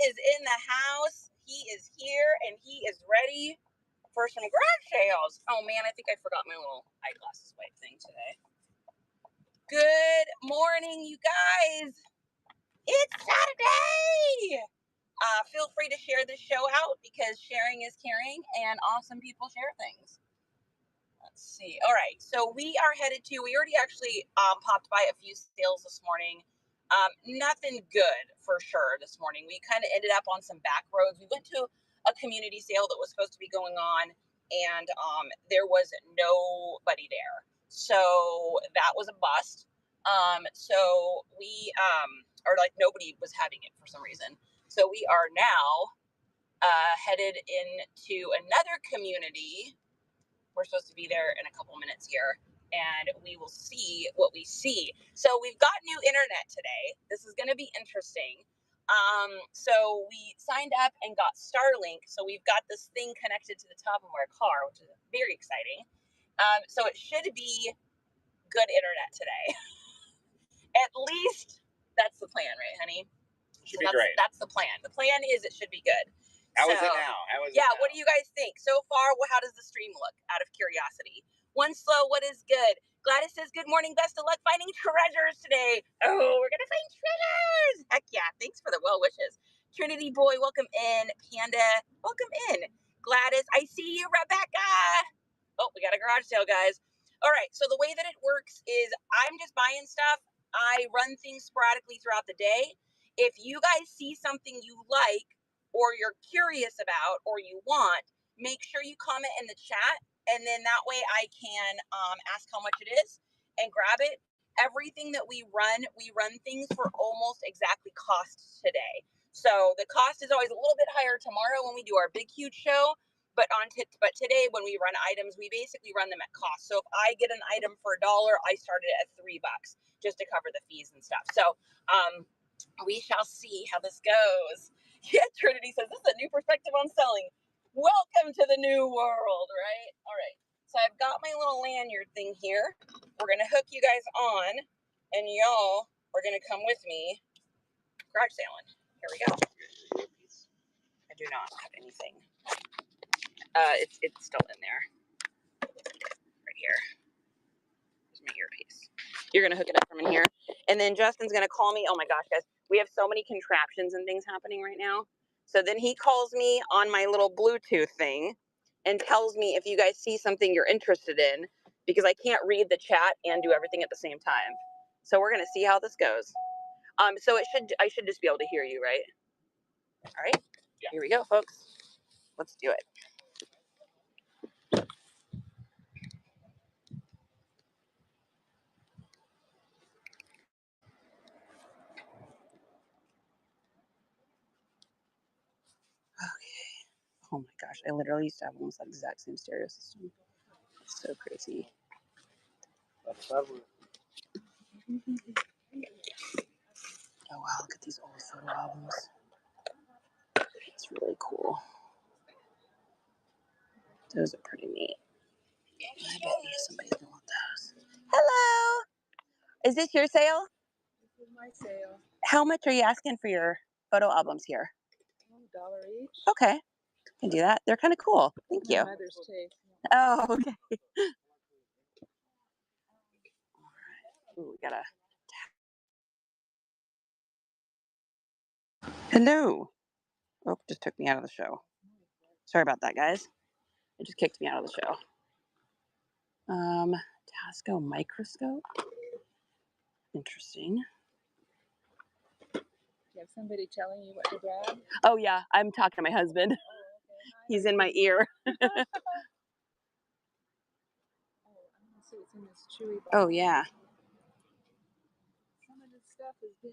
is in the house. He is here, and he is ready for some garage sales. Oh, man, I think I forgot my little eyeglasses wipe thing today. Good morning, you guys. It's Saturday. Feel free to share this show out because sharing is caring, and awesome people share things. Let's see. All right, so we are headed to, we already actually popped by a few sales this morning. Nothing good for sure this morning. We kind of ended up on some back roads. We went to a community sale that was supposed to be going on, and there was nobody there. So that was a bust. So we, or like nobody was having it for some reason. So we are now headed into another community. We're supposed to be there in a couple minutes here, and we will see what we see. So we've got new internet today. This is going to be interesting. So we signed up and got Starlink. So we've got this thing connected to the top of our car, which is very exciting. So it should be good internet today. At least that's the plan, right, honey? Should be great. That's the plan. The plan is it should be good. How is it now? What do you guys think? So far, how does the stream look, out of curiosity? One slow, what is good? Gladys says, good morning, best of luck finding treasures today. Oh, we're going to find treasures. Heck yeah, thanks for the well wishes. Trinity Boy, welcome in. Panda, welcome in. Gladys, I see you, Rebecca. Oh, we got a garage sale, guys. All right, so the way that it works is I'm just buying stuff. I run things sporadically throughout the day. If you guys see something you like, or you're curious about, or you want, make sure you comment in the chat, and then that way I can ask how much it is and grab it. Everything that we run things for almost exactly cost today. So the cost is always a little bit higher tomorrow when we do our big, huge show, but today when we run items, we basically run them at cost. So if I get an item for $1, I start it at $3 just to cover the fees and stuff. So we shall see how this goes. Yeah, Trinity says, this is a new perspective on selling. Welcome to the new world, right? All right. So I've got my little lanyard thing here. We're going to hook you guys on, and y'all are going to come with me garage sailing. Here we go. I do not have anything. It's still in there. Right here. Here's my earpiece. You're going to hook it up from in here. And then Justin's going to call me. Oh my gosh, guys. We have so many contraptions and things happening right now. So then he calls me on my little Bluetooth thing and tells me if you guys see something you're interested in, because I can't read the chat and do everything at the same time. So we're going to see how this goes. So I should just be able to hear you, right? All right. Yeah. Here we go, folks. Let's do it. Okay. Oh my gosh, I literally used to have almost the exact same stereo system. It's so crazy. Oh wow, look at these old photo albums. It's really cool. Those are pretty neat. I bet you somebody's gonna want those. Hello! Is this your sale? This is my sale. How much are you asking for your photo albums here? $1 each. Okay, can do that. They're kind of cool. Thank you. My mother's taste. Oh, okay. Alright. Ooh, we gotta. Hello. Oh, just took me out of the show. Sorry about that, guys. It just kicked me out of the show. Tasco microscope. Interesting. Do you have somebody telling you what to grab? Oh yeah, I'm talking to my husband. Oh, okay. He's in my ear. Oh, I want to see what's in this chewy box. Oh yeah. Some of this stuff has been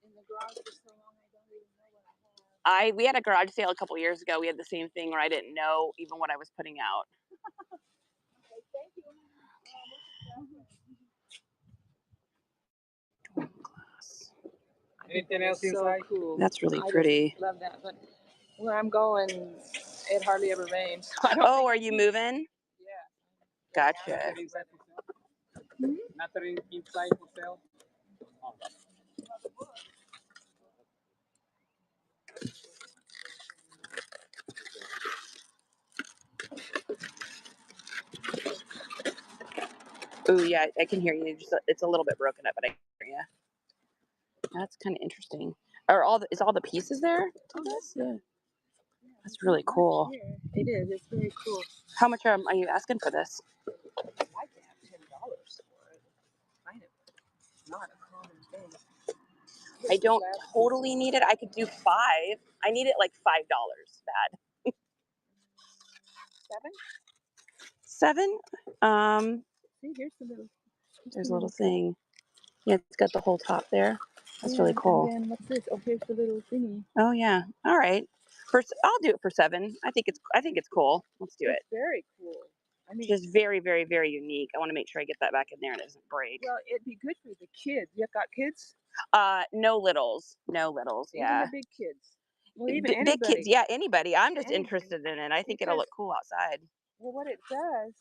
in the garage for so long I don't even know what I have. We had a garage sale a couple years ago. We had the same thing where I didn't know even what I was putting out. Okay, thank you. Glass. Anything else inside? So cool. That's really I pretty. just love that, but where I'm going, it hardly ever rains. So I don't Oh, are you moving? Yeah. Gotcha. Nothing inside for sale. Oh yeah, I can hear you. Just it's a little bit broken up, but I hear you. That's kind of interesting. Is all the pieces there to this? Yeah. That's really cool. It is. It's very cool. How much are you asking for this? I'd like to have $10 for it. Kind of not a common thing. I don't totally need it. I could do $5. I need it like $5 bad. 7? 7? See, here's the little. There's a little thing. Yeah, it's got the whole top there. That's really And cool. then what's this? Oh, here's the little thingy. Oh yeah. All right. I'll do it for 7. I think it's cool. Let's do it. It's very cool. I mean, Just very, very, very unique. I want to make sure I get that back in there and it doesn't break. well, it'd be good for the kids. You got kids? No littles. Yeah. Even the big kids. Well, even Big anybody. kids. Yeah, anybody. I'm just Anybody. interested in it. I think it'll look cool outside. Well, what it does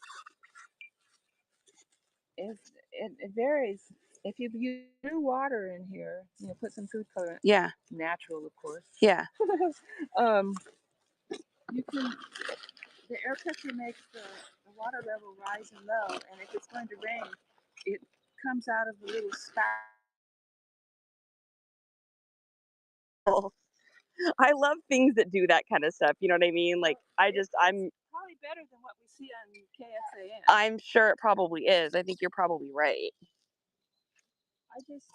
is it varies. If you use water in here, put some food colorant. Yeah. Natural, of course. Yeah. You can. The air pressure makes the water level rise and low, and if it's going to rain, it comes out of the little spout. I love things that do that kind of stuff. You know what I mean? Like I'm probably better than what we see on KSAN. I'm sure it probably is. I think you're probably right. I just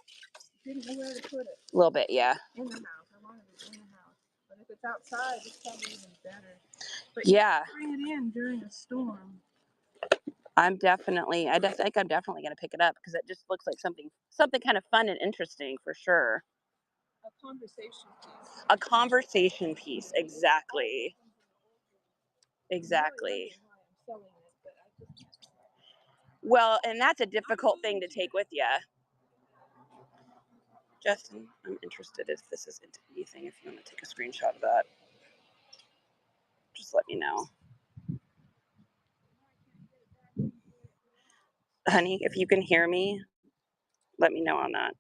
didn't know where to put it. A little bit, yeah. In the house. I wanted it in the house. But if it's outside, it's probably even better. But yeah. Bring it in during a storm. I think I'm definitely going to pick it up because it just looks like something kind of fun and interesting for sure. A conversation piece. A conversation piece, exactly. Exactly. Well, and that's a difficult thing to take with you. Justin, I'm interested if this is anything. If you want to take a screenshot of that, just let me know. Honey, if you can hear me, let me know on that.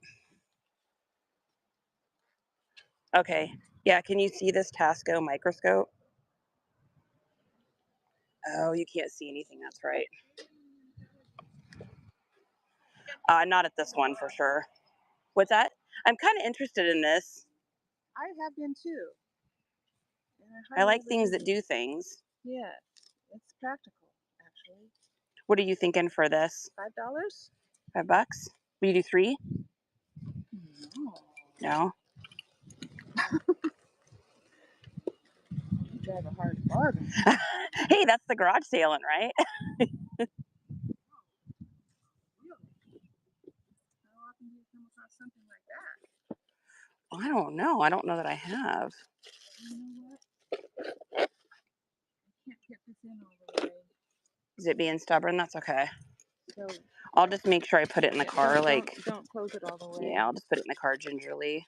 Okay. Yeah, can you see this Tasco microscope? Oh, you can't see anything. That's right. Not at this one for sure. What's that? I'm kind of interested in this. I have been too. I like things that do things. Yeah, it's practical, actually. What are you thinking for this? $5? $5? Will you do 3? No. No? You drive a hard bargain. Hey, that's the garage sailing, right? Really? How often do you come across something like that? I don't know. I don't know that I have. You know what? I can't get this in all the way. Is it being stubborn? That's okay. So I'll just make sure I put it in the car. Don't close it all the way. Yeah, I'll just put it in the car gingerly.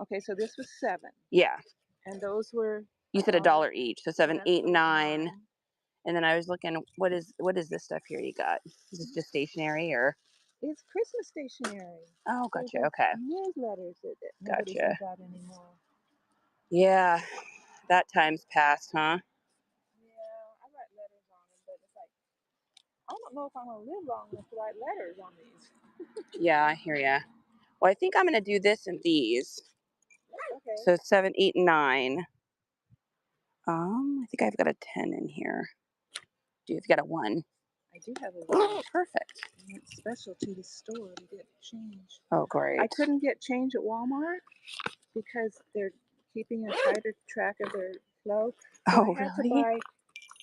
Okay, so this was 7. Yeah. And those were. You said $1 each, so 7, 8, 9. And then I was looking. What is this stuff here you got? Is this just stationery or? It's Christmas stationery. Oh, gotcha. Okay. Newsletters that nobody sends out anymore. Yeah, that time's passed, huh? Yeah, I write letters on them, but it's like, I don't know if I'm going to live long enough to write letters on these. Yeah, I hear ya. Well, I think I'm going to do this and these. Okay. So 7, 8, 9. I think I've got a 10 in here. You've got a 1. I do have a 1. Perfect. And it's special to the store to get change. Oh, great. I couldn't get change at Walmart because they're keeping a tighter track of their flow. So I had to buy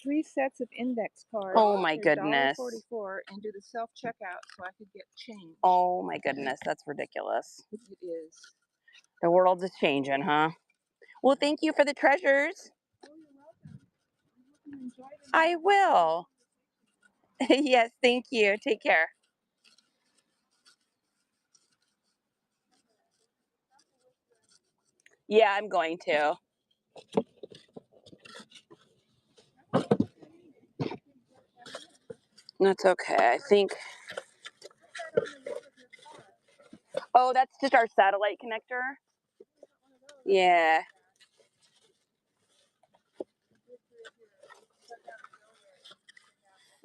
3 sets of index cards. Oh my goodness. $1.44 and do the self-checkout so I could get change. Oh my goodness, that's ridiculous. It is. The world is changing, huh? Well, thank you for the treasures. Oh, you're welcome. I hope you enjoyed it. I will. Yes, thank you. Take care. Yeah, I'm going to. That's okay. I think. Oh, that's just our satellite connector? Yeah.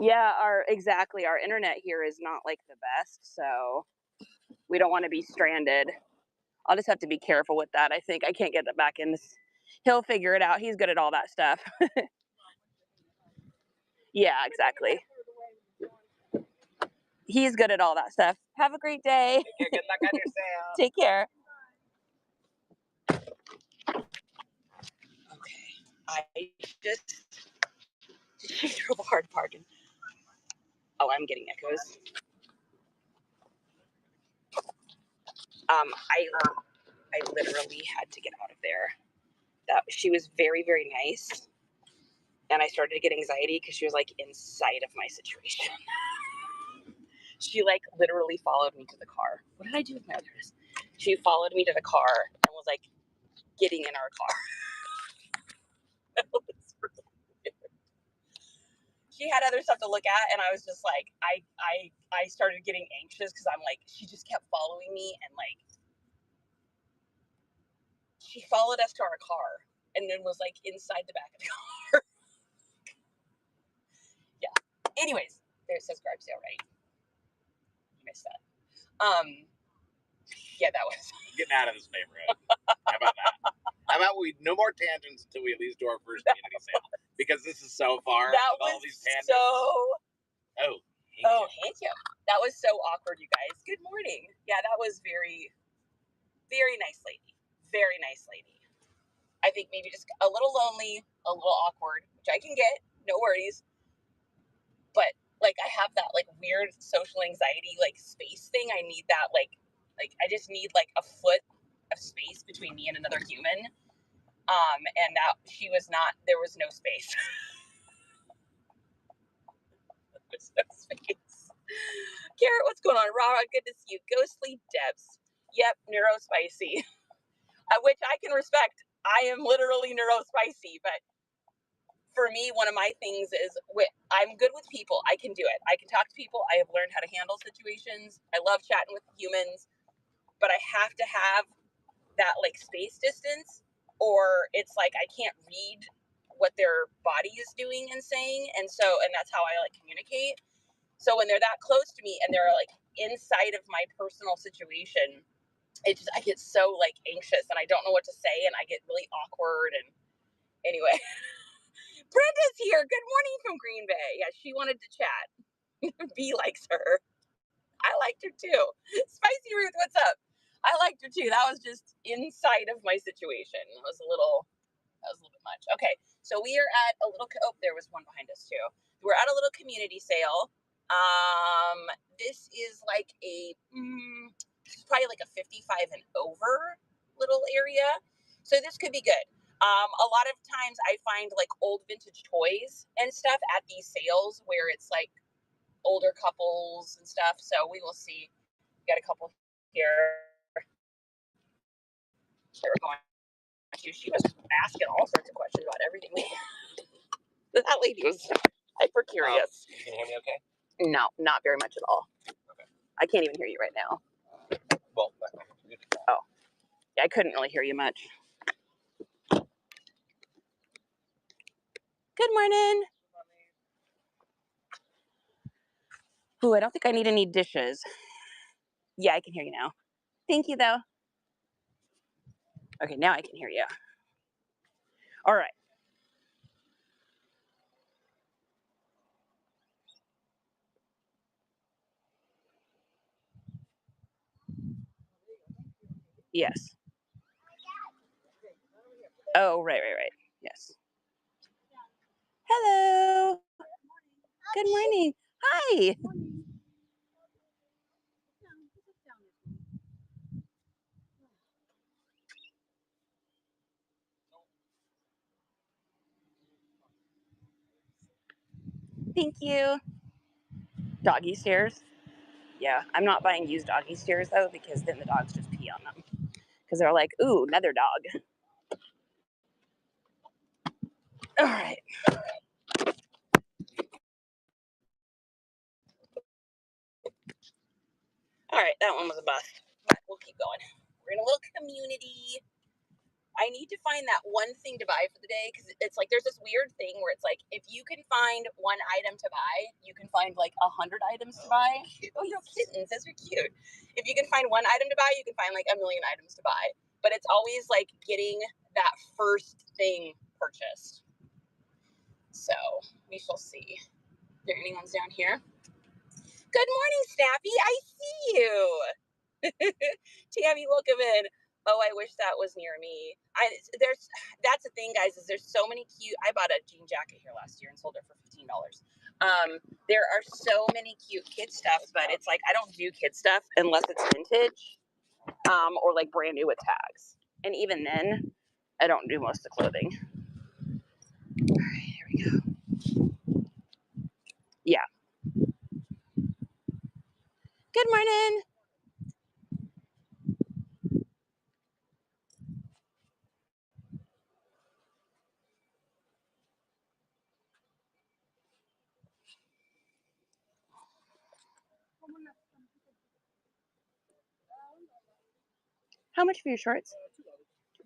Yeah, our internet here is not like the best, so we don't want to be stranded. I'll just have to be careful with that. I think I can't get it back in this. He'll figure it out. He's good at all that stuff. Yeah, exactly. He's good at all that stuff. Have a great day. Good luck on yourself. Take care. Okay. I just drove a hard parking. Oh, I'm getting echoes. I literally had to get out of there. She was very, very nice, and I started to get anxiety because she was like inside of my situation. She like literally followed me to the car. What did I do with my others? She followed me to the car and was like getting in our car. She had other stuff to look at, and I was just like, I started getting anxious because I'm like, she just kept following me, and like, she followed us to our car, and then was like inside the back of the car. Yeah. Anyways, there it says garage sale, right? You missed that. Yeah, that was. Getting out of this neighborhood. How about that? How about we no more tangents until we at least do our first community sale? Because this is so far. That with was all these tangents. Thank you. That was so awkward, you guys. Good morning. Yeah, that was very, very nice lady. Very nice lady. I think maybe just a little lonely, a little awkward, which I can get. No worries. But like, I have that like weird social anxiety, like space thing. I need that like I just need like a foot of space between me and another human. And that she was not. There was no space. There was no space. Garrett, what's going on? Rara, good to see you. Ghostly Debs. Yep, neurospicy. Which I can respect. I am literally neurospicy, but for me, one of my things is I'm good with people. I can do it. I can talk to people. I have learned how to handle situations. I love chatting with humans, but I have to have that like space distance, or it's like I can't read what their body is doing and saying, and that's how I like communicate. So when they're that close to me and they're like inside of my personal situation, I get so like anxious and I don't know what to say and I get really awkward. And anyway, Brenda's here. Good morning from Green Bay. Yeah, she wanted to chat. B likes her. I liked her too. Spicy Ruth, what's up? I liked her too. That was just inside of my situation. That was a little bit much. Okay, so we are at a little. Oh, there was one behind us too. We're at a little community sale. This is like this is probably like a 55 and over little area. So this could be good. A lot of times I find like old vintage toys and stuff at these sales where it's like older couples and stuff. So we will see. We got a couple here. They were going to. She was asking all sorts of questions about everything. That lady was hyper curious. You can hear me okay? No, not very much at all. Okay. I can't even hear you right now. Well, oh, yeah, I couldn't really hear you much. Good morning. Ooh, I don't think I need any dishes. Yeah, I can hear you now. Thank you, though. Okay, now I can hear you. All right. Yes. Oh, right. Yes. Hello. Good morning. Hi. Thank you. Doggy stairs. Yeah, I'm not buying used doggy stairs though, because then the dogs just pee on them. Because they're like, ooh, another dog. All right. All right, that one was a bust, but we'll keep going. We're in a little community. I need to find that one thing to buy for the day, because it's like there's this weird thing where it's like if you can find one item to buy, you can find like 100 items to buy. Oh, you know, kittens, those are cute. If you can find one item to buy, you can find like a million items to buy. But it's always like getting that first thing purchased. So we shall see. Is there anyone's down here? Good morning, Snappy. I see you. Tammy, welcome in. Oh, I wish that was near me. That's the thing, guys, is there's so many cute. I bought a jean jacket here last year and sold it for $15. There are so many cute kid stuff, but it's like I don't do kid stuff unless it's vintage, or like brand new with tags. And even then, I don't do most of the clothing. All right, here we go. Yeah. Good morning. How much for your shorts? $2.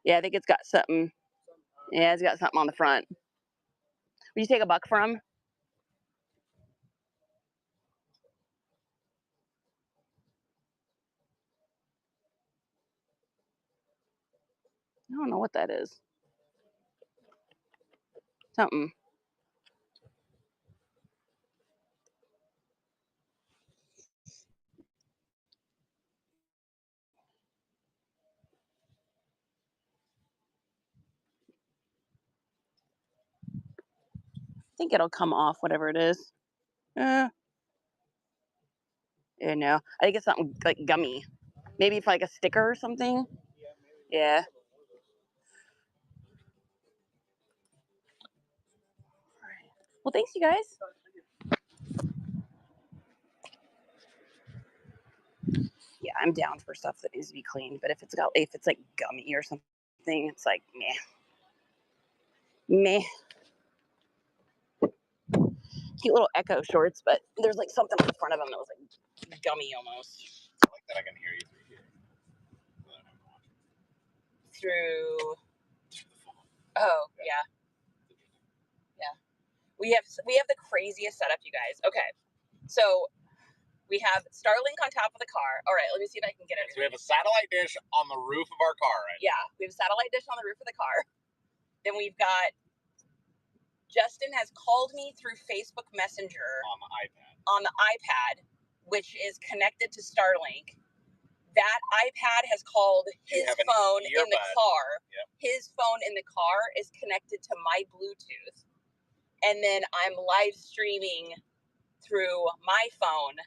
Yeah, I think it's got something. Yeah, it's got something on the front. Would you take $1 for them? I don't know what that is. Something. I think it'll come off, whatever it is. Yeah, no. I think it's something like gummy. Maybe for like a sticker or something. Yeah. Well, thanks, you guys. Yeah, I'm down for stuff that needs to be cleaned, but if it's like gummy or something, it's like meh. Cute little Echo shorts, but there's like something on the front of them that was like gummy almost. I like that I can hear you through here. Through. Oh yeah. We have the craziest setup, you guys. Okay, so we have Starlink on top of the car. All right, let me see if I can get it. So we have a satellite dish on the roof of our car, right? Yeah, we have a satellite dish on the roof of the car. Then we've got Justin has called me through Facebook Messenger on the iPad, which is connected to Starlink. That iPad has called his phone in the car. Yep. His phone in the car is connected to my Bluetooth. And then I'm live streaming through my phone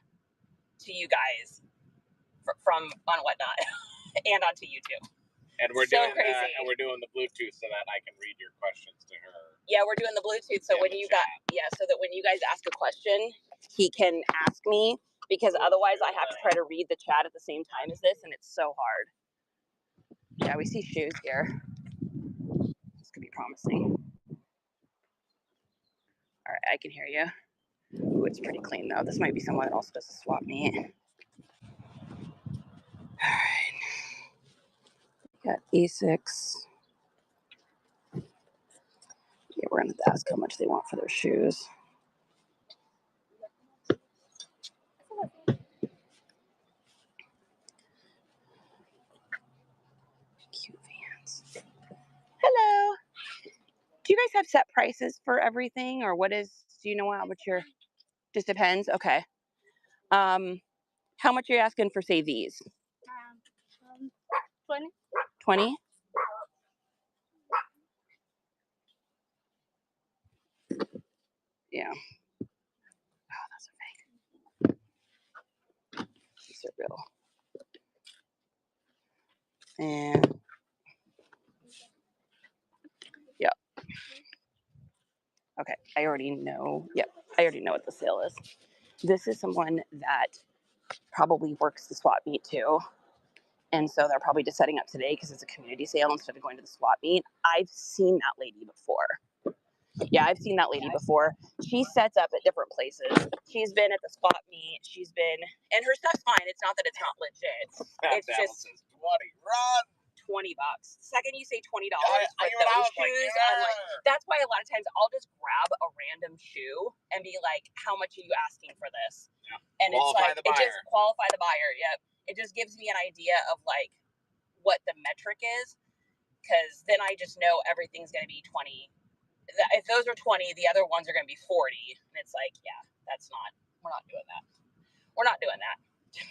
to you guys from on Whatnot and onto YouTube. And we're doing that, and we're doing the Bluetooth so that I can read your questions to her. Yeah, we're doing the Bluetooth so when you so that when you guys ask a question, he can ask me, because otherwise I have to try to read the chat at the same time as this, and it's so hard. Yeah, we see shoes here. This could be promising. All right, I can hear you. Ooh, it's pretty clean though. This might be someone that also does a swap meet. All right. Got Asics. Yeah, we're gonna ask how much they want for their shoes. Cute Vans. Hello. Do you guys have set prices for everything, or what is? Do you know how much your? Just depends. Okay. How much are you asking for, say, these? 20. 20? Yeah. Oh, that's okay. These are real. And yep. Okay, I already know. Yep, I already know what the sale is. This is someone that probably works the swap meet too. And so they're probably just setting up today because it's a community sale instead of going to the swap meet. I've seen that lady before. Yeah, I've seen that lady before. She sets up at different places. She's been at the Spot Meet. She's been, and her stuff's fine. It's not that it's not legit. It's just 20. Run. $20. The second you say $20 I for even those I was shoes, like, I'm like, that's why a lot of times I'll just grab a random shoe and be like, how much are you asking for this? Yeah. And Qualify it's like, the buyer. it just qualify the buyer. Yep. It just gives me an idea of like what the metric is. Because then I just know everything's going to be 20. If those are 20, the other ones are going to be 40. And it's like, yeah, we're not doing that. We're not doing that.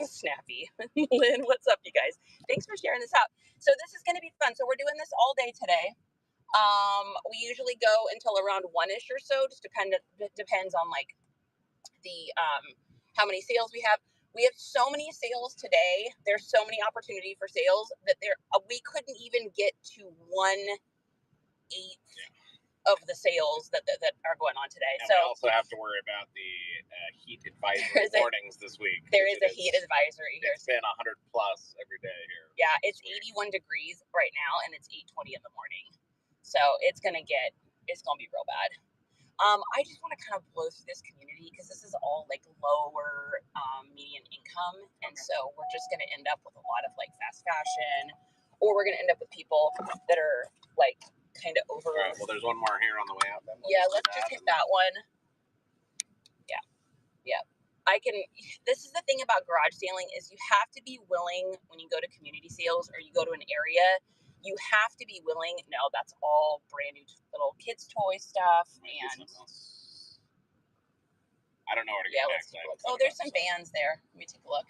Snappy. Lynn, what's up, you guys? Thanks for sharing this out. So this is going to be fun. So we're doing this all day today. We usually go until around 1-ish or so. Just depends on like the how many sales we have. We have so many sales today. There's so many opportunity for sales that we couldn't even get to 1/8 of the sales that are going on today. And so we also have to worry about the heat advisory warnings this week. There is a heat advisory here. It's been 100 plus every day here. Yeah, it's 81 degrees right now, and it's 8:20 in the morning. So it's gonna be real bad. I just want to kind of blow through this community because this is all like lower median income, and so we're just gonna end up with a lot of like fast fashion, or we're gonna end up with people that are like kind of over. All right, well, there's one more here on the way out. Then Let's just hit that one. Yeah. This is the thing about garage sailing is you have to be willing when you go to community sales or you go to an area, you have to be willing. No, that's all brand new little kids toy stuff. And I don't know where to go next. Oh, there's some Vans there. Let me take a look.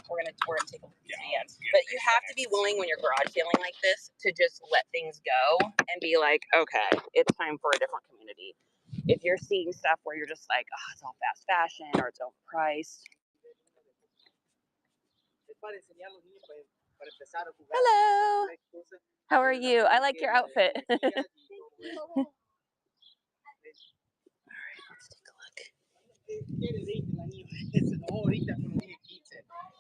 We're gonna take a look at Vans. But you have to be willing when you're garage sailing like this to just let things go and be like, okay, it's time for a different community. If you're seeing stuff where you're just like, oh, it's all fast fashion or it's overpriced. Hello. How are you? I like your outfit. All right, let's take a look.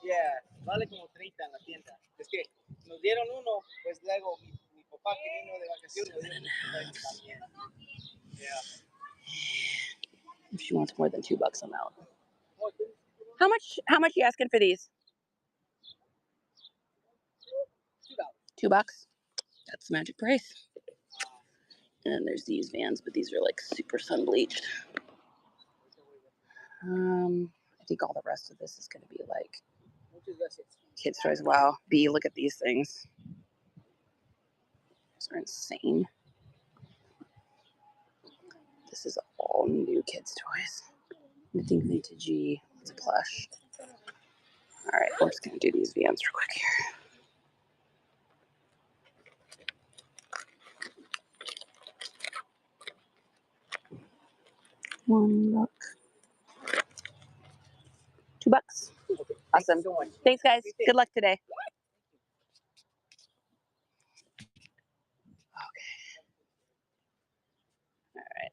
Yeah, vale como 30 en la tienda. Es que nos dieron uno, pues luego mi papá que vino de vacaciones. Yeah. If she wants more than $2, I'm out. How much are you asking for these? $2. That's the magic price. And then there's these Vans, but these are like super sun bleached. I think all the rest of this is going to be like kids toys. Wow. B, look at these things. These are insane. This is all new kids toys. I think vintage-y. It's a plush. All right, we're just going to do these Vans real quick here. $1. $2. Awesome. Thanks, guys. Good luck today. Okay. All right.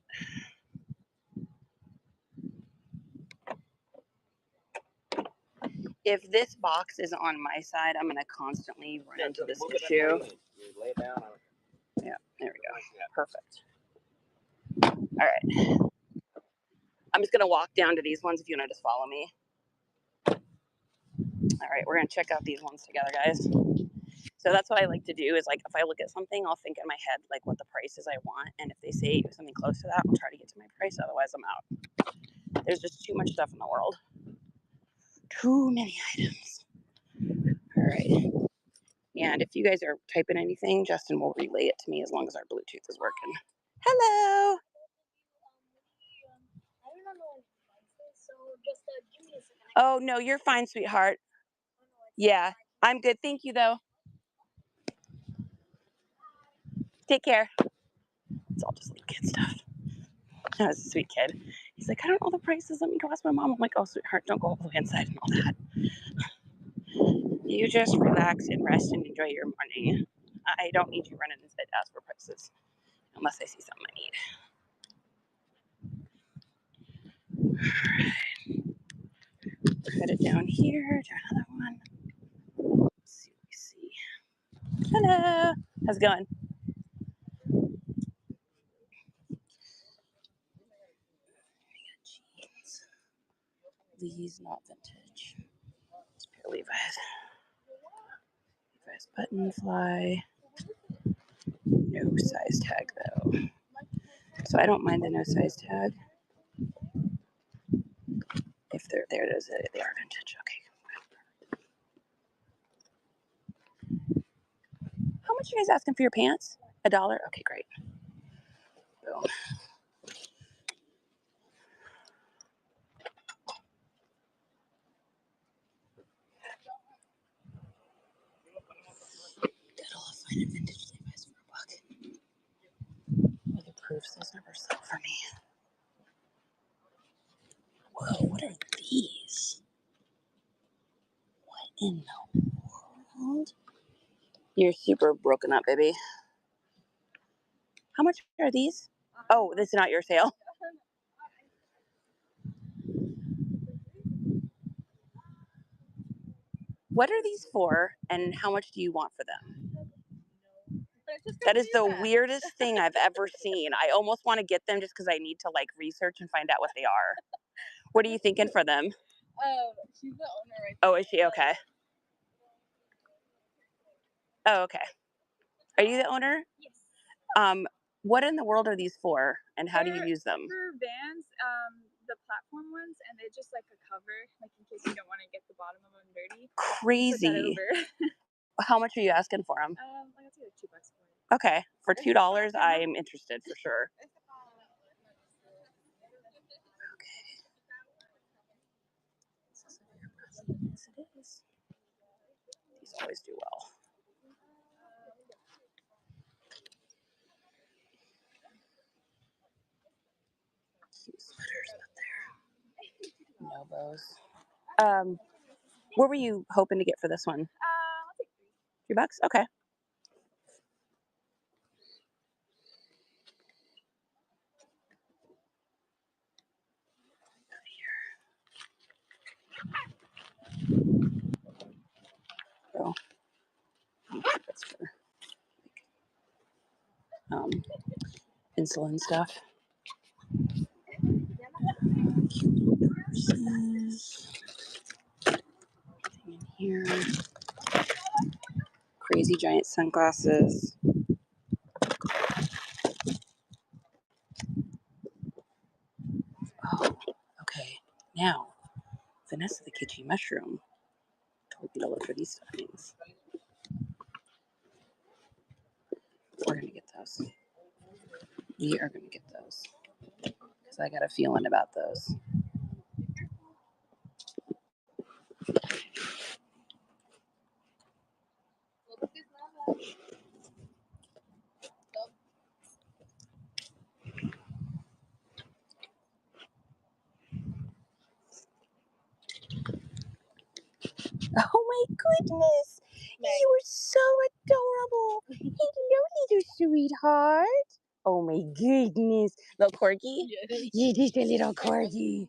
If this box is on my side, I'm going to constantly run into this issue. Yeah, there we go. Perfect. All right. I'm just going to walk down to these ones if you want to just follow me. All right, we're going to check out these ones together, guys. So that's what I like to do is like if I look at something, I'll think in my head like what the prices I want. And if they say something close to that, I'll try to get to my price. Otherwise, I'm out. There's just too much stuff in the world. Too many items. All right. And if you guys are typing anything, Justin will relay it to me as long as our Bluetooth is working. Hello. Oh, no, you're fine, sweetheart. Yeah, I'm good. Thank you, though. Take care. It's all just little kid stuff. That was a sweet kid. He's like, I don't know the prices. Let me go ask my mom. I'm like, oh, sweetheart, don't go all the way inside and all that. You just relax and rest and enjoy your morning. I don't need you running inside to ask for prices unless I see something I need. Put it down here. Do another one. Let's see what we see. Hello. How's it going? Please not vintage. It's pure Levi's. Levi's button fly. No size tag though. So I don't mind the no size tag. If they're there, it is. They are vintage. Okay. How much are you guys asking for your pants? $1? Okay, great. Boom. I'll find a vintage Levi's for $1. Other proofs, those never sell for me. Whoa, what are these? What in the world? You're super broken up, baby. How much are these? Oh, this is not your sale. What are these for, and how much do you want for them? That is the weirdest thing I've ever seen. I almost want to get them just because I need to like research and find out what they are. What are you thinking for them? She's the owner right Oh, is she? Okay. Oh, okay. Are you the owner? Yes. What in the world are these for, and how do you use them? For Vans, the platform ones, and they're just like a cover, like in case you don't want to get the bottom of them dirty. Crazy. How much are you asking for them? Like I'd say like $2 for it. Okay, for $2, I'm interested for sure. Yes, it is. These always do well. Cute sweaters out there. Nobos. What were you hoping to get for this one? I'll take $3. Okay. Oh, that's for insulin stuff. Cute little purses. In here. Crazy giant sunglasses. Oh, okay. Now, Vanessa the Kitschy Mushroom told me to look for these stockings. We're going to get those. We are going to get those. Because I got a feeling about those. Oh my goodness! You are so adorable! Hello, little sweetheart! Oh my goodness! Little corgi? Yes. You just a little corgi.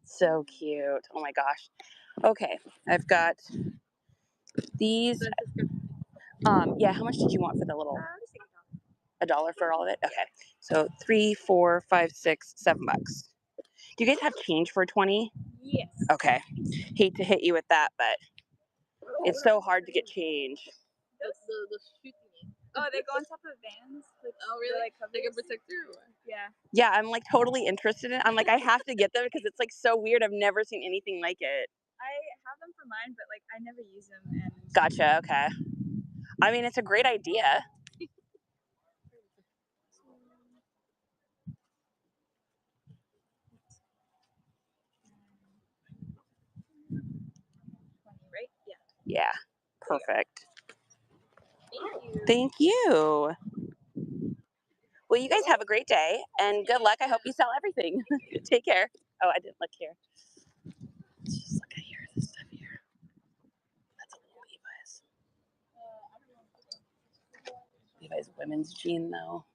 So cute. Oh my gosh. Okay, I've got these. Yeah, how much did you want for the little? $1 for all of it? Okay. So $3, $4, $5, $6, $7. Do you guys have change for 20? Yes. Okay. Hate to hit you with that, but it's so hard to get change. The shoe thingy. Oh, they go on top of Vans? Like, oh, really? Like a protector? Or what? Yeah. Yeah, I'm like totally interested in it. I'm like, I have to get them because it's like so weird. I've never seen anything like it. I have them for mine, but like I never use them. And Gotcha. Okay. I mean, it's a great idea. right? Yeah. Yeah. Perfect. Thank you. Thank you. Well, you guys have a great day and good luck. I hope you sell everything. Take care. Oh, I didn't look here. Let's just look at here. This stuff here. That's a little Levi's. Levi's women's jean though.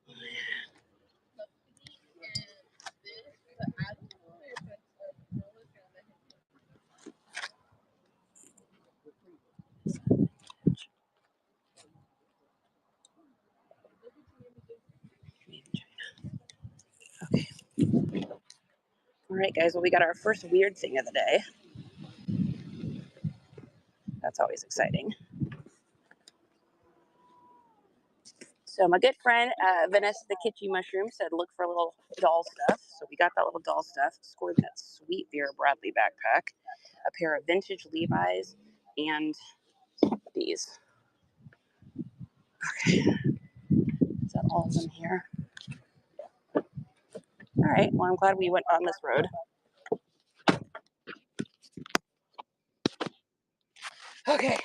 Made in China. Okay. All right, guys. Well, we got our first weird thing of the day. That's always exciting. So my good friend Vanessa the Kitschy Mushroom said look for little doll stuff. So we got that little doll stuff. Scored that sweet Vera Bradley backpack, a pair of vintage Levi's, and these. Okay. Is that all of them here? All right. Well, I'm glad we went on this road. Okay.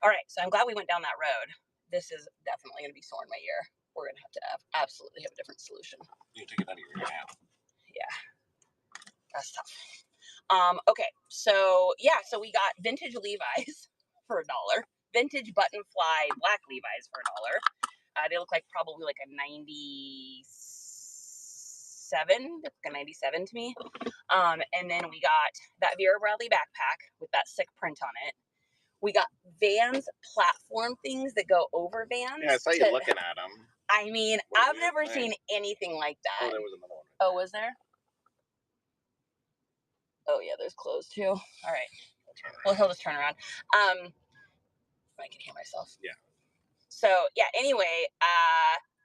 All right. So I'm glad we went down that road. This is definitely going to be sore in my ear. We're going to have to absolutely have a different solution. You take it out of your ear now. Yeah. That's tough. Okay. So, yeah. So we got vintage Levi's for $1. Vintage button fly black Levi's for $1. They look like probably like a 97, like a 97 to me. And then we got that Vera Bradley backpack with that sick print on it. We got Vans platform things that go over Vans. Yeah, I saw you looking at them. I mean, I've never seen anything like that. Oh, there was another one. Oh, was there? Oh, yeah, there's clothes too. All right. Well, he'll just turn around. I can hear myself. Yeah. So, yeah, anyway,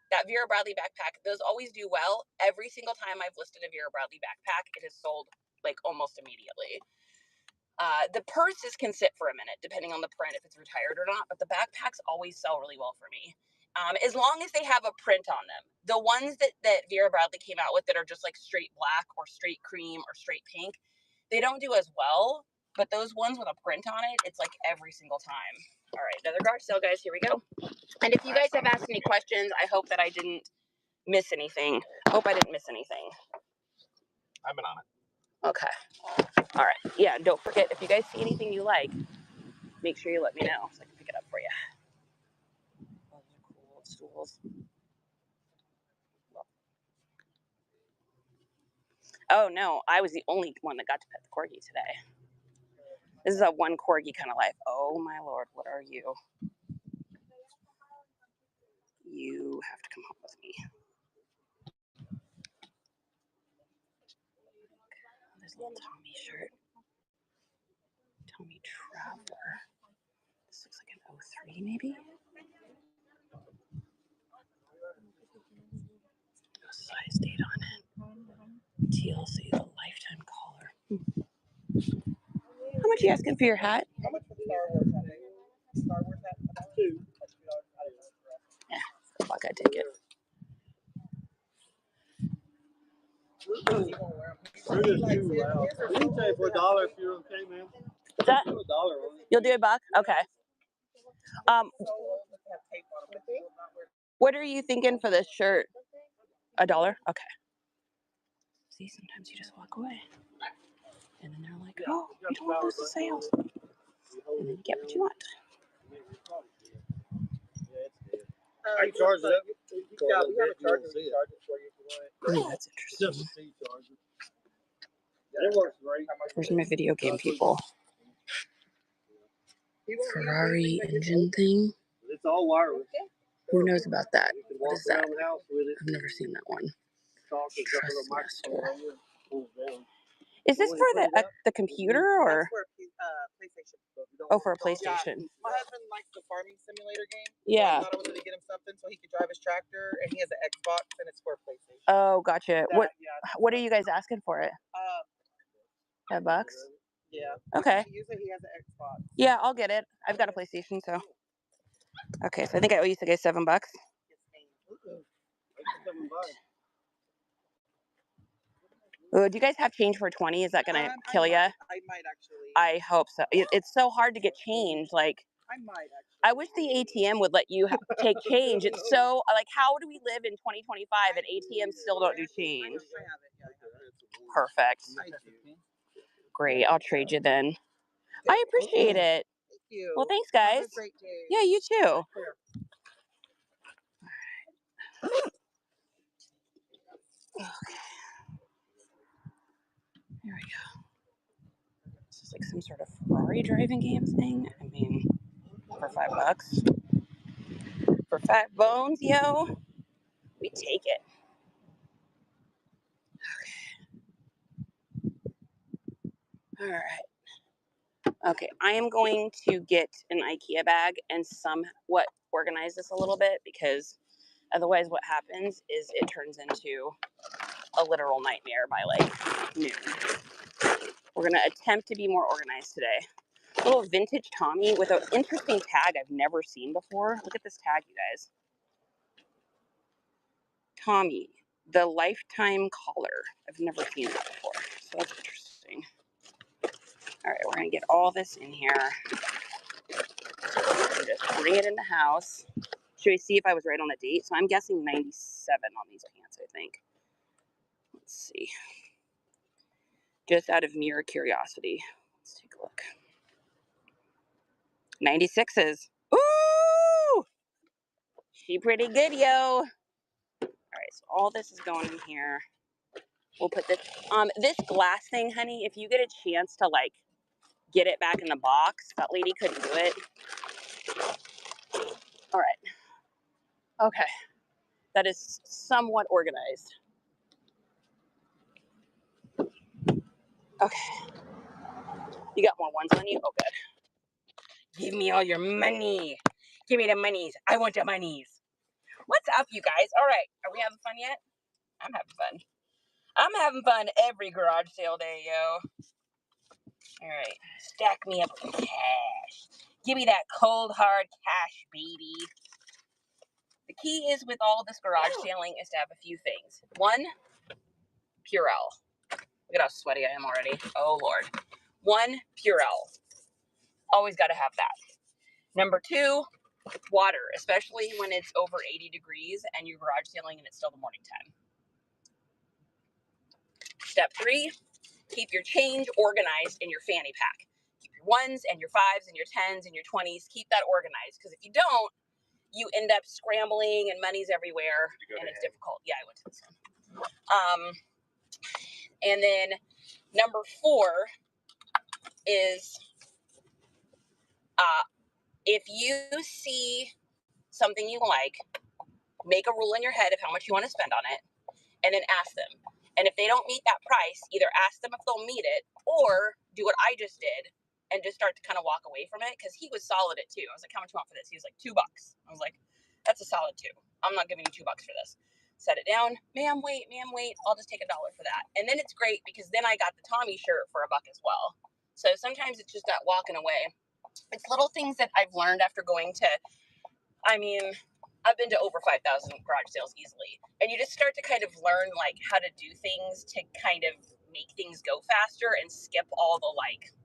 that Vera Bradley backpack, those always do well. Every single time I've listed a Vera Bradley backpack, it has sold like almost immediately. The purses can sit for a minute, depending on the print, if it's retired or not, but the backpacks always sell really well for me. As long as they have a print on them. The ones that Vera Bradley came out with that are just like straight black or straight cream or straight pink, they don't do as well, but those ones with a print on it, it's like every single time. All right, another garage sale, guys. Here we go. And if you guys have asked any questions, I hope that I didn't miss anything. Hope I didn't miss anything. I've been on it. Okay. All right. Yeah, don't forget, if you guys see anything you like, make sure you let me know so I can pick it up for you. Oh, those are cool stools. Oh, no. I was the only one that got to pet the corgi today. This is a one corgi kind of life. Oh, my Lord. What are you? You have to come home with me. There's a little Tommy shirt. Tommy Traveler. This looks like an 03 maybe? No size date on it. TLC, the lifetime collar. How much are you asking for your hat? How much for the Star Wars hat? Star Wars hat? $2. Yeah, fuck, I take it. You can say for $1 if you're okay, man. What's that? $1. You'll do $1? Okay. What are you thinking for this shirt? $1? Okay. See, sometimes you just walk away. And then they're like, oh, you don't want to lose the sales. And then you get what you want. I charge it up. We have a charger. We charge it for you if you want it. Ooh, that's interesting. Just a C charger. It works great. Where's my video game people? Ferrari engine thing? It's all wireless. Who knows about that? You can What walk is that? around the house with it. I've never seen that one. Talk, there's got a little microphone on it. Pulls down. Is this for the computer or? That's for PlayStation. Oh, for a PlayStation. My husband likes the farming simulator game. Yeah. So I thought I was going to get him something so he could drive his tractor, and he has an Xbox, and it's for PlayStation. Oh, gotcha. Yeah. What are you guys asking for it? $5? Yeah. Okay. He has an Xbox. Yeah, I'll get it. I've got a PlayStation, so. Okay, so I think I owe you $7. Yes, ma'am. Ooh, do you guys have change for 20? Is that gonna kill you? I might actually. I hope so. It's so hard to get change. Like, I might actually. I wish the ATM would let you take change. It's so, like, how do we live in 2025 and ATMs still don't do change? I have it. Yeah, I have it. Perfect. I do. Great. I'll trade you then. I appreciate it. Thank you. Well, thanks, Have guys. a great day. Yeah, you too. Okay. There we go. This is like some sort of Ferrari driving games thing. I mean, for $5. For 5 bones, yo. We take it. All right. Okay, I am going to get an IKEA bag and somewhat organize this a little bit, because otherwise what happens is it turns into a literal nightmare by like noon. We're gonna attempt to be more organized today. A little vintage Tommy with an interesting tag I've never seen before. Look at this tag, you guys. Tommy, the lifetime collar. I've never seen that before, so that's interesting. All right, we're gonna get all this in here. And just bring it in the house. Should we see if I was right on the date? So I'm guessing 97 on these pants, I think. Let's see. Just out of mere curiosity. Let's take a look. 96s. Ooh! She pretty good, yo. All right, so all this is going in here. We'll put this, this glass thing, honey, if you get a chance to like get it back in the box, that lady couldn't do it. All right. Okay. That is somewhat organized. Okay. You got more ones on you? Oh, good. Give me all your money. Give me the monies. I want the monies. What's up, you guys? All right. Are we having fun yet? I'm having fun. I'm having fun every garage sale day, yo. All right. Stack me up with cash. Give me that cold, hard cash, baby. The key is with all this garage sailing is to have a few things. One, Purell. Look at how sweaty I am already. Oh, Lord. One, Purell. Always got to have that. Number two, water, especially when it's over 80 degrees and you're garage sailing and it's still the morning time. Step three, keep your change organized in your fanny pack. Keep your ones and your fives and your 10s and your 20s. Keep that organized, because if you don't, you end up scrambling and money's everywhere and it's difficult. Yeah, I went to this one. And then number four is if you see something you like, make a rule in your head of how much you want to spend on it, and then ask them. And if they don't meet that price, either ask them if they'll meet it, or do what I just did and just start to kind of walk away from it, because he was solid at $2. I was like, how much you want for this? He was like, $2. I was like, that's a solid $2. I'm not giving you $2 for this. Set it down. Ma'am, wait. I'll just take $1 for that. And then it's great because then I got the Tommy shirt for $1 as well. So sometimes it's just that walking away. It's little things that I've learned after going to, I've been to over 5,000 garage sales easily. And you just start to kind of learn like how to do things to kind of make things go faster and skip all the like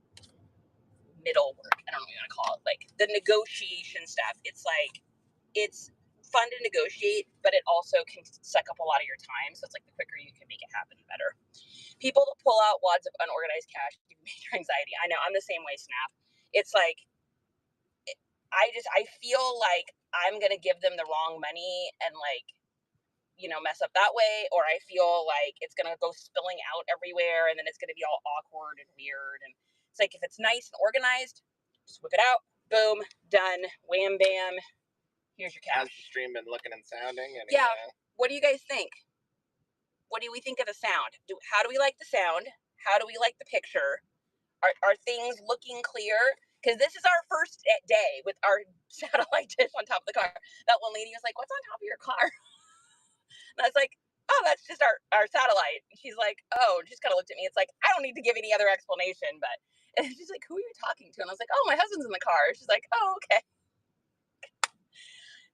middle work. I don't know what you want to call it. Like the negotiation stuff. It's like, it's fun to negotiate, but it also can suck up a lot of your time. So it's like the quicker you can make it happen, the better. People that pull out wads of unorganized cash give me major anxiety. I know, I'm the same way, Snap. It's like, I feel like I'm going to give them the wrong money and like, mess up that way. Or I feel like it's going to go spilling out everywhere and then it's going to be all awkward and weird. And it's like, if it's nice and organized, just whip it out. Boom, done, wham, bam. Here's your cash. How's the stream been looking and sounding? Yeah. What do you guys think? What do we think of the sound? How do we like the sound? How do we like the picture? Are things looking clear? Because this is our first day with our satellite dish on top of the car. That one lady was like, what's on top of your car? And I was like, oh, that's just our satellite. And she's like, oh, and she just kind of looked at me. It's like, I don't need to give any other explanation. But and she's like, who are you talking to? And I was like, oh, my husband's in the car. She's like, oh, okay.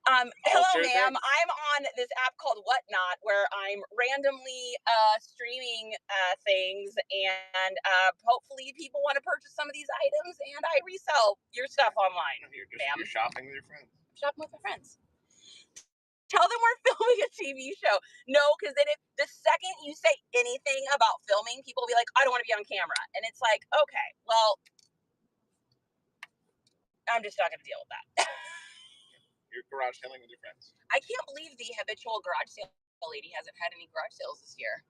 Hello, ma'am. I'm on this app called Whatnot, where I'm randomly streaming things, and hopefully people want to purchase some of these items, and I resell your stuff online. You're shopping with your friends. Shopping with my friends. Tell them we're filming a TV show. No, because then if the second you say anything about filming, people will be like, I don't want to be on camera. And it's like, okay, well, I'm just not going to deal with that. You're garage selling with your friends. I can't believe the habitual garage sale lady hasn't had any garage sales this year.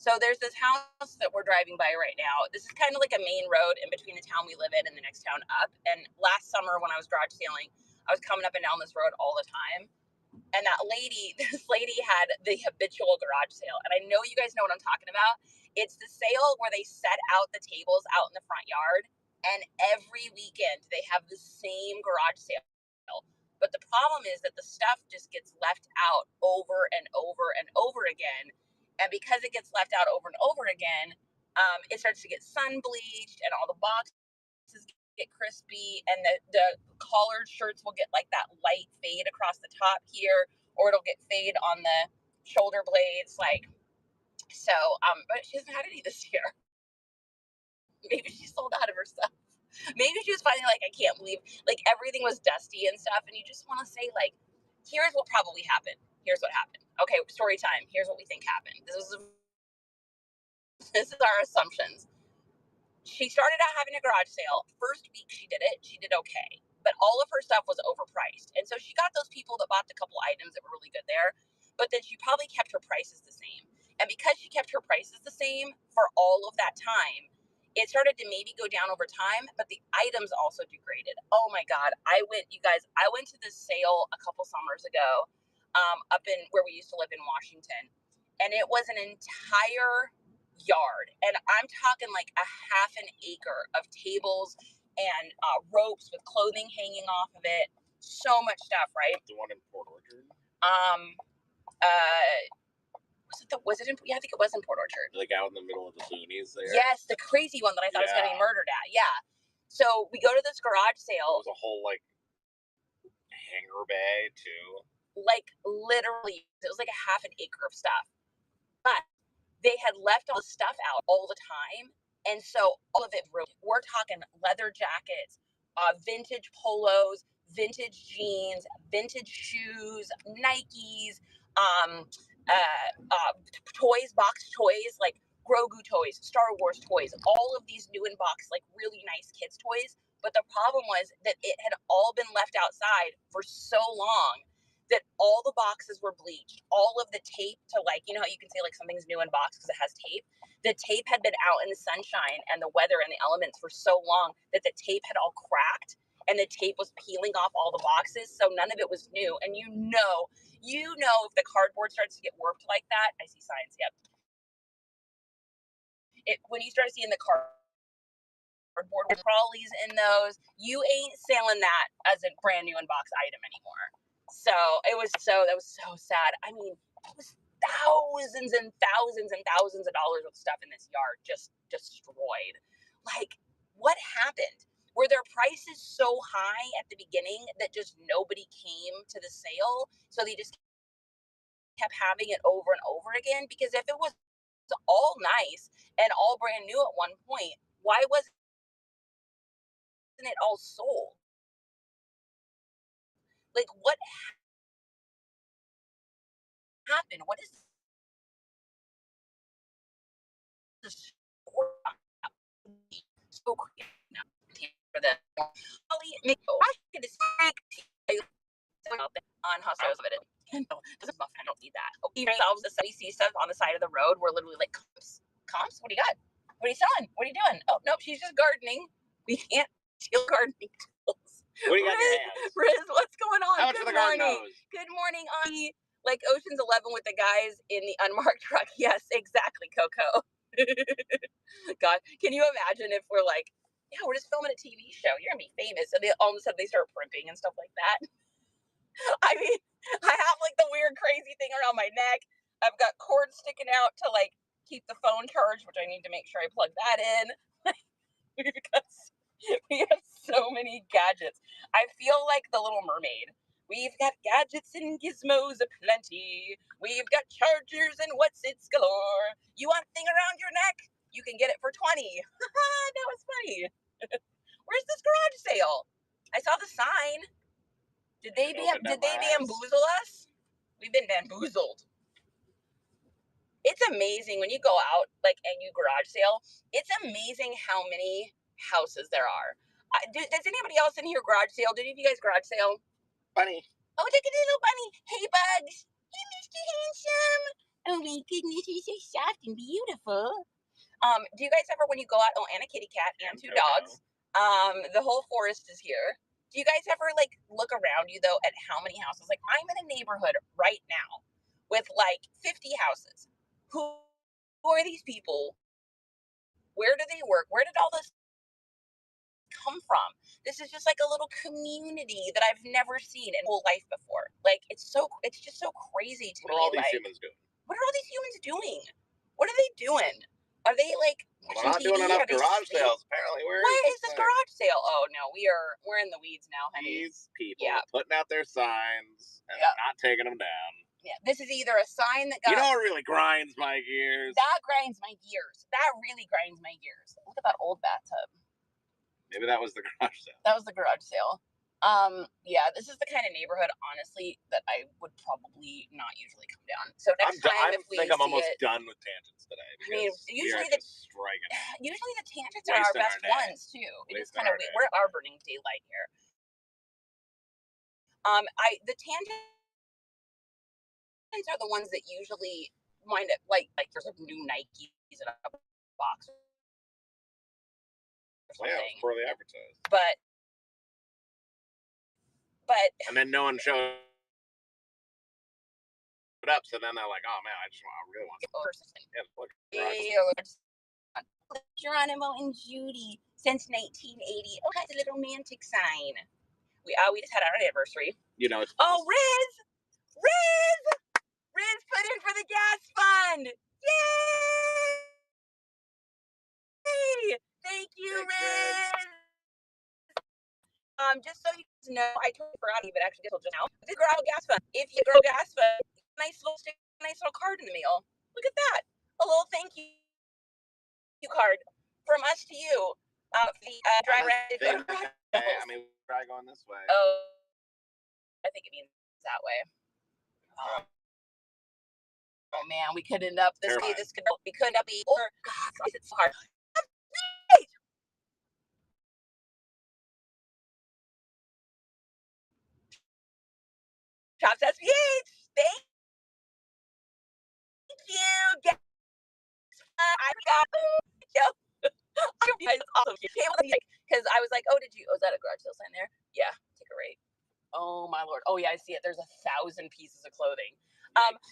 So there's this house that we're driving by right now. This is kind of like a main road in between the town we live in and the next town up. And last summer when I was garage sailing, I was coming up and down this road all the time. And this lady had the habitual garage sale. And I know you guys know what I'm talking about. It's the sale where they set out the tables out in the front yard, and every weekend they have the same garage sale. But the problem is that the stuff just gets left out over and over and over again. And because it gets left out over and over again, it starts to get sun bleached and all the boxes get crispy, and the collared shirts will get like that light fade across the top here, or it'll get fade on the shoulder blades. Like, so, but she hasn't had any this year. Maybe she sold out of her stuff. Maybe she was finding like, I can't believe, like, everything was dusty and stuff, and you just want to say, like, here's what probably happened. Here's what happened. Okay, story time. Here's what we think happened. This is our assumptions. She started out having a garage sale. First week she did okay. But all of her stuff was overpriced. And so she got those people that bought the couple items that were really good there, but then she probably kept her prices the same. And because she kept her prices the same for all of that time, it started to maybe go down over time, but the items also degraded. Oh my God. I went to this sale a couple summers ago, up in where we used to live in Washington. And it was an entire yard. And I'm talking like a half an acre of tables and ropes with clothing hanging off of it. So much stuff, right? The one in Port Orchard? I think it was in Port Orchard. Like out in the middle of the boonies there? Yes, the crazy one that I thought was going to be murdered at. Yeah. So we go to this garage sale. It was a whole, like, hanger bay, too. Like, literally, it was like a half an acre of stuff. But they had left all the stuff out all the time. And so all of it, we're talking leather jackets, vintage polos, vintage jeans, vintage shoes, Nikes, toys, boxed toys, like Grogu toys, Star Wars toys, all of these new in box, like really nice kids toys. But the problem was that it had all been left outside for so long that all the boxes were bleached. All of the tape to, like, you know how you can say like something's new in box because it has tape? The tape had been out in the sunshine and the weather and the elements for so long that the tape had all cracked and the tape was peeling off all the boxes. So none of it was new. And you know, if the cardboard starts to get warped like that, I see signs, yep. When you start seeing the cardboard crawlies in those, you ain't selling that as a brand new in-box item anymore. So that was so sad. I mean, it was thousands and thousands and thousands of dollars of stuff in this yard just destroyed. Like, what happened? Were their prices so high at the beginning that just nobody came to the sale? So they just kept having it over and over again? Because if it was all nice and all brand new at one point, why wasn't it all sold? Like, what happened? What is this so crazy for them? On hustles of it. I don't need that. Ourselves the CC stuff on the side of the road. We're literally like, comps? What do you got? What are you selling? What are you doing? Oh, nope, she's just gardening. We can't steal gardening tools. What do you got in your hands? Riz, what's going on? How much for the garden hose? Good morning, Auntie. Like Ocean's 11 with the guys in the unmarked truck. Yes, exactly, Coco. God, can you imagine if we're like, yeah, we're just filming a TV show. You're going to be famous. And all of a sudden they start primping and stuff like that. I mean, I have like the weird crazy thing around my neck. I've got cords sticking out to like keep the phone charged, which I need to make sure I plug that in. We have so many gadgets. I feel like the Little Mermaid. We've got gadgets and gizmos aplenty. We've got chargers and what's its galore. You want a thing around your neck? You can get it for $20. That was funny. Where's this garage sale? I saw the sign. Did they bamboozle us? We've been bamboozled. It's amazing when you go out like and you garage sale. It's amazing how many houses there are. Does anybody else in here garage sale? Did any of you guys garage sale? Bunny. Oh, look at the little bunny. Hey, Bugs. Hey, Mr. Handsome. Oh my goodness, he's so soft and beautiful. Do you guys ever, when you go out, and a kitty cat and two dogs, the whole forest is here. Do you guys ever like look around you though at how many houses? Like I'm in a neighborhood right now with like 50 houses. Who are these people Where do they work? Where did all this come from? This is just like a little community that I've never seen in whole life before. Like it's just so crazy to me. What are all these like, humans doing? What are all these humans doing? What are they doing? Are they like Well, they're not doing enough garage sales, apparently. What is this garage sale? Oh no, we're in the weeds now, honey. These people are putting out their signs and not taking them down. Yeah, this is either a sign that got. You know what really grinds my gears? That grinds my gears. That really grinds my gears. Look at that old bathtub. Maybe that was the garage sale. That was the garage sale. Yeah, this is the kind of neighborhood, honestly, that I would probably not usually come down. So next time, if we I think I'm almost it, done with tangents today. I mean, usually the tangents are our best ones too. It is kind of weird. We're burning daylight here. The tangents are the ones that usually wind up like there's a new Nikes in a box. Yeah, it's poorly advertised. But and then no one showed up, so then they're like, "Oh man, I really want." Geronimo and Judy since 1980. Oh, that's a little romantic sign. We just had our anniversary. You know, it's Riz put in for the gas fund. Yay! Thank you, Riz. Just so you guys know, I totally forgot even actually just now. The Grow Gas Fund. If you grow gas fund, nice little card in the mail. Look at that. A little thank you card from us to you. The dry red. I mean, try going this way. Oh, I think it means that way. Oh man, we could end up this way. We could end up or God, it's so hard. Chops SPH. Thank you. Because I was like, oh, is that a garage sale sign there? Yeah, take a rate. Oh my Lord. Oh yeah, I see it. There's 1,000 pieces of clothing.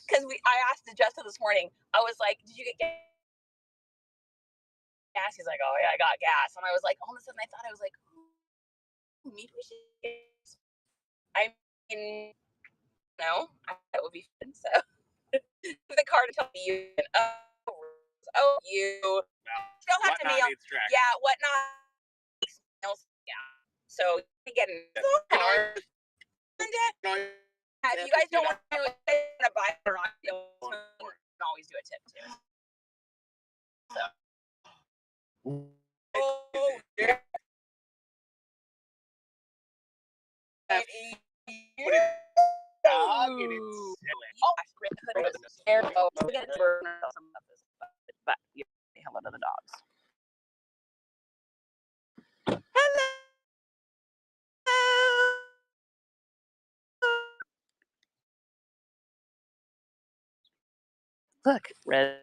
Because I asked Justin this morning, I was like, did you get gas? He's like, oh yeah, I got gas. And I was like, all of a sudden I thought, I was like, maybe we should get gas. I mean, no, that would be fun. So the card to tell you, you still have to mail. Yeah, whatnot. Yeah. So you get it. If you guys don't want to buy it or not, you can always do a tip too. So. Oh, yeah. But you say hello to the dogs. Hello. Look, red.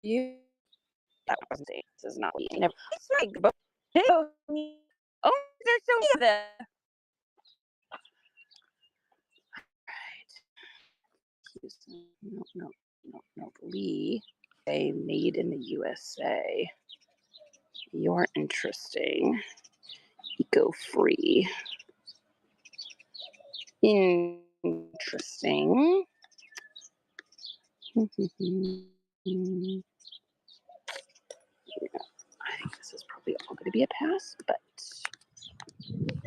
You. That wasn't it. This is not eating. It's like, oh, they're so good. No. Lee. They made in the USA. You're interesting. Eco-free. Interesting. I think this is probably all going to be a pass, but look.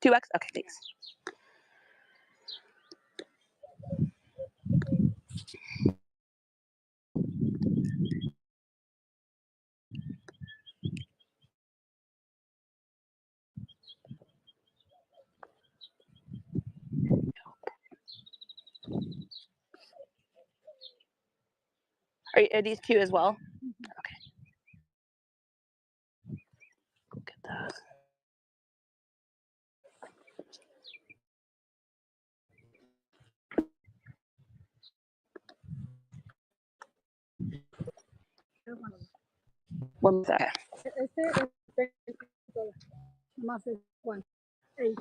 2X? Okay, thanks. Are these 2 as well? Okay. Look at that. One second. Más es 1, 8,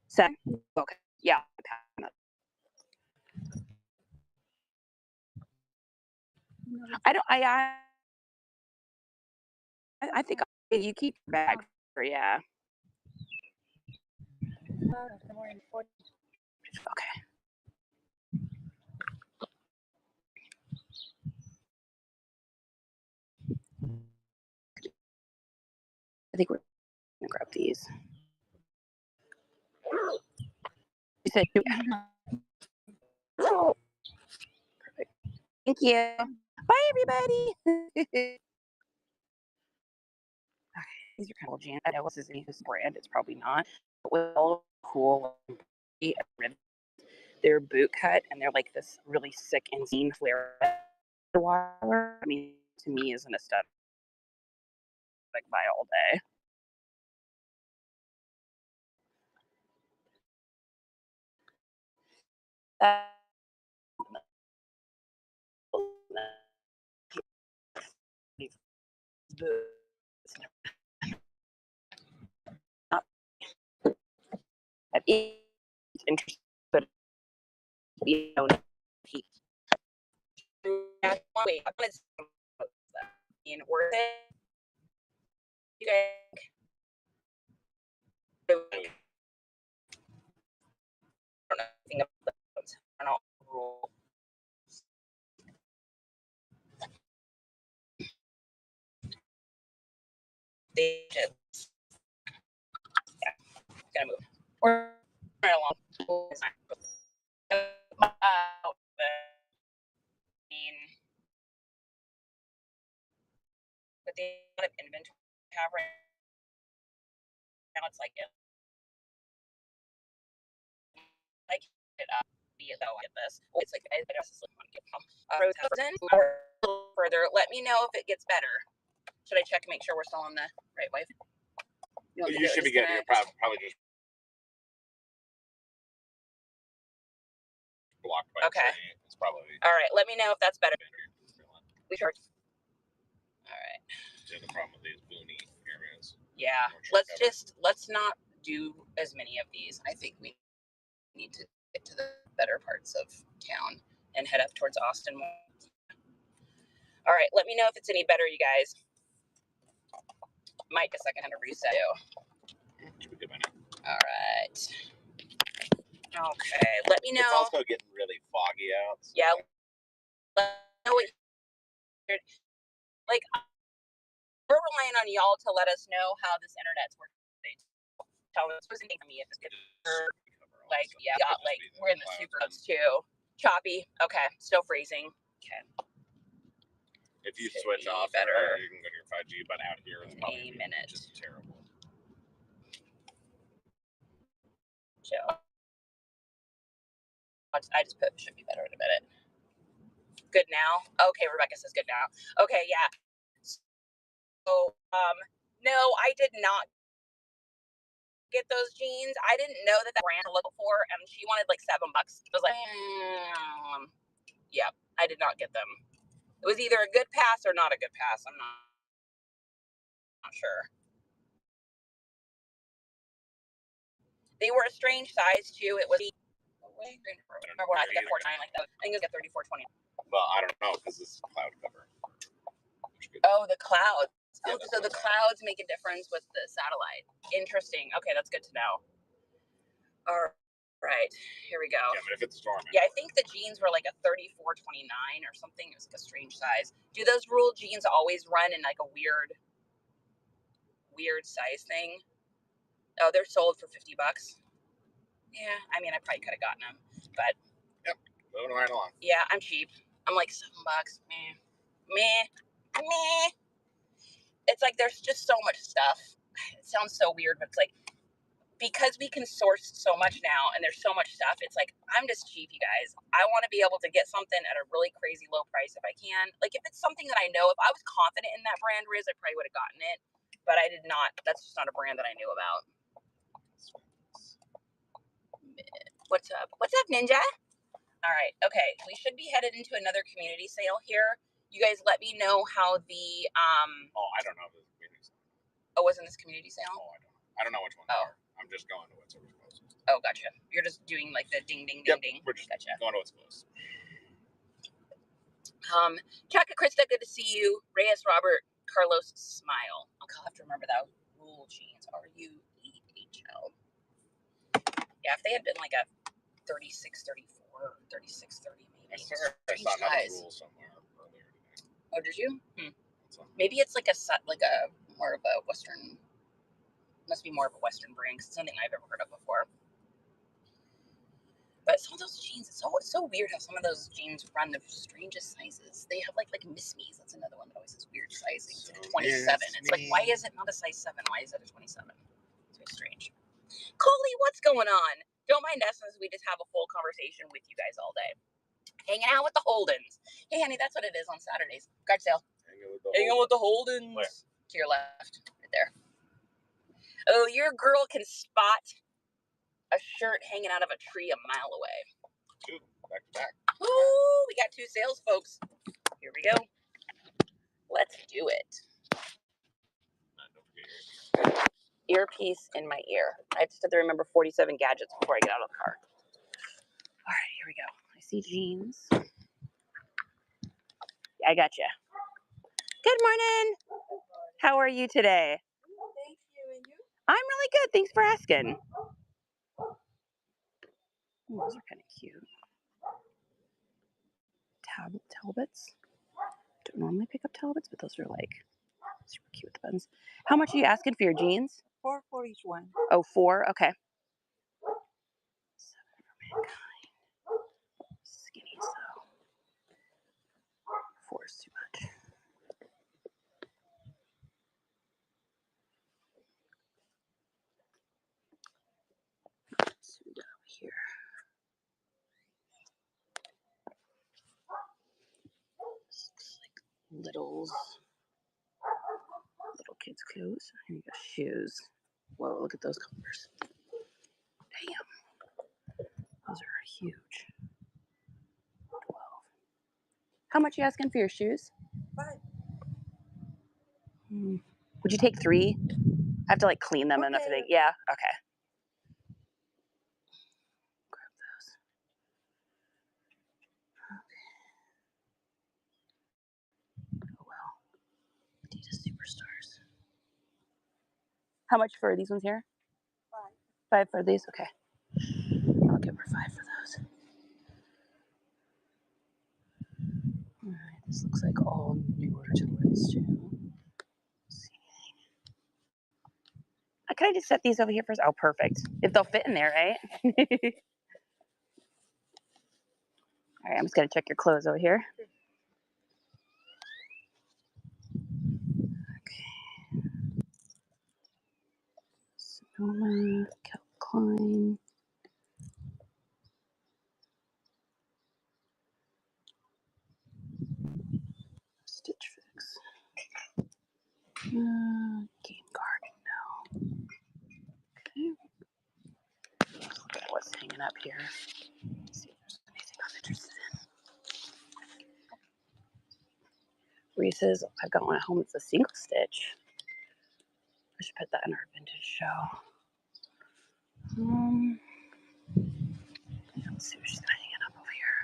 7. Okay. Yeah. I think you keep your bag. Yeah. Okay. I think we're gonna grab these. You said perfect. Thank you. Bye, everybody. These are kind of Jan. I know this is his brand. It's probably not. But with all cool, they're boot cut and they're like this really sick and zine flare. I mean, to me, is an aesthetic buy all day. It's interesting, but you know, wait, worth it. You guys, I don't know anything about those. I don't know rules. They just, gonna move. We're right along. But the amount of inventory we have right now, it's like it up. Though I get this, it's like I just want to get further. Let me know if it gets better. Should I check and make sure we're still on the right wave? You should be good. You're probably just blocked by okay. It's probably all right. Let me know if that's better. We sure. All right. The problem with these boony areas. Yeah. Let's not do as many of these. I think we need to get to the better parts of town and head up towards Austin more. All right. Let me know if it's any better, you guys. Might get a second to reset. All right. Okay. Let me know. It's also getting really foggy out. So yeah. Let me know what like. We're relying on y'all to let us know how this internet's working. Tell us what's to me if it's good. Like, yeah, like we're in the super close too. Choppy. Okay. Still freezing. Okay. If you switch off, better. You can go to your 5G, but out here it's probably just terrible. Chill. I just put should be better in a minute. Good now? Okay, Rebecca says good now. Okay, yeah. So, no, I did not get those jeans. I didn't know that brand to look for, and she wanted like $7. I was like, yeah, I did not get them. It was either a good pass or not a good pass. I'm not sure. They were a strange size too. It was. I think at 49 like that. I think it was at 34.20. Well, I don't know because this is cloud cover. Oh, the clouds. Yeah, so the clouds make a difference with the satellite. Interesting. Okay, that's good to know. All right, here we go. Yeah, but if it's storming. Yeah, I think the jeans were like a 34.29 or something. It was like a strange size. Do those rule jeans always run in like a weird size thing? Oh, they're sold for $50. Yeah, I mean, I probably could have gotten them, but. Yep, moving right along. Yeah, I'm cheap. I'm like $7. Meh. It's like there's just so much stuff. It sounds so weird, but it's like because we can source so much now and there's so much stuff, it's like I'm just cheap, you guys. I want to be able to get something at a really crazy low price if I can. Like if it's something that I know, if I was confident in that brand, Riz, I probably would have gotten it, but I did not. That's just not a brand that I knew about. What's up? What's up, Ninja? All right. Okay. We should be headed into another community sale here. You guys let me know how the Oh, I don't know the community sale. Oh, wasn't this community sale? Oh, I don't know which one they are. I'm just going to what's closest. Oh, gotcha. You're just doing like the ding ding ding ding. We're just gotcha. going to what's close. Chaka Krista, good to see you. Reyes Robert, Carlos, smile. I'll have to remember that. Rule jeans. RUEHL. Yeah, if they had been like a 36, 34, or 36, 30, maybe. I saw another rule somewhere earlier today. Oh, did you? Maybe it's like a more of a Western. Must be more of a Western brand. 'Cause it's something I've ever heard of before. But some of those jeans, it's so weird how some of those jeans run the strangest sizes. They have like Miss Me's. That's another one that always has weird sizing. It's like a 27. It's like, why is it not a size 7? Why is it a 27? It's very strange. Coley, what's going on? Don't mind us as we just have a full conversation with you guys all day. Hanging out with the Holdens. Hey, honey, that's what it is on Saturdays. Garage sale. Hanging out with the Holdens. Where? To your left. Right there. Oh, your girl can spot a shirt hanging out of a tree a mile away. Two, back to back. Ooh, we got 2 sales, folks. Here we go. Let's do it. Don't forget Earpiece in my ear. I just have to remember 47 gadgets before I get out of the car. All right, here we go. I see jeans. I got you. Good morning. How are you today? Thank you. And you? I'm really good. Thanks for asking. Ooh, those are kind of cute. Talbots. Don't normally pick up Talbots, but those are like super cute with the buttons. How much are you asking for your jeans? $4 for each one. Oh, 4? Okay. 7 for Mankind. Skinny, so 4 is too much. So we got over here. This looks like little kids' clothes. Here you go, shoes. Whoa, look at those colors. Damn. Those are huge. 12. How much are you asking for your shoes? 5. Would you take 3? I have to like clean them enough to think. Yeah, okay. Grab those. Okay. Oh well. Adidas Superstars. How much for these ones here? 5 for these? Okay. I'll give her 5 for those. Alright, this looks like all newer toys too. Let's see. Can I just set these over here first? Oh, perfect. If they'll fit in there, right? All right, I'm just gonna check your clothes over here. Okay. Sonoma, Calvin Klein. Stitch Fix. Game Garden, no. Okay. Let's look at what's hanging up here. See if there's anything I'm interested in. Reese's, I've got one at home. It's a single stitch. I should put that in our vintage show. Let's see what she's got hanging up over here.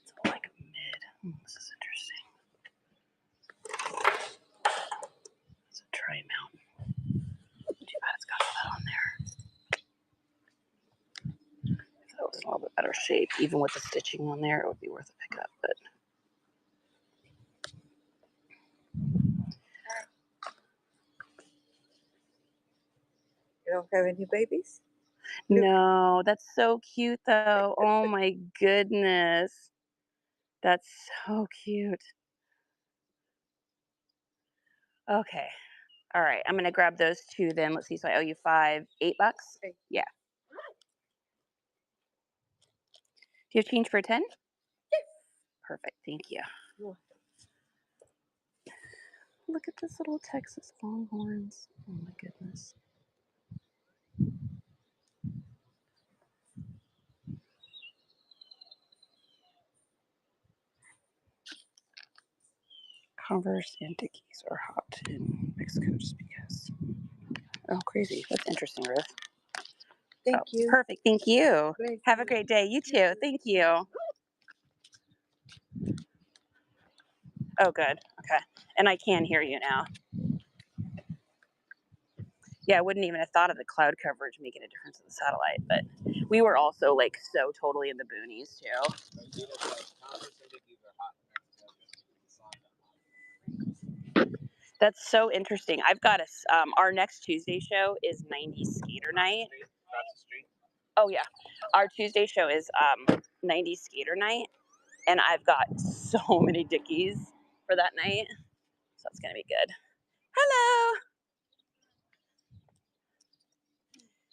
It's all like mid. This is interesting. It's a tray mount. Too bad it's got all that on there. If that was in a little bit better shape, even with the stitching on there, it would be worth a pickup. But You don't have any babies? no, that's so cute though. Oh my goodness. That's so cute. Okay. All right. I'm going to grab those 2 then. Let's see. So I owe you $8? Yeah. Do you have change for a 10? Perfect. Thank you. Look at this little Texas Longhorns. Oh my goodness. Converse and Dickies are hot in Mexico just because. Oh, crazy. That's interesting, Ruth. Thank you. Perfect. Thank you. Great. Have a great day. You too. Thank you. Oh, good. Okay. And I can hear you now. Yeah, I wouldn't even have thought of the cloud coverage making a difference in the satellite, but we were also like so totally in the boonies too. That's so interesting. I've got our next Tuesday show is 90s Skater Night. Oh yeah, our Tuesday show is 90s Skater Night, and I've got so many Dickies for that night, so it's gonna be good. Hello.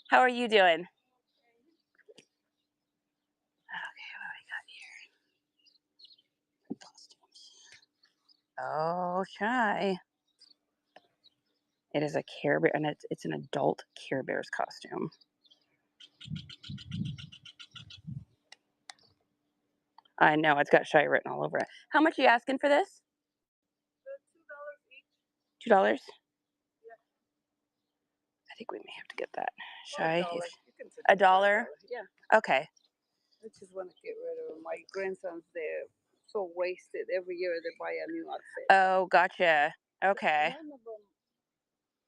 How are you doing? Okay, what do we got here? Oh, Shy. It is a Care Bear, and it's an adult Care Bears costume. I know, it's got Shy written all over it. How much are you asking for this? $2 each. $2? Yeah. I think we may have to get that. Shy, $1? Yeah. Okay. I just want to get rid of them. My grandsons, they're so wasted. Every year they buy a new outfit. Oh, gotcha. Okay. None of them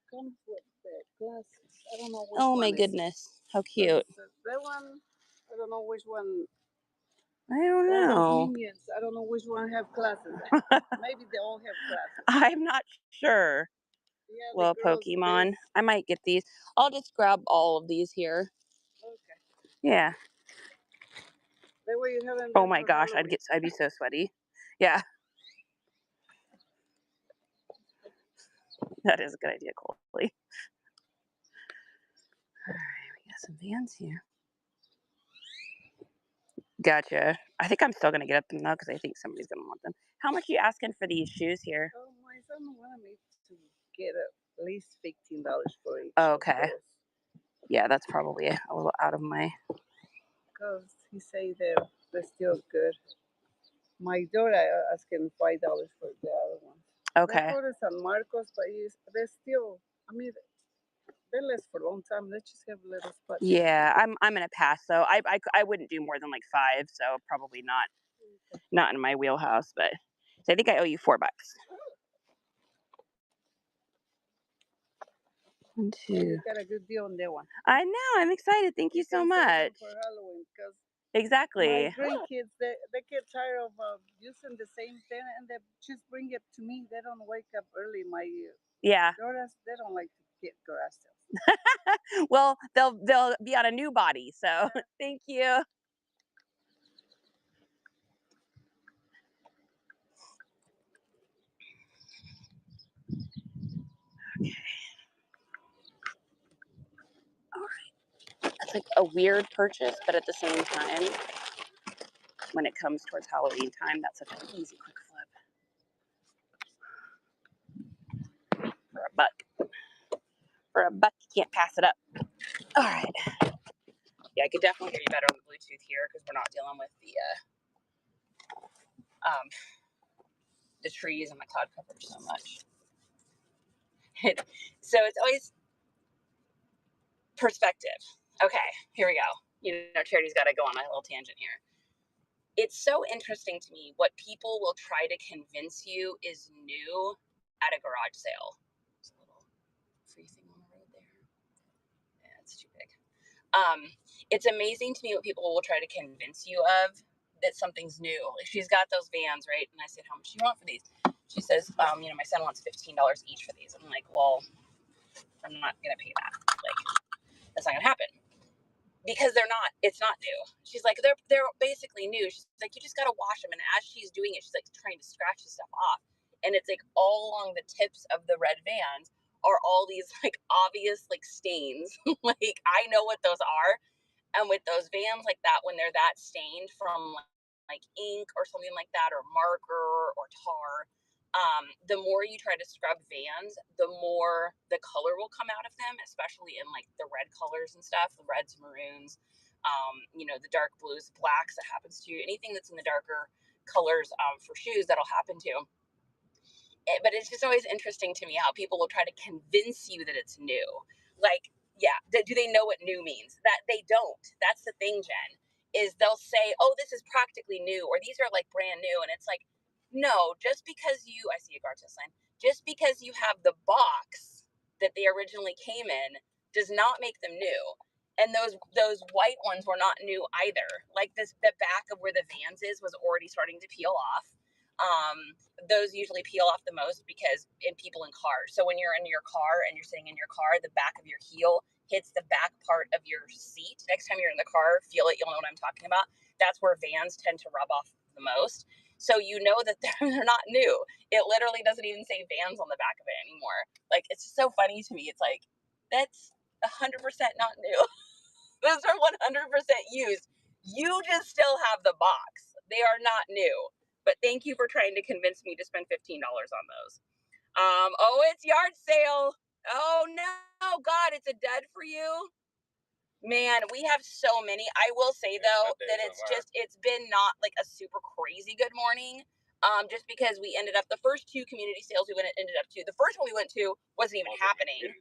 comes with the glasses. I don't know which Oh one my is it. goodness. How cute. That one, I don't know which one. I don't All those know. minions, I don't know which one have glasses. Maybe they all have glasses. I'm not sure. Yeah, Well, the girls, Pokemon. I might get these. I'll just grab all of these here. Okay. Yeah. That way you haven't. Oh my gosh, I'd be so sweaty. Yeah. That is a good idea, Coley. All right, we got some Vans here. Gotcha. I think I'm still gonna get up them though because I think somebody's gonna want them. How much are you asking for these shoes here? Oh, my son wanted me to get at least $15 for each. Okay. Yeah, that's probably a little out of my. Because he say they're still good. My daughter asking $5 for the other ones. Okay. They go to San Marcos, but they're still. I mean, they last for a long time. They just have little spots. Yeah, I'm gonna pass though. I wouldn't do more than like 5, so probably not in my wheelhouse. But so I think I owe you $4. 1, 2. You got a good deal on that one. I know. I'm excited. Thank you so much. For Halloween, because exactly. my grandkids, they get tired of using the same thing, and they just bring it to me. They don't wake up early. My daughters, they don't like to get grass sales. Well, they'll be on a new body. So thank you. Okay. All right. That's like a weird purchase, but at the same time, when it comes towards Halloween time, that's such an easy quick flip. For a buck. For a buck, you can't pass it up. All right. Yeah, I could definitely hear you better on the Bluetooth here because we're not dealing with the trees and my cloud coverage so much. So it's always perspective. Okay, here we go. You know, Charity's got to go on a little tangent here. It's so interesting to me what people will try to convince you is new at a garage sale. There's a little free thing on the road there. Yeah, it's too big. It's amazing to me what people will try to convince you of that something's new. Like she's got those Vans, right? And I said, how much do you want for these? She says, you know, my son wants $15 each for these. I'm like, well, I'm not going to pay that. Like, that's not going to happen. Because it's not new. She's like, they're basically new. She's like, you just got to wash them. And as she's doing it, she's like trying to scratch the stuff off. And it's like all along the tips of the red Vans are all these like obvious like stains. Like I know what those are. And with those Vans like that, when they're that stained from like ink or something like that, or marker or tar, the more you try to scrub Vans, the more the color will come out of them, especially in like the red colors and stuff, the reds, maroons, you know, the dark blues, blacks that happens to, anything that's in the darker colors for shoes that'll happen to. But it's just always interesting to me how people will try to convince you that it's new. Like, yeah, do they know what new means? That they don't. That's the thing, Jen, is they'll say, oh, this is practically new, or these are like brand new. And it's like, no, just because I see a guard sign, just because you have the box that they originally came in does not make them new. And those white ones were not new either. Like the back of where the Vans is was already starting to peel off. Those usually peel off the most because people in cars. So when you're in your car and you're sitting in your car, the back of your heel hits the back part of your seat. Next time you're in the car, feel it, you'll know what I'm talking about. That's where Vans tend to rub off the most. So you know that they're not new. It literally doesn't even say Vans on the back of it anymore. Like, it's just so funny to me. It's like, that's 100% not new. Those are 100% used. You just still have the box. They are not new. But thank you for trying to convince me to spend $15 on those. Oh, it's yard sale. Oh no, God, it's a dud for you. Man, we have so many. I will say though that it's been not like a super crazy good morning. Just because we ended up the first two community sales ended up to. The first one we went to wasn't even happening.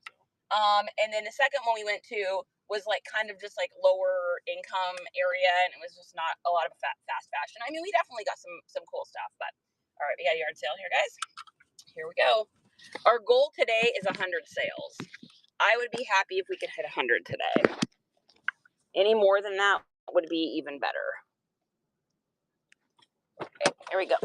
And then the second one we went to was like kind of just like lower income area, and it was just not a lot of fast fashion. I mean, we definitely got some cool stuff, but all right, we got a yard sale here, guys. Here we go. Our goal today is 100 sales. I would be happy if we could hit 100 today. Any more than that would be even better. Okay, here we go.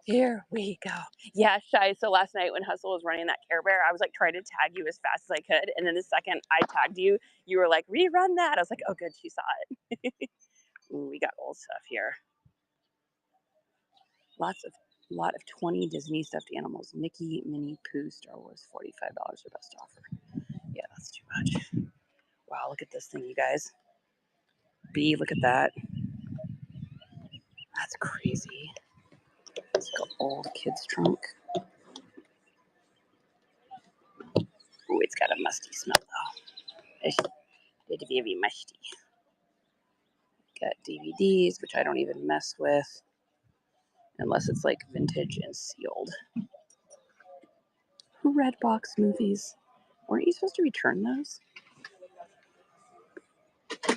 Here we go. Yeah, Shy. So last night when Hustle was running that Care Bear, I was like trying to tag you as fast as I could. And then the second I tagged you, you were like, rerun that. I was like, oh, good. She saw it. Ooh, we got old stuff here. A lot of 20 Disney stuffed animals. Mickey, Minnie, Pooh, Star Wars, $45 or best offer. Yeah, that's too much. Wow, look at this thing, you guys. B, look at that. That's crazy. It's like an old kid's trunk. Ooh, it's got a musty smell though. It's very musty. Got DVDs, which I don't even mess with unless it's like vintage and sealed. Redbox movies. Weren't you supposed to return those? Okay.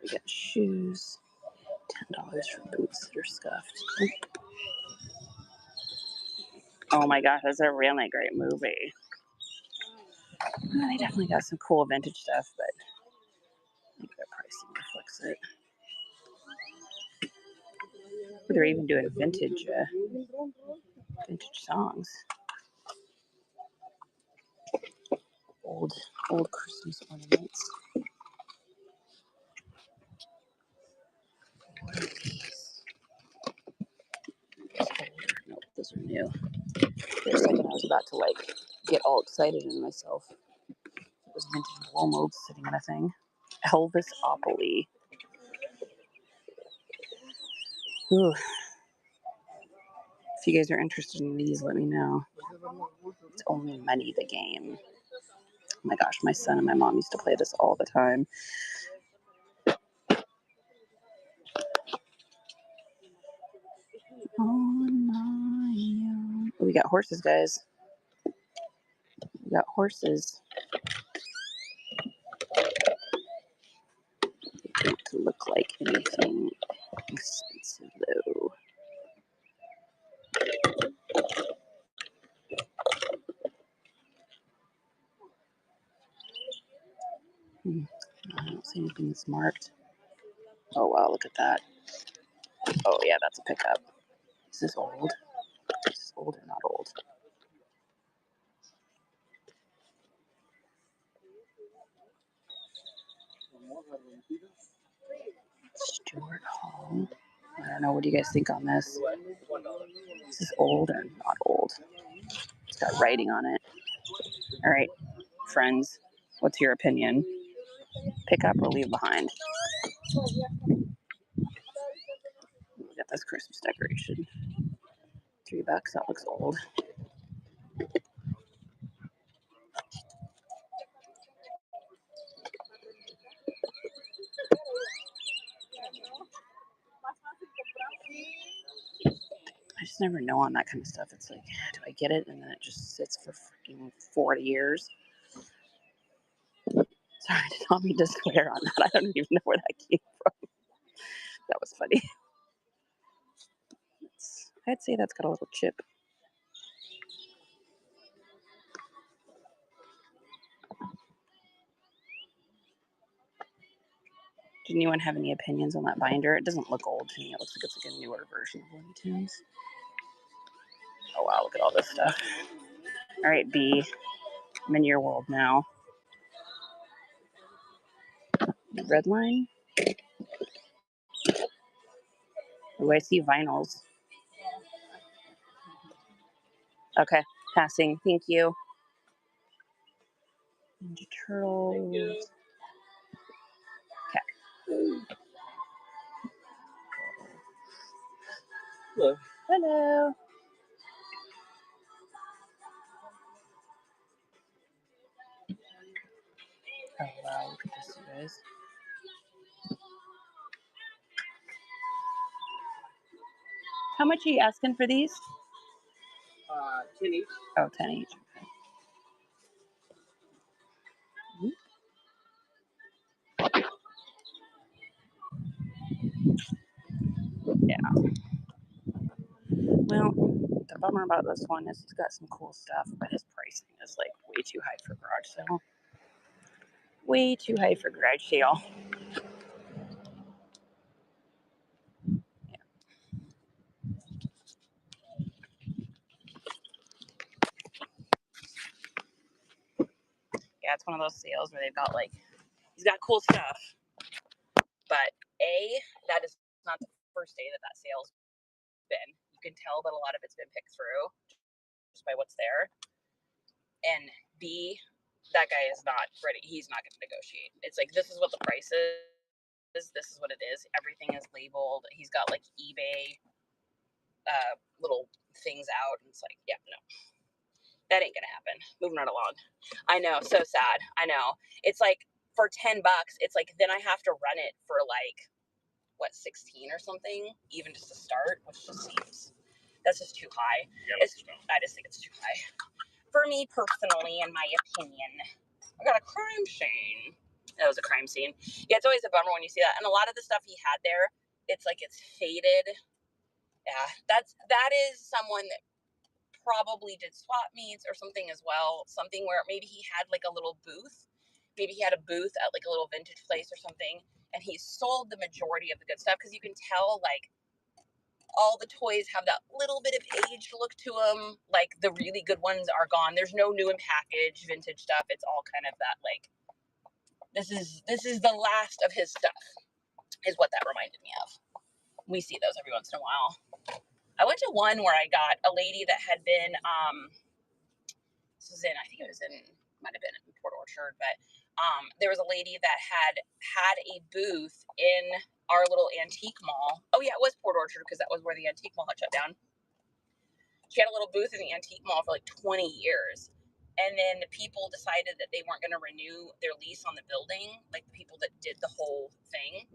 We got shoes. $10 for boots that are scuffed. Oh my gosh, that's a really great movie. They definitely got some cool vintage stuff, but I think their pricing reflects it. They're even doing vintage songs. Old Christmas ornaments. What are these? Nope, those are new. For a second, I was about to like get all excited in myself. It was vintage blow molds sitting in a thing. Elvis-opoly. Ooh. If you guys are interested in these, let me know. It's only money the game. Oh my gosh, my son and my mom used to play this all the time. On my own. Oh, we got horses, guys. We got horses. They don't look like anything expensive, though. I don't see anything that's marked. Oh, wow, look at that. Oh, yeah, that's a pickup. Is this old? Is this old or not old? Stuart Hall. I don't know. What do you guys think on this? Is this old or not old? It's got writing on it. All right, friends, what's your opinion? Pick up or leave behind? Look at this Christmas decoration. $3. That looks old. just never know on that kind of stuff. It's like, do I get it? And then it just sits for freaking 40 years. Sorry, I did not mean to swear on that. I don't even know where that came from. That was funny. I'd say that's got a little chip. Did anyone have any opinions on that binder? It doesn't look old to me. It looks like it's like a newer version of Looney Tunes. Oh wow, look at all this stuff. All right, B, I'm in your world now. Red line. Oh, I see vinyls. Okay, passing. Thank you. Ninja Turtles. Okay. Hello. Hello. Oh wow, look at this, you guys. How much are you asking for these? 10 each. Oh, 10 each. Yeah. Well, the bummer about this one is he's got some cool stuff, but his pricing is like way too high for garage sale. Way too high for garage sale. Yeah, it's one of those sales where they've got like, he's got cool stuff, but that is not the first day that sale's been. You can tell that a lot of it's been picked through just by what's there. And B, that guy is not ready. He's not going to negotiate. It's like, this is what the price is. This is what it is. Everything is labeled. He's got like eBay little things out. And it's like, yeah, no. That ain't gonna happen. Moving right along. I know, so sad. I know. It's like for $10, it's like then I have to run it for like what 16 or something, even just to start, which just seems that's just too high. Yeah, I just think it's too high. For me personally, in my opinion. I got a crime scene. That was a crime scene. Yeah, it's always a bummer when you see that. And a lot of the stuff he had there, it's like it's faded. Yeah, that is someone that probably did swap meets or something as well. Something where maybe he had like a little booth. Maybe he had a booth at like a little vintage place or something, and he sold the majority of the good stuff because you can tell like all the toys have that little bit of aged look to them. Like the really good ones are gone. There's no new and packaged vintage stuff. It's all kind of that like this is the last of his stuff is what that reminded me of. We see those every once in a while. I went to one where I got a lady that had been, this was in, I think it was in, might have been in Port Orchard, but there was a lady that had a booth in our little antique mall. Oh yeah, it was Port Orchard because that was where the antique mall had shut down. She had a little booth in the antique mall for like 20 years. And then the people decided that they weren't going to renew their lease on the building, like the people that did the whole thing.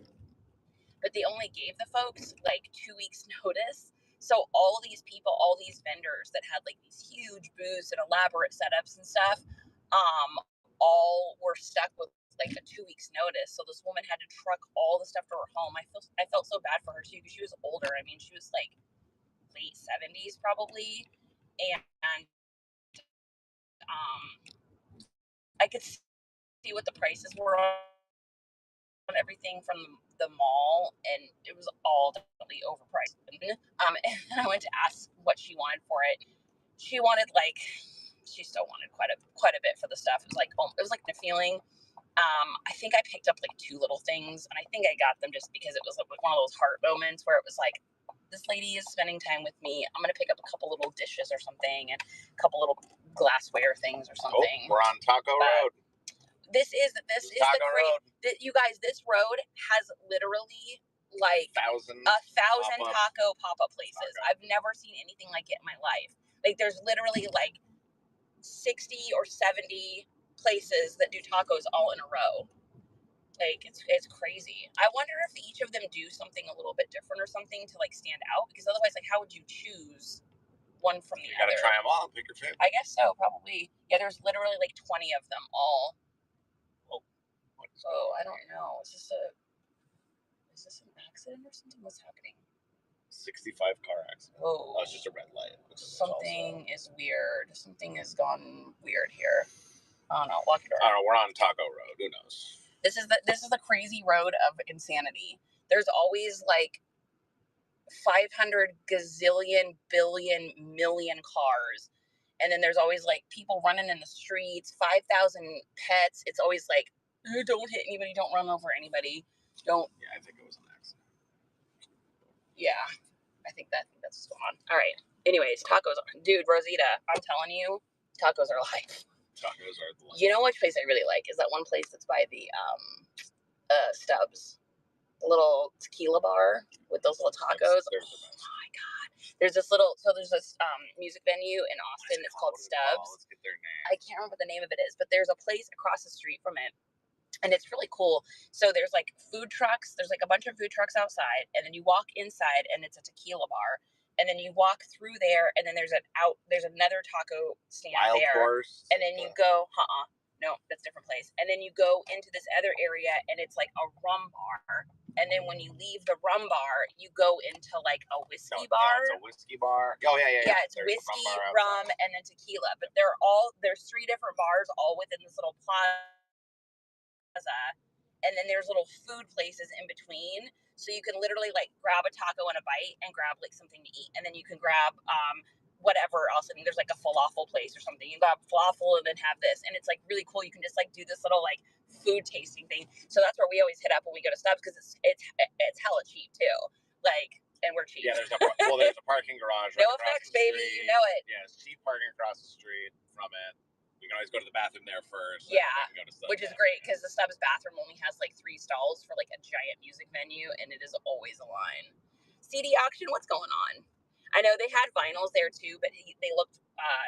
But they only gave the folks like 2 weeks notice. So all these people, all these vendors that had like these huge booths and elaborate setups and stuff, all were stuck with like a 2 weeks notice. So this woman had to truck all the stuff to her home. I felt so bad for her too because she was older. I mean, she was like late 70s probably, and I could see what the prices were on everything from the mall, and it was all definitely overpriced. And I went to ask what she wanted for it. She still wanted quite a bit for the stuff. It was like the feeling. I think I picked up like 2 little things, and I think I got them just because it was like one of those heart moments where it was like, this lady is spending time with me. I'm gonna pick up a couple little dishes or something, and a couple little glassware things or something. Oh, we're on Taco Road. This is Taco Road. You guys, this road has literally like 1,000 taco pop-up places. I've never seen anything like it in my life. Like there's literally like 60 or 70 places that do tacos all in a row. Like, it's crazy. I wonder if each of them do something a little bit different or something to, like, stand out. Because otherwise, like, how would you choose one from the You other? gotta try them all. Pick your favorite. I guess so, probably. Yeah, there's literally, like, 20 of them all. What is Oh, I don't know. Is this an accident or something? What's happening? 65 car accident. Oh, it's just a red light. something is weird. Something has gone weird here. I don't know. Lock your door. I don't know. We're on Taco Road. Who knows? This is the crazy road of insanity. There's always like 500 gazillion billion million cars, and then there's always like people running in the streets. 5,000 pets. It's always like, don't hit anybody. Don't run over anybody. Don't. Yeah, I think it was an accident. Yeah, I think that's what's going on. All right. Anyways, tacos, dude, Rosita, I'm telling you, tacos are life. Tacos are the life. You know which place I really like is that one place that's by the Stubbs, the little tequila bar with those little tacos. They're the best. Oh my god! There's this music venue in Austin. It's called Stubbs. Let's get their name. I can't remember what the name of it is, but there's a place across the street from it. And it's really cool. So there's like food trucks. There's like a bunch of food trucks outside, and then you walk inside, and it's a tequila bar. And then you walk through there, and then there's another taco stand Wild there. Horse. And then you go, no, that's a different place. And then you go into this other area, and it's like a rum bar. And then when you leave the rum bar, you go into like a whiskey bar. Yeah, it's a whiskey bar. Oh yeah. Yeah, it's There's whiskey, the rum, and then tequila. But there's 3 different bars all within this little plaza. And then there's little food places in between, so you can literally like grab a taco and a bite and grab like something to eat, and then you can grab whatever else. I mean, there's like a falafel place or something. You grab falafel and then have this, and it's like really cool. You can just like do this little like food tasting thing. So that's where we always hit up when we go to Stubbs, because it's hella cheap too. Like, and we're cheap. Yeah, there's a parking garage. No right across effects, the baby. street. You know it. Yeah, it's cheap parking across the street from it. You can always go to the bathroom there first. Yeah, go to Stubbs which is great because the Stubbs bathroom only has like 3 stalls for like a giant music venue, and it is always a line. CD auction, what's going on? I know they had vinyls there too, but they looked,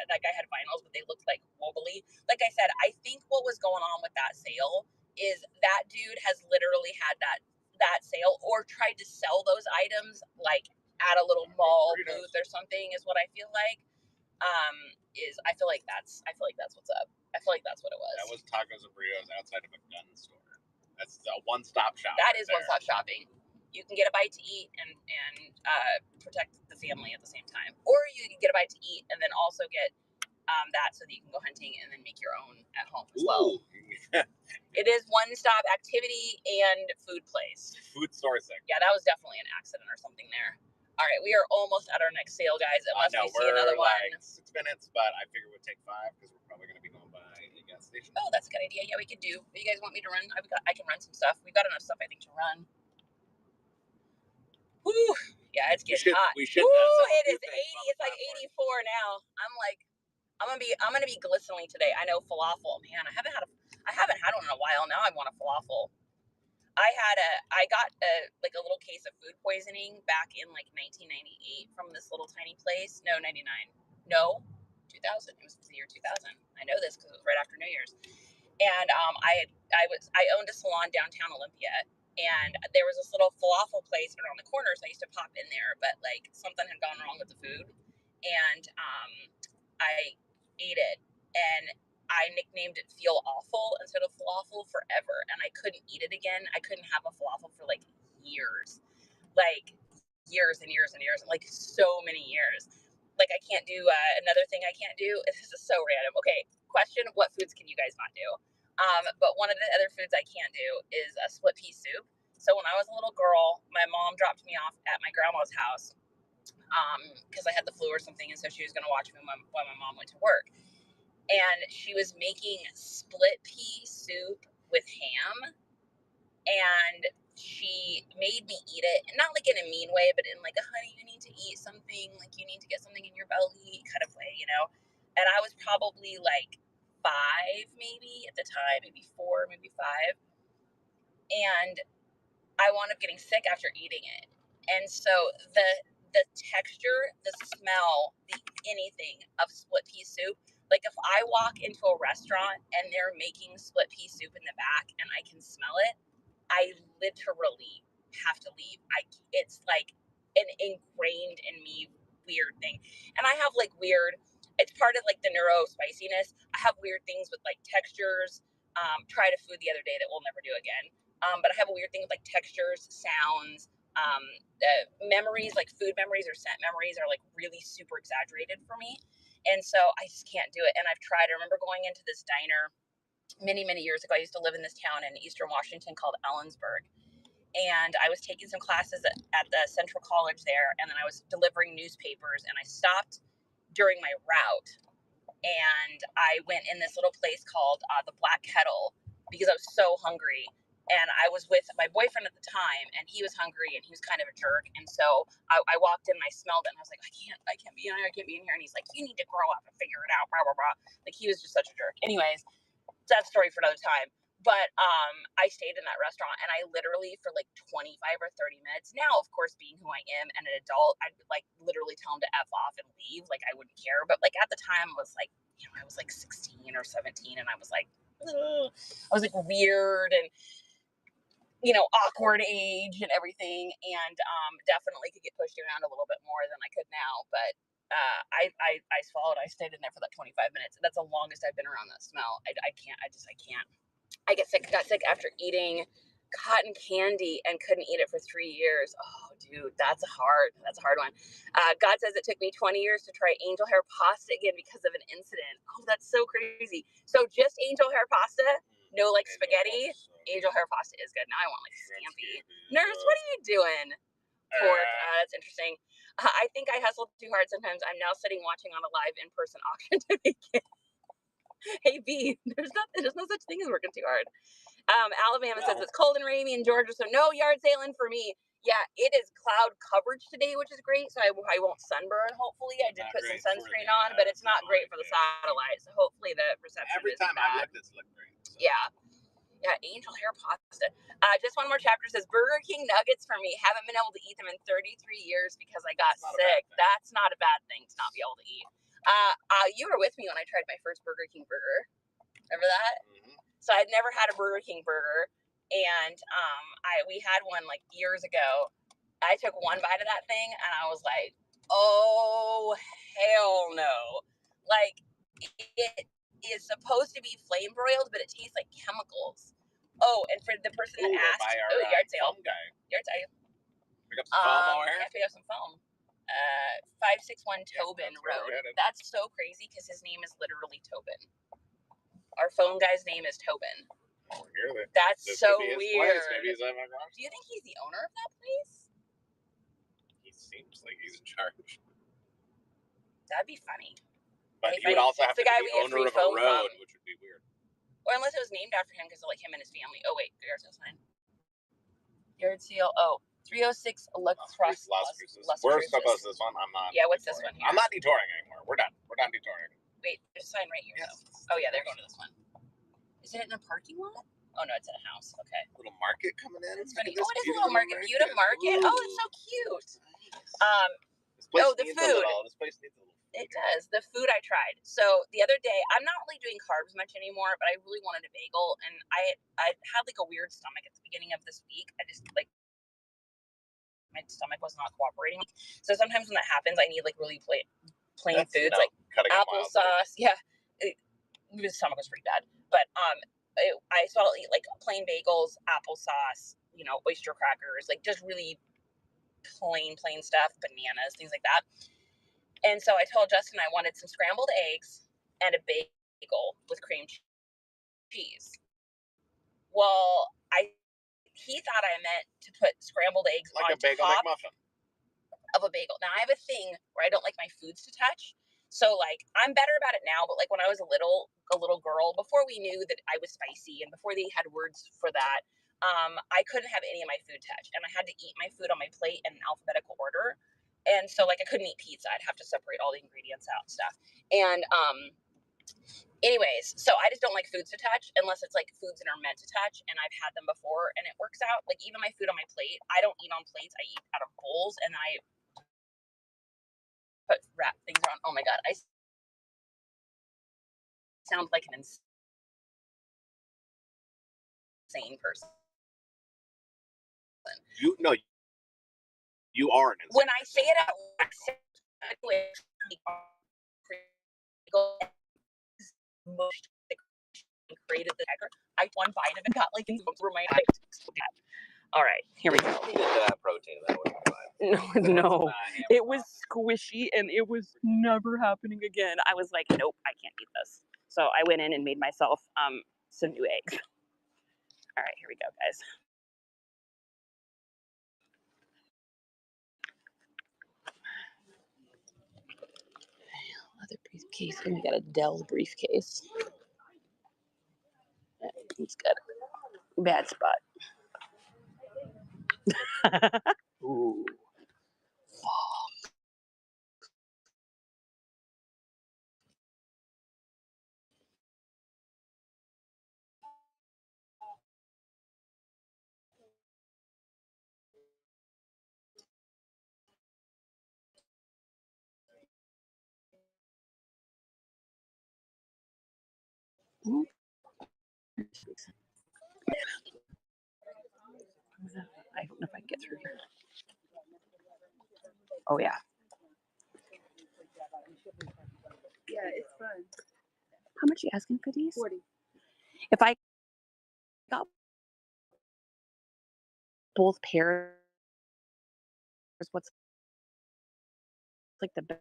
that guy had vinyls, but they looked like wobbly. Like I said, I think what was going on with that sale is that dude has literally had that sale or tried to sell those items like at a little mall booth or something, is what I feel like. I feel like that's what's up. I feel like that's what it was. That was tacos and burritos outside of a gun store. That's a one-stop shop. That is one-stop shopping. You can get a bite to eat and protect the family at the same time, or you can get a bite to eat and then also get that so that you can go hunting and then make your own at home as well. It is one-stop activity and food place. Food sourcing. Yeah, that was definitely an accident or something there. All right, we are almost at our next sale, guys, unless we see another one. Like 6 minutes, but I figure we'll take 5 because we're probably going to be going by a gas station. Oh, that's a good idea. Yeah, we could do. You guys want me to run? I can run some stuff. We've got enough stuff, I think, to run. Woo! Yeah, it's getting hot. We should. Woo! It is 80. It's like 84 now. I'm gonna be glistening today. I know falafel. Man, I haven't had one in a while. Now I want a falafel. I got a little case of food poisoning back in like 1998 from this little tiny place. No, 99. No, 2000. It was the year 2000. I know this because it was right after New Year's. And I owned a salon downtown Olympia, and there was this little falafel place around the corner, so I used to pop in there. But like something had gone wrong with the food, and I ate it, and I nicknamed it Feel Awful instead of falafel forever, and I couldn't eat it again. I couldn't have a falafel for like years, like years and years and years, like so many years. Like I can't do another thing I can't do. This is so random. Okay, question: what foods can you guys not do? But one of the other foods I can't do is a split pea soup. So when I was a little girl, my mom dropped me off at my grandma's house because I had the flu or something, and so she was going to watch me while my mom went to work. And she was making split pea soup with ham, and she made me eat it, not like in a mean way, but in like a, honey, you need to eat something, like you need to get something in your belly kind of way, you know? And I was probably like 5 maybe at the time, maybe 4, maybe 5. And I wound up getting sick after eating it. And so the texture, the smell, the anything of split pea soup, like if I walk into a restaurant and they're making split pea soup in the back and I can smell it, I literally have to leave. It's like an ingrained in me weird thing. And I have like weird, it's part of like the neuro spiciness. I have weird things with like textures. Tried a food the other day that we'll never do again. But I have a weird thing with like textures, sounds, memories, like food memories or scent memories are like really super exaggerated for me. And so I just can't do it. And I've tried. I remember going into this diner many, many years ago. I used to live in this town in Eastern Washington called Ellensburg. And I was taking some classes at the Central College there. And then I was delivering newspapers. And I stopped during my route. And I went in this little place called the Black Kettle because I was so hungry. And I was with my boyfriend at the time, and he was hungry, and he was kind of a jerk. And so I walked in, and I smelled it, and I was like, I can't be in here, I can't be in here. And he's like, you need to grow up and figure it out, blah, blah, blah. Like, he was just such a jerk. Anyways, that's a story for another time. But I stayed in that restaurant, and I literally, for like 25 or 30 minutes, now, of course, being who I am and an adult, I'd like literally tell him to F off and leave. Like, I wouldn't care. But like at the time, I was like, you know, I was like 16 or 17, and I was like, ugh. I was like weird and, you know, awkward age and everything, and definitely could get pushed around a little bit more than I could now. But I swallowed. I stayed in there for that 25 minutes. That's the longest I've been around that smell. I can't. I can't. I got sick after eating cotton candy and couldn't eat it for 3 years. Oh, dude, that's a hard one. God says it took me 20 years to try angel hair pasta again because of an incident. Oh, that's so crazy. So just angel hair pasta, no like spaghetti. Angel hair pasta is good. Now I want like scampi. Nurse, what are you doing? Pork. That's interesting. I think I hustled too hard sometimes. I'm now sitting watching on a live in-person auction to make it. Hey B, there's no such thing as working too hard. Alabama says it's cold and rainy in Georgia, so no yard sailing for me. Yeah, it is cloud coverage today, which is great, so I won't sunburn, hopefully. I did put some sunscreen on, but it's not great for the satellite, so hopefully the reception Every isn't time bad. I look, it's look great. So. Yeah, angel hair pasta. Just one more chapter says Burger King nuggets for me. Haven't been able to eat them in 33 years because I got sick. That's not a bad thing to not be able to eat. You were with me when I tried my first Burger King burger. Remember that? Mm-hmm. So I'd never had a Burger King burger, and we had one like years ago. I took one bite of that thing, and I was like, "Oh hell no!" Like it is supposed to be flame broiled, but it tastes like chemicals. Oh, and for the person that asked, yard sale. Yard sale. Pick up some foam over here. Yeah, pick up some foam. 561 Tobin Road. That's so crazy because his name is literally Tobin. Our phone guy's name is Tobin. Oh, really? That's so weird. Maybe he's having a conversation. Do you think he's the owner of that place? He seems like he's in charge. That'd be funny. But he would also have to be the owner of a road, which would be weird. Or unless it was named after him because of like him and his family. Oh wait, yard sale sign. Yard sale. Oh, 306 Las Cruces. We're supposed to this one. I'm not. Yeah, what's this one here? I'm not detouring anymore. We're done. We're done detouring. Wait, there's a sign right here. Yes. Oh yeah, they're going to this one. Is it in a parking lot? Oh no, it's in a house. Okay. Little market coming in. It's funny. Oh, it is a little market. Beautiful market. Ooh. Oh, it's so cute. This place the needs food. This place needs a little food. It does. The food I tried. So the other day, I'm not really doing carbs much anymore, but I really wanted a bagel, and I had like a weird stomach at the beginning of this week. I just like my stomach was not cooperating. So sometimes when that happens, I need like really plain foods like applesauce. Yeah, the stomach was pretty bad, but I saw eat like plain bagels, applesauce, oyster crackers, like just really plain stuff, bananas, things like that. And so I told Justin I wanted some scrambled eggs and a bagel with cream cheese. Well, he thought I meant to put scrambled eggs like on a bagel top McMuffin of a bagel. Now I have a thing where I don't like my foods to touch. So like I'm better about it now, but like when I was a little girl, before we knew that I was spicy and before they had words for that, I couldn't have any of my food touch, and I had to eat my food on my plate in an alphabetical order. And so like I couldn't eat pizza. I'd have to separate all the ingredients out and stuff. And anyways, so I just don't like foods to touch unless it's like foods that are meant to touch, and I've had them before and it works out. Like even my food on my plate, I don't eat on plates. I eat out of bowls, and I put wrap things around. Oh my God, I sound like an insane person. You are an insane. When I say it out loud, created the hacker. I one bite of it got like over my eyes. All right, here we go. Protein, that would be fine. No, it was squishy and it was never happening again. I was like, nope, I can't eat this. So I went in and made myself some new eggs. All right, here we go, guys. Leather briefcase, and we got a Dell briefcase. It's got a bad spot. Ooh. I don't know if I can get through here. Oh yeah. Yeah, it's fun. How much are you asking for these? 40. If I got both pairs, what's like the best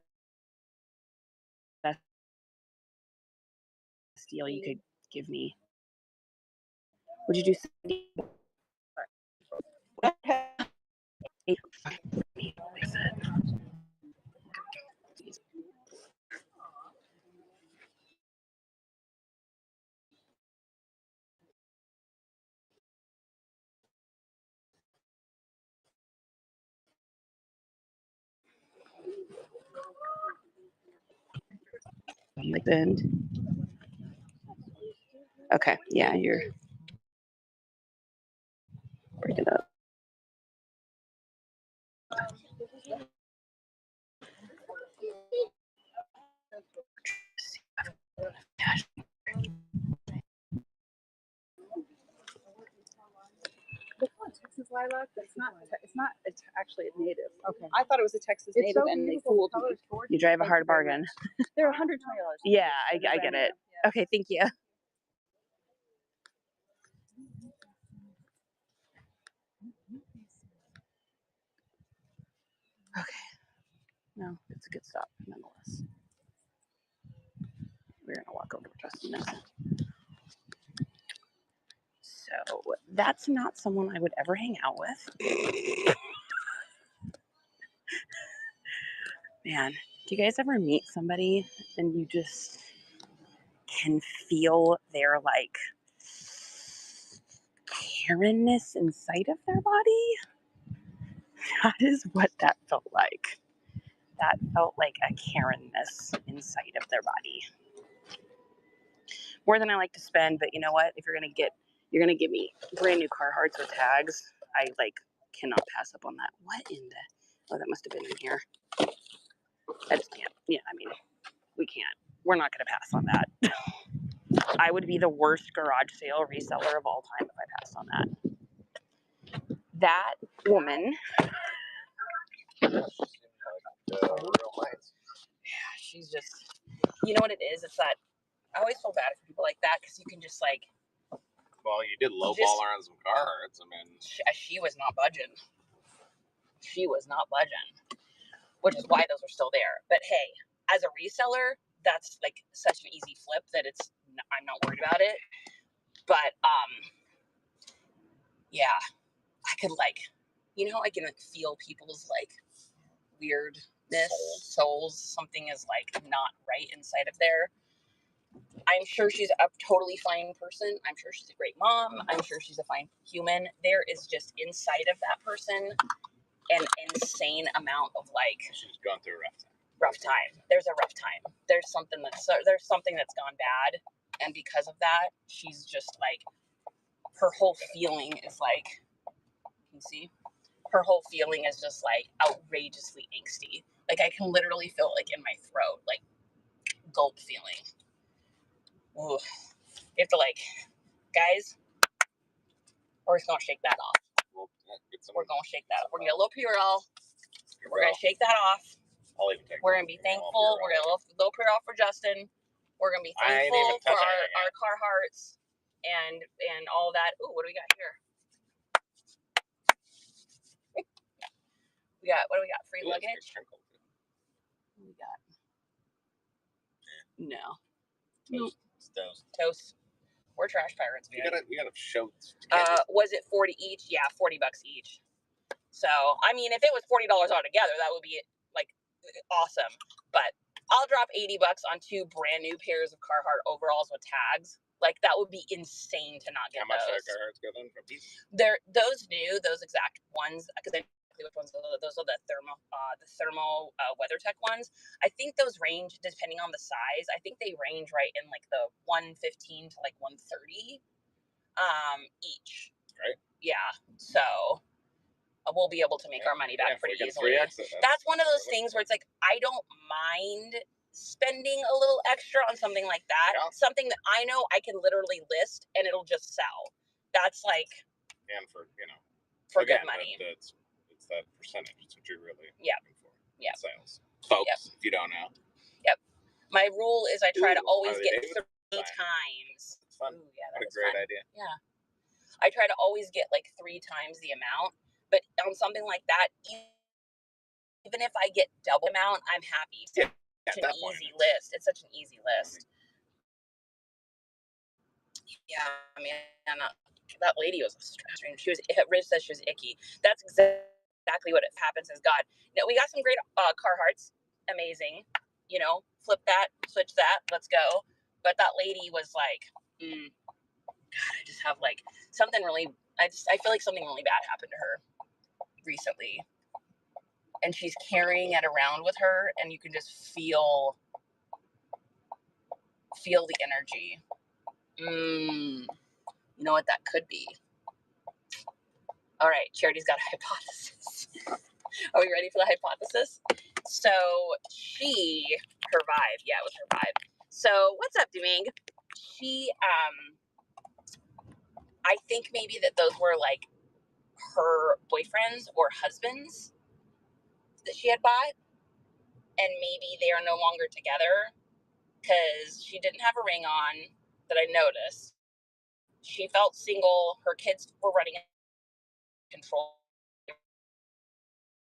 deal you could give me? Would you do 70? Like the end. Okay, yeah, you're breaking up. Texas lilac. It's actually a native. Okay. I thought it was a Texas It's native, so and they beautiful. fooled The me. color's gorgeous. You drive a Thank hard you very bargain. They're $120. Yeah, I get it. Yeah. Okay, thank you. Okay. No, it's a good stop nonetheless. We're gonna walk over to Justin now. So that's not someone I would ever hang out with. Man, do you guys ever meet somebody and you just can feel their like Karenness inside of their body? That is what that felt like. That felt like a Karenness inside of their body. More than I like to spend, but you know what? If you're gonna give me brand new Carhartts or tags, I like cannot pass up on that. What in the? Oh, that must have been in here. I just can't. Yeah, I mean, we can't. We're not gonna pass on that. I would be the worst garage sale reseller of all time if I passed on that. That woman. Yeah, she's just. You know what it is? It's that. I always feel bad for people like that because you can just like. Well, you did lowball her on some Carhartts. I mean, she was not budging. She was not budging, which is why those are still there. But hey, as a reseller, that's like such an easy flip that I'm not worried about it. But yeah, I could like, I can like feel people's like weirdness, souls. Something is like not right inside of there. I'm sure she's a totally fine person. I'm sure she's a great mom. I'm sure she's a fine human. There is just inside of that person an insane amount of like. She's gone through a rough time. Rough time. There's a rough time. There's something that's gone bad, and because of that, she's just like, her whole feeling is like, you see, her whole feeling is just like outrageously angsty. Like I can literally feel it like in my throat, like gulp feeling. Ooh. You have to like, guys, we're just gonna shake that off. we'll get some. We're gonna shake that. We're gonna get a little Purell. Purell. We're gonna shake that off. I'll even take. We're gonna be thankful. We're gonna little Purell for Justin. We're gonna be thankful for our Carhartts and all that. Ooh, what do we got here? What do we got? Free luggage. What do we got? No. Toast. We're trash pirates, man. We gotta show. Was it 40 each? Yeah, $40 each. So, I mean, if it was $40 altogether, that would be like awesome. But I'll drop $80 on 2 brand new pairs of Carhartt overalls with tags. Like, that would be insane to not get those. How much are Carhartts go then? They're those exact ones, because I know which ones. Those are the thermal WeatherTech ones. I think those range depending on the size. I think they range right in like the 115 to like 130 each. Right. Yeah. So we'll be able to make our money back pretty easily. That's one of those things where it's like, I don't mind spending a little extra on something like that. Yeah. Something that I know I can literally list and it'll just sell. That's like, and for good money. It's that percentage. It's what you're really looking for. Yeah. Sales. Folks, if you don't know. Yep. My rule is I try to always get 3 times. It's fun. Ooh, yeah, what a great idea. Yeah. I try to always get like 3 times the amount. But on something like that, even if I get double amount, I'm happy. It's such an easy list. It's such an easy list. Yeah, I mean, that lady was strange. Rich says she was icky. That's exactly what happens as God. Now, we got some great Carhartts. Amazing. Flip that, switch that, let's go. But that lady was like, God, I just have like something really, I feel like something really bad happened to her recently, and she's carrying it around with her, and you can just feel the energy. You know what that could be? All right, Charity's got a hypothesis. Are we ready for the hypothesis? So her vibe, yeah, it was her vibe. So what's up, Domingue? She, I think maybe that those were like her boyfriends or husbands that she had bought, and maybe they are no longer together because she didn't have a ring on that I noticed. She felt single. Her kids were running control,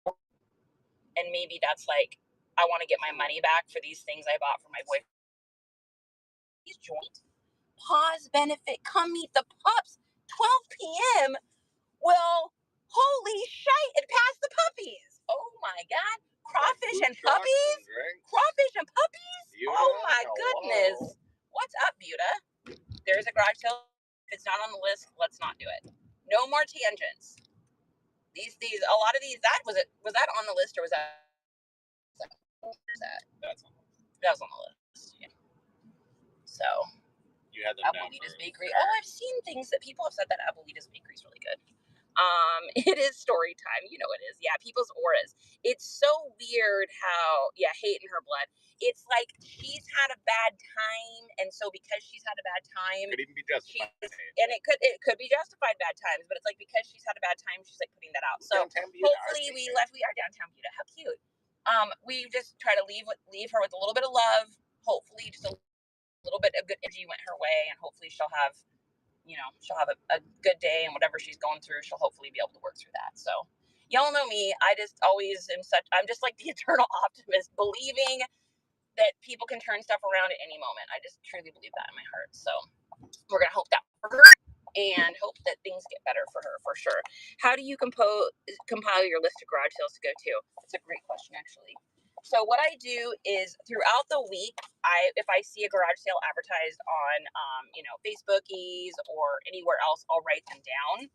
and maybe that's like, I want to get my money back for these things I bought for my boyfriend. He's joint. Pause benefit. Come meet the pups. 12 p.m. Well, holy shite, it passed the puppies. Oh my God. Crawfish and puppies? Crawfish and puppies? Oh my goodness. What's up, Buda? There's a garage sale. If it's not on the list, let's not do it. No more tangents. These, a lot of these, was that on the list, or was that? That's on the list. That was on the list. Yeah. So. You had them Abuelita's Bakery. Oh, I've seen things that people have said that Abuelita's Bakery is really good. It is story time. You know it is. Yeah, people's auras. It's so weird how, hate in her blood. It's like she's had a bad time, and so because she's had a bad time, it could even be justified. And it could be justified bad times, but it's like because she's had a bad time, she's like putting that out. So hopefully we are downtown Buda. How cute. We just try to leave her with a little bit of love. Hopefully just a little bit of good energy went her way, and hopefully she'll have a good day, and whatever she's going through, she'll hopefully be able to work through that. So y'all know me. I just always I'm just like the eternal optimist, believing that people can turn stuff around at any moment. I just truly believe that in my heart. So we're going to hope that for her, and hope that things get better for her, for sure. How do you compile your list of garage sales to go to? That's a great question, actually. So what I do is throughout the week, if I see a garage sale advertised on, Facebookies or anywhere else, I'll write them down.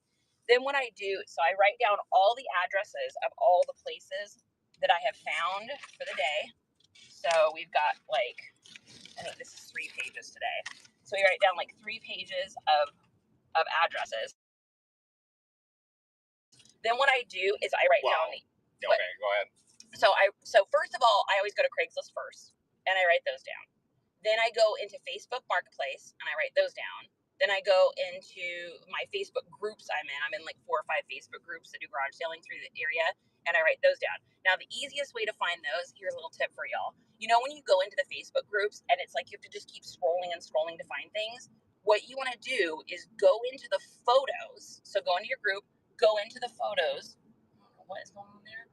Then what I do, so I write down all the addresses of all the places that I have found for the day. So we've got I think this is 3 pages today. So we write down 3 pages of addresses. Then what I do is I write down Okay, go ahead. So first of all, I always go to Craigslist first, and I write those down. Then I go into Facebook Marketplace, and I write those down. Then I go into my Facebook groups I'm in. I'm in like 4 or 5 Facebook groups that do garage sailing through the area, and I write those down. Now, the easiest way to find those, here's a little tip for y'all. You know when you go into the Facebook groups and it's like you have to just keep scrolling and scrolling to find things? What you want to do is go into the photos. So go into your group, go into the photos. What is going on there?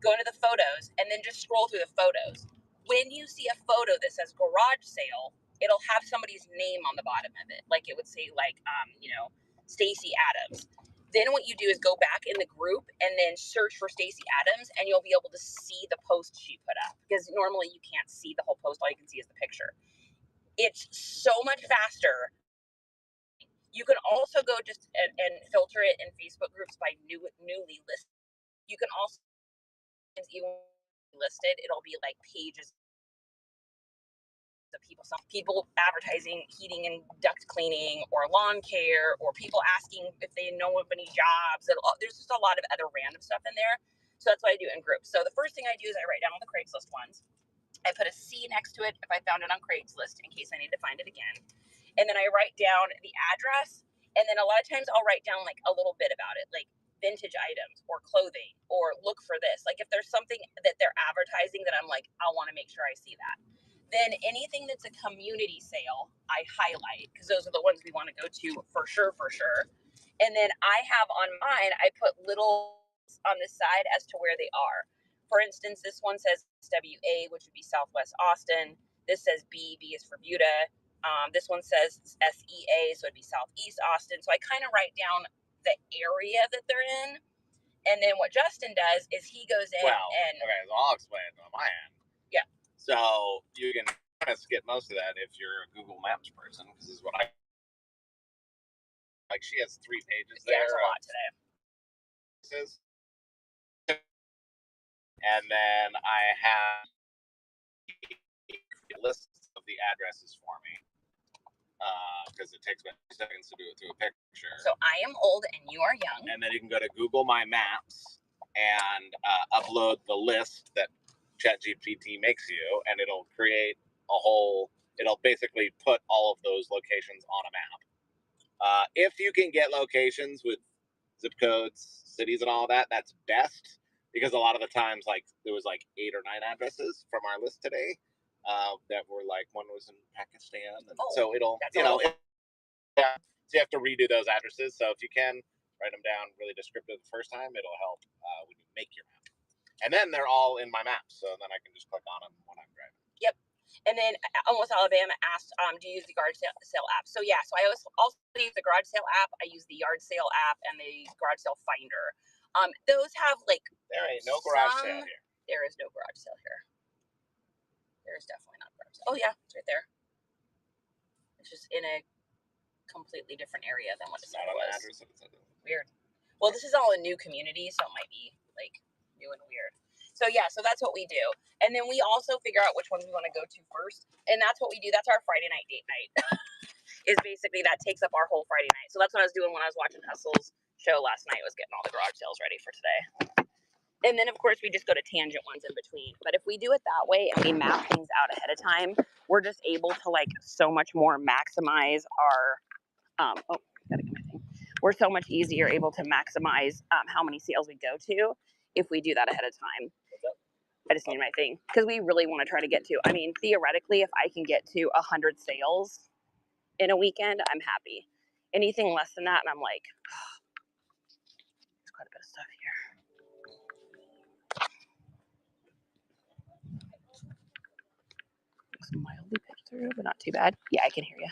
Go into the photos and then just scroll through the photos. When you see a photo that says garage sale, it'll have somebody's name on the bottom of it. Like it would say Stacy Adams. Then what you do is go back in the group and then search for Stacy Adams, and you'll be able to see the post she put up, because normally you can't see the whole post. All you can see is the picture. It's so much faster. You can also go just and filter it in Facebook groups by newly listed. You can also even listed. It'll be like pages of people advertising heating and duct cleaning or lawn care, or people asking if they know of any jobs. There's just a lot of other random stuff in there. So that's what I do in groups. So the first thing I do is I write down all the Craigslist ones. I put a C next to it if I found it on Craigslist in case I need to find it again. And then I write down the address. And then a lot of times I'll write down like a little bit about it, like vintage items or clothing, or look for this. Like if there's something that they're advertising that I'm like, I want to make sure I see that. Then anything that's a community sale, I highlight, because those are the ones we want to go to for sure. And then I have on mine, I put little on the side as to where they are. For instance, this one says WA, which would be Southwest Austin. This says B is for Buda. This one says SEA, so it'd be Southeast Austin. So I kind of write down the area that they're in. And then what Justin does is he goes in okay, so I'll explain it on my end. Yeah. So you can kind of skip most of that if you're a Google Maps person, because this is what like. She has 3 pages there. Yeah, there's a lot today. And then I have a list of the addresses for me, because it takes about 2 seconds to do it through a picture. So I am old and you are young. And then you can go to Google My Maps and upload the list that ChatGPT makes you, and it'll create it'll basically put all of those locations on a map. If you can get locations with zip codes, cities, and all that, that's best, because a lot of the times, like, there was like 8 or 9 addresses from our list today that were like, one was in Pakistan, and so it'll, so you have to redo those addresses. So if you can write them down really descriptive the first time, it'll help when you make your map. And then they're all in my maps, so then I can just click on them when I'm driving. Yep. And then Almost Alabama asked, do you use the garage sale app? So yeah, so I also use the garage sale app. I use the yard sale app and the garage sale finder. Those have like... There ain't no garage sale here. There is no garage sale here. There is definitely not garage sale. Oh yeah, it's right there. It's just in a completely different area than what it said it was. Weird. Well, this is all a new community, so it might be like new and weird. So yeah, so that's what we do. And then we also figure out which ones we want to go to first. And that's what we do. That's our Friday night date night. Is basically that takes up our whole Friday night. So that's what I was doing when I was watching Hustle's show last night, was getting all the garage sales ready for today. And then, of course, we just go to tangent ones in between. But if we do it that way and we map things out ahead of time, we're just able to, like, so much more maximize our, gotta get my thing. We're so much easier able to maximize how many sales we go to if we do that ahead of time. I just need my thing. Because we really want to try to get to, I mean, theoretically, if I can get to 100 sales in a weekend, I'm happy. Anything less than that, and I'm like, oh, there's quite a bit of stuff here. Mildly pitched through, but not too bad. Yeah, I can hear you.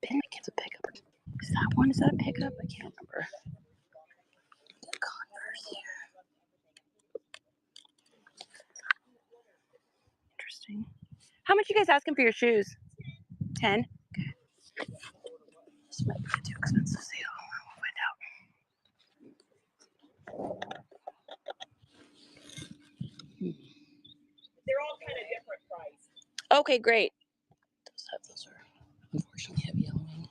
Ben, my kid's a pickup. Is that one? Is that a pickup? I can't remember. Converse here. Interesting. How much you guys asking for your shoes? 10? Okay. This might be too expensive sale. We'll find out. They're all kind of different price. Okay, great. Those are unfortunately heavy yellowing.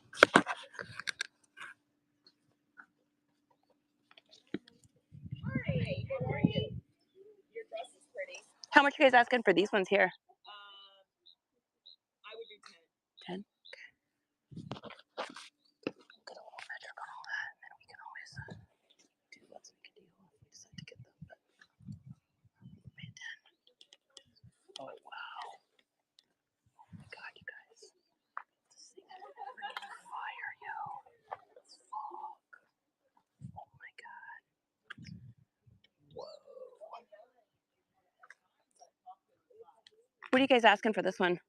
How much are you guys asking for these ones here? I would do 10. 10. Okay. Get a little metric on all that, and then we can always do let's make a deal if we decide to get them. But pay 10. Oh wow! Oh my god, you guys! This thing is freaking fire, yo! It's fog. Oh my god! Whoa! What are you guys asking for this one?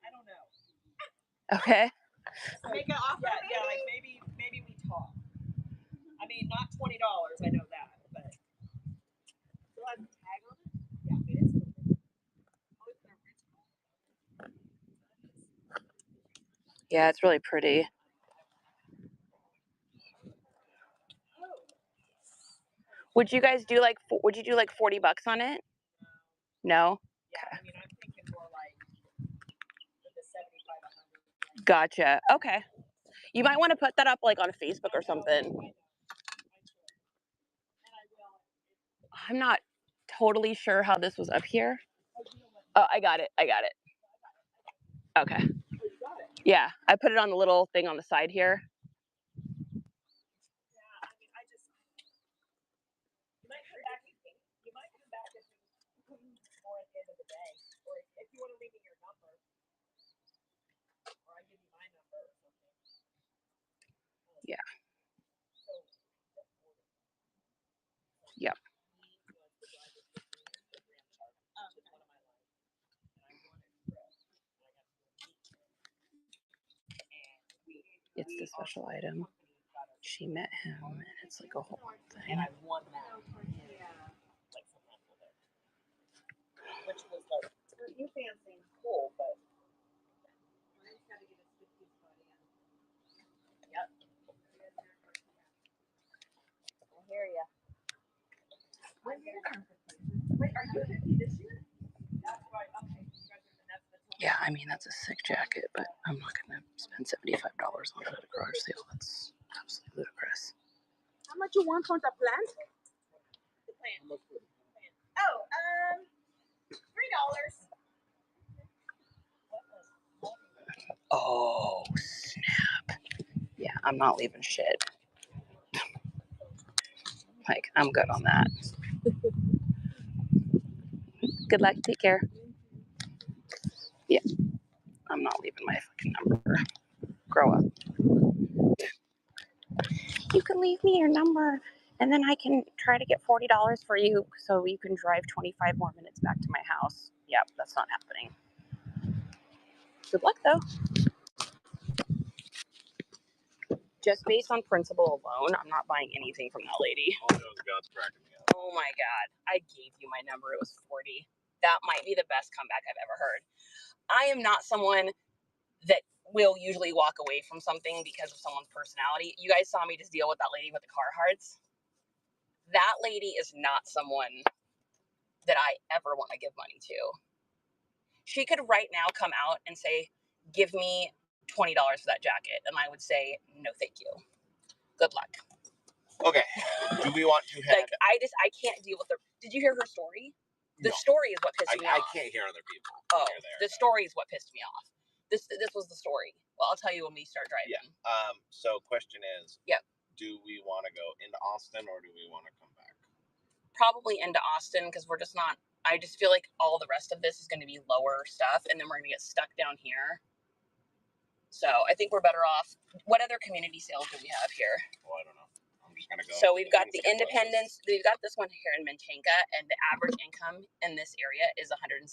I don't know. Okay. Make an offer. Yeah, like maybe we talk. I mean, not $20. I know that, but still has a tag on it. Yeah, it is. Yeah, it's really pretty. Would you guys do like? Would you do like $40 on it? No. Yeah, I mean, I'm thinking more like the 75, 100. Gotcha. Okay. You might want to put that up like on Facebook or something. I'm not totally sure how this was up here. Oh, I got it. I got it. Okay. Yeah, I put it on the little thing on the side here. You might come back if more at the end of the day, or if you want to leave me your number, or I give you my number or something. Yeah. Yep. It's the special item. She met him, and it's like a whole thing. And I won that. Which was like, you fancy cool, but. Yep. I hear ya. Wait, are you 50 this year? That's right. Okay. Yeah, I mean, that's a sick jacket, but I'm not going to spend $75 on it at a garage sale. That's absolutely ludicrous. How much you want for the plant? The plant. Oh, $3. Oh, snap. Yeah, I'm not leaving shit. Like, I'm good on that. Good luck. Take care. Yeah, I'm not leaving my fucking number. Grow up. You can leave me your number, and then I can try to get $40 for you so you can drive 25 more minutes back to my house. Yep, that's not happening. Good luck, though. Just based on principle alone, I'm not buying anything from that lady. All those God's cracking me up. Oh my God. I gave you my number. It was 40. That might be the best comeback I've ever heard. I am not someone that will usually walk away from something because of someone's personality. You guys saw me just deal with that lady with the Carhartts. That lady is not someone that I ever want to give money to. She could right now come out and say, give me $20 for that jacket. And I would say, no, thank you. Good luck. Okay. Do we want to have? Like, I can't deal with her. Did you hear her story? The No. story is what pissed me I off. can't hear other people. Oh, Hear there, the story is what pissed me off. This was the story. Well, I'll tell you when we start driving. Yeah. So question is. Yep. Do we want to go into Austin or do we want to come back? Probably into Austin because we're just not. I just feel like all the rest of this is going to be lower stuff, and then we're going to get stuck down here. So I think we're better off. What other community sales do we have here? Well, I don't know. I'm just gonna go. So we've got the Independence. We've got this one here in Manteca, and the average income in this area is $160,000 a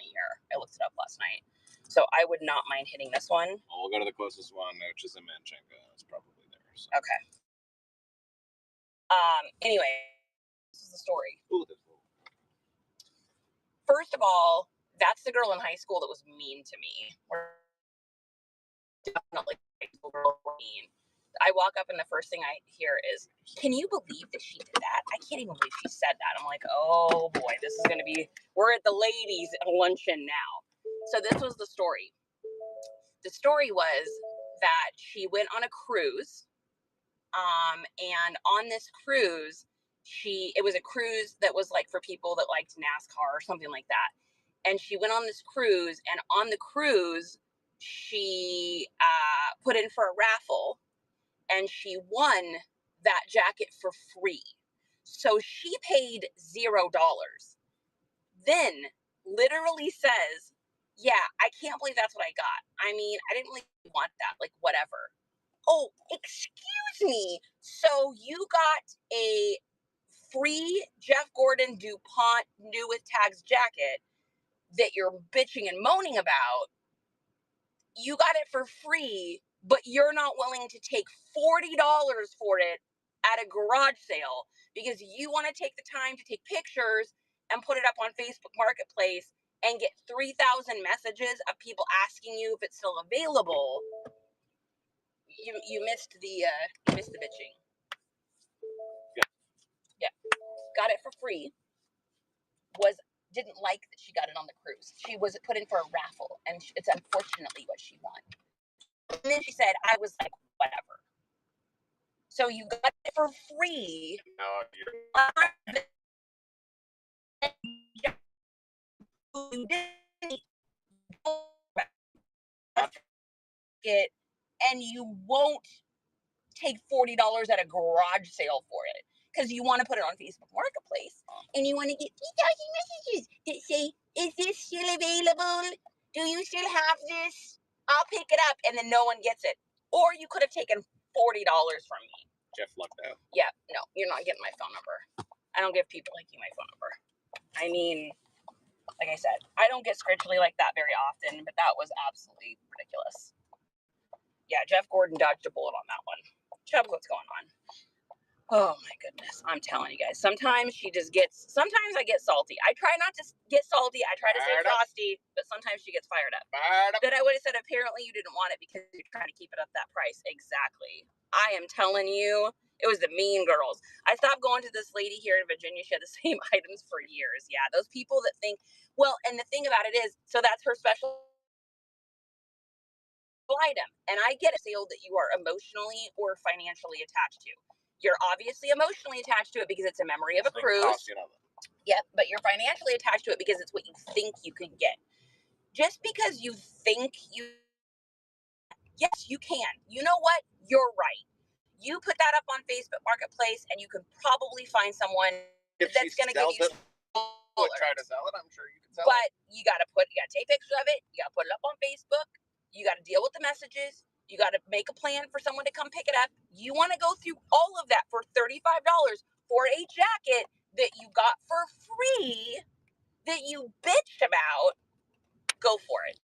year. I looked it up last night. So I would not mind hitting this one. Well, we'll go to the closest one, which is in Manteca. It's probably there. So. Okay. Anyway, this is the story. Ooh, that's cool. First of all, that's the girl in high school that was mean to me. Definitely high school girl mean. I walk up and the first thing I hear is, can you believe that she did that? I can't even believe she said that. I'm like, oh boy, this is going to be, we're at the ladies' luncheon now. So this was the story. The story was that she went on a cruise. And on this cruise, it was a cruise that was like for people that liked NASCAR or something like that. And she went on this cruise, and on the cruise, she put in for a raffle, and she won that jacket for free. So she paid $0. Then literally says, yeah, I can't believe that's what I got. I mean, I didn't really want that, like whatever. Oh, excuse me. So you got a free Jeff Gordon DuPont New with Tags jacket that you're bitching and moaning about. You got it for free, but you're not willing to take $40 for it at a garage sale because you want to take the time to take pictures and put it up on Facebook Marketplace and get 3,000 messages of people asking you if it's still available. You missed the bitching. Yeah. Got it for free. Didn't like that she got it on the cruise. She was put in for a raffle, and it's unfortunately what she won. And then she said, I was like, whatever. So you got it for free. You didn't get, and you won't take $40 at a garage sale for it because you want to put it on Facebook Marketplace and you want to get 3,000 messages that say, is this still available? Do you still have this? I'll pick it up, and then no one gets it. Or you could have taken $40 from me. Jeff lucked out. Yeah, no, you're not getting my phone number. I don't give people like you my phone number. I mean, like I said, I don't get scritchly like that very often, but that was absolutely ridiculous. Yeah, Jeff Gordon dodged a bullet on that one. Chubb, what's going on? Oh my goodness, I'm telling you guys. Sometimes sometimes I get salty. I try not to get salty. I try to stay frosty, but sometimes she gets fired up. But I would have said, apparently you didn't want it because you're trying to keep it at that price. Exactly. I am telling you, it was the mean girls. I stopped going to this lady here in Virginia. She had the same items for years. Yeah, those people that think, well, and the thing about it is, so that's her special item. And I get a sale that you are emotionally or financially attached to. You're obviously emotionally attached to it because it's a memory of a cruise. Yep, but you're financially attached to it because it's what you think you can get. Just because you think yes, you can. You know what? You're right. You put that up on Facebook Marketplace and you can probably find someone that's going to give you try to sell it, I'm sure you can sell it. But you got to take pictures of it. You got to put it up on Facebook. You got to deal with the messages. You got to make a plan for someone to come pick it up. You want to go through all of that for $35 for a jacket that you got for free that you bitched about. Go for it.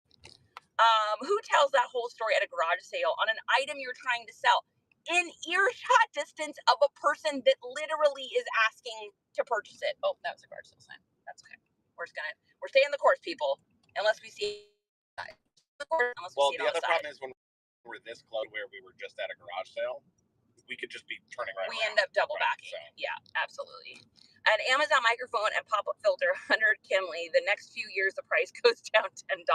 Who tells that whole story at a garage sale on an item you're trying to sell in earshot distance of a person that literally is asking to purchase it? Oh, that was a garage sale sign. That's okay. We're staying the course, people, unless we see. Well, the other problem is when we're this close, where we were just at a garage sale, we could just be turning right around. We end up double backing. So. Yeah, absolutely. An Amazon microphone and pop-up filter, 100 Kimley. The next few years, the price goes down $10.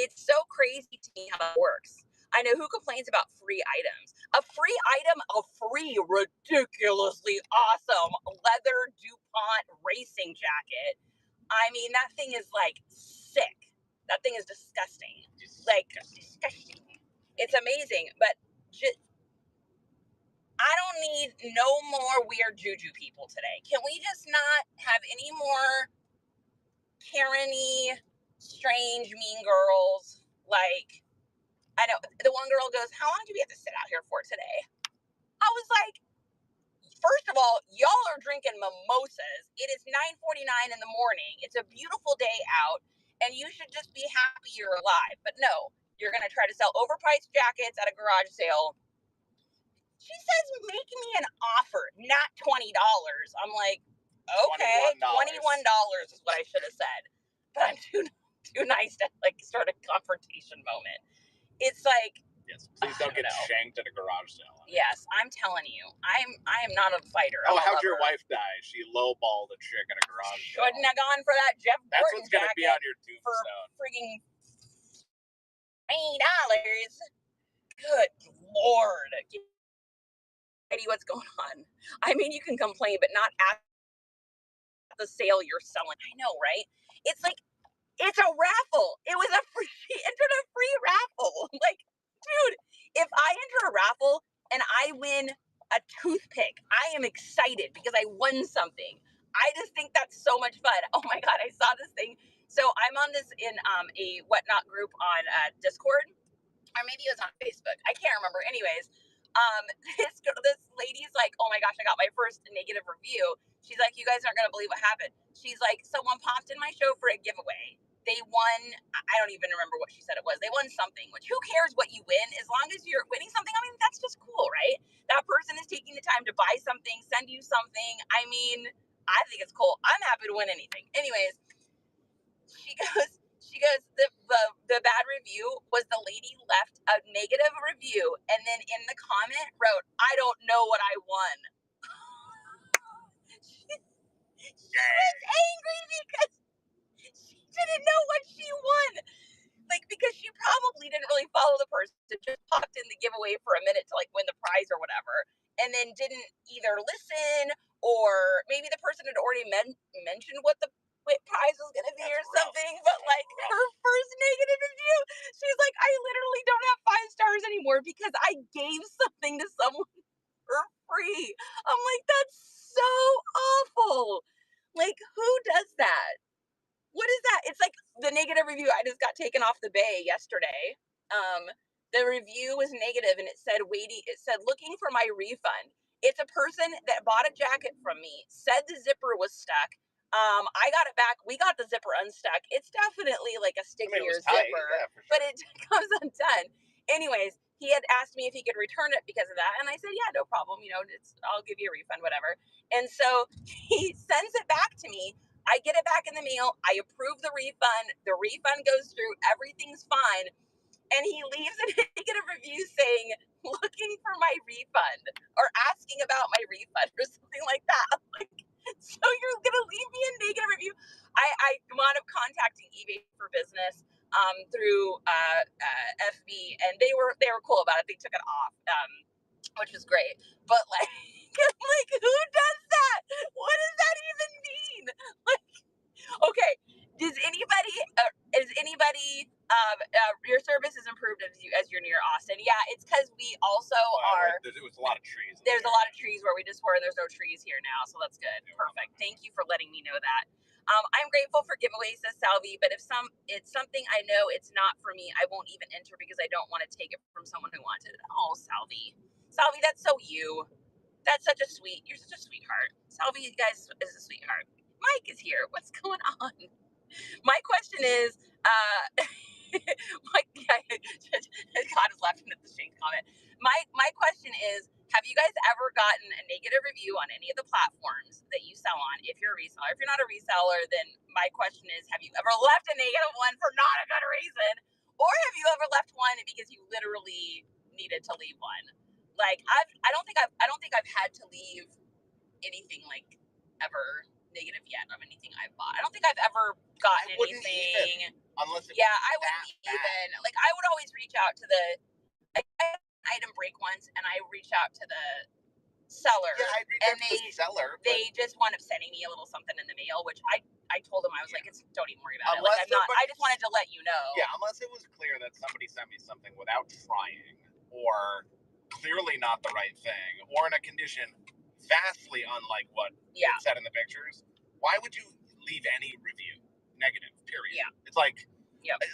It's so crazy to me how that works. I know who complains about free items. A free item, a free, ridiculously awesome leather DuPont racing jacket. I mean, that thing is like sick. That thing is disgusting. Like, disgusting. It's amazing, but I don't need no more weird juju people today. Can we just not have any more Karen-y, strange, mean girls? Like, I know the one girl goes, how long do we have to sit out here for today? I was like, first of all, y'all are drinking mimosas. It is 9:49 in the morning. It's a beautiful day out, and you should just be happy you're alive. But no, you're going to try to sell overpriced jackets at a garage sale. She says, make me an offer, not $20. I'm like, okay, $21 is what I should have said. But I'm too nice to like start a confrontation moment. It's like, yes, please don't get shanked at a garage sale. Yes, I'm telling you, I am not a fighter. Oh, how'd your wife die? She lowballed a chick at a garage sale. Shouldn't have gone for that Jeff Gordon That's what's gonna be on your tombstone. For frigging $8. Good Lord. what's going on. I mean, you can complain, but not at the sale you're selling. I know, right? It's like, it's a raffle. It was she entered a free raffle. Like, dude, if I enter a raffle and I win a toothpick, I am excited because I won something. I just think that's so much fun. Oh my God, I saw this thing. So I'm on this in a Whatnot group on Discord, or maybe it was on Facebook. I can't remember. Anyways, this lady's like, oh my gosh, I got my first negative review. She's like, you guys aren't going to believe what happened. She's like, someone popped in my show for a giveaway. They won, I don't even remember what she said it was. They won something, which who cares what you win? As long as you're winning something, I mean, that's just cool, right? That person is taking the time to buy something, send you something. I mean, I think it's cool. I'm happy to win anything. Anyways, she goes, the bad review was the lady left a negative review and then in the comment wrote, I don't know what I won. She was angry because she didn't know what she won. Like, because she probably didn't really follow the person, just popped in the giveaway for a minute to like win the prize or whatever, and then didn't either listen, or maybe the person had already mentioned what the prize was going to be or something. But like her first negative review, she's like, I literally don't have 5 stars anymore because I gave something to someone for free. I'm like, that's so awful. Like, who does that? What is that? It's like the negative review. I just got taken off the bay yesterday. The review was negative and it said looking for my refund. It's a person that bought a jacket from me, said the zipper was stuck. I got it back. We got the zipper unstuck. It's definitely like a stickier zipper, yeah, sure. But it comes undone. Anyways, he had asked me if he could return it because of that. And I said, yeah, no problem. You know, I'll give you a refund, whatever. And so he sends it back to me. I get it back in the mail. I approve the refund. The refund goes through. Everything's fine. And he leaves a negative review saying, looking for my refund, or asking about my refund or something like that. I'm like, so you're going to leave me a negative review? I wound up contacting eBay for Business through FB, and they were cool about it. They took it off, which was great. But like, like, who does that? What does that even mean? Like, okay, does anybody your service is improved as you're near Austin? Yeah, it's because we also are. There was a lot of trees. There's a lot of trees where we just were, and there's no trees here now, so that's good. Perfect. Thank you for letting me know that. I'm grateful for giveaways, says Salvi, but if it's something I know it's not for me, I won't even enter because I don't want to take it from someone who wanted it. Oh, Salvi, that's so you. That's you're such a sweetheart. Salvi, you guys, is a sweetheart. Mike is here. What's going on? My question is, God is laughing at the Shane comment. My question is, have you guys ever gotten a negative review on any of the platforms that you sell on? If you're a reseller, if you're not a reseller, then my question is, have you ever left a negative one for not a good reason? Or have you ever left one because you literally needed to leave one? Like, I don't think I've had to leave anything like ever negative yet of anything I've bought. I don't think I've ever gotten anything. Unless it I wouldn't even. Like, I would always reach out to the item break once, and I reach out to the seller. Yeah, I'd reach out to the seller. They just wound up sending me a little something in the mail, which I told them, I was like, don't even worry about it. Like, I just wanted to let you know. Yeah, unless it was clear that somebody sent me something without trying, or clearly not the right thing, or in a condition vastly unlike what it said in the pictures. Why would you leave any review negative? Period. Yeah. It's like,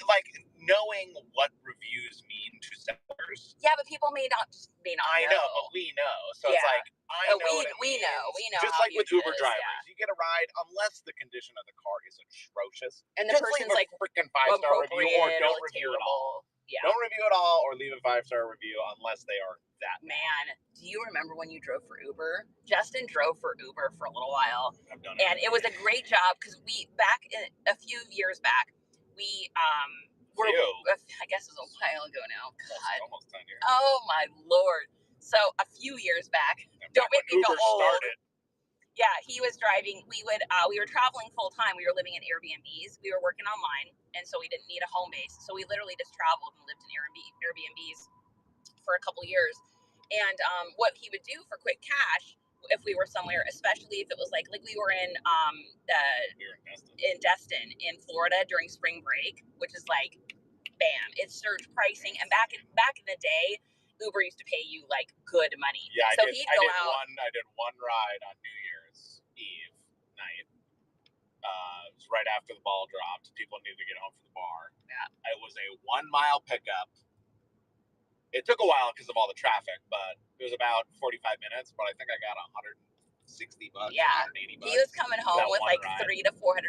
like knowing what reviews mean to sellers. Yeah, but people may not I know, but we know. So it's like, we know. Just like with Uber drivers, you get a ride unless the condition of the car is atrocious. And the person's like freaking 5-star review, or don't review at all. Yeah. Don't review at all, or leave a 5-star review unless they are that bad. Man, do you remember when you drove for Uber? Justin drove for Uber for a little while. I've done it. And it was a great job because a few years back, we I guess it was a while ago now. God. Almost 10 years. Oh my Lord. So a few years back, don't make me go old. Started. Yeah, he was driving. We were traveling full time. We were living in Airbnbs. We were working online, and so we didn't need a home base. So we literally just traveled and lived in Airbnbs for a couple years. And what he would do for quick cash, if we were somewhere, especially if it was like we were in Destin in Florida during spring break, which is like, bam, it's surge pricing. And back in the day, Uber used to pay you like good money. Yeah, so I did one ride on New Year's Eve night. It was right after the ball dropped. People needed to get home from the bar. Yeah, it was a 1 mile pickup. It took a while because of all the traffic, but it was about 45 minutes. But I think I got $160, yeah, $180. He was coming home with like $300 to $400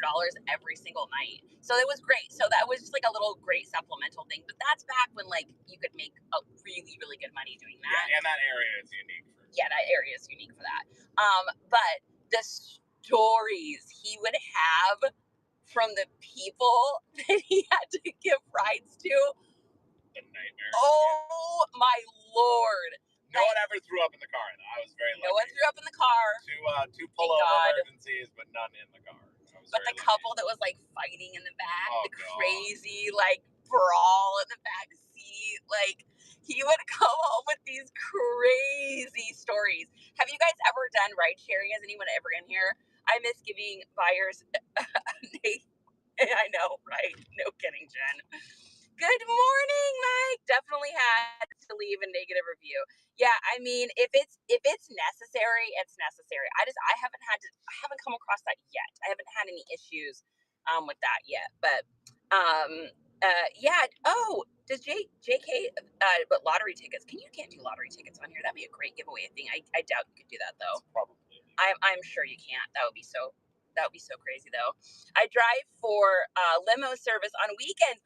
every single night. So it was great. So that was just like a little great supplemental thing. But that's back when like you could make a really, really good money doing that. Yeah, and that area is unique. That area is unique for that. But the stories he would have from the people that he had to give rides to. The nightmare. Oh my Lord. No one ever threw up in the car, though. I was very lucky. No one threw up in the car. Two pullover emergencies, but none in the car. But the couple that was like fighting in the back, crazy like brawl in the back seat, like he would come home with these crazy stories. Have you guys ever done ride sharing? Has anyone ever in here? I miss giving buyers. I know, right? No kidding, Jen. Good morning, Mike. Definitely had to leave a negative review. Yeah, I mean, if it's necessary, it's necessary. I haven't come across that yet. I haven't had any issues with that yet. But yeah. Oh, does JK but lottery tickets? You can't do lottery tickets on here. That'd be a great giveaway thing. I doubt you could do that though. Probably. I'm sure you can't. That would be so crazy though. I drive for limo service on weekends.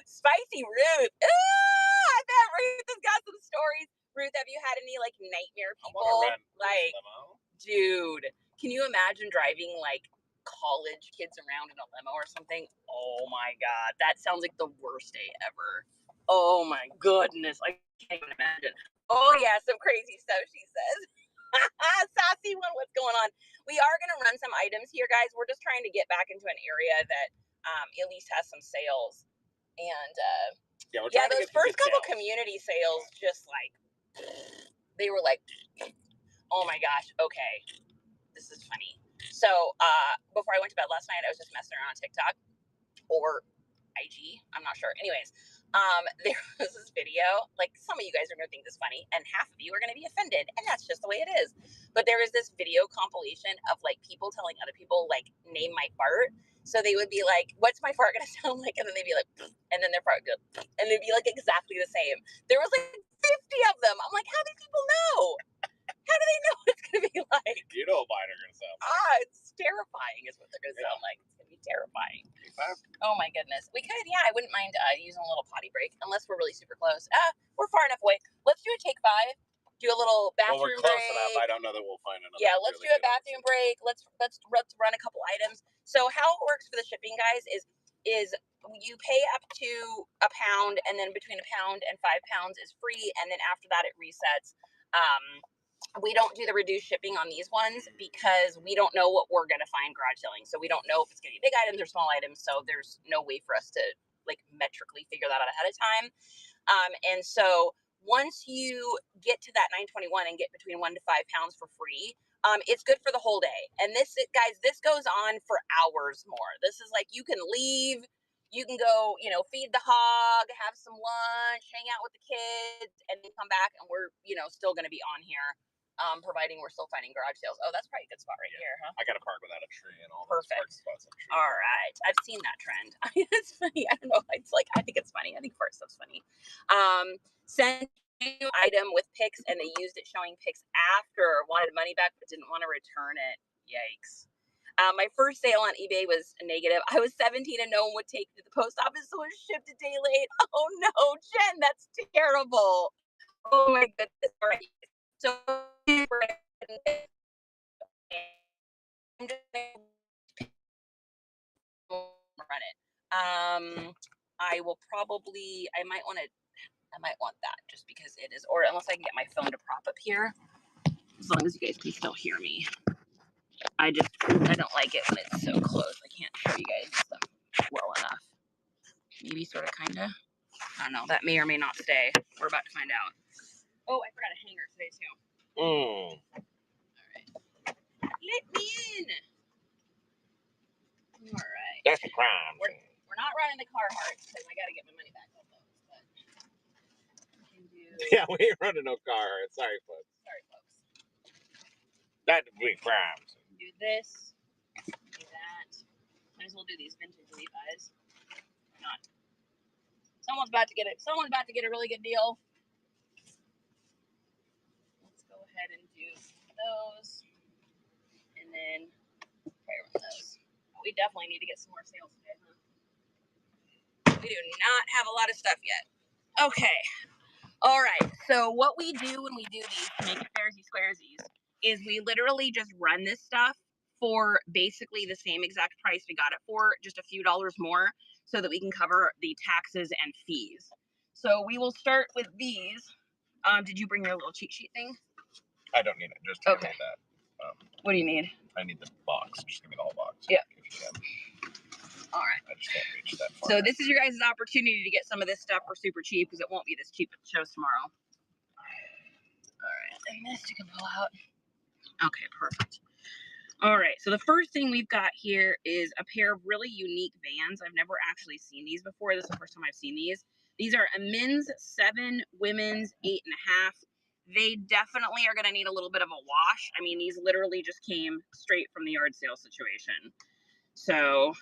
Spicy Ruth. I bet Ruth has got some stories. Ruth, have you had any like nightmare people? Like, dude, can you imagine driving like college kids around in a limo or something? Oh my God, that sounds like the worst day ever. Oh my goodness, I can't even imagine. Oh yeah, some crazy stuff, she says. Sassy one, what's going on? We are going to run some items here, guys. We're just trying to get back into an area that at least has some sales. And those first couple community sales, just like, they were like, oh my gosh, okay, this is funny. So before I went to bed last night, I was just messing around on TikTok or IG, I'm not sure. Anyways, there was this video, like some of you guys are going to think this funny and half of you are going to be offended, and that's just the way it is. But there was this video compilation of like people telling other people like name my fart. So they would be like, what's my fart going to sound like? And then they'd be like, and then their fart would go, and they'd be like exactly the same. There was like 50 of them. I'm like, how do people know? How do they know what it's going to be like? You know what mine are going to sound like. It's terrifying is what they're going to sound like. It's going to be terrifying. Oh my goodness. We could, I wouldn't mind using a little potty break unless we're really super close. We're far enough away. Let's do a take 5. Do a little bathroom break. Well, we're close enough. I don't know that we'll find another. Yeah, let's do a bathroom break. Let's run a couple items. So how it works for the shipping, guys, is you pay up to £1, and then between £1 and £5 is free, and then after that it resets. We don't do the reduced shipping on these ones because we don't know what we're going to find garage selling. So we don't know if it's going to be big items or small items. So there's no way for us to like metrically figure that out ahead of time. And so once you get to that 921 and get between £1 to £5 for free, it's good for the whole day. And this, guys, this goes on for hours more. This is like, you can leave, you can go, feed the hog, have some lunch, hang out with the kids, and then come back and we're, still going to be on here. Providing we're still finding garage sales. Oh, that's probably a good spot right here, huh? I got to park without a tree and all those park spots. All right. I've seen that trend. It's funny. I don't know. It's like, I think it's funny. I think first stuff's funny. Send new item with pics, and they used it showing pics after, wanted money back, but didn't want to return it. Yikes. My first sale on eBay was negative. I was 17 and no one would take it to the post office, so it was shipped a day late. Oh no, Jen, that's terrible. Oh my goodness. All right. So run it. I will probably, I might want that just because it is, or unless I can get my phone to prop up here, as long as you guys can still hear me. I don't like it when it's so close. I can't show you guys stuff well enough. Maybe sort of, kind of. I don't know. That may or may not stay. We're about to find out. Oh, I forgot a hanger today too. Mm. Let me in. All right. That's the crime. We're not running the Carhartt because I got to get my money back on those. But we can do. Yeah, we ain't running no car. Sorry, folks. Sorry, folks. That's the big crime. Do this. Do that. Might as well do these vintage Levi's. Why not? Someone's about to get it. Someone's about to get a really good deal. Let's go ahead and do those, and then try to run those. We definitely need to get some more sales today, huh? We do not have a lot of stuff yet. Okay. All right. So what we do when we do these to make it fairsies squaresies is we literally just run this stuff for basically the same exact price we got it for, just a few dollars more, so that we can cover the taxes and fees. So we will start with these. Did you bring your little cheat sheet thing? I don't need it. Just give me that. What do you need? I need the box. Just give me the whole box. Yeah. If you can. All right. I just can't reach that far. So this is your guys' opportunity to get some of this stuff for super cheap, because it won't be this cheap at the shows tomorrow. All right. And this you can pull out. Okay, perfect. All right. So the first thing we've got here is a pair of really unique Vans. I've never actually seen these before. This is the first time I've seen these. These are a men's 7, women's 8.5. They definitely are going to need a little bit of a wash. I mean, these literally just came straight from the yard sale situation. So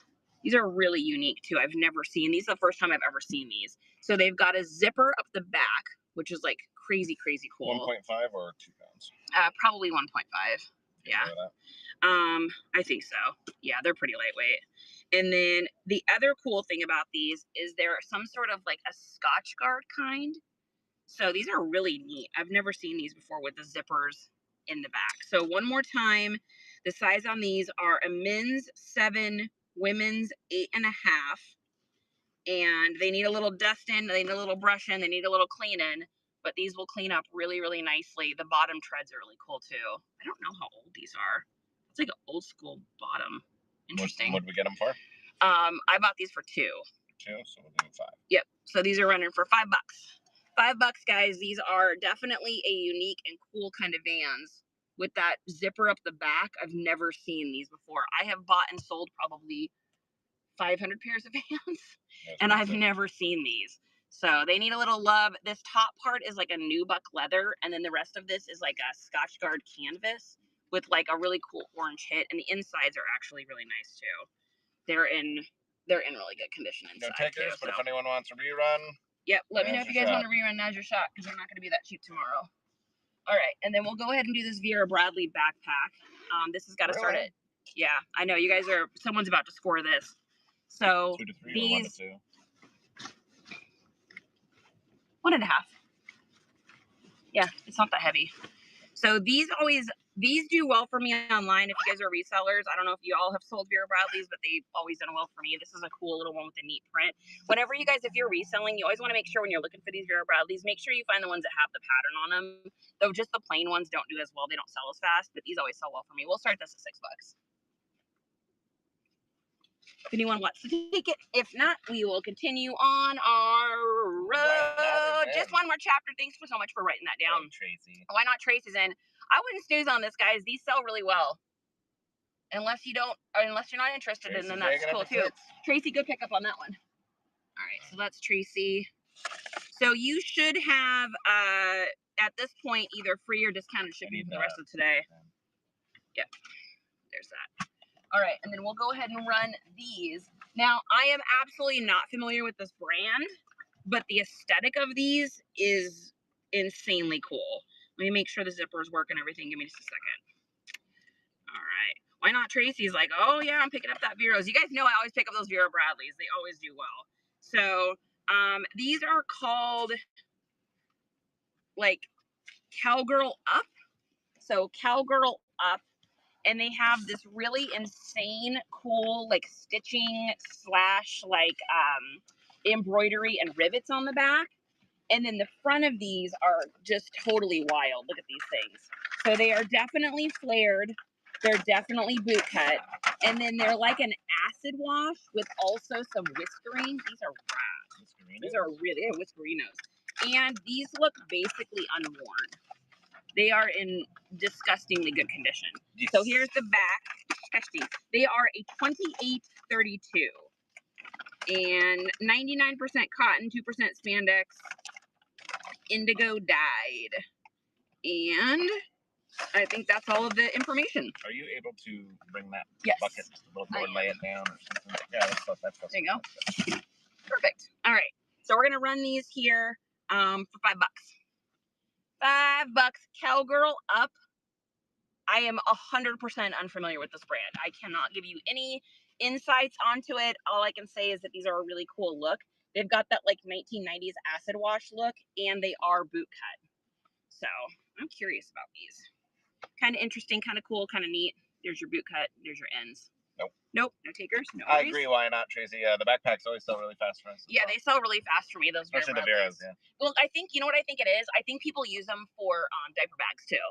these are really unique too. I've never seen these. The first time I've ever seen these. So they've got a zipper up the back, which is like crazy, crazy cool. 1.5 or 2 pounds? Probably 1.5. Yeah. I think so. Yeah, they're pretty lightweight. And then the other cool thing about these is they're some sort of like a Scotch guard kind. So these are really neat. I've never seen these before with the zippers in the back. So one more time, the size on these are a men's 7, women's 8.5. And they need a little dusting, they need a little brushing, they need a little cleaning, but these will clean up really, really nicely. The bottom treads are really cool too. I don't know how old these are. It's like an old school bottom. Interesting. What did we get them for? I bought these for 2. 2, so we'll do 5. Yep. So these are running for $5. $5, guys. These are definitely a unique and cool kind of Vans with that zipper up the back. I've never seen these before. I have bought and sold probably 500 pairs of Vans, and I've never seen these. So they need a little love. This top part is like a nubuck leather, and then the rest of this is like a Scotch guard canvas with like a really cool orange hit, and the insides are actually really nice too. They're in really good condition inside. No takers, but if anyone wants a rerun. Yep, let me know if you guys want to rerun Now's Your Shot, because they're not going to be that cheap tomorrow. All right, and then we'll go ahead and do this Vera Bradley backpack. This has got to start at, yeah, I know, you guys are, someone's about to score this. So 2 to 3 these, or 1 to 2? 1.5. Yeah, it's not that heavy. So these do well for me online if you guys are resellers. I don't know if you all have sold Vera Bradleys, but they've always done well for me. This is a cool little one with a neat print. Whenever you guys, if you're reselling, you always want to make sure when you're looking for these Vera Bradleys, make sure you find the ones that have the pattern on them. Though just the plain ones don't do as well. They don't sell as fast, but these always sell well for me. We'll start this at $6. If anyone wants to take it, if not, we will continue on our road. Just one more chapter. Thanks so much for writing that down. Tracy. Why not Tracy's in? I wouldn't snooze on this, guys. These sell really well. Unless you're not interested in them, that's cool too. Tracy, good pickup on that one. All right, so that's Tracy. So you should have, at this point, either free or discounted shipping for the rest of today. Yep, there's that. All right, and then we'll go ahead and run these. Now, I am absolutely not familiar with this brand, but the aesthetic of these is insanely cool. Let me make sure the zippers work and everything. Give me just a second. All right. Why not Tracy's like, oh, yeah, I'm picking up that Veros. You guys know I always pick up those Vera Bradleys. They always do well. So these are called, like, Cowgirl Up. So Cowgirl Up. And they have this really insane, cool, like, stitching / like, embroidery and rivets on the back. And then the front of these are just totally wild. Look at these things. So they are definitely flared. They're definitely boot cut. And then they're like an acid wash with also some whiskerine. These are rad. These are really, they're whiskerinos. And these look basically unworn. They are in disgustingly good condition. Yes. So here's the back. They are a 2832 and 99% cotton, 2% spandex, indigo dyed. And I think that's all of the information. Are you able to bring that Yes. bucket just a little more, lay it down or something? Yeah, that's there you go. Perfect. All right. So we're gonna run these here for $5. $5. Cowgirl Up. I am 100% unfamiliar with this brand. I cannot give you any insights onto it. All I can say is that these are a really cool look. They've got that like 1990s acid wash look, and they are boot cut. So I'm curious about these. Kind of interesting, kind of cool, kind of neat. There's your boot cut. There's your ends. Nope. No takers. No worries. I agree. Why not, Tracy? The backpacks always sell really fast for us. Yeah, they sell really fast for me. Those especially the Veras. Yeah. Well, I think you know what I think it is. I think people use them for diaper bags too.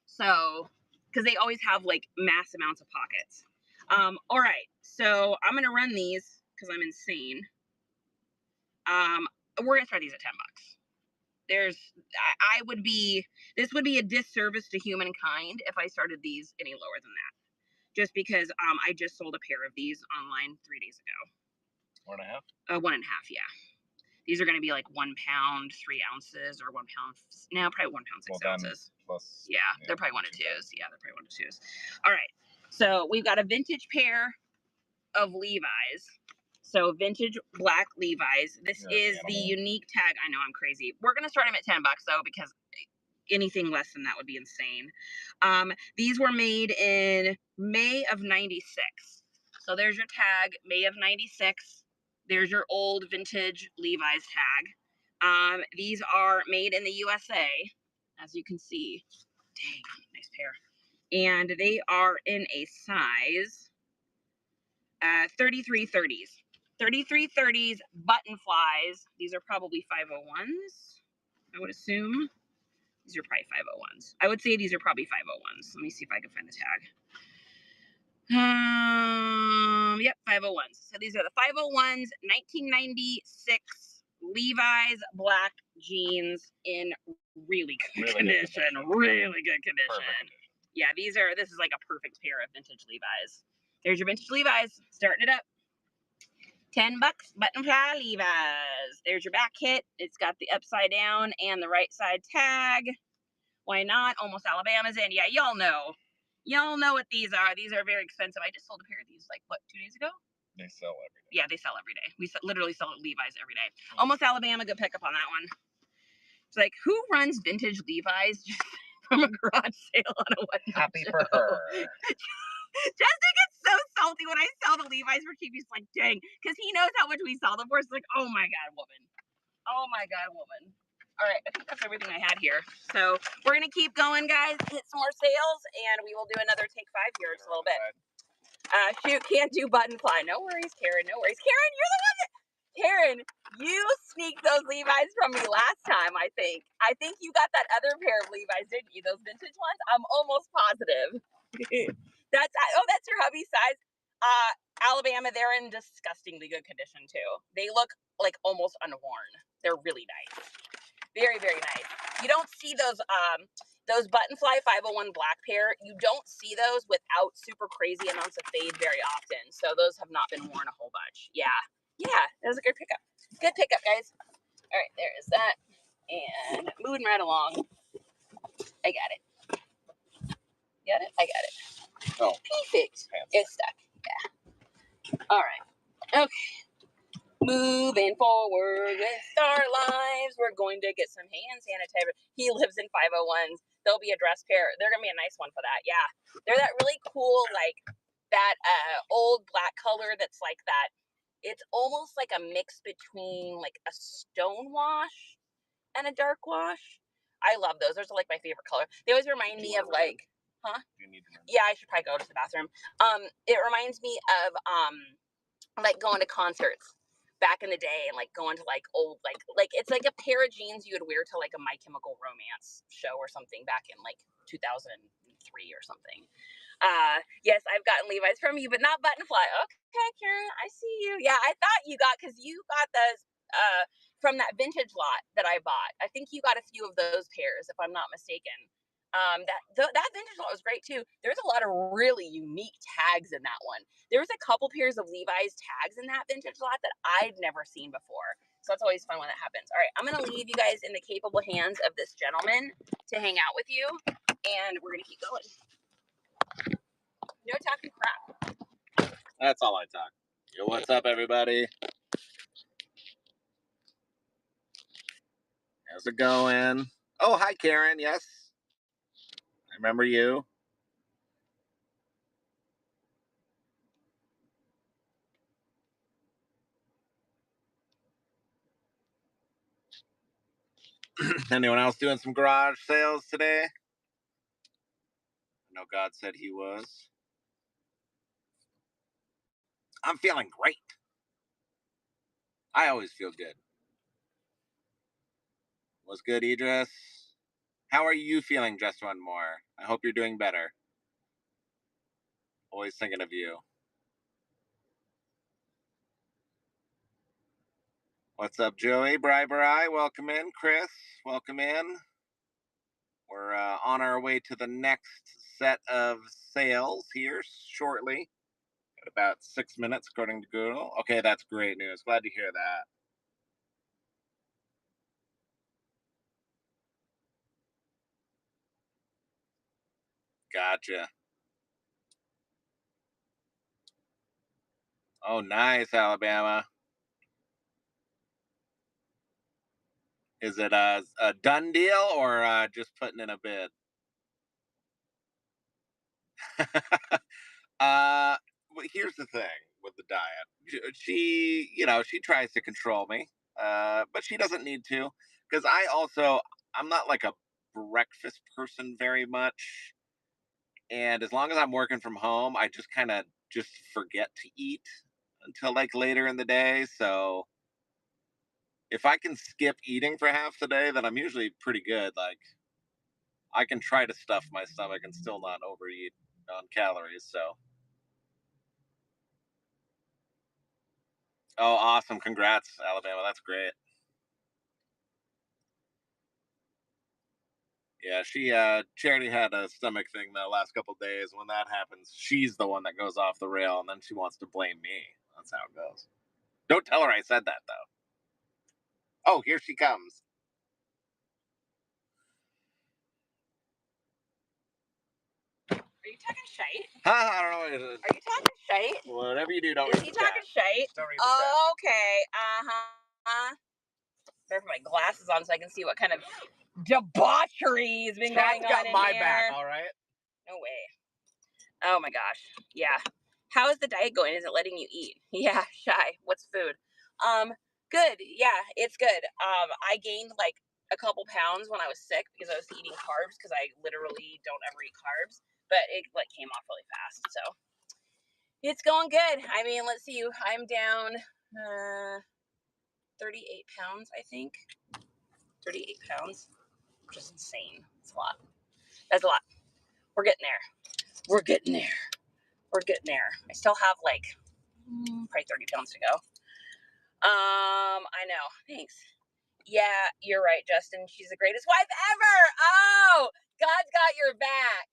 So, because they always have like mass amounts of pockets. All right. So I'm gonna run these because I'm insane. We're gonna start these at $10. This would be a disservice to humankind if I started these any lower than that. Just because I just sold a pair of these online 3 days ago. 1.5? 1.5, yeah. These are going to be like 1 pound, 3 ounces, or 1 pound, no, probably 1 pound, 6 ounces. Plus, yeah, they're probably 1 and 2s. Yeah, they're probably 1 and 2s. All right. So we've got a vintage pair of Levi's. So vintage black Levi's. This is the unique tag. I know I'm crazy. We're going to start them at $10 though, because anything less than that would be insane. These were made in May of 96. So there's your tag, May of 96. There's your old vintage Levi's tag. These are made in the USA, as you can see. Dang, nice pair. And they are in a size 3330s. 3330s button flies. These are probably 501s, I would assume. These are probably 501s. I would say these are probably 501s. Let me see if I can find the tag. Yep, 501s. So these are the 501s, 1996 Levi's black jeans in really good condition. Really good condition. Yeah, this is like a perfect pair of vintage Levi's. There's your vintage Levi's, starting it up. $10 button fly Levi's. There's your back hit. It's got the upside down and the right side tag. Why not? Almost Alabama's in. Yeah, y'all know. Y'all know what these are. These are very expensive. I just sold a pair of these like, what, 2 days ago? They sell every day. Yeah, they sell every day. We literally sell Levi's every day. Almost Alabama, good pickup on that one. It's like, who runs vintage Levi's from a garage sale on a one-night Happy show? for her. Justin gets so salty when I sell the Levi's for cheap. He's like, dang, because he knows how much we sell them for. It's like, oh my God, woman. Oh my God, woman. All right, I think that's everything I had here. So we're going to keep going, guys. Hit some more sales, and we will do another take 5 here in just a little bit. Shoot, can't do button fly. No worries, Karen. No worries. Karen, you're the one that... Karen, you sneaked those Levi's from me last time, I think. I think you got that other pair of Levi's, didn't you? Those vintage ones? I'm almost positive. That's your hubby size. Alabama, they're in disgustingly good condition, too. They look like almost unworn. They're really nice. Very, very nice. You don't see those button fly 501 black pair. You don't see those without super crazy amounts of fade very often. So those have not been worn a whole bunch. Yeah, that was a good pickup. Good pickup, guys. All right, there is that. And moving right along. I got it. Got it? I got it. Oh. Perfect. It's stuck. Yeah. All right. Okay. Moving forward with our lives, we're going to get some hand sanitizer. He lives in 501s. There'll be a dress pair. They're going to be a nice one for that. Yeah. They're that really cool, like, that old black color that's like that. It's almost like a mix between, like, a stone wash and a dark wash. I love those. Those are, like, my favorite color. They always remind me of, like, huh? Yeah, I should probably go to the bathroom. It reminds me of, like, going to concerts back in the day and like going to like old like it's like a pair of jeans you would wear to like a My Chemical Romance show or something back in like 2003 or something. Yes, I've gotten Levi's from you, but not button fly. Okay, Karen, I see you. Yeah, I thought you got, because you got those from that vintage lot that I bought. I think you got a few of those pairs, if I'm not mistaken. That vintage lot was great too. There's a lot of really unique tags in that one. There was a couple pairs of Levi's tags in that vintage lot that I'd never seen before. So it's always fun when that happens. All right, I'm gonna leave you guys in the capable hands of this gentleman to hang out with you, and we're gonna keep going. No talking crap. That's all I talk. Yo, what's up, everybody? How's it going? Oh, hi, Karen. Yes, I remember you. Anyone else doing some garage sales today? I know God said he was. I'm feeling great. I always feel good. What's good, Idris? How are you feeling, Just One More? I hope you're doing better. Always thinking of you. What's up, Joey? Bri? Welcome in. Chris, welcome in. We're on our way to the next set of sales here shortly. Got about 6 minutes, according to Google. Okay, that's great news. Glad to hear that. Gotcha. Oh, nice, Alabama. Is it a done deal or just putting in a bid? Well, here's the thing with the diet. She, she tries to control me, but she doesn't need to, because I'm not like a breakfast person very much, and as long as I'm working from home, I just kind of just forget to eat until like later in the day. So if I can skip eating for half the day, then I'm usually pretty good. Like, I can try to stuff my stomach and still not overeat on calories. So, oh, awesome! Congrats, Alabama. That's great. Yeah, Charity had a stomach thing the last couple of days. When that happens, she's the one that goes off the rail, and then she wants to blame me. That's how it goes. Don't tell her I said that, though. Oh, here she comes. Are you talking shite? I don't know. Are you talking shite? Whatever you do, don't Is read he the chat. talking shite? Don't read the chat. Okay. Better put my glasses on so I can see what kind of debauchery has been going on got in my here. back, all right? No way. Oh my gosh. Yeah. How is the diet going? Is it letting you eat? Yeah, shy. What's food? Good. Yeah, it's good. I gained like a couple pounds when I was sick because I was eating carbs, because I literally don't ever eat carbs, but it like came off really fast. So it's going good. I mean, let's see. I'm down 38 pounds, I think. 38 pounds. Which is insane. It's a lot. That's a lot. We're getting there. We're getting there. We're getting there. I still have like probably 30 pounds to go. I know. Thanks. Yeah, you're right, Justin. She's the greatest wife ever. Oh, God's got your back.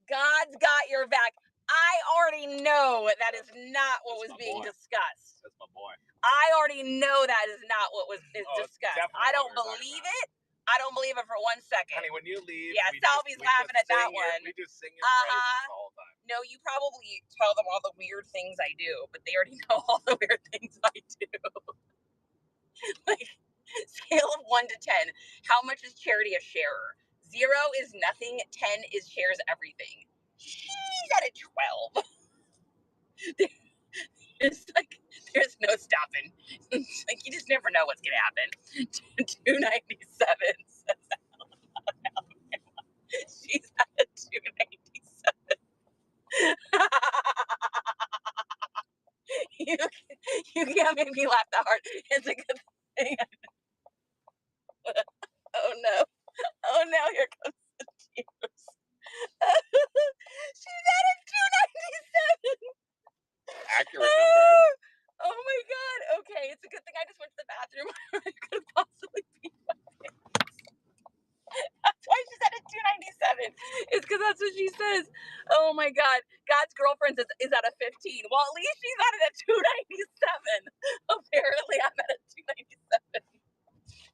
God's got your back. I already know that is not what was being discussed. That's my boy. I already know that is not what is discussed. I don't believe it. I don't believe it for 1 second. Honey, when you leave, yeah, Salvy's laughing at that one. We just sing your praises the whole time. No, you probably tell them all the weird things I do, but they already know all the weird things I do. Like, scale of 1 to 10, how much is Charity a sharer? 0 is nothing, 10 is shares everything. She's at a 12. There's no stopping. It's like, you just never know what's gonna happen. 297 says Alabama. She's at a 297. You can't make me laugh that hard. It's a good thing. Oh no. Oh no, here comes the tears. She's at a 297. Accurate number. Oh my god. Okay, it's a good thing I just went to the bathroom. It's because that's what she says. Oh my God. God's girlfriend is at a 15. Well, at least she's at it at 297. Apparently, I'm at a 297.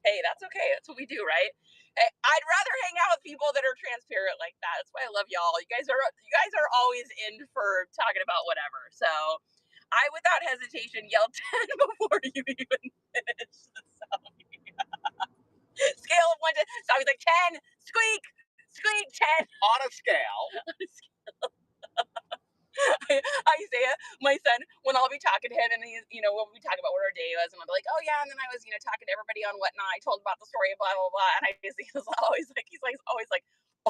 Hey, that's okay. That's what we do, right? I'd rather hang out with people that are transparent like that. That's why I love y'all. You guys are always in for talking about whatever. So I, without hesitation, yelled 10 before you even finished the song. Scale of 1 to, so I was like 10, squeak, squeak, 10. On a scale. Isaiah, my son, when I'll be talking to him and he's, when we talk about what our day was, and I'll be like, oh yeah, and then I was, talking to everybody on whatnot. I told about the story of blah, blah, blah. And he's always like,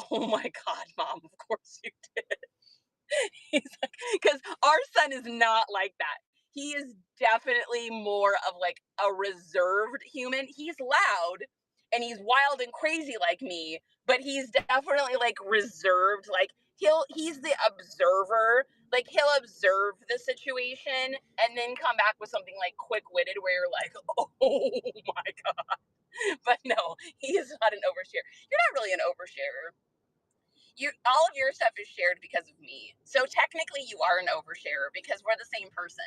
oh my God, Mom, of course you did. He's like, because our son is not like that. He is definitely more of like a reserved human. He's loud and he's wild and crazy like me, but he's definitely like reserved. Like he's the observer. Like he'll observe the situation and then come back with something like quick-witted where you're like, oh my God. But no, he is not an overshare. You're not really an oversharer. All of your stuff is shared because of me. So technically you are an oversharer because we're the same person.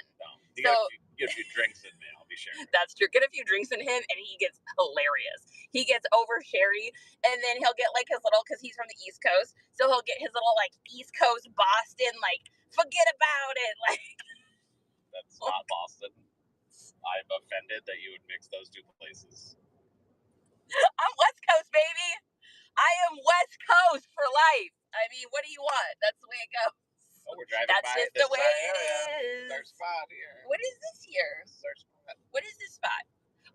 No, get a few drinks in me, I'll be sharing. That's true. Get a few drinks in him and he gets hilarious. He gets oversharey and then he'll get like his little, because he's from the East Coast, so he'll get his little like East Coast Boston, like forget about it. Like that's not Boston. I'm offended that you would mix those two places. I'm West Coast, baby. I am West Coast for life. I mean, what do you want? That's the way it goes. Oh, we're driving That's by just this the way it is. There's our spot here. What is this here? This is our spot. What is this spot?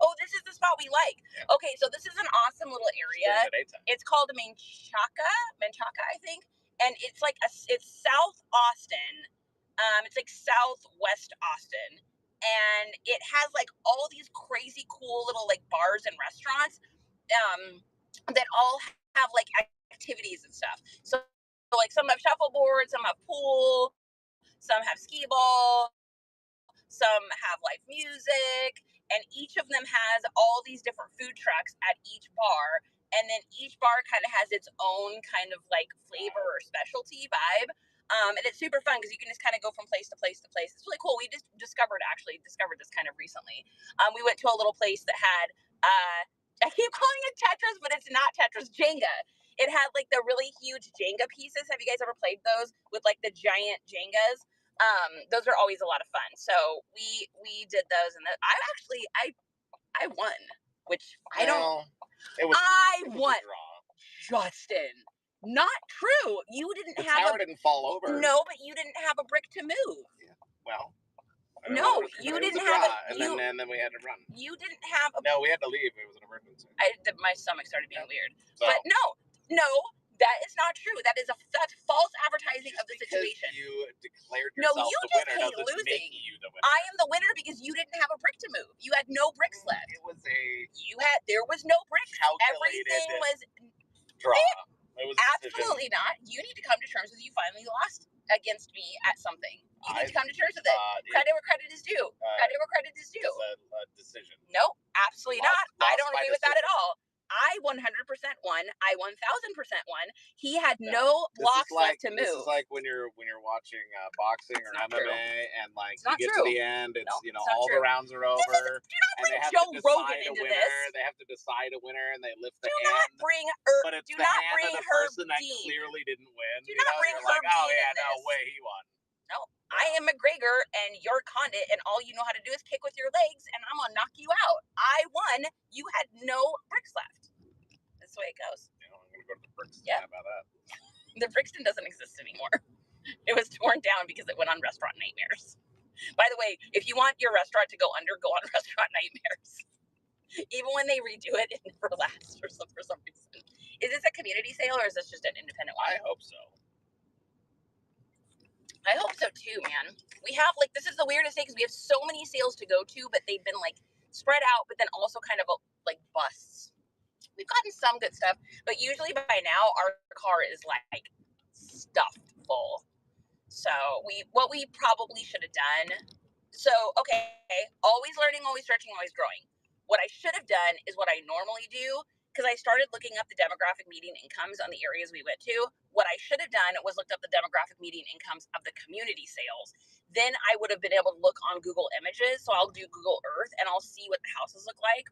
Oh, this is the spot we like. Yeah. Okay, so this is an awesome little area. It's called Menchaca, I think, and it's like it's South Austin. It's like southwest Austin, and it has like all these crazy cool little like bars and restaurants, that all have like activities and stuff. So like some have shuffleboard, some have pool, some have skee ball, some have live music, and each of them has all these different food trucks at each bar, and then each bar kind of has its own kind of like flavor or specialty vibe. And it's super fun because you can just kind of go from place to place to place. It's really cool. We just discovered this kind of recently. We went to a little place that had I keep calling it Tetris, but it's not Tetris, Jenga. It had like the really huge Jenga pieces. Have you guys ever played those with like the giant Jengas? Those are always a lot of fun. So we did those, and I won, which I don't. I won, Justin. Not true. You didn't have. The tower didn't fall over. No, but you didn't have a brick to move. Yeah. Well. No, you didn't have it. And then we had to run. You didn't have a... No, we had to leave. It was an emergency. My stomach started being weird. So, but no, that is not true. That's false advertising of the situation. You declared yourself the winner doesn't make you the winner. I am the winner because you didn't have a brick to move. You had no bricks left. There was no bricks. Everything was draw. It was absolutely not. You need to come to terms with you finally lost against me at something. You need to come to terms with it. Credit where credit is due. Credit where credit is due. It's a decision. No, absolutely not. I don't agree with that at all. I 100% won. I 1000% won. He had no blocks left to move. This is like when you're watching boxing or MMA, and like you get to the end, it's all the rounds are over. Do not bring Joe Rogan into this. They have to decide a winner, and they lift the Do hand. not bring but it's the hand of the person that clearly didn't win. Do not bring Herb Dean oh yeah, in no this. way he won. No, I am McGregor, and you're Condit, and all you know how to do is kick with your legs, and I'm gonna knock you out. I won. You had no bricks left. That's the way it goes. I'm gonna go to the Brixton. Yeah. How about that? The Brixton doesn't exist anymore. It was torn down because it went on Restaurant Nightmares. By the way, if you want your restaurant to go on Restaurant Nightmares. Even when they redo it, it never lasts for some reason. Is this a community sale or is this just an independent one? I hope so. I hope so too, man. We have this is the weirdest day because we have so many sales to go to, but they've been spread out, but then also kind of busts. We've gotten some good stuff, but usually by now our car is stuffed full. So what we probably should have done. So, okay, always learning, always stretching, always growing. What I should have done is what I normally do, because I started looking up the demographic median incomes on the areas we went to. What median incomes of the community sales. Then I would have been able to look on Google Images. So I'll do Google Earth and I'll see what the houses look like.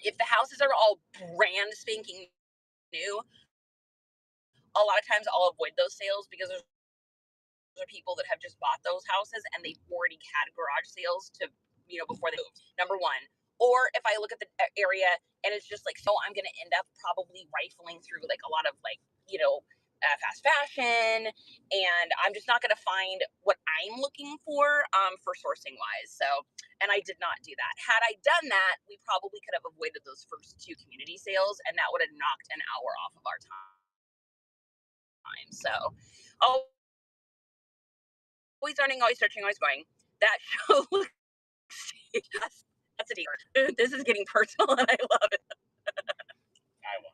If the houses are all brand spanking new, a lot of times I'll avoid those sales because there's people that have just bought those houses and they've already had garage sales to, before they moved. Number one. Or if I look at the area and it's just like, so I'm going to end up probably rifling through like a lot of like, fast fashion, and I'm just not going to find what I'm looking for sourcing wise. So, and I did not do that. Had I done that, we probably could have avoided those first 2 community sales, and that would have knocked an hour off of our time. So, always learning, always searching, always going. That show looks that's a deal. This is getting personal and I love it. I won.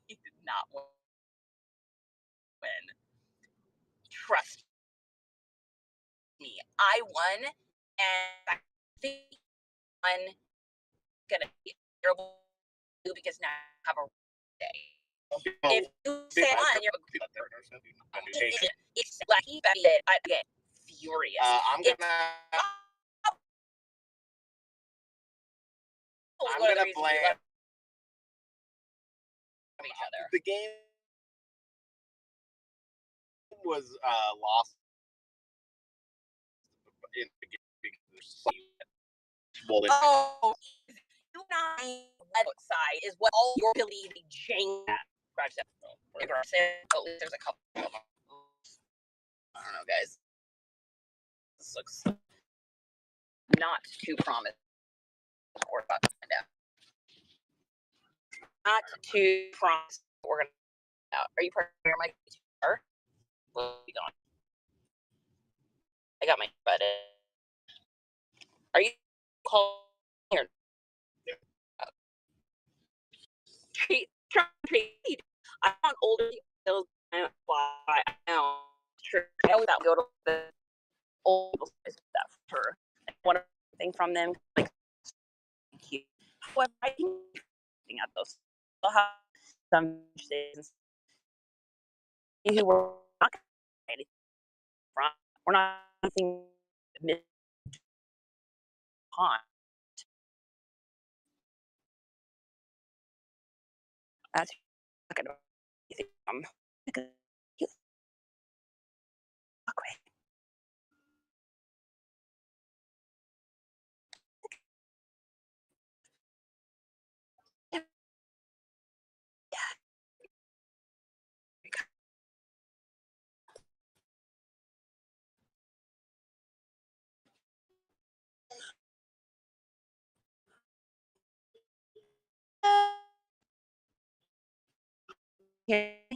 You did not win. Trust me. I won, and I think I'm gonna be terrible because now I have a day. If you say on, you're it's lucky that I get furious. I'm gonna blame each other. The game was lost in the game because oh, you and I side is what all your ability to jank at. At least there's a couple of them. I don't know, guys. This looks not too promising. We're about to find out. Not too promising. We're gonna find out. Are you preparing my guitar? Where are we going? I got my butt in. Are you calling here? Treat. I want older people. I know. Sure. I always go to the old stuff for one thing from them. Like, cute. However, I think at those some things who were not from. We're not anything upon. That's not gonna okay. Okay.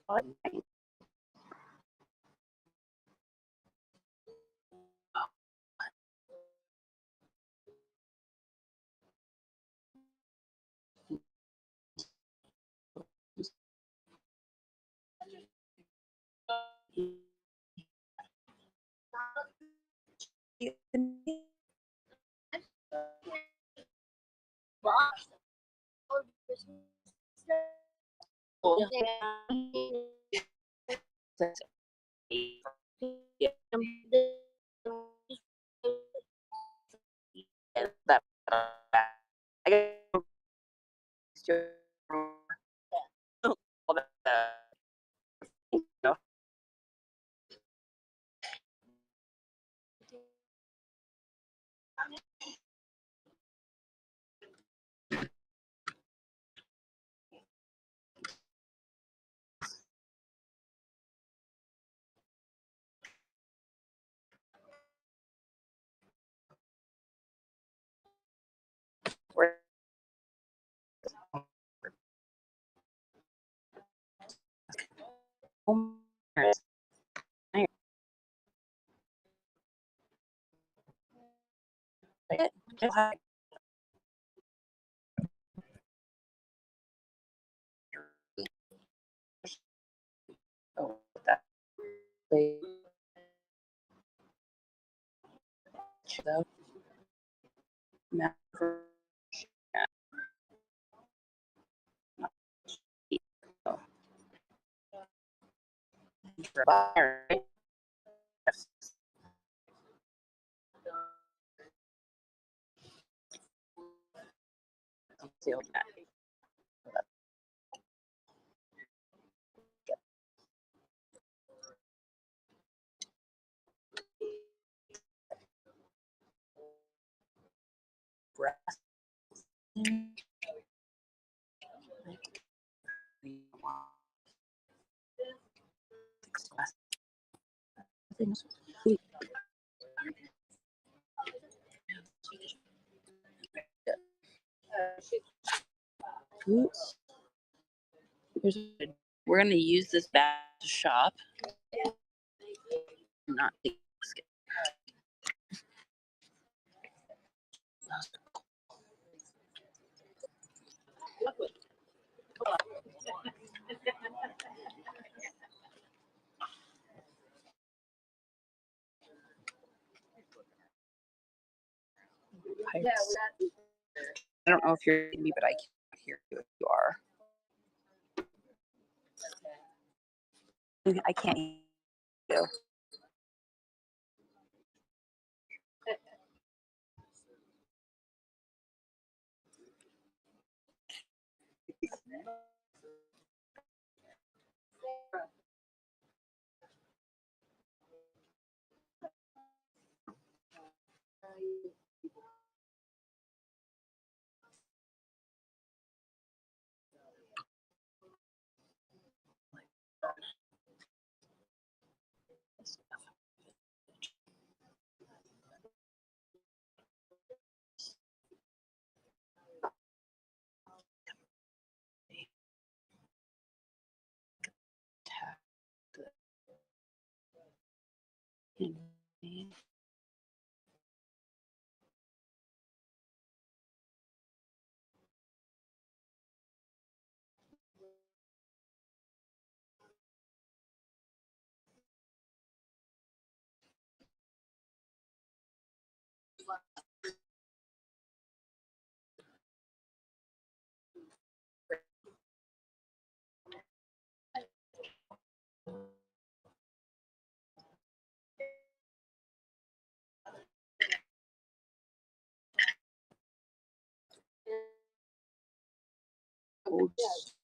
That we're going to use this bag to shop. Not I don't know if you're hearing me, but I can't hear you if you are. I can't hear you. Oops.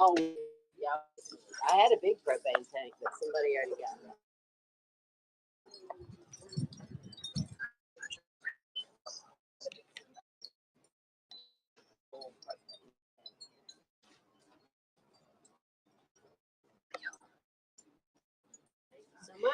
Oh, yeah. I had a big propane tank, but somebody already got it. So much.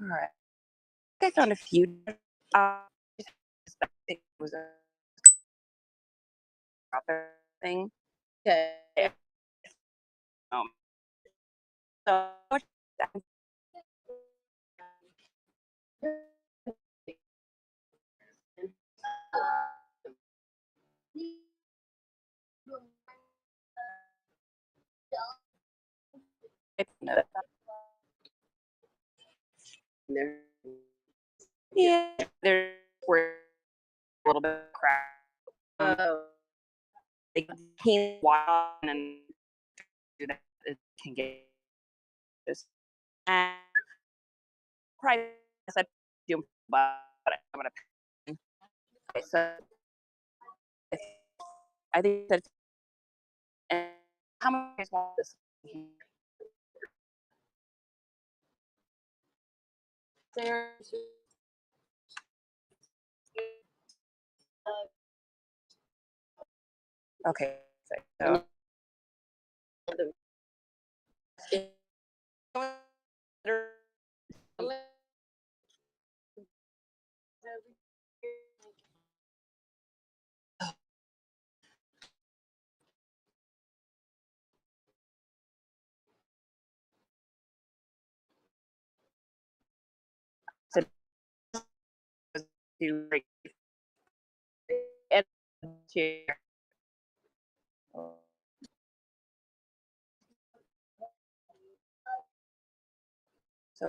All right. I found a few. It was a other thing. Okay. So much. Yeah, there were a little bit of crap. They can't walk on and do that. It can get just probably I said do, but I'm gonna. Okay, so I think that. And how many guys want this? There's okay. So do and to so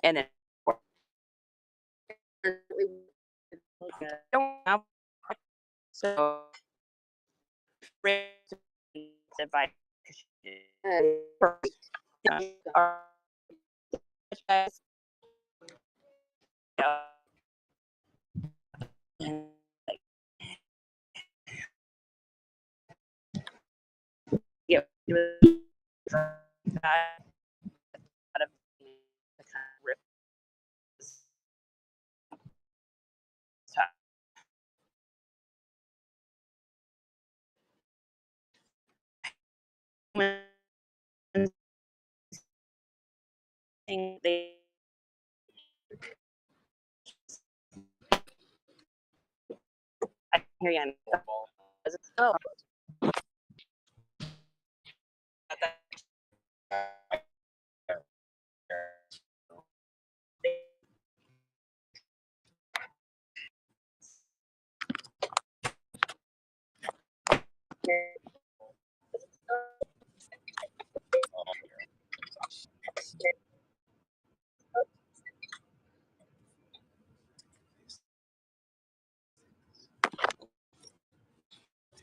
and then don't have so invite yeah, out of the kind of rip when they I hear you. Oh.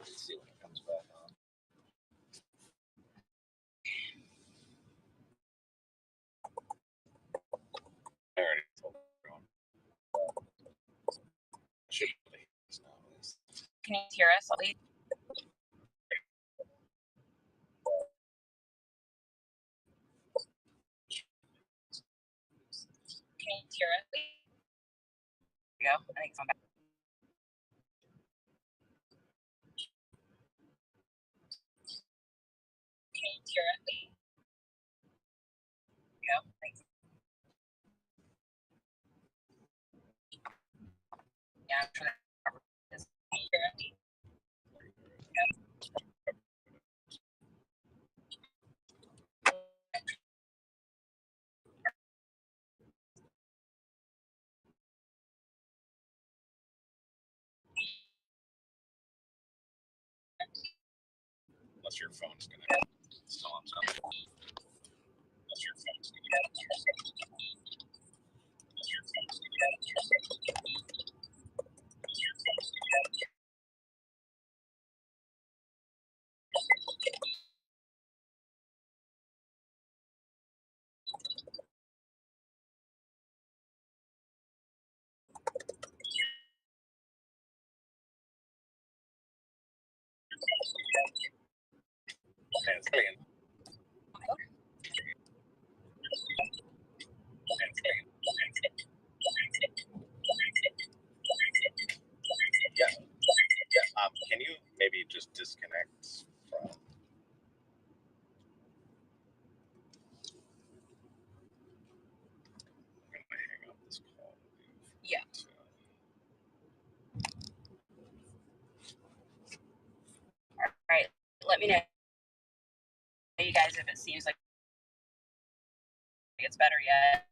See when it comes back on. I already told everyone. Should be. Can you hear us, Ellie? Can you hear us? There we go. I think it's on back. Unless your phone's connected. Still on top. Unless your phone's connected. It's clean. Yeah. Yeah. Can you maybe just disconnect from? I'm gonna hang up this call. Yeah. All right. Let me know, you guys, if it seems like it's better yet.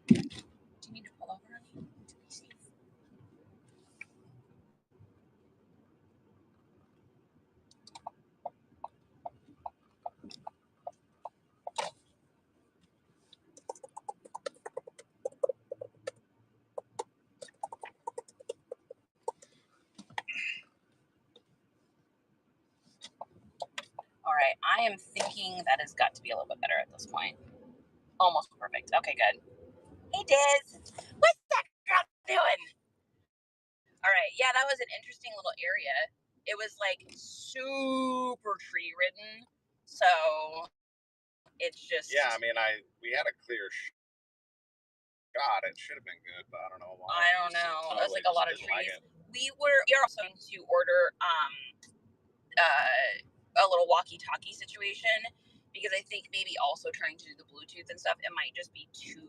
Do you need to pull over on me? All right, I am thinking that has got to be a little bit better at this point. Almost perfect. Okay, good. Hey, Diz. What's that girl doing? All right, yeah, that was an interesting little area. It was like super tree ridden, so it's just. Yeah, I mean, we had a clear shot. It should have been good, but I don't know why. I don't know. It was like a lot of trees. We are also going to order a little walkie-talkie situation, because I think maybe also trying to do the Bluetooth and stuff, it might just be too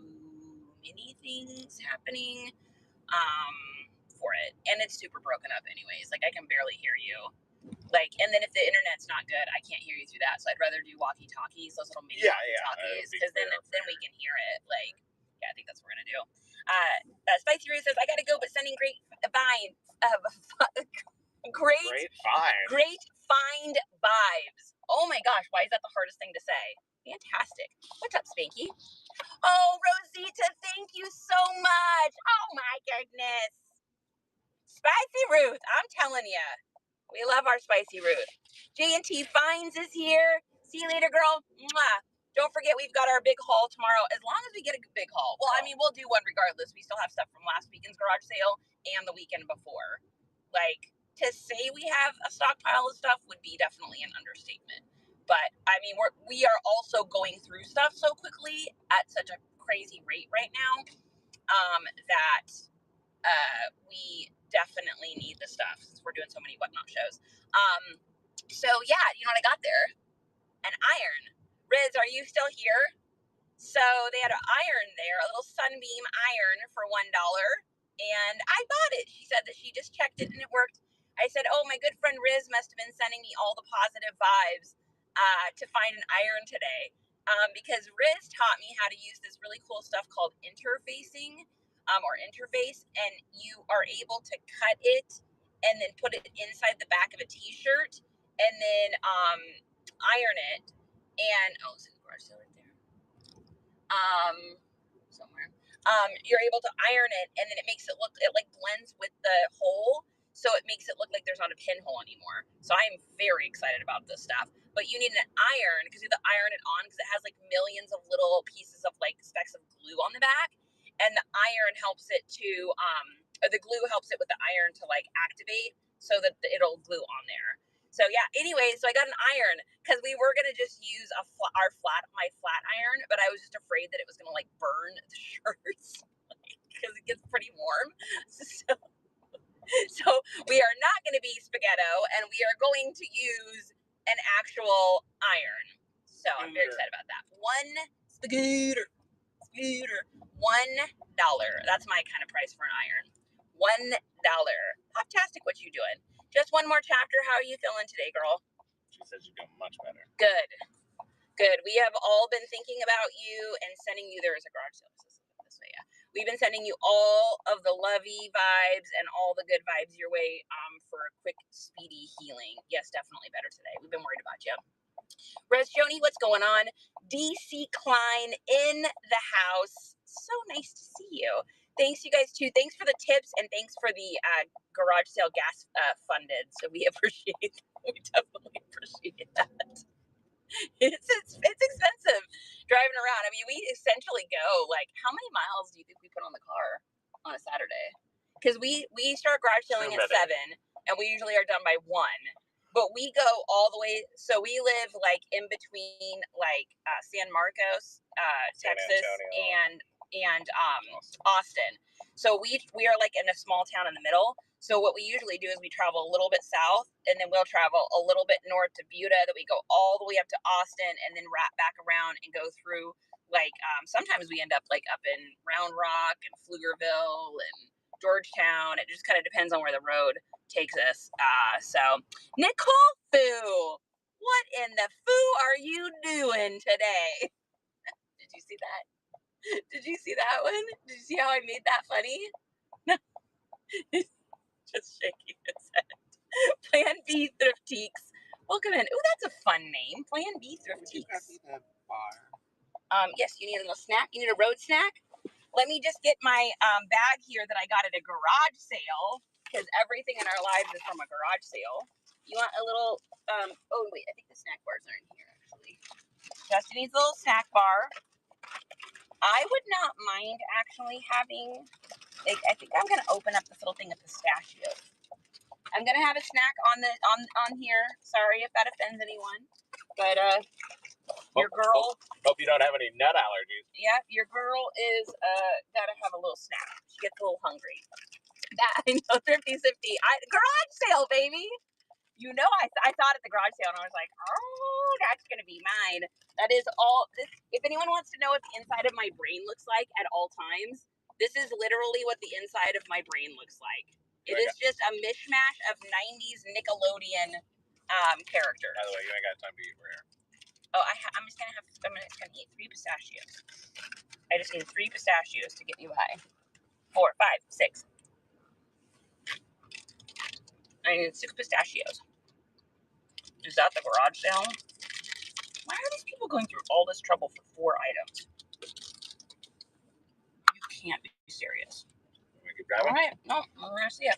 many things happening for it, and it's super broken up anyways. Like, I can barely hear you. Like, and then if the internet's not good, I can't hear you through that. So I'd rather do walkie-talkies, those little mini walkie-talkies, because then we can hear it. Like, yeah, I think that's what we're gonna do. Spicy Ruth says, I gotta go, but sending great vibes. Great find vibes. Oh my gosh, why is that the hardest thing to say? Fantastic. What's up, Spanky? Oh, Rosita, thank you so much. Oh my goodness. Spicy Ruth, I'm telling you, we love our Spicy Ruth. J&T Finds is here. See you later, girl. Mwah. Don't forget, we've got our big haul tomorrow, as long as we get a big haul. Well, I mean, we'll do one regardless. We still have stuff from last weekend's garage sale and the weekend before. Like, to say we have a stockpile of stuff would be definitely an understatement. But, I mean, we are also going through stuff so quickly at such a crazy rate right now that we definitely need the stuff, since we're doing so many whatnot shows. So yeah, you know what I got there? An iron. Riz, are you still here? So they had an iron there, a little Sunbeam iron for $1, and I bought it. She said that she just checked it and it worked. I said, oh, my good friend Riz must have been sending me all the positive vibes to find an iron today, because Riz taught me how to use this really cool stuff called interfacing, or interface, and you are able to cut it and then put it inside the back of a t-shirt and then iron it. And is the garage sale right there? Somewhere. You're able to iron it, and then it makes it look, it like blends with the hole, so it makes it look like there's not a pinhole anymore. So I am very excited about this stuff. But you need an iron, because you have to iron it on, because it has like millions of little pieces of like specks of glue on the back, and the iron helps it to or the glue helps it with the iron to like activate, so that it'll glue on there. So yeah, anyway, so I got an iron, because we were going to just use my flat iron, but I was just afraid that it was going to like burn the shirts, because it gets pretty warm. So So we are not going to be spaghetto, and we are going to use an actual iron. So I'm very excited about that. One spaghetti, $1. That's my kind of price for an iron. $1. Fantastic. What you doing? Just one more chapter. How are you feeling today, girl? She says you're doing much better. Good. Good. We have all been thinking about you and sending you. There is a garage sale. This way, yeah. We've been sending you all of the lovey vibes and all the good vibes your way for a quick, speedy healing. Yes, definitely better today. We've been worried about you. Res Joni, what's going on? DC Klein in the house. So nice to see you. Thanks, you guys, too. Thanks for the tips and thanks for the garage sale gas funded. So we appreciate that. We definitely appreciate that. It's expensive driving around. I mean, we essentially go, like, how many miles do you think we put on the car on a Saturday? Because we start garage selling at 7, and we usually are done by 1. But we go all the way. So we live, like, in between, like, San Marcos, Texas, and Austin. So we are, like, in a small town in the middle. So what we usually do is we travel a little bit south, and then we'll travel a little bit north to Buda, that we go all the way up to Austin, and then wrap back around and go through, like, sometimes we end up, like, up in Round Rock and Pflugerville and Georgetown. It just kind of depends on where the road takes us. So Nicole Foo, what in the foo are you doing today? Did you see that? Did you see that one? Did you see how I made that funny? No. Just shaking his head. Plan B Thriftiques. Welcome in. Oh, that's a fun name. Plan B Thriftiques. Yes, you need a little snack. You need a road snack? Let me just get my bag here that I got at a garage sale, because everything in our lives is from a garage sale. You want a little, oh wait, I think the snack bars are in here actually. Justin needs a little snack bar. I would not mind actually having, like, I think I'm gonna open up this little thing of pistachios. I'm gonna have a snack on here. Sorry if that offends anyone, but your girl. Hope you don't have any nut allergies. Yeah, your girl is gotta have a little snack. She gets a little hungry. That I know, Thrifty Sifty. Garage sale, baby. You know, I thought at the garage sale, and I was like, oh, that's gonna be mine. That is all. If anyone wants to know what the inside of my brain looks like at all times, this is literally what the inside of my brain looks like. It is just a mishmash of 90s Nickelodeon characters. By the way, you ain't got time to eat over here. Oh, I'm just gonna eat 3 pistachios. I just need 3 pistachios to get me by. 4, 5, 6. I need 6 pistachios. Is that the garage sale? Why are these people going through all this trouble for 4 items? You can't be serious. We keep driving? All right. No, we're gonna see it.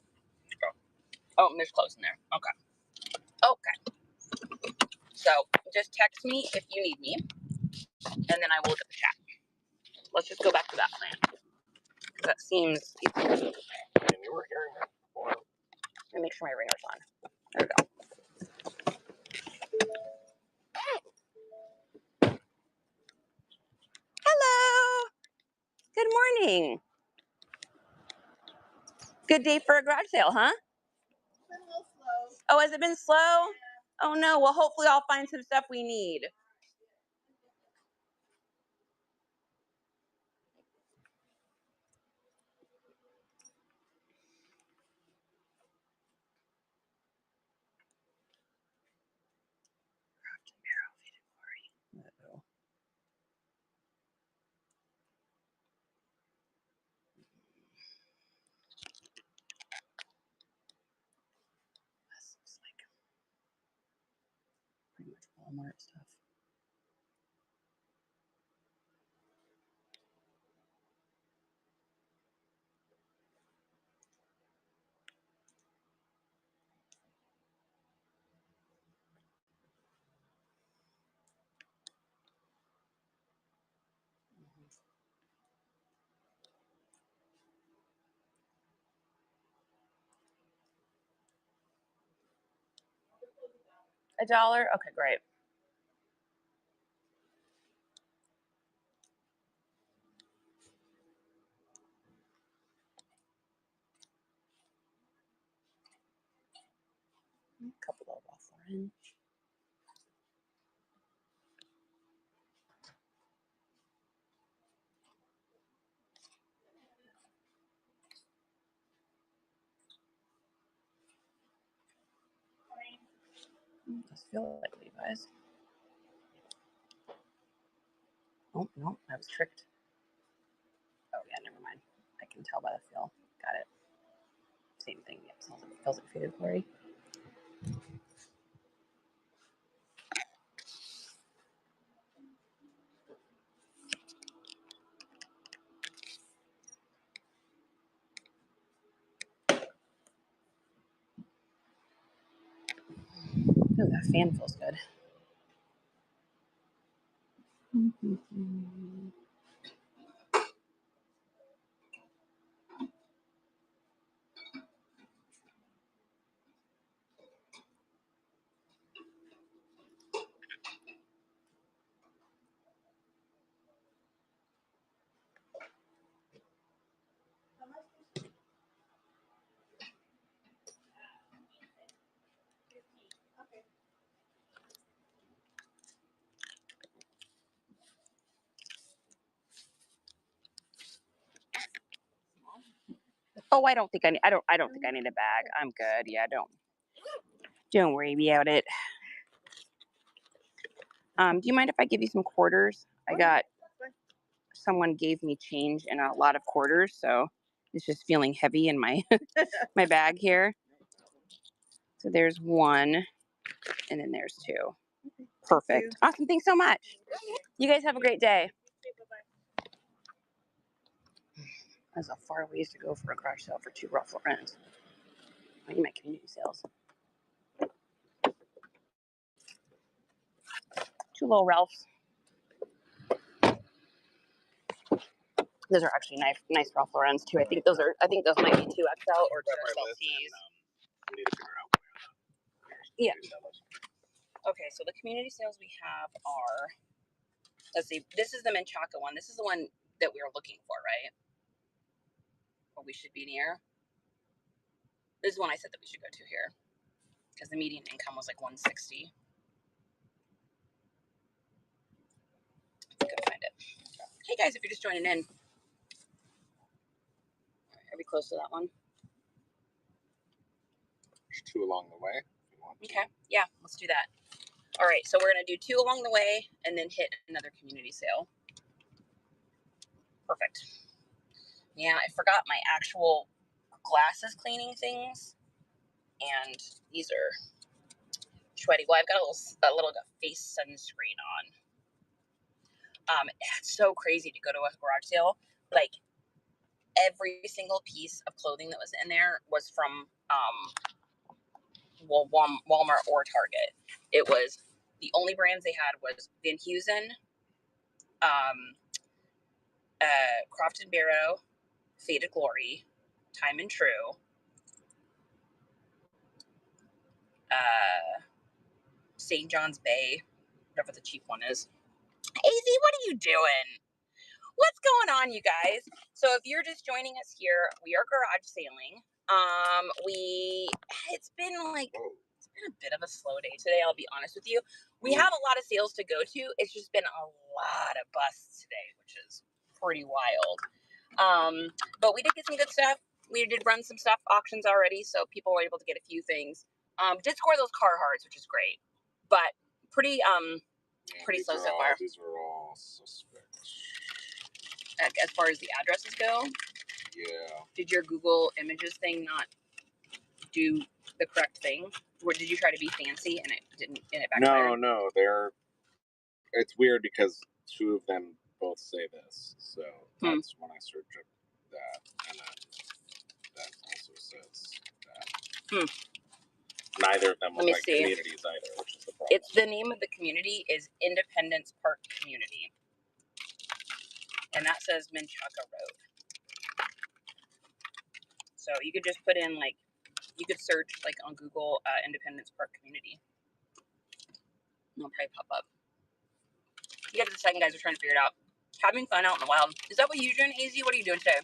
Oh, and there's clothes in there. Okay. Okay. So just text me if you need me, and then I will look at the chat. Let's just go back to that plan. That seems. I mean, you were hearing that before. Let me make sure my ringer's on. There we go. Hello. Good morning. Good day for a garage sale, huh? It's been a little slow. Oh, has it been slow? Oh no. Well, hopefully I'll find some stuff we need. This looks like pretty much Walmart stuff. $1? Okay, great. A couple of Ralph Lauren. Does feel like Levi's. Oh no, I was tricked. Oh yeah, never mind. I can tell by the feel. Got it. Same thing. Yep, feels like faded glory. Oh, that fan feels good. Oh, I don't think I need. I don't think I need a bag. I'm good. Yeah, don't worry about it. Do you mind if I give you some quarters? Someone gave me change and a lot of quarters, so it's just feeling heavy in my my bag here. So there's one, and then there's two. Perfect. Awesome. Thanks so much. You guys have a great day. That's a far ways to go for a garage sale for 2 Ralph Lauren's. I need my community sales. 2 little Ralphs. Those are actually nice Ralph Lauren's too. I think those might be 2XL or 2XL T's. We need to figure out where Yeah. Okay, so the community sales we have are, let's see, this is the Menchaca one. This is the one that we were looking for, right? Or we should be near. This is one I said that we should go to here because the median income was like 160. I couldn't find it. Hey guys, if you're just joining in, are we close to that one? There's 2 along the way. If you want to. Okay, yeah, let's do that. All right, so we're gonna do 2 along the way and then hit another community sale. Perfect. Yeah, I forgot my actual glasses cleaning things, and these are sweaty. Well, I've got a little face sunscreen on. It's so crazy to go to a garage sale. Like every single piece of clothing that was in there was from Walmart or Target. It was the only brands they had was Van Heusen, Croft and Barrow, Faded Glory, Time and True, St. John's Bay, whatever the cheap one is. AZ, what are you doing? What's going on, you guys? So if you're just joining us here, we are garage sailing. It's been a bit of a slow day today, I'll be honest with you. We have a lot of sales to go to. It's just been a lot of busts today, which is pretty wild. But we did get some good stuff. We did run some stuff auctions already, so people were able to get a few things. Did score those Carhartts, which is great, but pretty slow so far. These are all suspect. As far as the addresses go. Yeah. Did your Google Images thing not do the correct thing? Or did you try to be fancy and it didn't? And it backfired? No. It's weird because 2 of them both say this, so that's when I search up that, and then that also says that. Neither of them look like communities either, which is the problem. It's the name of the community is Independence Park Community, and that says Menchaca Road. So you could just put in you could search on Google Independence Park Community. And it'll probably pop up. You guys are the second guys are trying to figure it out. Having fun out in the wild. Is that what you're doing, AZ? What are you doing today?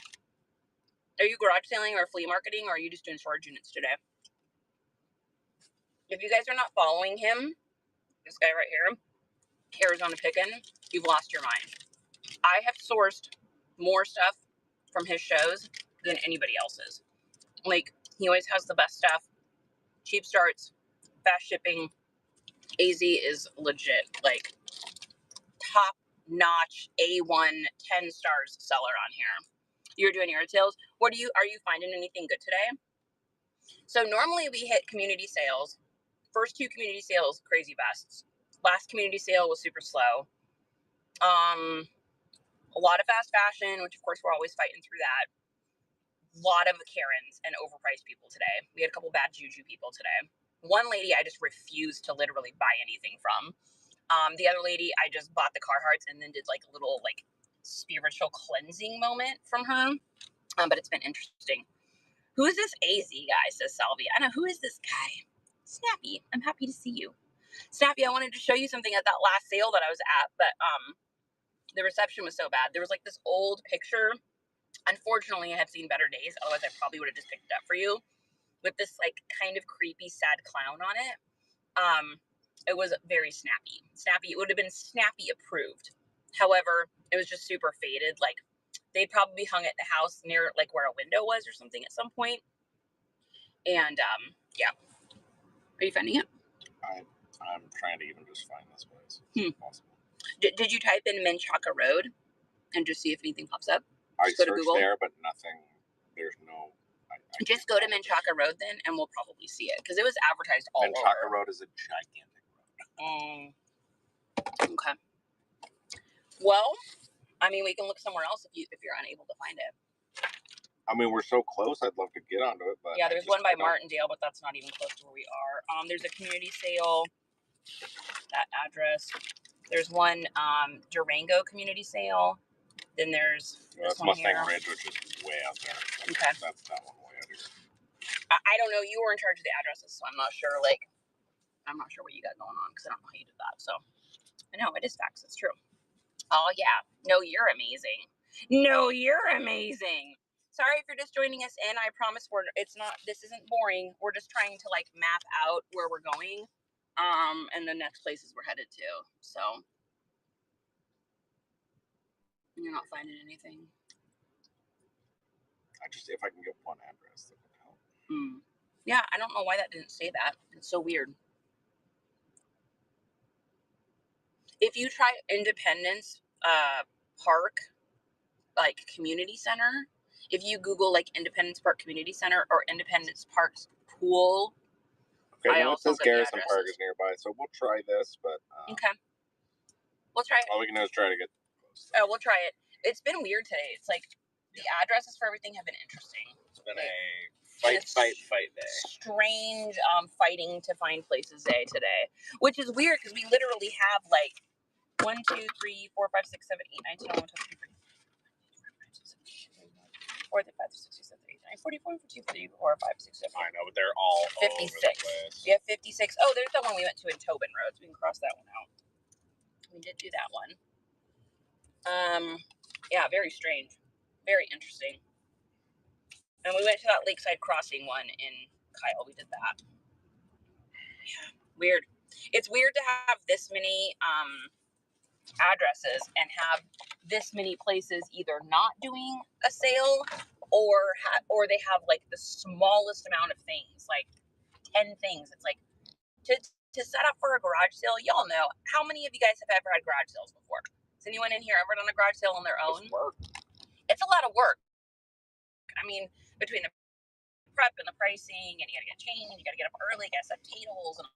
Are you garage selling or flea marketing, or are you just doing storage units today? If you guys are not following him, this guy right here, Arizona Pickin', you've lost your mind. I have sourced more stuff from his shows than anybody else's. Like, he always has the best stuff. Cheap starts, fast shipping. AZ is legit. Like, top notch A1 10 stars seller on here. You're doing yard sales. Are you finding anything good today? So normally we hit community sales. First 2 community sales, crazy bests. Last community sale was super slow. A lot of fast fashion, which of course we're always fighting through that. A lot of Karens and overpriced people today. We had a couple bad juju people today. One lady I just refused to literally buy anything from. The other lady, I just bought the Carhartts and then did like a little like spiritual cleansing moment from her. But it's been interesting. Who is this AZ guy, says Salvi. I know, who is this guy? Snappy, I'm happy to see you. Snappy, I wanted to show you something at that last sale that I was at, but the reception was so bad. There was like this old picture. Unfortunately, I had seen better days. Otherwise, I probably would have just picked it up for you. With this like kind of creepy, sad clown on it. It was very snappy. Snappy, it would have been Snappy approved. However, it was just super faded. Like, they'd probably hung it in the house near like where a window was or something at some point. And yeah. Are you finding it? I'm trying to even just find this place. It's possible. Did you type in Menchaca Road and just see if anything pops up? I Just go to searched Google. there, but nothing. There's no. I Just go to Menchaca Road then, and we'll probably see it because it was advertised all Menchaca over. Road is a gigantic road. Okay. Well, I mean, we can look somewhere else if you're unable to find it. I mean, we're so close. I'd love to get onto it, but yeah, there's one by Martindale, but that's not even close to where we are. There's a community sale. That address. There's one Durango community sale. Then there's this one Mustang here. Ridge, which is way out there. Okay. That's that one way out here. I don't know. You were in charge of the addresses, so I'm not sure. Like, I'm not sure what you got going on because I don't know how you did that. So, no, it is facts. It's true. Oh yeah. No, you're amazing. No, you're amazing. Sorry if you're just joining us in. I promise this isn't boring. We're just trying to like map out where we're going, and the next places we're headed to. So, you're not finding anything. If I can get one address, that would help. Yeah, I don't know why that didn't say that. It's so weird. If you try Independence Park, like community center, if you Google like Independence Park Community Center or Independence Park's pool. Okay, now it says Garrison Park is nearby, so we'll try this, but okay. We'll try it. All we can do is try to get close. Oh, we'll try it. It's been weird today. It's like the addresses for everything have been interesting. It's been a fight day. Strange fighting to find places day today, which is weird because we literally have like 1, 2, 3, 4, 5, 6, 7, 8, 9, 10, 11, 12, 13, 14, 15, 16, 17, 18, 19, 20, 21, 22, 23, 24, 25, 26, 27. I know, but they're all 56. Over the place. We have 56. Oh, there's that one we went to in Tobin Road. So we can cross that one out. We did do that one. Yeah, very strange. Very interesting. And we went to that Lakeside Crossing one in Kyle. We did that. Yeah, weird. It's weird to have this many addresses and have this many places either not doing a sale or they have like the smallest amount of things, like 10 things. It's like to set up for a garage sale, y'all know. How many of you guys have ever had garage sales before? Has anyone in here ever done a garage sale on their own? It's a lot of work. I mean, between the prep and the pricing, and you gotta get changed, you gotta get up early, you gotta set tables, and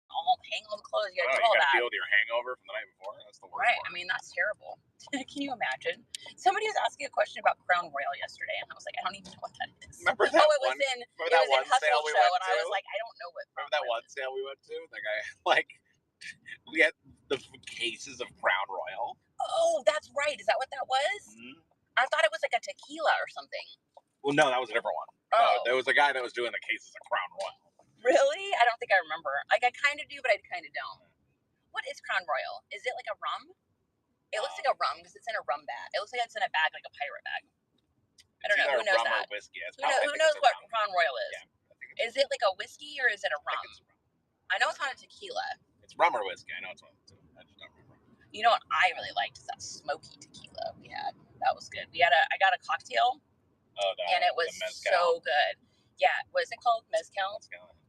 hang all the clothes, you gotta do all that. You gotta deal with your hangover from the night before. That's the worst Right, part. I mean, that's terrible. Can you imagine? Somebody was asking a question about Crown Royal yesterday, and I was like, I don't even know what that is. Remember that it was one? in sale Hustle we Show, went and I to? was like, I don't know what. Remember that one sale we went to? The guy, like, we had the cases of Crown Royal. Oh, that's right. Is that what that was? Mm-hmm. I thought it was like a tequila or something. Well, no, that was a different one. Oh. No, there was a guy that was doing the cases of Crown Royal. Really? I don't think I remember. Like, I kind of do, but I kind of don't. What is Crown Royal? Is it like a rum? It looks like a rum because it's in a rum bag. It looks like it's in a bag, like a pirate bag. I don't know. Who knows that? Whiskey. Who knows what Crown Royal is? Yeah, Is it like a whiskey or is it a rum? I think it's rum. I know it's not a tequila. It's rum or whiskey. I know it's one. I just don't remember. You know what I really liked is that smoky tequila we had. That was good. I got a cocktail. Oh, and it was so good. Yeah, what is it called? Mezcal?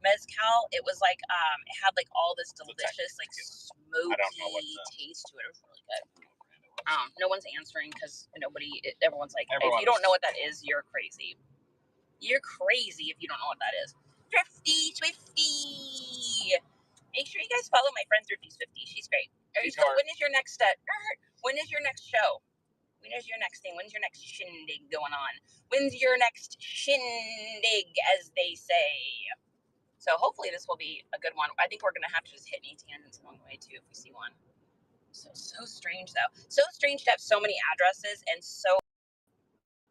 Mezcal. It was like it had like all this delicious like smoky taste to it. It was really good. No one's answering because everyone's like, if you don't know what that is, you're crazy. You're crazy if you don't know what that is. Thrifty Swifty. Make sure you guys follow my friend Thrifty Swifty. She's great. When is your next when is your next show? When is your next thing? When's your next shindig going on? When's your next shindig, as they say? So hopefully this will be a good one. I think we're going to have to just hit any tangents along the way, too, if we see one. So strange, though. So strange to have so many addresses and so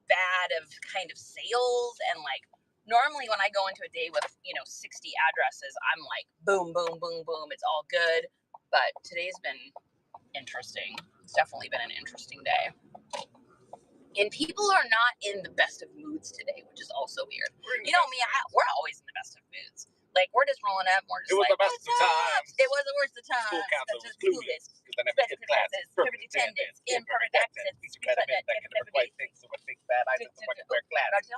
bad of kind of sales. And, like, normally when I go into a day with, 60 addresses, I'm like, boom, boom, boom, boom. It's all good. But today's been interesting. It's definitely been an interesting day. And people are not in the best of moods today, which is also weird. You know me, we're always in the best of moods. Like, we're just rolling up. We're just it was the best of times. It was the worst of times. School council was clueless. Special classes, perfect attendance, imperfect access, white things with big bad eyes and wear glasses.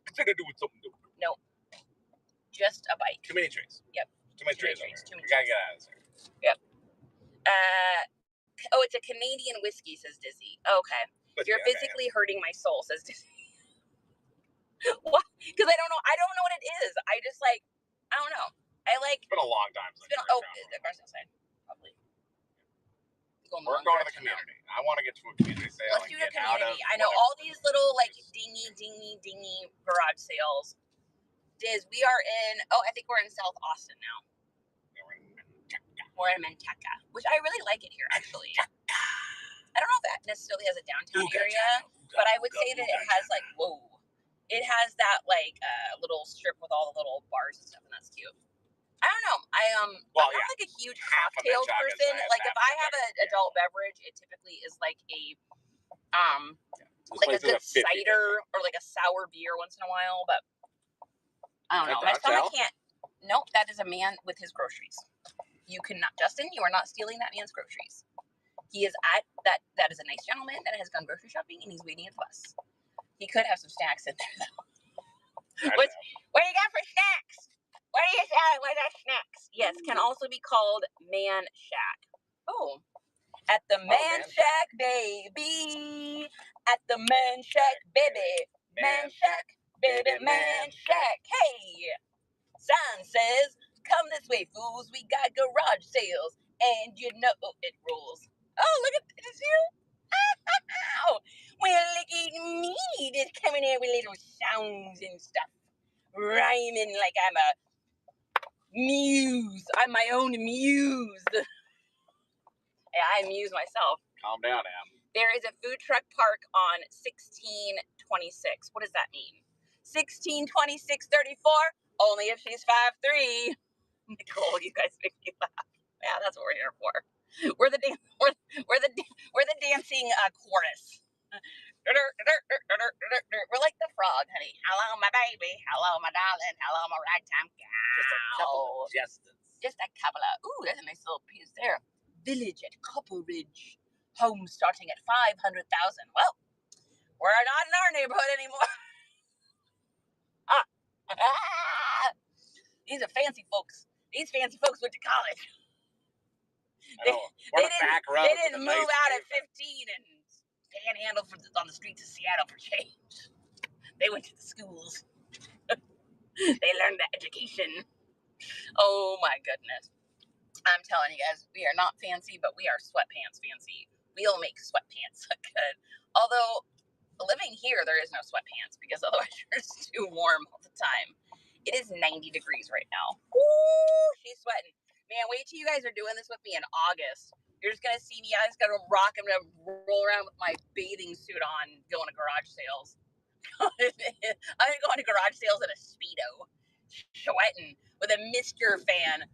Consider doing something new. No. Just a bite. Too many trees. Yep. Too many trees. We gotta get out of there. Yep. It's a Canadian whiskey, says Dizzy. Okay. You're physically hurting my soul, says Dizzy. What? Because I don't know what it is. I just I don't know. It's been a long time since the Garcelle side, probably. We're going to the community. I want to get to a community sale. Let's do the community. I know all these little dingy garage sales. Diz, we are in. I think we're in South Austin now. We're in Manteca, which I really like it here, actually. I don't know if that necessarily has a downtown area, but I would say that it has it has that little strip with all the little bars and stuff, and that's cute. I don't know. I'm not like a huge cocktail person. Like if I have an adult beverage, it typically is like a good cider or like a sour beer once in a while. But I don't know. My stomach can't. Nope, that is a man with his groceries. You cannot, Justin. You are not stealing that man's groceries. He is at that. That is a nice gentleman that has gone grocery shopping and he's waiting at the bus. He could have some snacks in there though. What do you got for snacks? What do you say? What are snacks? Yes, can also be called Man Shack. Oh, at the Man Shack, baby. At the Man Shack, baby. Man Shack, baby. Man Shack. Hey, sign says, "Come this way, fools. We got garage sales, and you know it rules." Oh, look at this here. Well, look at me. Just coming here with little sounds and stuff. Rhyming like I'm a muse. I'm my own muse. Yeah, I amuse myself. Calm down, Em. There is a food truck park on 1626. What does that mean? 162634? Only if she's 5'3". Nicole, you guys make me laugh. Yeah, that's what we're here for. We're the dancing chorus. We're like the frog, honey. Hello, my baby. Hello, my darling. Hello, my ragtime gal. Just a couple of. Ooh, there's a nice little piece there. Village at Copper Ridge. Home starting at 500,000. Well, we're not in our neighborhood anymore. These are fancy folks. These fancy folks went to college. They didn't move out at 15 and panhandle on the streets of Seattle for change. They went to the schools. They learned the education. Oh my goodness. I'm telling you guys, we are not fancy, but we are sweatpants fancy. We'll make sweatpants look good. Although, living here, there is no sweatpants because otherwise it's too warm all the time. It is 90 degrees right now. Ooh, she's sweating. Man, wait till you guys are doing this with me in August. You're just going to see me. I'm just going to rock. I'm going to roll around with my bathing suit on, going to garage sales. I'm going to garage sales in a Speedo, sweating with a Mr. fan.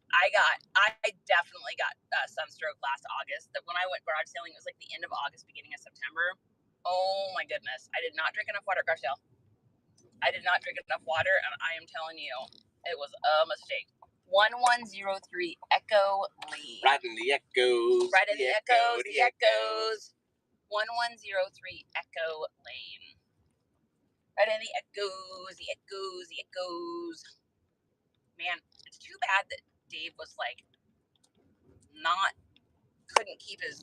I definitely got sunstroke last August. That when I went garage selling, it was like the end of August, beginning of September. Oh my goodness. I did not drink enough water at garage sale. I did not drink enough water, and I am telling you, It was a mistake. 1103 Echo Lane. Riding the Echoes. Riding the Echoes, the Echoes. 1103 Echo Lane. Riding the Echoes, the Echoes, the Echoes. Man, it's too bad that Dave was like couldn't keep it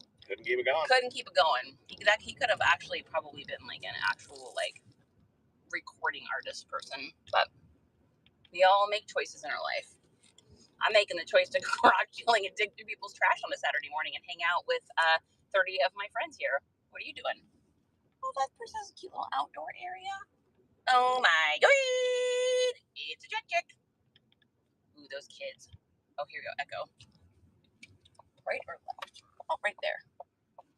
going. He could have actually probably been like an actual like recording artist person, but we all make choices in our life. I'm making the choice to go rock chilling and dig through people's trash on a Saturday morning and hang out with 30 of my friends here. What are you doing? Oh, that person has a cute little outdoor area. Oh my god! It's a chick. Ooh, those kids. Oh, here we go. Echo. Right or left? Oh, right there.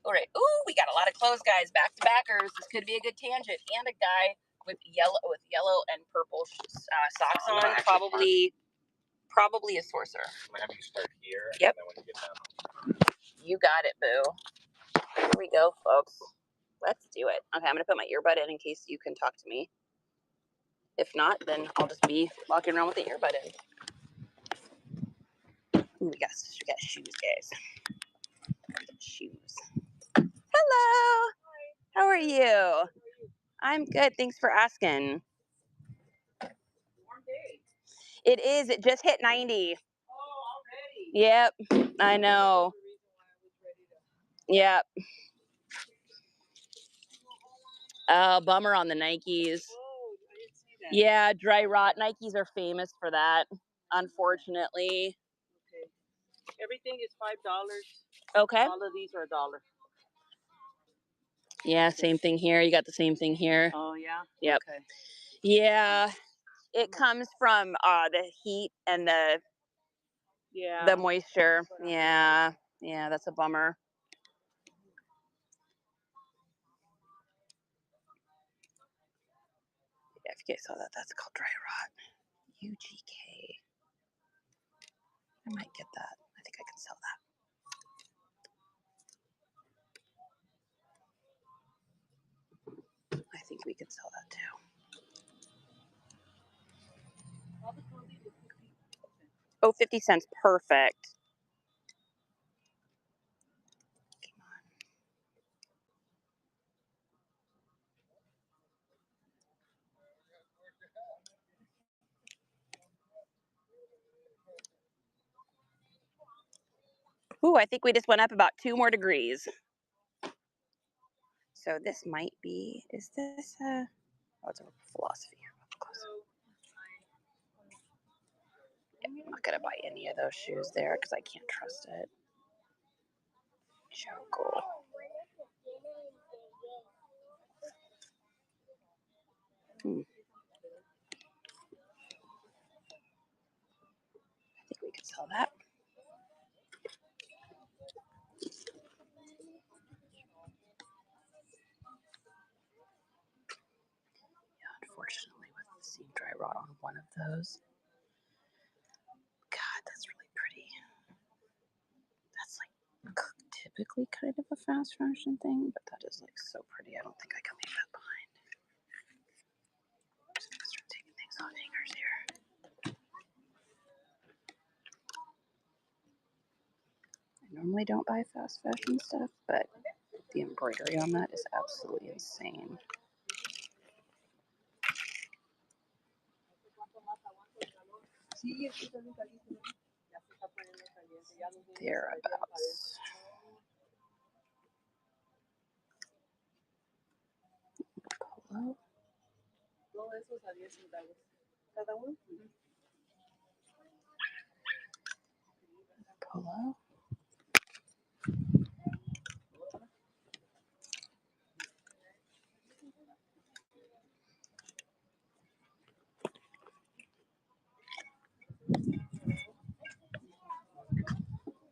All right. Ooh, we got a lot of clothes, guys. Back to backers. This could be a good tangent. And a guy with yellow and purple socks on. Probably a sorcerer. I'm gonna have you start here. Yep. And then when you get down. You got it, boo. Here we go, folks. Let's do it. Okay, I'm gonna put my earbud in case you can talk to me. If not, then I'll just be walking around with the earbud in. Ooh, we got shoes, guys. Shoes. Hello. Hi. How are you? I'm good. Thanks for asking. Warm day. It is. It just hit 90. Oh, already. Yep. I know. Yep. Bummer on the Nikes. Oh, I didn't see that. Yeah, dry rot. Nikes are famous for that, unfortunately. Okay. Everything is $5. Okay. All of these are $1. Yeah, same thing here. You got the same thing here. Oh yeah. Yep. Okay. Yeah, it comes from the heat and the moisture. Yeah, that's a bummer. Yeah, if you guys saw that, that's called dry rot. UGK. I might get that. I think I can sell that. I think we can sell that too. Oh, 50 cents. Perfect. Come on. Ooh, I think we just went up about 2 more degrees. So this might be, is this oh, it's a philosophy. I'm not going to buy any of those shoes there because I can't trust it. Jokel. I think we could sell that. Yeah, unfortunately, with seeing dry rot on one of those. God, that's really pretty. That's like typically kind of a fast fashion thing, but that is like so pretty. I don't think I can leave that behind. I'm just gonna start taking things off hangers here. I normally don't buy fast fashion stuff, but the embroidery on that is absolutely insane. Thereabouts. Polo. Polo.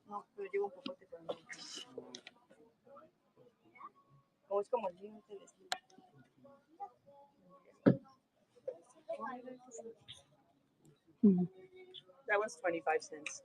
No, pero llevo un popote para mí. Como es como el límite de That one's 25 cents.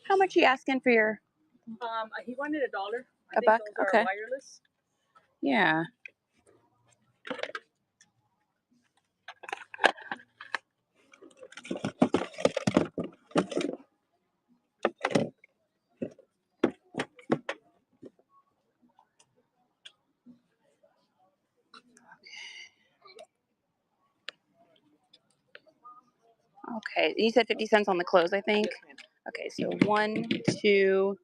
How much are you asking for your? He wanted $1. I A think buck? those Okay. are wireless. Yeah. Okay, you said 50 cents on the close, I think. Yes, ma'am. Okay, so 1, 2,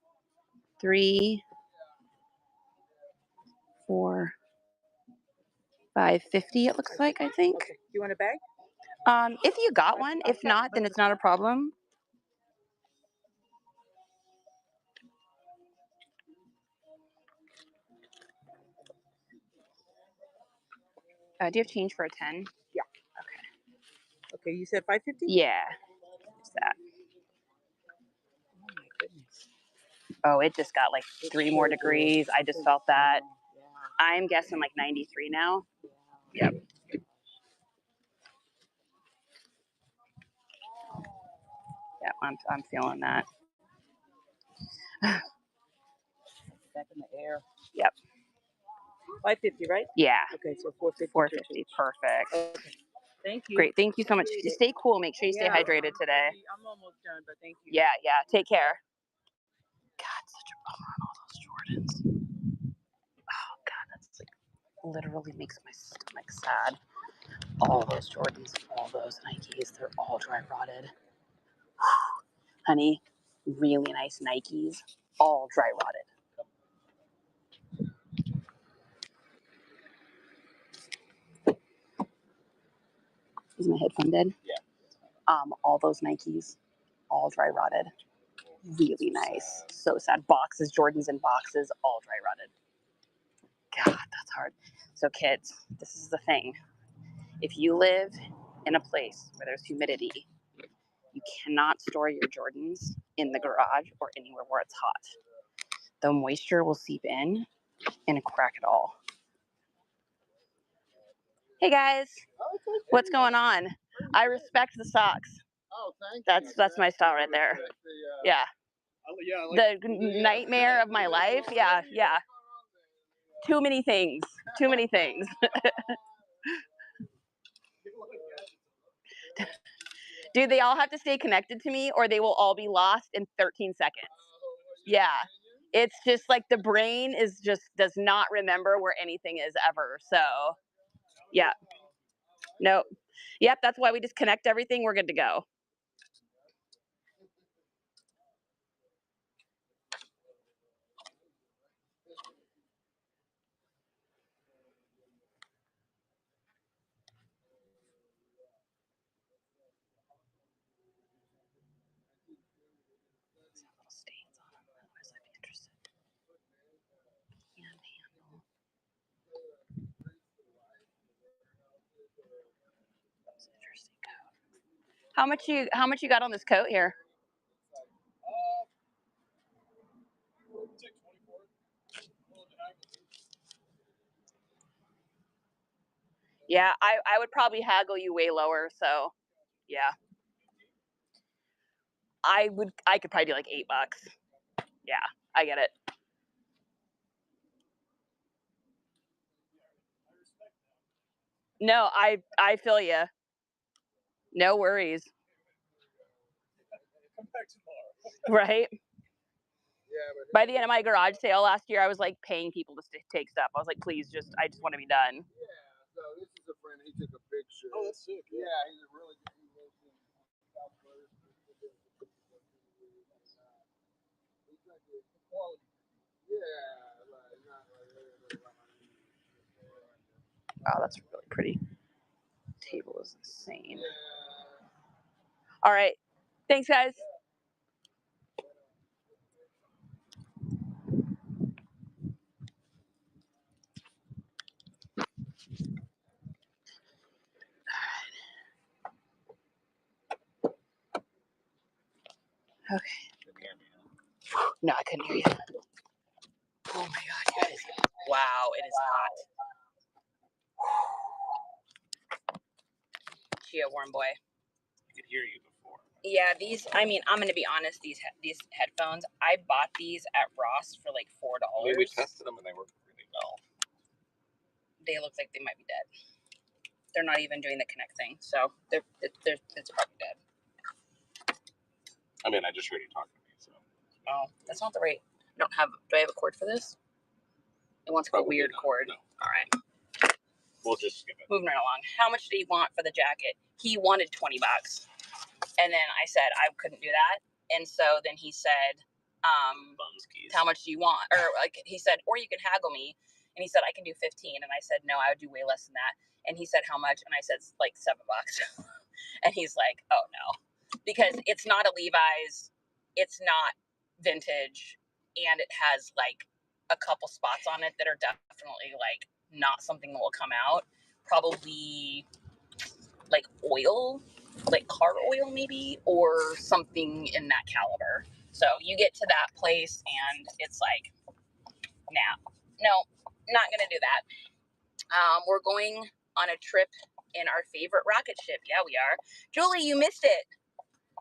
3, 4, 5, 50. It looks like, I think. Okay. You want a bag? If you got one, if not, then it's not a problem. Do you have change for a 10? Yeah. Okay. Okay, you said 550? Yeah. What's that? Oh my goodness. Oh, it just got like 3 more degrees. I just felt that. Yeah. I'm guessing like 93 now. Yeah. Yep. Yep, I'm feeling that. Back in the air. Yep. 550, right? Yeah. Okay, so 450. 450. Perfect. Okay. Thank you. Great. Thank you so much. Appreciate You it. stay cool. Make sure you stay Yeah, hydrated today. I'm almost done, but thank you. Yeah, yeah. Take care. God, such a bummer on all those Jordans. Oh God, that's like literally makes my stomach sad. All those Jordans, all those Nikes, they're all dry rotted. Honey, really nice Nikes, all dry rotted. Is my headphone dead? Yeah. All those Nikes, all dry rotted. Really nice. So sad. Boxes, Jordans in boxes, all dry rotted. God, that's hard. So kids, this is the thing. If you live in a place where there's humidity, you cannot store your Jordans in the garage or anywhere where it's hot. The moisture will seep in and crack it all. Hey guys, what's going on? I respect the socks. Oh, thank you. That's my style right there. Yeah. The nightmare of my life. Yeah, yeah. Too many things. Too many things. Dude, they all have to stay connected to me or they will all be lost in 13 seconds. Yeah. It's just like the brain does not remember where anything is ever. So, yeah. Nope. Yep, that's why we just connect everything. We're good to go. Stains on them, otherwise I'd be interested. Hand handle. That's an interesting coat. How much you got on this coat here? Yeah, I would probably haggle you way lower, so yeah. I could probably do like $8. Yeah, I get it. No, I feel you. No worries. Come back tomorrow. Right? Yeah, but By the end of my garage sale last year, I was like paying people to take stuff. I was like, please, I just want to be done. yeah, so this is a friend. He took a picture. Oh, that's sick. Yeah, he's a really good. He lives in Southwest. He's like a quality. Yeah, right. Not like Wow, that's really pretty. Table is insane. yeah. All right. Thanks, guys. Okay. No, I couldn't hear you. Oh my God, guys. Wow, it is hot. got you, warm boy. I could hear you before. Yeah, these. I mean, I'm gonna be honest. These headphones, I bought these at Ross for like $4. I mean, we tested them and they work really well. They look like they might be dead. They're not even doing the connect thing, so it's probably dead. I mean, I just heard you talking to me, so. Oh, that's not the right. Do I have a cord for this? It wants a weird cord. No. All right. We'll just skip it. Moving right along. How much did he want for the jacket? He wanted $20. And then I said I couldn't do that. And so then he said, how much do you want? Or like he said, or you can haggle me. And he said, I can do 15. And I said, no, I would do way less than that. And he said, how much? And I said, like $7. And he's like, oh no. Because it's not a Levi's, it's not vintage, and it has like a couple spots on it that are definitely like not something that will come out. Probably like oil, like car oil maybe, or something in that caliber. So you get to that place and it's like, nah, no, not gonna do that. We're going on a trip in our favorite rocket ship. Yeah, we are. Julie, you missed it.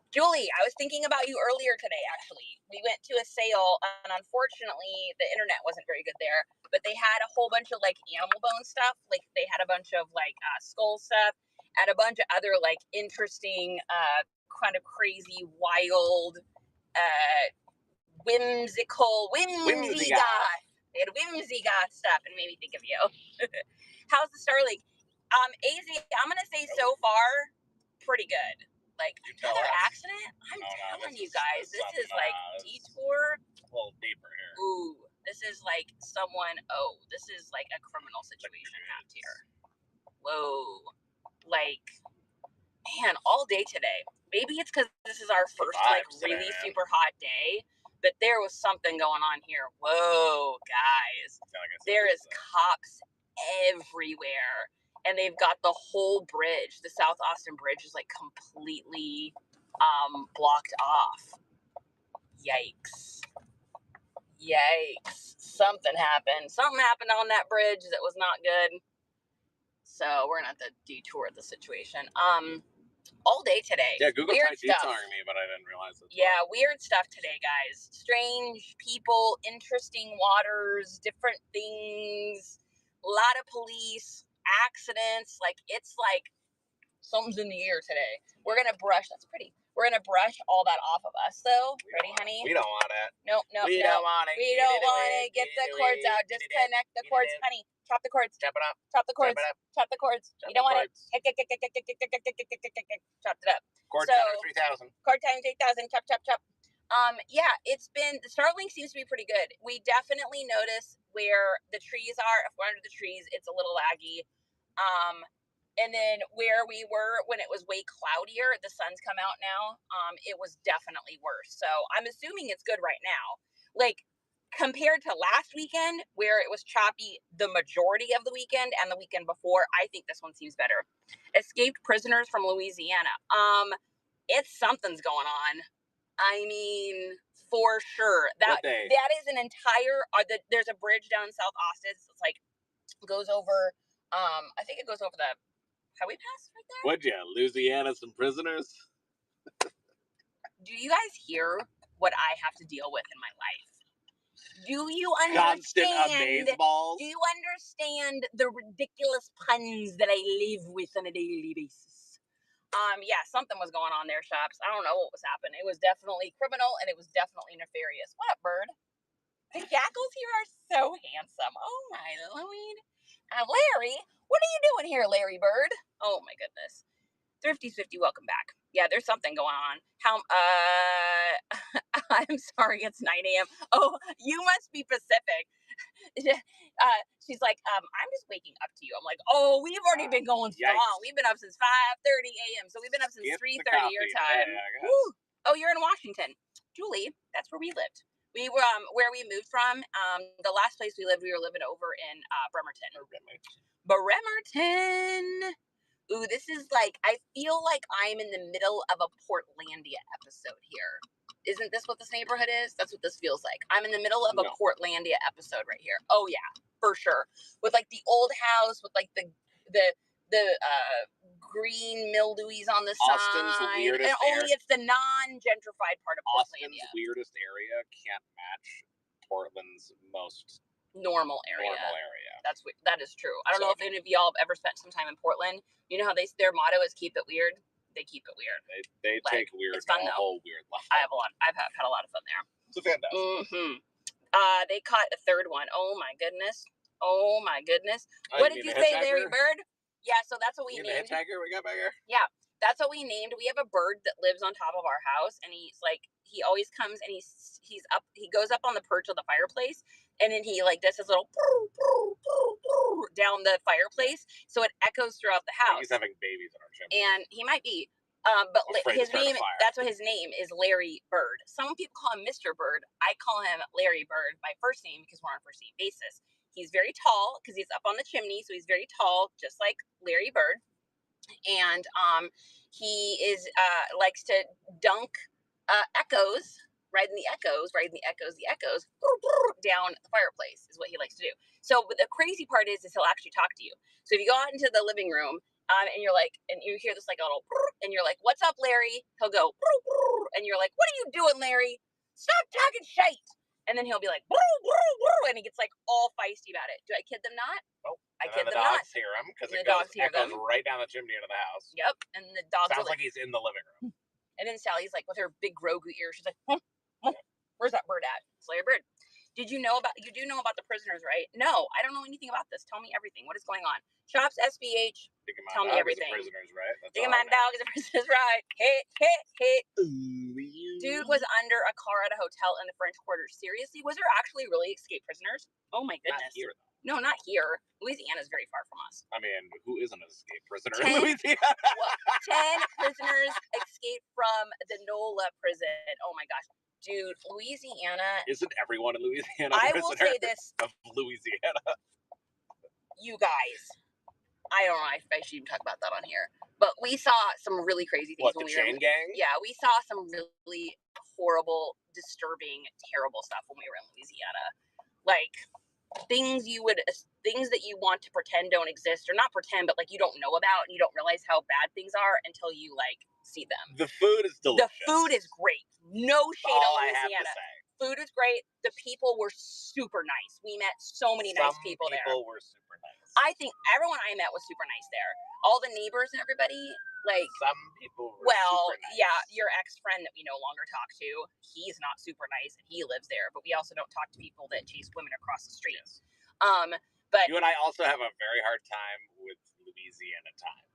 Julie, I was thinking about you earlier today, actually. We went to a sale, and unfortunately, the internet wasn't very good there, but they had a whole bunch of, like, animal bone stuff. Like, they had a bunch of, like, skull stuff, and a bunch of other, like, interesting, kind of crazy, wild, whimsy god. They had whimsy god stuff, and made me think of you. How's the Starlink? AZ, I'm going to say so far, pretty good. Like, another accident? I'm telling you guys, this is like detour. A little deeper here. Ooh, this is like this is like a criminal situation happened here. Whoa. Like, man, all day today. Maybe it's because this is our first, like, really super hot day, but there was something going on here. Whoa, guys. There is cops everywhere. And they've got the whole bridge. The South Austin Bridge is like completely blocked off. Yikes. Something happened. Something happened on that bridge that was not good. So we're gonna have to detour the situation. All day today. Yeah, Google weird tried detouring me, but I didn't realize it. Yeah, weird stuff today, guys. Strange people, interesting waters, different things, a lot of police. Accidents, like it's like something's in the air today. We're gonna brush. That's pretty. We're gonna brush all that off of us, though. Ready, honey? We don't want it. No. We don't want it. We don't want it. Get the cords out. Disconnect the cords, honey. Chop the cords. Chop it up. Chop the cords. Chop the cords. You don't want it. Chopped it up. Cord times 3,000. Cord times 8,000. Chop. Yeah, the Starlink seems to be pretty good. We definitely notice where the trees are. If we're under the trees, it's a little laggy. And then where we were when it was way cloudier, the sun's come out now, it was definitely worse. So I'm assuming it's good right now. Like, compared to last weekend, where it was choppy the majority of the weekend and the weekend before, I think this one seems better. Escaped prisoners from Louisiana. Something's going on. I mean, for sure. That is an entire, there's a bridge down in South Austin. So it's like, goes over, I think it goes over the highway pass right there. Would you? Louisiana, some prisoners? Do you guys hear what I have to deal with in my life? Do you understand? Constant amazeballs? Do you understand the ridiculous puns that I live with on a daily basis? Yeah, something was going on there, Shops. I don't know what was happening. It was definitely criminal and it was definitely nefarious. What up, bird? The jackals here are so handsome. Oh my Lord. Larry, what are you doing here, Larry Bird? Oh my goodness. Thrifty's 50, welcome back. Yeah, there's something going on. I'm sorry, it's 9 a.m. Oh, you must be Pacific. She's like, I'm just waking up to you. I'm like, oh, we've already been going strong. Yikes. We've been up since 5:30 a.m. So we've been up since 3:30 your time. Woo. Oh, you're in Washington. Julie, that's where we lived. We were where we moved from. The last place we lived, we were living over in Bremerton. Bremerton. Ooh, this is like, I feel like I'm in the middle of a Portlandia episode here. Isn't this what this neighborhood is? That's what this feels like. I'm in the middle of a Portlandia episode right here. Oh yeah, for sure. With like the old house, with like the green mildewies on the Austin's side. weirdest And only it's the non-gentrified part of Austin's Portlandia. weirdest area can't match Portland's most Normal area. That is true. I don't know if any of y'all have ever spent some time in Portland. You know how their motto is keep it weird? They keep it weird. They Like, take weird it's fun, to a though. whole weird level. I've had a lot of fun there. It's a fantastic. Mm-hmm. They caught a third one. Oh my goodness. What did you say, Larry Bird? Yeah, so that's what we named. The hitchhiker we got back here? Yeah, that's what we named. We have a bird that lives on top of our house, and he always comes and he goes up on the perch of the fireplace, and then he like does his little down the fireplace, so it echoes throughout the house. He's having babies in our chimney. And he might be. But his name, that's what his name is, Larry Bird. Some people call him Mr. Bird. I call him Larry Bird by first name because we're on a first name basis. He's very tall because he's up on the chimney, so he's very tall, just like Larry Bird. And he is likes to dunk echoes, riding the echoes down the fireplace is what he likes to do. So, but the crazy part is he'll actually talk to you. So if you go out into the living room, and you're like, and you hear this like a little, and you're like, "What's up, Larry?" He'll go, and you're like, "What are you doing, Larry? Stop talking shit!" And then he'll be like, and he gets like all feisty about it. Do I kid them not? Oh, I kid them The not. dogs hear him because And it the dogs hear echoes them. right down the chimney into the house. Yep, and the dogs Sounds like he's in the living room. And then Sally's like, with her big Grogu ear, she's like, "Where's that bird at?" It's Larry Bird. You do know about the prisoners, right? No, I don't know anything about this. Tell me everything. What is going on? Shops SBH. Tell me everything. Prisoners, right? Digimon dog is a prisoner's right. Hit. Dude was under a car at a hotel in the French Quarter. Seriously? Was there actually really escaped prisoners? Oh my goodness. Not here, though. No, not here. Louisiana is very far from us. I mean, who isn't an escaped prisoner in Louisiana? 10 prisoners escaped from the NOLA prison. Oh my gosh. Dude, Louisiana. Isn't everyone in Louisiana I will say this. Of Louisiana. You guys. I don't know if I should even talk about that on here. But we saw some really crazy things when we were in gang? Yeah, we saw some really horrible, disturbing, terrible stuff when we were in Louisiana. Like things that you want to pretend don't exist, or not pretend, but like you don't know about, and you don't realize how bad things are until you like see them. The food is delicious. The food is great. No shade on Louisiana. I have to say. Food is great. The people were super nice. We met so many nice people there. Some people were super nice. I think everyone I met was super nice there. All the neighbors and everybody, like. Some people were well, super nice. Yeah, your ex-friend that we no longer talk to, he's not super nice and he lives there, but we also don't talk to people that chase women across the street. Yes. But you and I also have a very hard time with Louisiana time.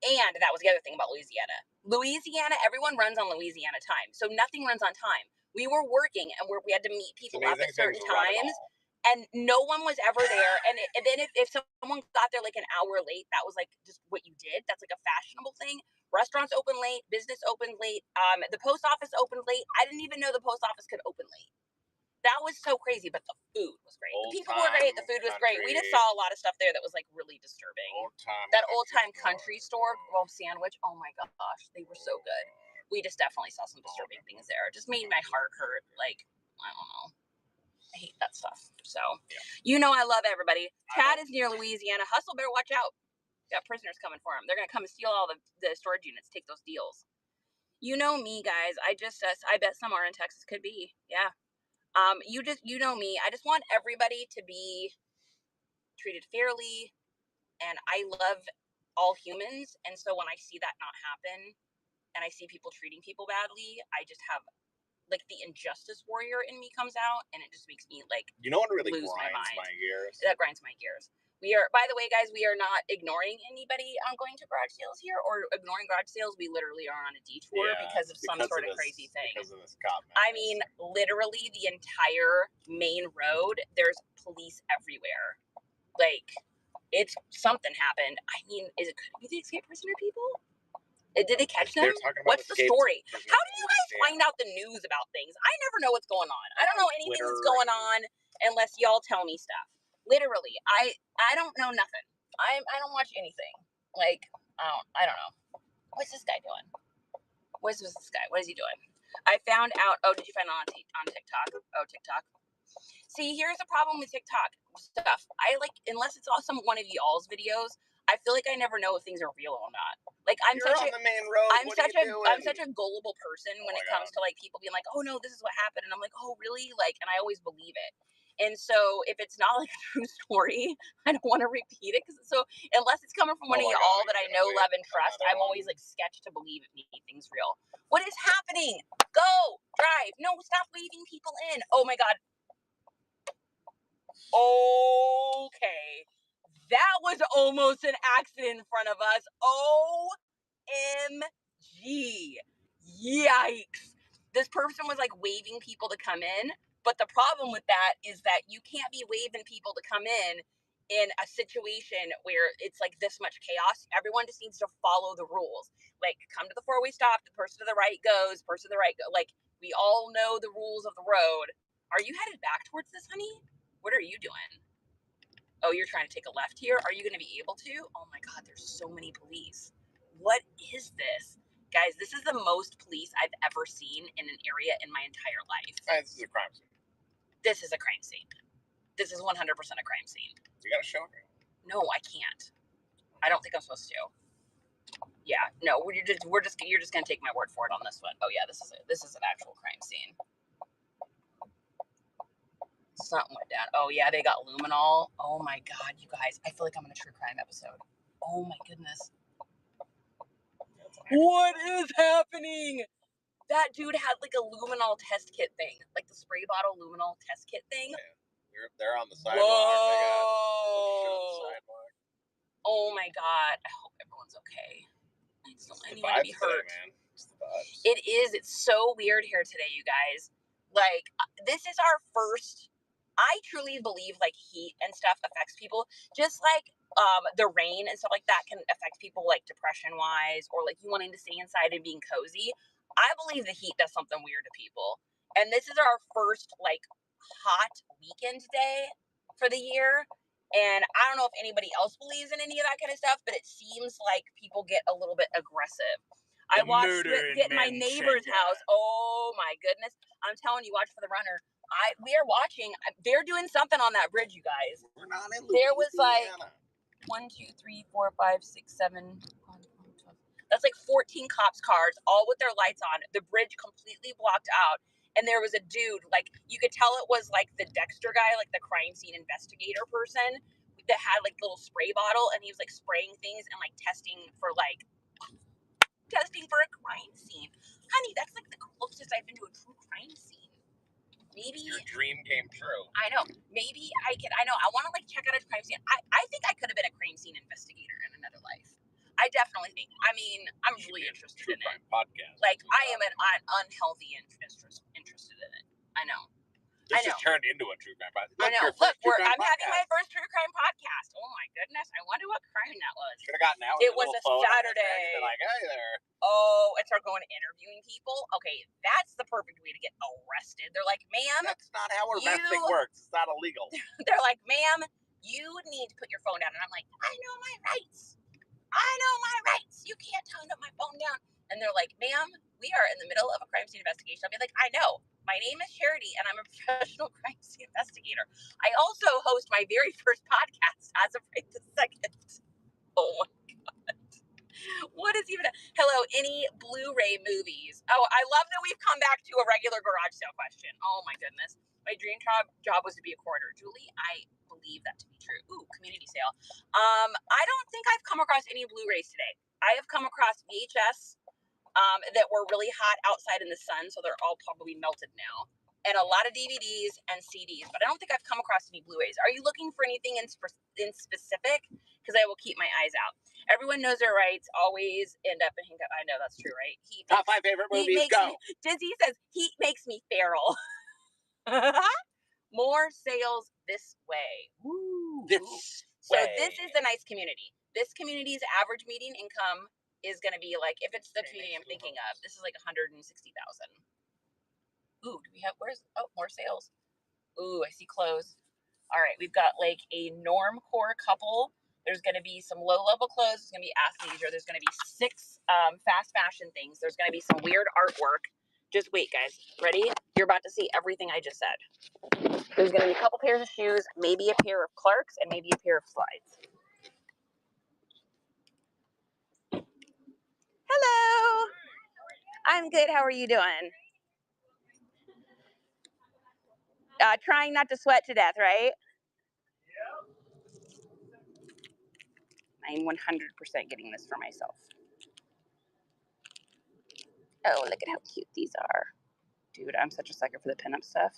And that was the other thing about Louisiana. Louisiana, everyone runs on Louisiana time, so nothing runs on time. We were working and we had to meet people up at certain times, and no one was ever there. And then if someone got there like an hour late, that was like just what you did. That's like a fashionable thing. Restaurants open late, business opened late, the post office opened late. I didn't even know the post office could open late. That was so crazy, but the food was great. The people were great. The food was great. We just saw a lot of stuff there that was like really disturbing. That old time country store, sandwich. Oh my gosh, they were so good. We just definitely saw some disturbing things there. It just made my heart hurt. Like, I don't know. I hate that stuff. So, You know I love everybody. Chad is near Louisiana. Hustle, better watch out. Got prisoners coming for him. They're going to come and steal all the storage units, take those deals. You know me, guys. I bet some are in Texas. Could be. Yeah. You know me. I just want everybody to be treated fairly. And I love all humans. And so when I see that not happen, and I see people treating people badly, I just have, like, the injustice warrior in me comes out, and it just makes me, like, you know what really lose grinds my gears? That grinds my gears. We are, by the way, guys, we are not ignoring anybody going to garage sales here, or ignoring garage sales. We literally are on a detour because of some sort of crazy thing. Because of this cop. I mean, literally the entire main road, there's police everywhere. Like, something happened. I mean, could it be the escaped prisoner people? Did they catch them? What's the story? How do you guys find out the news about things? I never know what's going on. I don't know anything that's going on unless y'all tell me stuff. Literally, I don't know nothing. I don't watch anything. Like, I don't know. What's this guy doing? What is this guy? What is he doing? I found out. Oh, did you find it on TikTok? Oh, TikTok. See, here's the problem with TikTok stuff. Unless it's awesome one of y'all's videos, I feel like I never know if things are real or not. Like I'm You're on the main road. I'm what such are a you I'm doing? such a gullible person when Oh it my comes to like people being like, oh no, this is what happened, and I'm like, oh really? Like, and I always believe it. And so if it's not like a true story, I don't want to repeat it because so unless it's coming from one Oh of my y'all God, that I you're know, gonna love, and wait trust, another I'm one? always like sketched to believe anything's real. What is happening? Go drive. No, stop waving people in. Oh my God. Okay. That was almost an accident in front of us. OMG. Yikes. This person was like waving people to come in, but the problem with that is that you can't be waving people to come in a situation where it's like this much chaos. Everyone just needs to follow the rules. Like, come to the four-way stop, the person to the right goes, person to the right go. Like, we all know the rules of the road. Are you headed back towards this, honey? What are you doing? Oh, you're trying to take a left here? Are you going to be able to? Oh my God, there's so many police. What is this? Guys, this is the most police I've ever seen in an area in my entire life. This is a crime scene. This is a crime scene. This is 100% a crime scene. You gotta show me. No, I can't. I don't think I'm supposed to. Yeah, no, you're just gonna take my word for it on this one. Oh yeah, this is an actual crime scene. Something went down. Oh yeah, they got luminol. Oh my God, you guys, I feel like I'm in a true crime episode. Oh my goodness. What is happening? That dude had like a luminol test kit thing, like the spray bottle luminol test kit thing. Yeah. They're on the sidewalk. Whoa! They got shit on the sidewalk. Oh my God, I hope everyone's okay. I just don't want anyone to be hurt. Today, man. It's the vibes. It is. It's so weird here today, you guys. Like, this is our first. I truly believe like heat and stuff affects people, just like the rain and stuff like that can affect people like depression wise or like you wanting to stay inside and being cozy. I believe the heat does something weird to people, and this is our first like hot weekend day for the year. And I don't know if anybody else believes in any of that kind of stuff, but it seems like people get a little bit aggressive. I watched it at my neighbor's house. Oh my goodness. I'm telling you, watch for the runner. We are watching. They're doing something on that bridge, you guys. We're not in There was like Louisiana. 1, 2, 3, 4, 5, 6, 7. That's like 14 cops cars, all with their lights on. The bridge completely blocked out. And there was a dude, like, you could tell it was like the Dexter guy, like the crime scene investigator person that had like a little spray bottle, and he was like spraying things and like testing for a crime scene. Honey, that's like the closest I've been to a true crime scene. Maybe your dream came true. I know. Maybe I want to like check out a crime scene. I think I could have been a crime scene investigator in another life. I definitely think. I mean, I'm really interested in it. Podcast. Like, I am an unhealthy interested in it. I know. This has turned into a true crime podcast. I know. Look, I'm having my first true crime podcast. Oh my goodness! I wonder what crime that was. Should have gotten out. It was a Saturday. Like, hey there. Oh, and start going interviewing people. Okay, that's the perfect way to get arrested. They're like, ma'am. That's not how arresting works. It's not illegal. They're like, ma'am, you need to put your phone down. And I'm like, I know my rights. I know my rights. You can't turn up my phone down. And they're like, ma'am, we are in the middle of a crime scene investigation. I'll be like, I know. My name is Charity, and I'm a professional crime scene investigator. I also host my very first podcast as of right this second. Oh my God. What is even hello, any Blu-ray movies? Oh, I love that we've come back to a regular garage sale question. Oh my goodness. My dream job was to be a quarter. Julie, I believe that to be true. Ooh, community sale. I don't think I've come across any Blu-rays today. I have come across VHS that were really hot outside in the sun, so they're all probably melted now. And a lot of DVDs and CDs, but I don't think I've come across any Blu-rays. Are you looking for anything in specific? Because I will keep my eyes out. Everyone knows their rights. Always end up in handcuffs. I know that's true, right? Top 5 favorite movies. Go. Dizzy says heat makes me feral. More sales this way. Woo. This is a nice community. This community's average median income is going to be like, if it's the community I'm thinking of, this is like 160,000. Ooh, do we have, more sales? Ooh, I see clothes. All right, we've got like a normcore couple. There's going to be some low-level clothes. There's going to be athleisure. There's going to be 6 fast fashion things. There's going to be some weird artwork. Just wait, guys. Ready? You're about to see everything I just said. There's going to be a couple pairs of shoes, maybe a pair of Clarks, and maybe a pair of slides. I'm good. How are you doing? Trying not to sweat to death, right? I'm 100% getting this for myself. Oh, look at how cute these are. Dude, I'm such a sucker for the pinup stuff.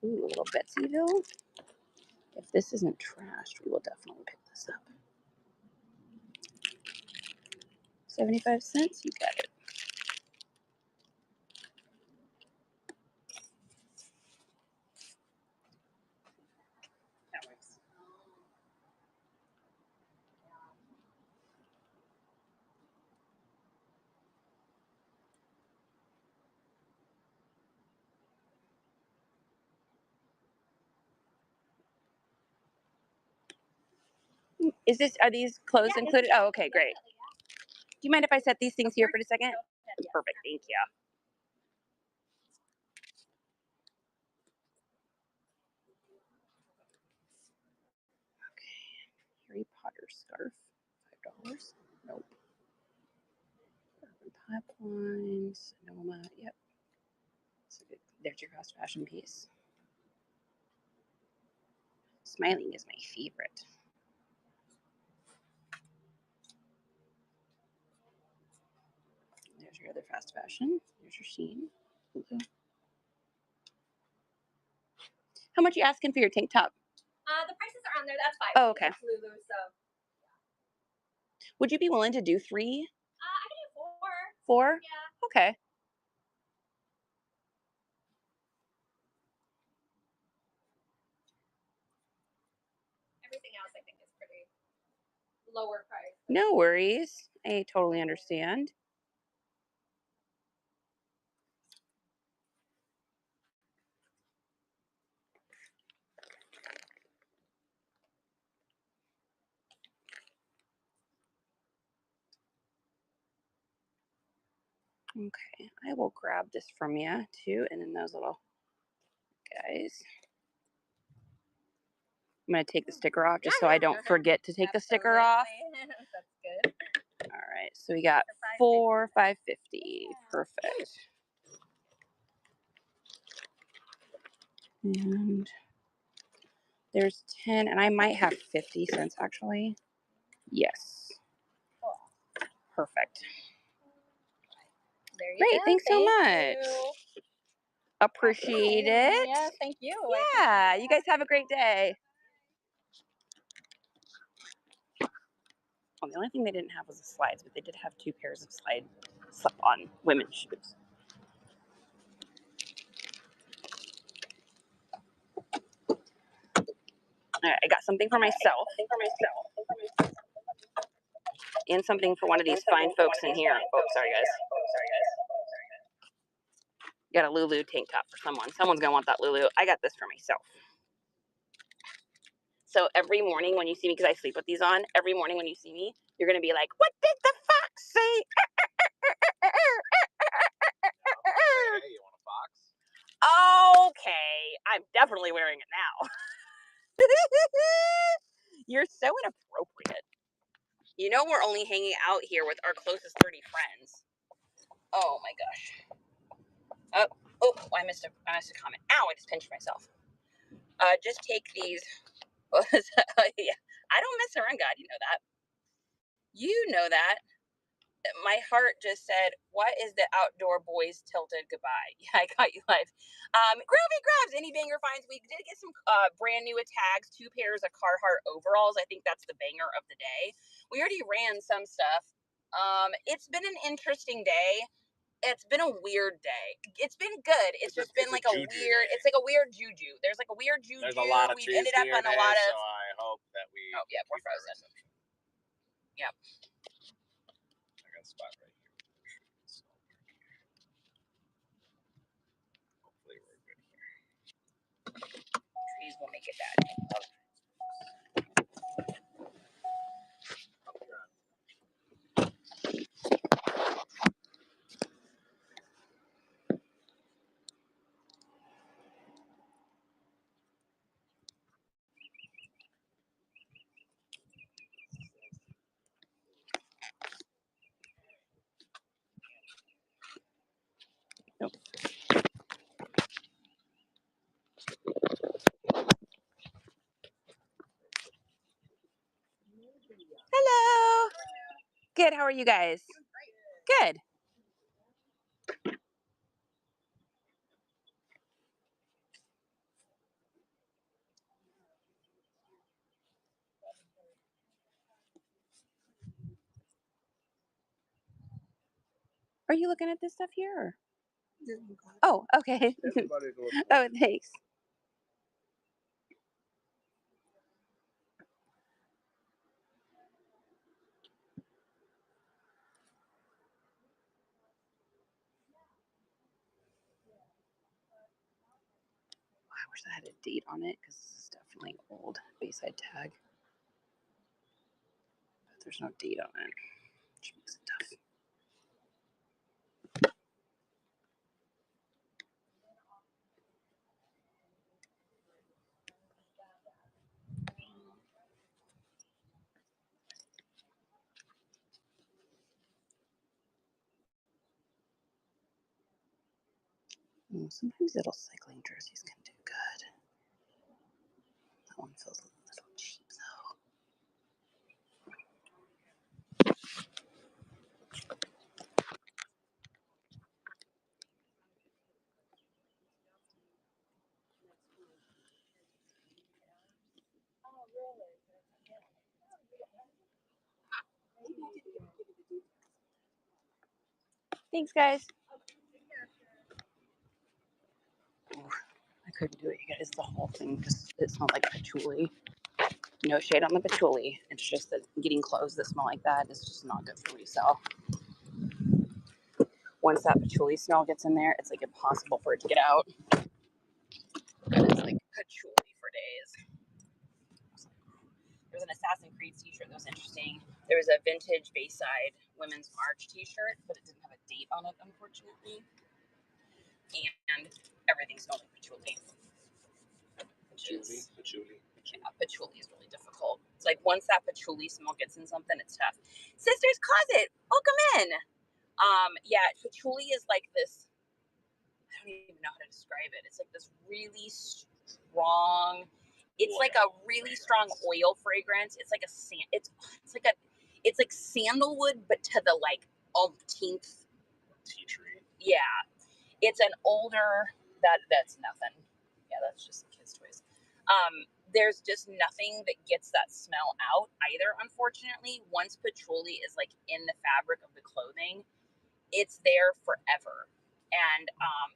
Ooh, a little Betsyville. If this isn't trashed, we will definitely pick this up. 75 cents? You got it. That works. Are these clothes included? Oh, okay, great. Do you mind if I set these things here for a second? Perfect, thank you. Okay, Harry Potter scarf, $5. Nope. Urban Pipeline, Sonoma, yep. So there's your fast fashion piece. Smiling is my favorite. There's your other fast fashion. There's your Shein. Okay. How much are you asking for your tank top? The prices are on there. That's fine. Oh, okay. It's Lulu, so. Would you be willing to do 3? I can do 4? 4. Yeah. Okay. Everything else I think is pretty lower price. No worries. I totally understand. Okay, I will grab this from you too, and then those little guys. I'm gonna take the sticker off just so I don't forget to take the sticker off. That's good. All right, so we got 4, $5.50. Perfect. And there's 10, and I might have 50 cents actually. Yes. Perfect. There you Great, go. thanks so much. You. Appreciate it. Yeah, thank you. Yeah, you guys have a great day. Well, the only thing they didn't have was the slides, but they did have 2 pairs of slip-on women's shoes. All right, I got something for myself. And something for one of these fine folks in here. Oh, sorry, guys. Got a Lulu tank top for someone. Someone's going to want that Lulu. I got this for myself. So every morning when you see me, because I sleep with these on, every morning when you see me, you're going to be like, what did the fox say? Hey, you want a fox? Okay, I'm definitely wearing it now. You're so inappropriate. You know we're only hanging out here with our closest 30 friends. Oh my gosh. Oh, I missed a comment. Ow, I just pinched myself. Just take these. Yeah, I don't mess around, God. You know that. You know that. My heart just said, what is the outdoor boys tilted goodbye? Yeah, I got you live. Groovy Grabs, any banger finds. We did get some brand new tags, 2 pairs of Carhartt overalls. I think that's the banger of the day. We already ran some stuff. It's been an interesting day. It's been a weird day. It's been good. It's just been like a weird day. It's like a weird juju. There's like a weird juju. There's a lot of We've ended up on a lot of. So I hope that we. Oh yeah, we're frozen. Yep. I got a spot right here. So, hopefully we're good here. Trees will make it bad. Good. How are you guys? Good. Are you looking at this stuff here? Oh, okay. Oh, thanks. I wish that had a date on it because this is definitely old Bayside tag. But there's no date on it, which makes it tough. Sometimes little cycling jerseys can do good. That one feels a little cheap though. Thanks, guys. Ooh, I couldn't do it, you guys. The whole thing just, it smelled like patchouli. No shade on the patchouli. It's just that getting clothes that smell like that is just not good for resale. Once that patchouli smell gets in there, it's like impossible for it to get out. And it's like patchouli for days. There was an Assassin's Creed t-shirt that was interesting. There was a vintage Bayside Women's March t-shirt, but it didn't have a date on it, unfortunately. And everything smelled like patchouli. Patchouli is really difficult. It's like once that patchouli smell gets in something, it's tough. Sister's Closet, welcome in. Yeah, patchouli is like this, I don't even know how to describe it. It's like this really strong, it's like a really strong oil fragrance. It's like it's like sandalwood, but to the like umpteenth tea tree. Yeah, it's an older, that's nothing. Yeah, that's just kids' toys. There's just nothing that gets that smell out either, unfortunately. Once patchouli is like in the fabric of the clothing, it's there forever. And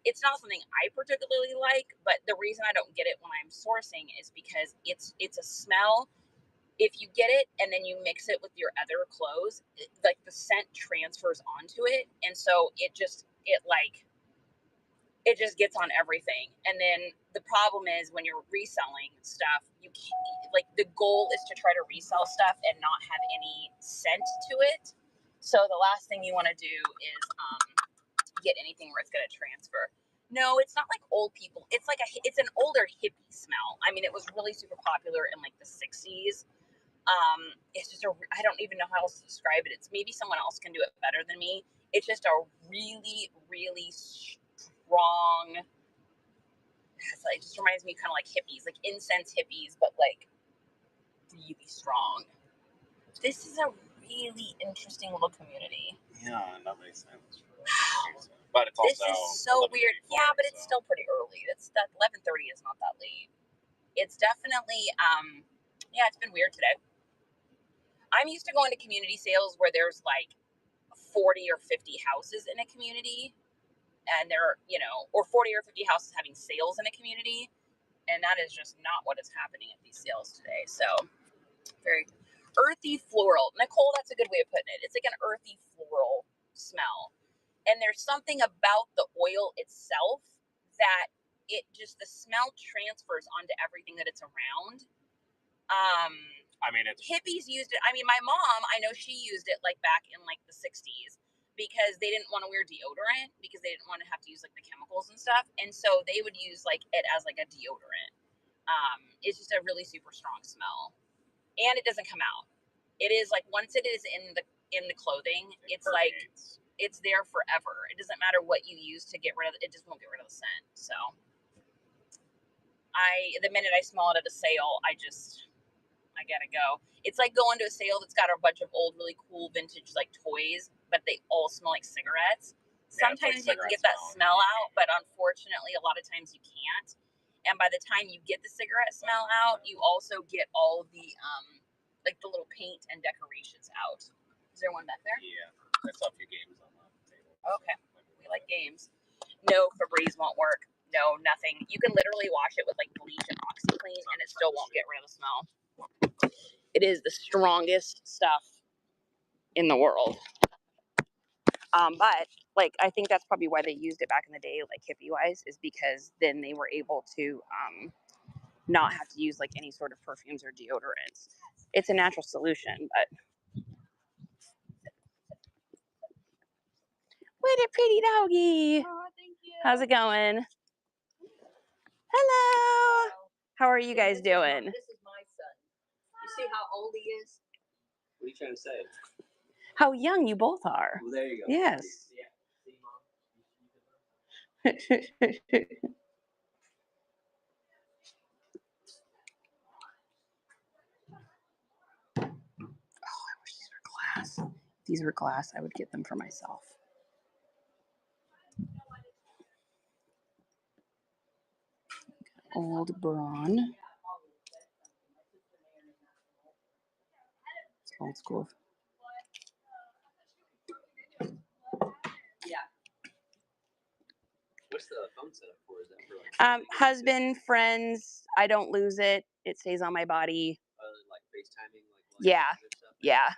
it's not something I particularly like, but the reason I don't get it when I'm sourcing is because it's a smell. If you get it and then you mix it with your other clothes, like the scent transfers onto it, and so it just gets on everything. And then the problem is when you're reselling stuff, you can't, like, the goal is to try to resell stuff and not have any scent to it. So the last thing you want to do is get anything where it's going to transfer. No, it's not like old people. It's like it's an older hippie smell. I mean, it was really super popular in like the 60s. It's just I don't even know how else to describe it. It's maybe someone else can do it better than me. It's just a really, really strong, it just reminds me kind of like hippies, like incense hippies, but like really strong. This is a really interesting little community. Yeah, that makes sense. But it's also, this is so weird. Yeah, but it's still pretty early. It's that 11:30 is not that late. It's definitely yeah, it's been weird today. I'm used to going to community sales where there's like 40 or 50 houses in a community, and there are, or 40 or 50 houses having sales in a community, and that is just not what is happening at these sales today. So very earthy floral. Nicole, that's a good way of putting it. It's like an earthy floral smell. And there's something about the oil itself that the smell transfers onto everything that it's around. I mean, hippies used it. I mean, my mom, I know she used it like back in like the 60s because they didn't want to wear deodorant because they didn't want to have to use like the chemicals and stuff. And so they would use like it as like a deodorant. It's just a really super strong smell, and it doesn't come out. It is like once it is in the clothing, it's like it's there forever. It doesn't matter what you use to get rid of it; just won't get rid of the scent. So, the minute I smell it at a sale, I just I gotta go. It's like going to a sale that's got a bunch of old, really cool vintage like toys, but they all smell like cigarettes. Sometimes you can get that smell out, but unfortunately, a lot of times you can't. And by the time you get the cigarette smell out, you also get all of the like the little paint and decorations out. Is there one back there? Yeah, I saw a few games on the table. Okay, we like games. No, Febreze won't work. No, nothing. You can literally wash it with like bleach and OxyClean, and it still won't get rid of the smell. It is the strongest stuff in the world. But like, I think that's probably why they used it back in the day, like hippie wise, is because then they were able to not have to use like any sort of perfumes or deodorants. It's a natural solution, but what a pretty doggy. Oh, thank you. How's it going? Hello. How are you guys doing? This is my son. You see how old he is? What are you trying to say? How young you both are. Well, there you go. Yes. Yeah. See, Mom? Glass. If these were glass, I would get them for myself. Old Braun. It's old school. Yeah. What's the phone setup for? Is that for like Husband, friends. I don't lose it. It stays on my body. like FaceTiming, like Yeah. stuff? Yeah.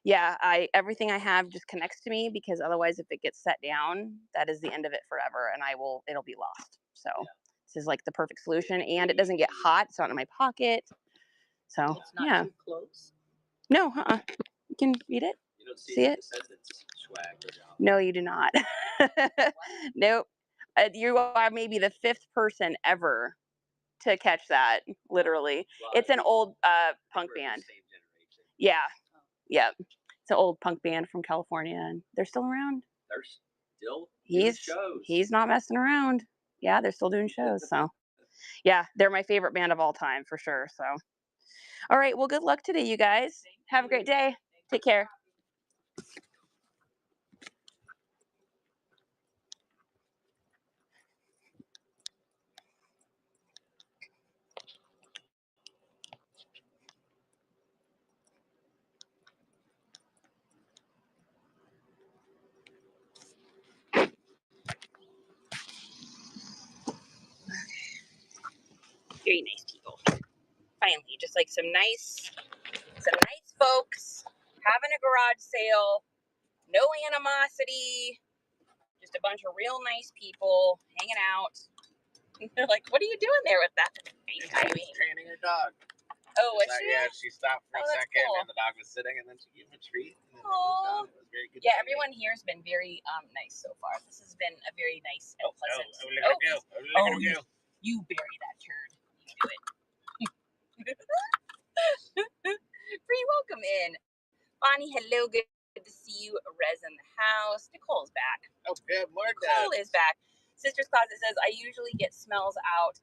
Yeah, everything I have just connects to me, because otherwise if it gets set down, that is the end of it forever, and it'll be lost. So this is like the perfect solution, and it doesn't get hot. It's not in my pocket. So It's not too close. No, you can read it. You don't see it. Swag No, you do not. Nope. You are maybe the 5th person ever to catch that. Literally, it's an old punk band. Yeah. Yeah. It's an old punk band from California, and they're still around. They're still doing shows. He's not messing around. Yeah, they're still doing shows. So, yeah, they're my favorite band of all time for sure. So, all right. Well, good luck today, you guys. Have a great day. Take care. Very nice people. Finally, just like some nice folks having a garage sale. No animosity. Just a bunch of real nice people hanging out. They're like, "What are you doing there with that?" She's training her dog. Oh, was she? Yeah, she stopped for a second, cool. and the dog was sitting, and then she gave him a treat. And then Aww. it was very good. Yeah, everyone here has been very nice so far. This has been a very nice and pleasant. You bury that turd. You do it. Free welcome in. Bonnie, hello. Good to see you. Rez in the house. Nicole's back. Oh, good morning. Nicole is back. Sister's Closet says, I usually get smells out,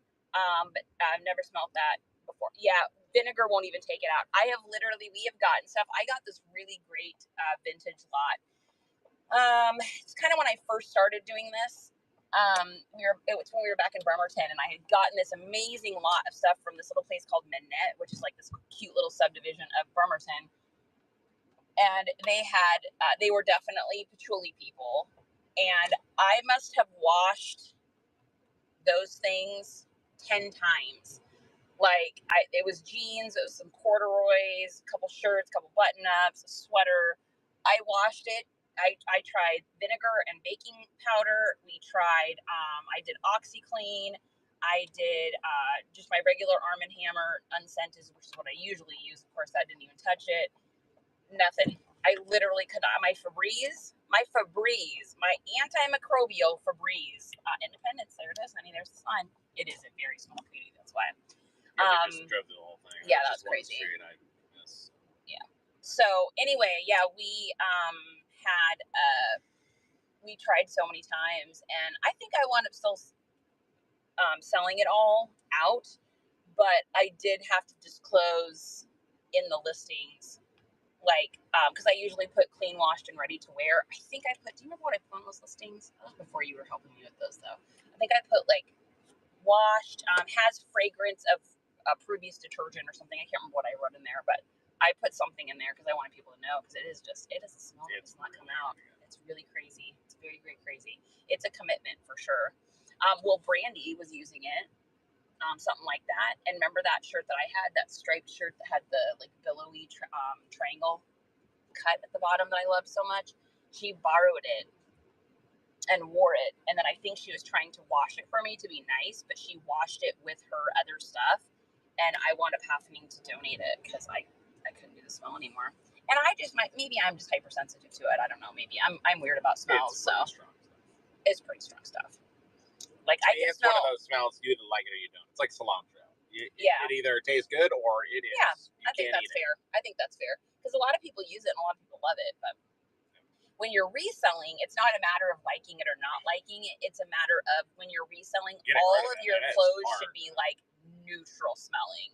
but I've never smelled that before. Yeah, vinegar won't even take it out. We have gotten stuff. I got this really great vintage lot. It's kind of when I first started doing this. It was when we were back in Bremerton, and I had gotten this amazing lot of stuff from this little place called Manette, which is like this cute little subdivision of Bremerton. And they were definitely patchouli people. And I must have washed those things 10 times. Like, it was jeans, it was some corduroys, a couple shirts, a couple button-ups, a sweater. I washed it. I tried vinegar and baking powder. We tried, I did OxyClean. I did just my regular Arm & Hammer unscented, which is what I usually use. Of course, I didn't even touch it. Nothing. I literally could not. My Febreze, my antimicrobial Febreze. Independence, there it is. I mean, there's the sign. It is a very small cutie, that's why. Yeah, we just drove through the whole thing. Yeah, that's crazy. Yeah. So anyway, yeah, we we tried so many times, and I think I wound up still selling it all out, but I did have to disclose in the listings, like, because I usually put clean, washed, and ready to wear. I think I put, do you remember what I put on those listings? That was before you were helping me with those, though. I think I put, like, washed, has fragrance of previous detergent or something. I can't remember what I wrote in there, but I put something in there because I wanted people to know, because it is a smell that does not come out. It's really crazy. It's very, very crazy. It's a commitment for sure. Well, Brandy was using it, something like that. And remember that shirt that I had, that striped shirt that had the like billowy triangle cut at the bottom that I loved so much? She borrowed it and wore it, and then I think she was trying to wash it for me to be nice, but she washed it with her other stuff, and I wound up having to donate it because I couldn't do the smell anymore. And I just maybe I'm just hypersensitive to it. I don't know. Maybe I'm weird about smells. It's pretty strong stuff. Like I can smell. It's one of those smells you either like it or you don't. It's like cilantro. It either tastes good or it is. Yeah, I think that's fair. I think that's fair because a lot of people use it and a lot of people love it. But when you're reselling, it's not a matter of liking it or not liking it. It's a matter of when you're reselling, all of your clothes should be like neutral smelling.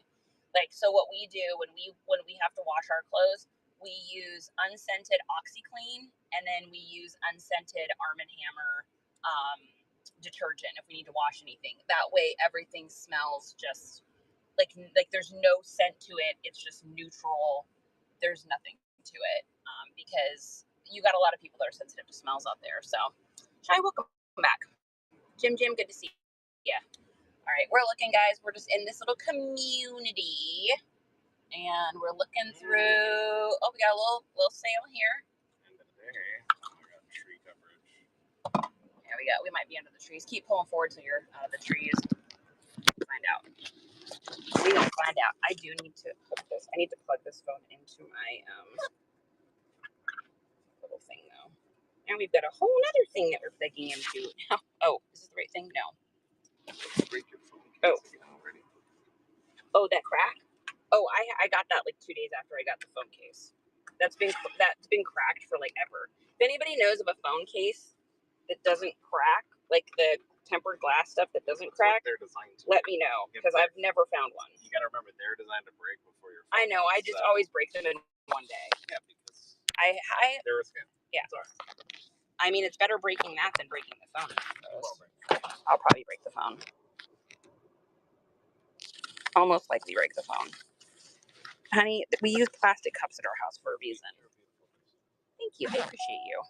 Like, so what we do when we have to wash our clothes, we use unscented OxyClean, and then we use unscented Arm & Hammer detergent if we need to wash anything. That way everything smells just like there's no scent to it. It's just neutral. There's nothing to it, because you got a lot of people that are sensitive to smells out there. So, Shai, welcome back. Jim, good to see you. All right, we're looking, guys. We're just in this little community, and we're looking through. Oh, we got a little sale here. End of the day, I got tree coverage. Yeah, we might be under the trees. Keep pulling forward so you're out of the trees. Find out. We don't find out. I do need to hook this. I need to plug this phone into my little thing though. And we've got a whole other thing that we're plugging into. Oh, is this the right thing? No. Oh, that crack? Oh, I got that like 2 days after I got the phone case. That's been cracked for like ever. If anybody knows of a phone case that doesn't crack, like the tempered glass stuff that doesn't crack, let me know, because I've never found one. You gotta remember, they're designed to break before your phone. I know. I just always break them in one day. Yeah, because they're risky. Yeah. Sorry. I mean, it's better breaking that than breaking the phone. I'll probably break the phone. I'll most likely break the phone. Honey, we use plastic cups at our house for a reason. Thank you. I appreciate you.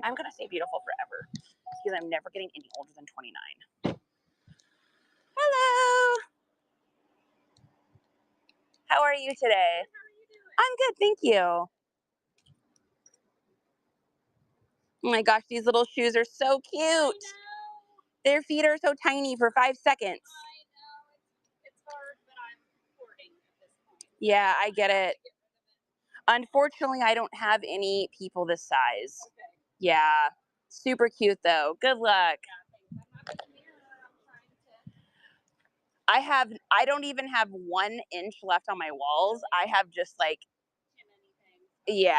I'm going to stay beautiful forever because I'm never getting any older than 29. Hello. How are you today? How are you doing? I'm good, thank you. Oh my gosh, these little shoes are so cute. Their feet are so tiny for 5 seconds. I know. It's hard, but I'm hoarding at this point. Yeah, I get it. Unfortunately, I don't have any people this size. Okay. Yeah. Super cute though. Good luck. Yeah, thanks. I don't even have 1 inch left on my walls. I have just like, yeah.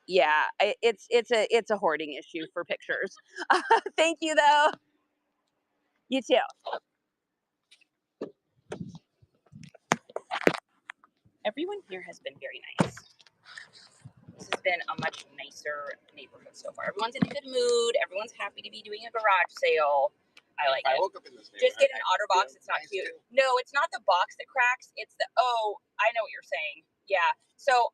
It's a hoarding issue for pictures. Thank you though. You too. Everyone here has been very nice. This has been a much nicer neighborhood so far. Everyone's in a good mood. Everyone's happy to be doing a garage sale. I like it. I woke up in this Just get an OtterBox. It's not cute. No, it's not the box that cracks. It's the, I know what you're saying. Yeah. So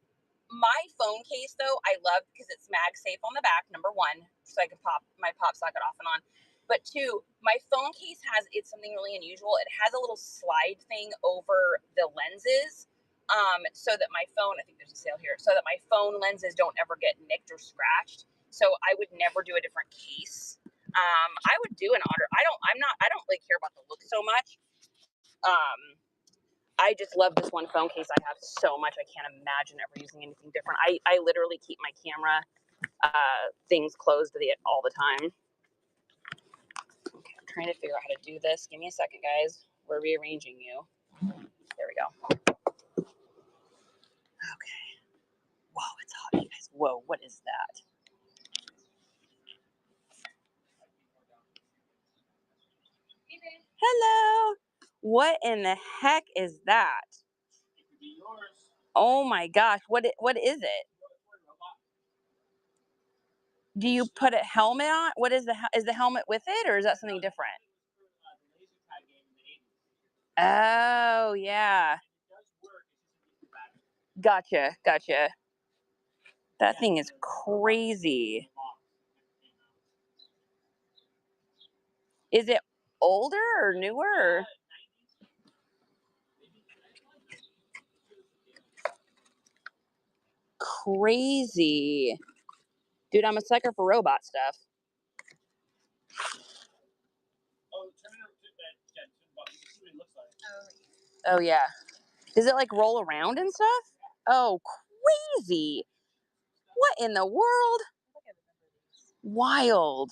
my phone case though, I love because it's MagSafe on the back, number 1, so I can pop my pop socket off and on. But 2, my phone case it's something really unusual. It has a little slide thing over the lenses. So that my phone, I think there's a sale here, so that my phone lenses don't ever get nicked or scratched. So I would never do a different case. I would do an Otter. I don't really care about the look so much. I just love this one phone case I have so much. I can't imagine ever using anything different. I literally keep my camera things closed all the time. Okay, I'm trying to figure out how to do this. Give me a second, guys. We're rearranging you. There we go. Okay. Whoa, it's hot, you guys. Whoa, what is that? Hello. What in the heck is that? It could be yours. Oh my gosh, what is it? Do you put a helmet on? What is the helmet with it, or is that something different? Oh yeah. Gotcha. That thing is crazy. Is it older or newer? Or? Crazy. Dude, I'm a sucker for robot stuff. Oh yeah. Does it like roll around and stuff? Oh, crazy. What in the world? Wild.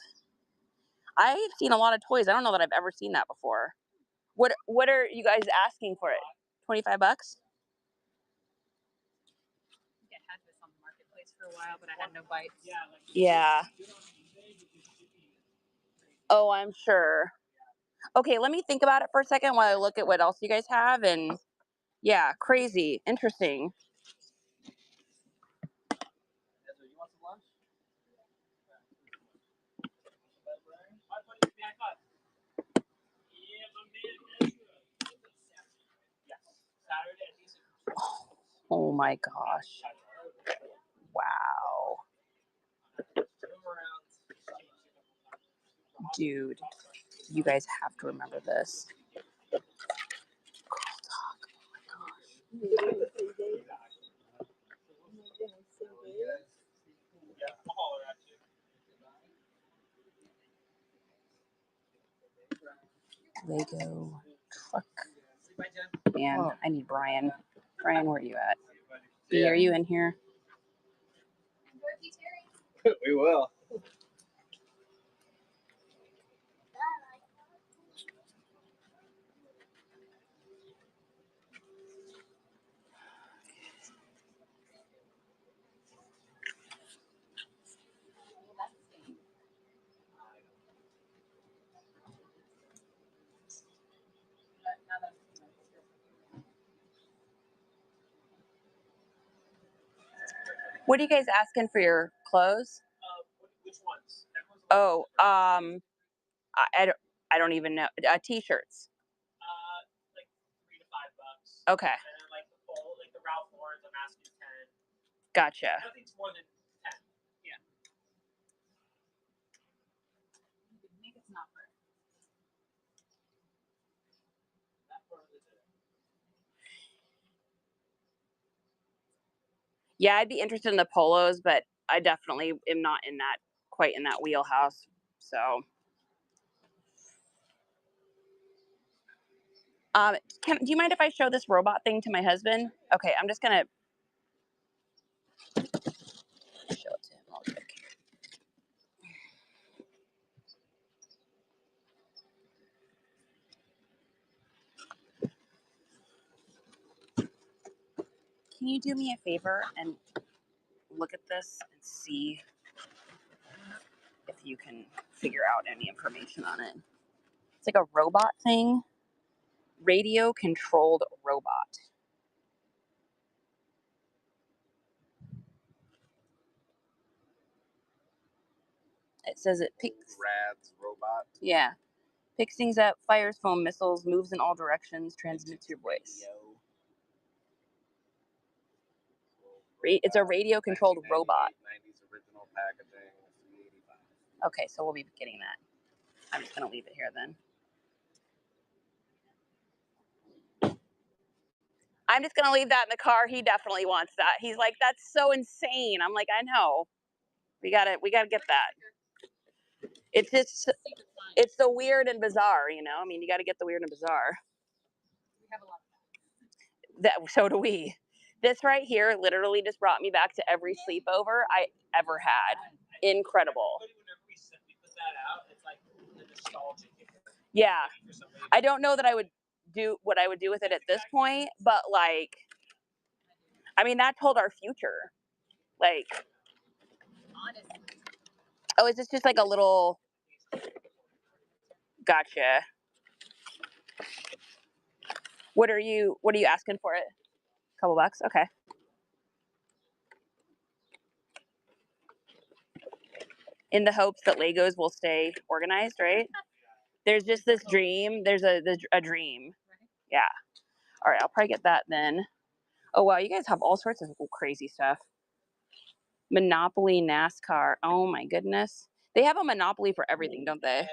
I've seen a lot of toys. I don't know that I've ever seen that before. What are you guys asking for it? $25? I had this on the marketplace for a while, but I had no bites. Yeah. Oh, I'm sure. Okay, let me think about it for a second while I look at what else you guys have. And yeah, crazy. Interesting. Oh my gosh. Wow. Dude, you guys have to remember this. Lego truck. And I need Brian. Brian, where are you at? Are you in here? We will. What are you guys asking for your clothes? Which ones? Oh, I don't even know. T-shirts. Like $3 to $5. Okay. And then like the Ralph Lauren's, I'm asking 10. Gotcha. Nothing's more than 10. Yeah. Make it not for Yeah, I'd be interested in the polos, but I definitely am not quite in that wheelhouse. So, do you mind if I show this robot thing to my husband? Okay, I'm just gonna show it to him real quick. Can you do me a favor and look at this and see if you can figure out any information on it? It's like a robot thing, radio controlled robot. It says it picks. Rad's robot. Yeah. Picks things up, fires foam missiles, moves in all directions, transmits your voice. It's a radio controlled robot. 90s original packaging. Okay, so we'll be getting that. I'm just going to leave it here then. I'm just going to leave that in the car. He definitely wants that. He's like, that's so insane. I'm like, I know. We got to get that. It's just, it's the weird and bizarre, you know? I mean, you got to get the weird and bizarre. We have a lot of that. So do we. This right here literally just brought me back to every sleepover I ever had. Incredible. Yeah. I don't know that I would do what I would do with it at this point, but like, I mean, that told our future. Like, honestly. Oh, is this just like a little? Gotcha. What are you asking for it? A couple bucks? Okay. in the hopes that Legos will stay organized, right? There's just this dream. There's a dream. Yeah. All right, I'll probably get that then. Oh, wow, you guys have all sorts of crazy stuff. Monopoly NASCAR. Oh, my goodness. They have a Monopoly for everything, don't they?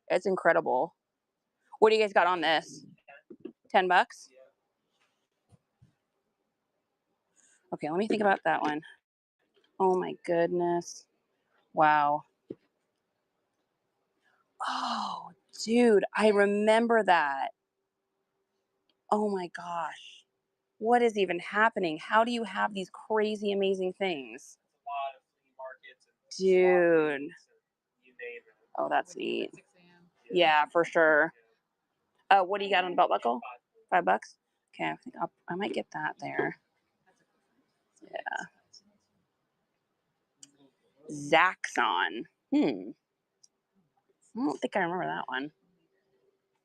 It's incredible. What do you guys got on this? 10 bucks? Okay, let me think about that one. Oh, my goodness. Wow. Oh, dude, I remember that. Oh, my gosh. What is even happening? How do you have these crazy, amazing things? Dude. Oh, that's neat. Yeah, for sure. What do you got on the belt buckle? $5? Okay, I think I might get that there. Yeah. Zaxxon. I don't think I remember that one.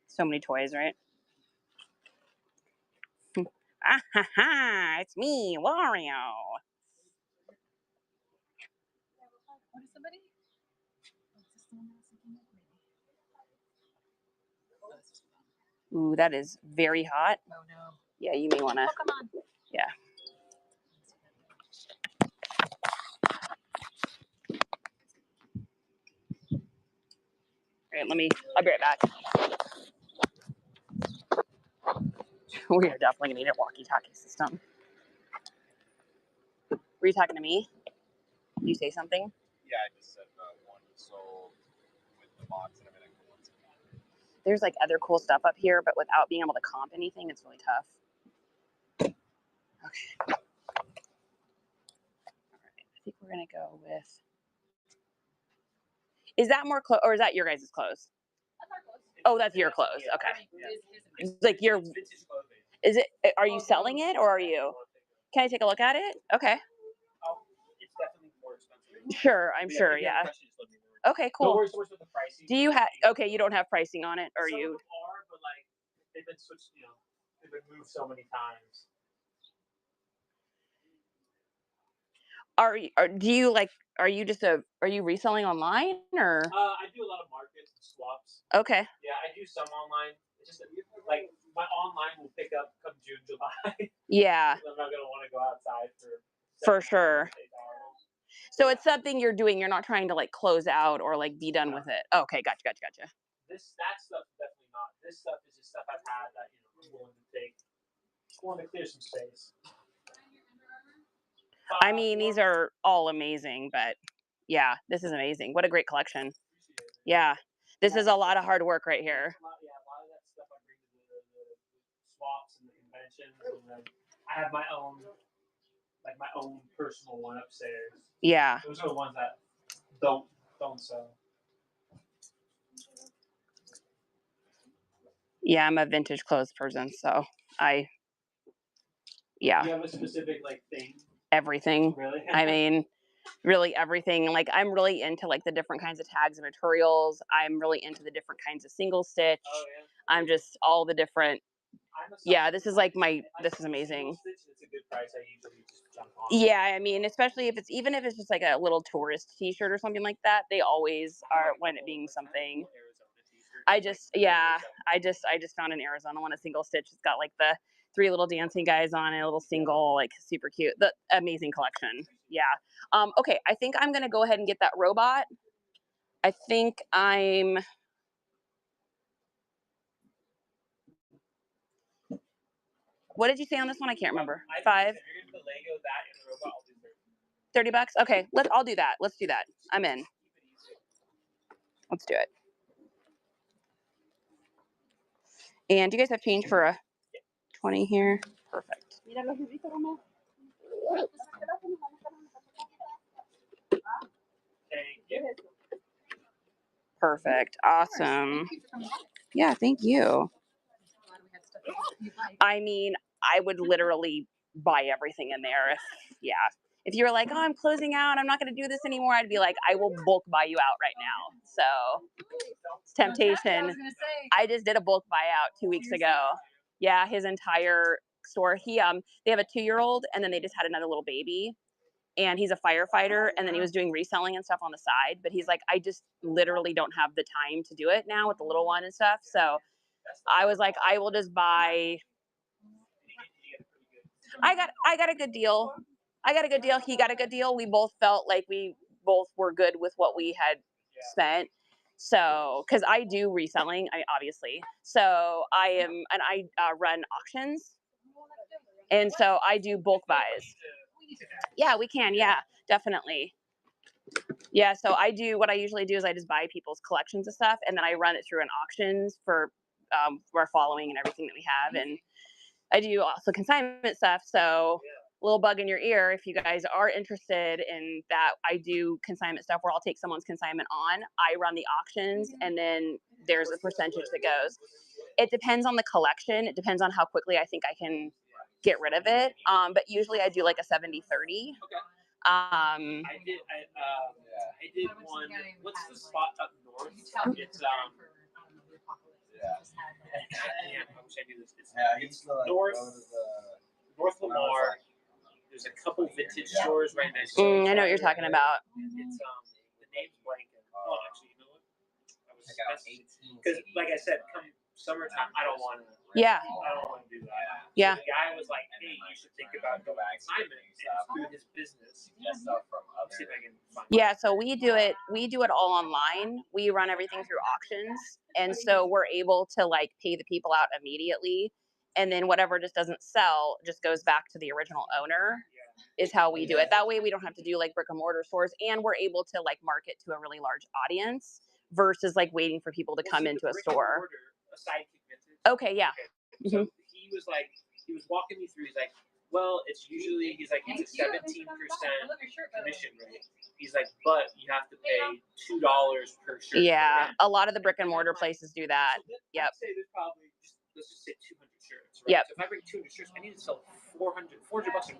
So many toys, right? Ah ha ha! It's me, Wario. Ooh, that is very hot. Oh no. Yeah, you may want to. Yeah. All right, I'll be right back. We are definitely gonna need a walkie-talkie system. Were you talking to me? Did you say something? Yeah, I just said one sold with the box and everything. There's like other cool stuff up here, but without being able to comp anything, it's really tough. Okay. All right. I think we're gonna go with. Is that more close, or is that your guys' clothes? Oh, that's your clothes. Okay. Like your. Is it? Are you selling it, or are you? Can I take a look at it? Okay. It's definitely more expensive. Sure, I'm sure. Yeah. Okay, cool. Don't worry so much with the pricing. Do you have? Okay, you don't have pricing on it, or Some you? of them are, but like they've been switched. They've been moved so many times. Are you reselling online or? I do a lot of markets and swaps. Okay. Yeah, I do some online. It's just like my online will pick up come June, July. Yeah. I'm not gonna want to go outside for sure. So it's something you're doing. You're not trying to like close out or like be done with it. Okay, gotcha. That stuff definitely not. This stuff is just stuff I've had that I'm willing to take. Just want to clear some space. I mean, these are all amazing, but yeah, this is amazing. What a great collection. Yeah, this is a lot of hard work right here. A lot of that stuff I bring to the swaps and the conventions, and then I have my own personal one upstairs. Yeah. Those are the ones that don't sell. Yeah, I'm a vintage clothes person, so yeah. Do you have a specific thing? Everything. Really? I mean, really everything. Like I'm really into like the different kinds of tags and materials. I'm really into the different kinds of single stitch. Oh, yeah. I'm just all the different. Yeah, this is amazing. It's a good price. I usually just jump on. Yeah, I mean, especially if it's just like a little tourist T-shirt or something like that. They always are when it being something. I just found in Arizona one a single stitch. It's got like the 3 little dancing guys on it, a little single, like super cute. The amazing collection. Yeah. Okay, I think I'm gonna go ahead and get that robot. I think I'm. What did you say on this one? I can't remember. 5. 30 bucks. Okay, I'll do that. Let's do that. I'm in. Let's do it. And do you guys have change for a 20 here? Perfect. Perfect. Awesome. Yeah, thank you. I mean, I would literally buy everything in there. If you were like, oh, I'm closing out, I'm not going to do this anymore, I'd be like, I will bulk buy you out right now. So it's temptation. I just did a bulk buyout 2 weeks ago. Yeah, his entire store. They have a 2-year-old, and then they just had another little baby. and he's a firefighter, and then he was doing reselling and stuff on the side, but he's like, I just literally don't have the time to do it now with the little one and stuff. So I was like, I will just buy. I got a good deal. I got a good deal. He got a good deal. We both felt like we both were good with what we had spent. So, because I do reselling, obviously. So I run auctions, and so I do bulk buys. Yeah, we can. Yeah, definitely. Yeah, so what I usually do is I just buy people's collections of stuff, and then I run it through an auctions for our following and everything that we have, and I do also consignment stuff. So little bug in your ear, if you guys are interested in that, I do consignment stuff where I'll take someone's consignment on, I run the auctions, and then there's a percentage that goes. It depends on the collection. It depends on how quickly I think I can get rid of it. But usually I do like a 70-30. I did one. What's the spot up north? It's yeah, I wish I knew this. It's North Lamar. There's a couple vintage stores right next to it. I know what you're talking about. It's the name's blanking. Oh, actually, you know what? Because like I said, come summertime, I don't want to. Yeah. I don't want to do that. Yeah. So the guy was like, "Hey, you should think about doing consignment through his business." See if I can find yeah. So we do it all online. We run everything through auctions, and so we're able to like pay the people out immediately, and then whatever just doesn't sell just goes back to the original owner. Is how we do it. That way we don't have to do like brick and mortar stores, and we're able to like market to a really large audience versus like waiting for people to come into a store. Okay, yeah. So he was walking me through. He's like, well, it's usually, he's like, it's a 17% commission rate. He's like, but you have to pay $2 per shirt. Yeah, a lot of the brick and mortar places do that. So yep. Let's say there's probably let's just say 200 shirts. Right? Yep. So if I bring 200 shirts, I need to sell $400 in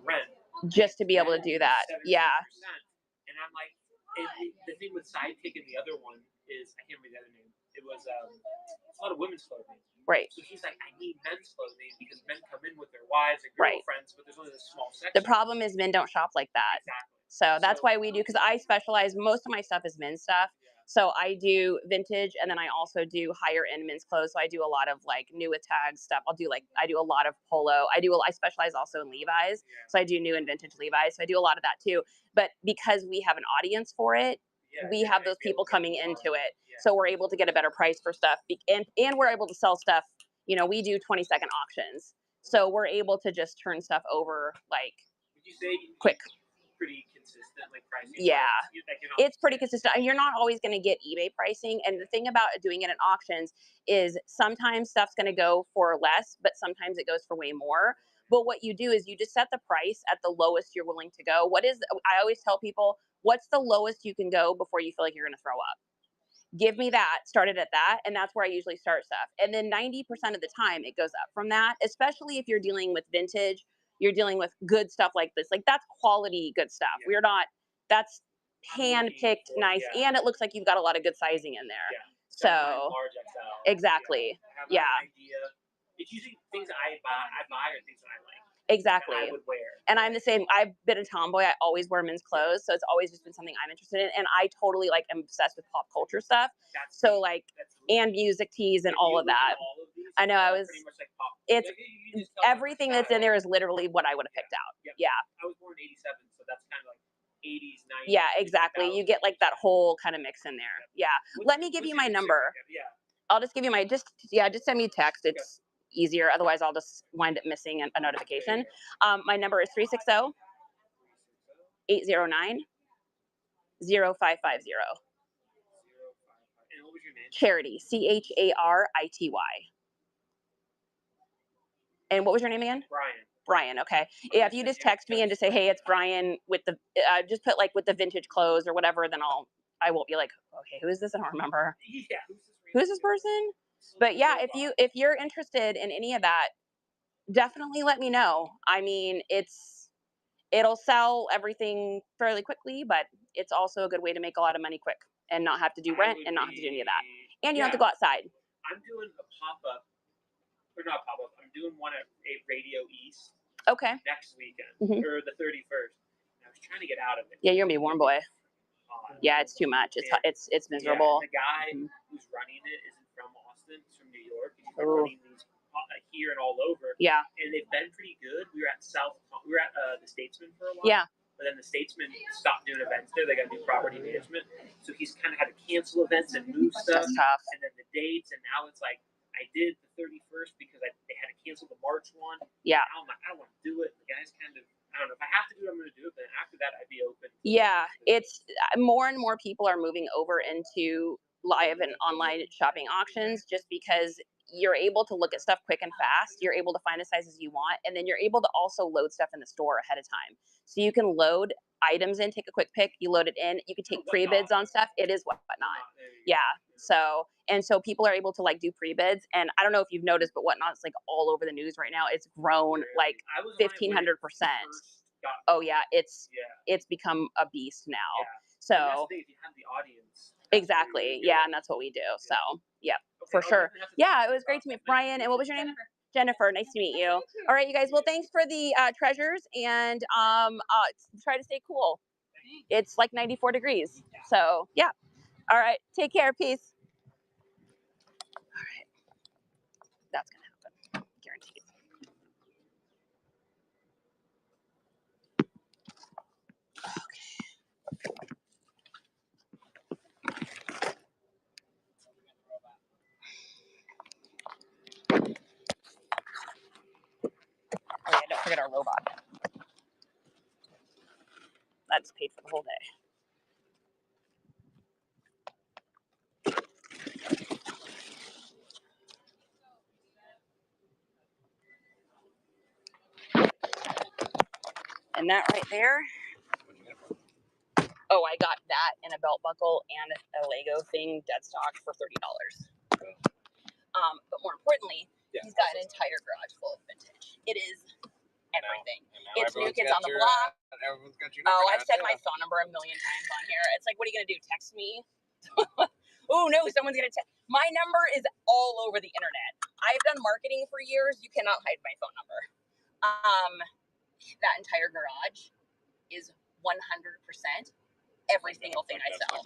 rent. Just to be able to do that. Yeah. And I'm like, the thing with Sidekick and the other one is, I can't remember the other name. It was a lot of women's clothing. Right. So he's like, I need men's clothing because men come in with their wives and Right. girlfriends, but there's only this small section. The problem is men don't shop like that. Exactly. So that's why we do, because I specialize, most of my stuff is men's stuff. So I do vintage, and then I also do higher end men's clothes. So I do a lot of like new with tags stuff. I do a lot of polo. I specialize also in Levi's. So I do new and vintage Levi's. So I do a lot of that too. But because we have an audience for it, we have those people coming into it. So we're able to get a better price for stuff, and we're able to sell stuff. You know, we do 20-second auctions. So we're able to just turn stuff over like Would you say quick. Pretty consistent, like pricing? Yeah, it's pretty consistent. And you're not always going to get eBay pricing. And the thing about doing it in auctions is sometimes stuff's going to go for less, but sometimes it goes for way more. But what you do is you just set the price at the lowest you're willing to go. I always tell people, what's the lowest you can go before you feel like you're going to throw up? Give me that, start it at that, and that's where I usually start stuff. And then 90% of the time it goes up from that, especially if you're dealing with vintage, you're dealing with good stuff like this. Like that's quality good stuff. We're not, that's hand-picked nice, and it looks like you've got a lot of good sizing in there. So, large XL. Exactly, yeah. It's usually things I buy or things that I like. Exactly. And I would wear. And I'm the same. I've been a tomboy. I always wear men's clothes. So it's always just been something I'm interested in. And I totally like am obsessed with pop culture stuff. So like, and music tees and all of that. I know it's everything that's in there is literally what I would have picked out. Yeah. I was born in 87, so that's kind of like 80s, 90s. Yeah, exactly. You get like that whole kind of mix in there. Yeah. Let me give you my number. Yeah. I'll just give you just send me a text. It's easier. Otherwise, I'll just wind up missing a notification. My number is 360-809-0550. And what was your name? Charity, Charity. And what was your name again? Brian. Okay. Yeah, if you just text me and just say, hey, it's Brian with the, just put like with the vintage clothes or whatever, then I won't be like, okay, who is this? I don't remember. Yeah. Who is this person? But yeah, if you're interested in any of that, definitely let me know. I mean, it'll sell everything fairly quickly, but it's also a good way to make a lot of money quick and not have to do rent and not have to do any of that. And you don't have to go outside. I'm doing a pop-up, or not pop-up, I'm doing one at Radio East. Okay. Next weekend, Mm-hmm. or the 31st. I was trying to get out of it. Yeah, you're gonna be a warm boy. Yeah, it's too much. It's miserable. Yeah, the guy who's running it isn't from Austin. He's from New York. He's been running these here and all over. Yeah. And they've been pretty good. We were at the Statesman for a while. Yeah. But then the Statesman stopped doing events there. They got new property management. So he's kind of had to cancel events and move stuff. That's tough. And then the dates. And now it's like, I did the 31st because they had to cancel the March one. Yeah. Now I'm like, I don't want to do it. The guy's kind of, I don't know. If I have to do it, I'm going to do it. But after that, I'd be open. Yeah. It's more and more people are moving over into live and online shopping auctions just because you're able to look at stuff quick and fast. You're able to find the sizes you want. And then you're able to also load stuff in the store ahead of time. So you can load items in, take a quick pick, you load it in. You can take pre-bids on stuff. It is Whatnot. Yeah. So people are able to like do pre-bids. And I don't know if you've noticed, but Whatnot's like all over the news right now. It's grown like 1,500%. Oh yeah. It's become a beast now. Yeah. So if you have the audience. exactly. Yeah. And that's what we do. So yeah, for sure. Yeah. It was great to meet Brian. And what was your name? Jennifer. Nice to meet you. All right, you guys. Well, thanks for the treasures and try to stay cool. It's like 94 degrees. So yeah. All right. Take care. Peace. All right. That's going to happen. Guaranteed. Oh yeah, don't forget our robot. That's paid for the whole day. And that right there. Oh, I got that and a belt buckle and a Lego thing dead stock for $30. But more importantly, he's got an entire garage full of vintage. It is everything. It's New Kids on the Block. Everyone's got your Oh, I've said my phone number a million times on here. It's like, what are you gonna do? Text me? Oh no, someone's gonna text. My number is all over the internet. I've done marketing for years. You cannot hide my phone number. That entire garage is 100% every single thing I sell.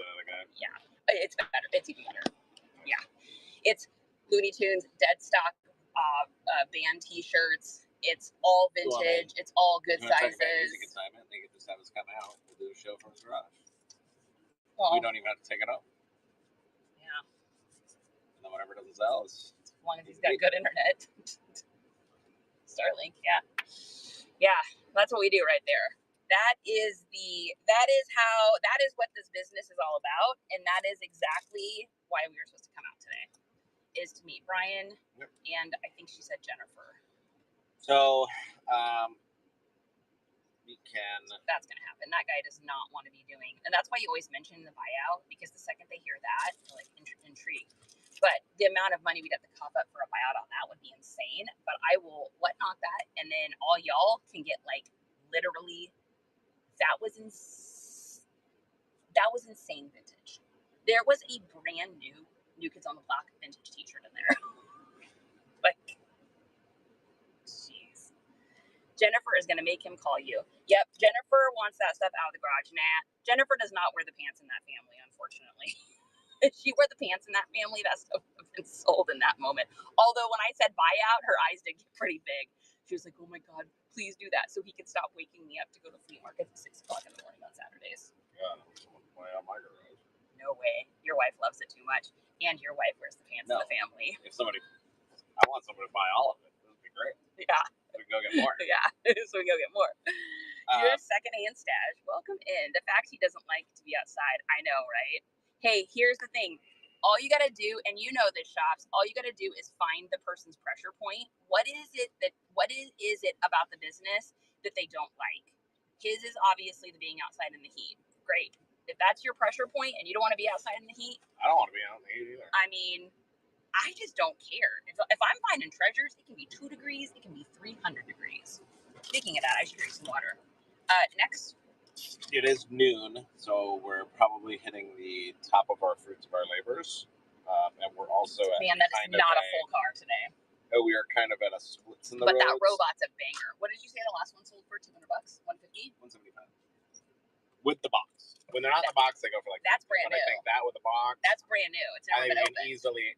Yeah, it's better. It's even better. Yeah, it's Looney Tunes, dead stock, band T-shirts. It's all vintage. It's all good sizes. Music assignment. They get this have us come out. We'll do a show from his garage. Well, we don't even have to take it up. Yeah. And then whatever doesn't sell is. As long as he's got good internet. Starlink. Yeah. Yeah. That's what we do right there. That is what this business is all about, and that is exactly why we were supposed to come out today, is to meet Brian, and I think she said Jennifer. So, we can. That's gonna happen. That guy does not want to be doing, and that's why you always mention the buyout, because the second they hear that, they're like intrigued. But the amount of money we'd have to cough up for a buyout on that would be insane. But I will Whatnot that, and then all y'all can get like literally. That was insane vintage. There was a brand new New Kids on the Block vintage T-shirt in there. Like, jeez. Jennifer is gonna make him call you. Yep, Jennifer wants that stuff out of the garage. Nah, Jennifer does not wear the pants in that family, unfortunately. If she wore the pants in that family, that stuff would have been sold in that moment. Although when I said buyout, her eyes did get pretty big. She was like, oh my God, please do that so he can stop waking me up to go to flea market at 6 o'clock in the morning on Saturdays. Yeah, someone play out my garage. No way. Your wife loves it too much. And your wife wears the pants in the family. If somebody, I want somebody to buy all of it. It would be great. Yeah. We can go get more. Yeah, so we go get more. Your secondhand stash. Welcome in. The fact he doesn't like to be outside, I know, right? Hey, here's the thing. All you got to do, and you know this, shops, all you got to do is find the person's pressure point. What is it about the business that they don't like? His is obviously the being outside in the heat. Great. If that's your pressure point and you don't want to be outside in the heat. I don't want to be out in the heat either. I mean, I just don't care. If I'm finding treasures, it can be 2 degrees, it can be 300 degrees. Speaking of that, I should drink some water. Next. It is noon, so we're probably hitting the top of our fruits of our labors, and we're also at that is not a full car today. Oh, we are kind of at a splits in the But roads. that robot's a banger. What did you say the last one sold for? $200? $150? $175. with the box. When they're not in the box, they go for like. That's brand but new. I think that with the box. That's brand new. It's I never think been we can opened. easily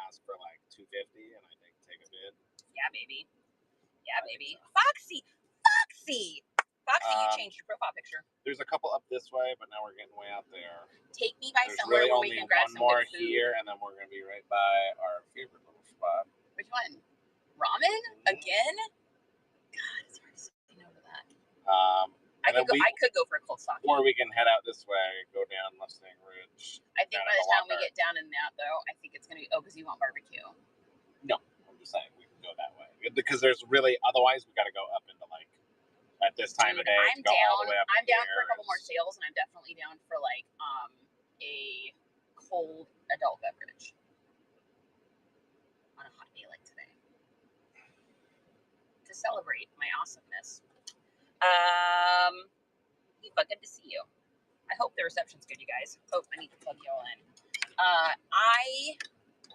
ask for like $250, and I think take a bid. Yeah, baby. Yeah, baby. Foxy, you changed your profile picture. There's a couple up this way, but now we're getting way out there. Take me by There's somewhere really where only we can grab one some more good food. here, and then we're gonna be right by our favorite little spot. Which one? Ramen again? God, it's hard to say no to that. I could go for a cold sake. Or we can head out this way, go down Mustang Ridge. I think by the time we get down in that, though, I think it's gonna be because you want barbecue. No, I'm just saying we can go that way because there's really otherwise we got to go up into like at this time of day. I'm go down. all the way up I'm down here. for a couple more sales, and I'm definitely down for like a cold adult beverage on a hot day like today to celebrate my awesomeness. Good to see you. I hope the reception's good, you guys. Oh, I need to plug y'all in. I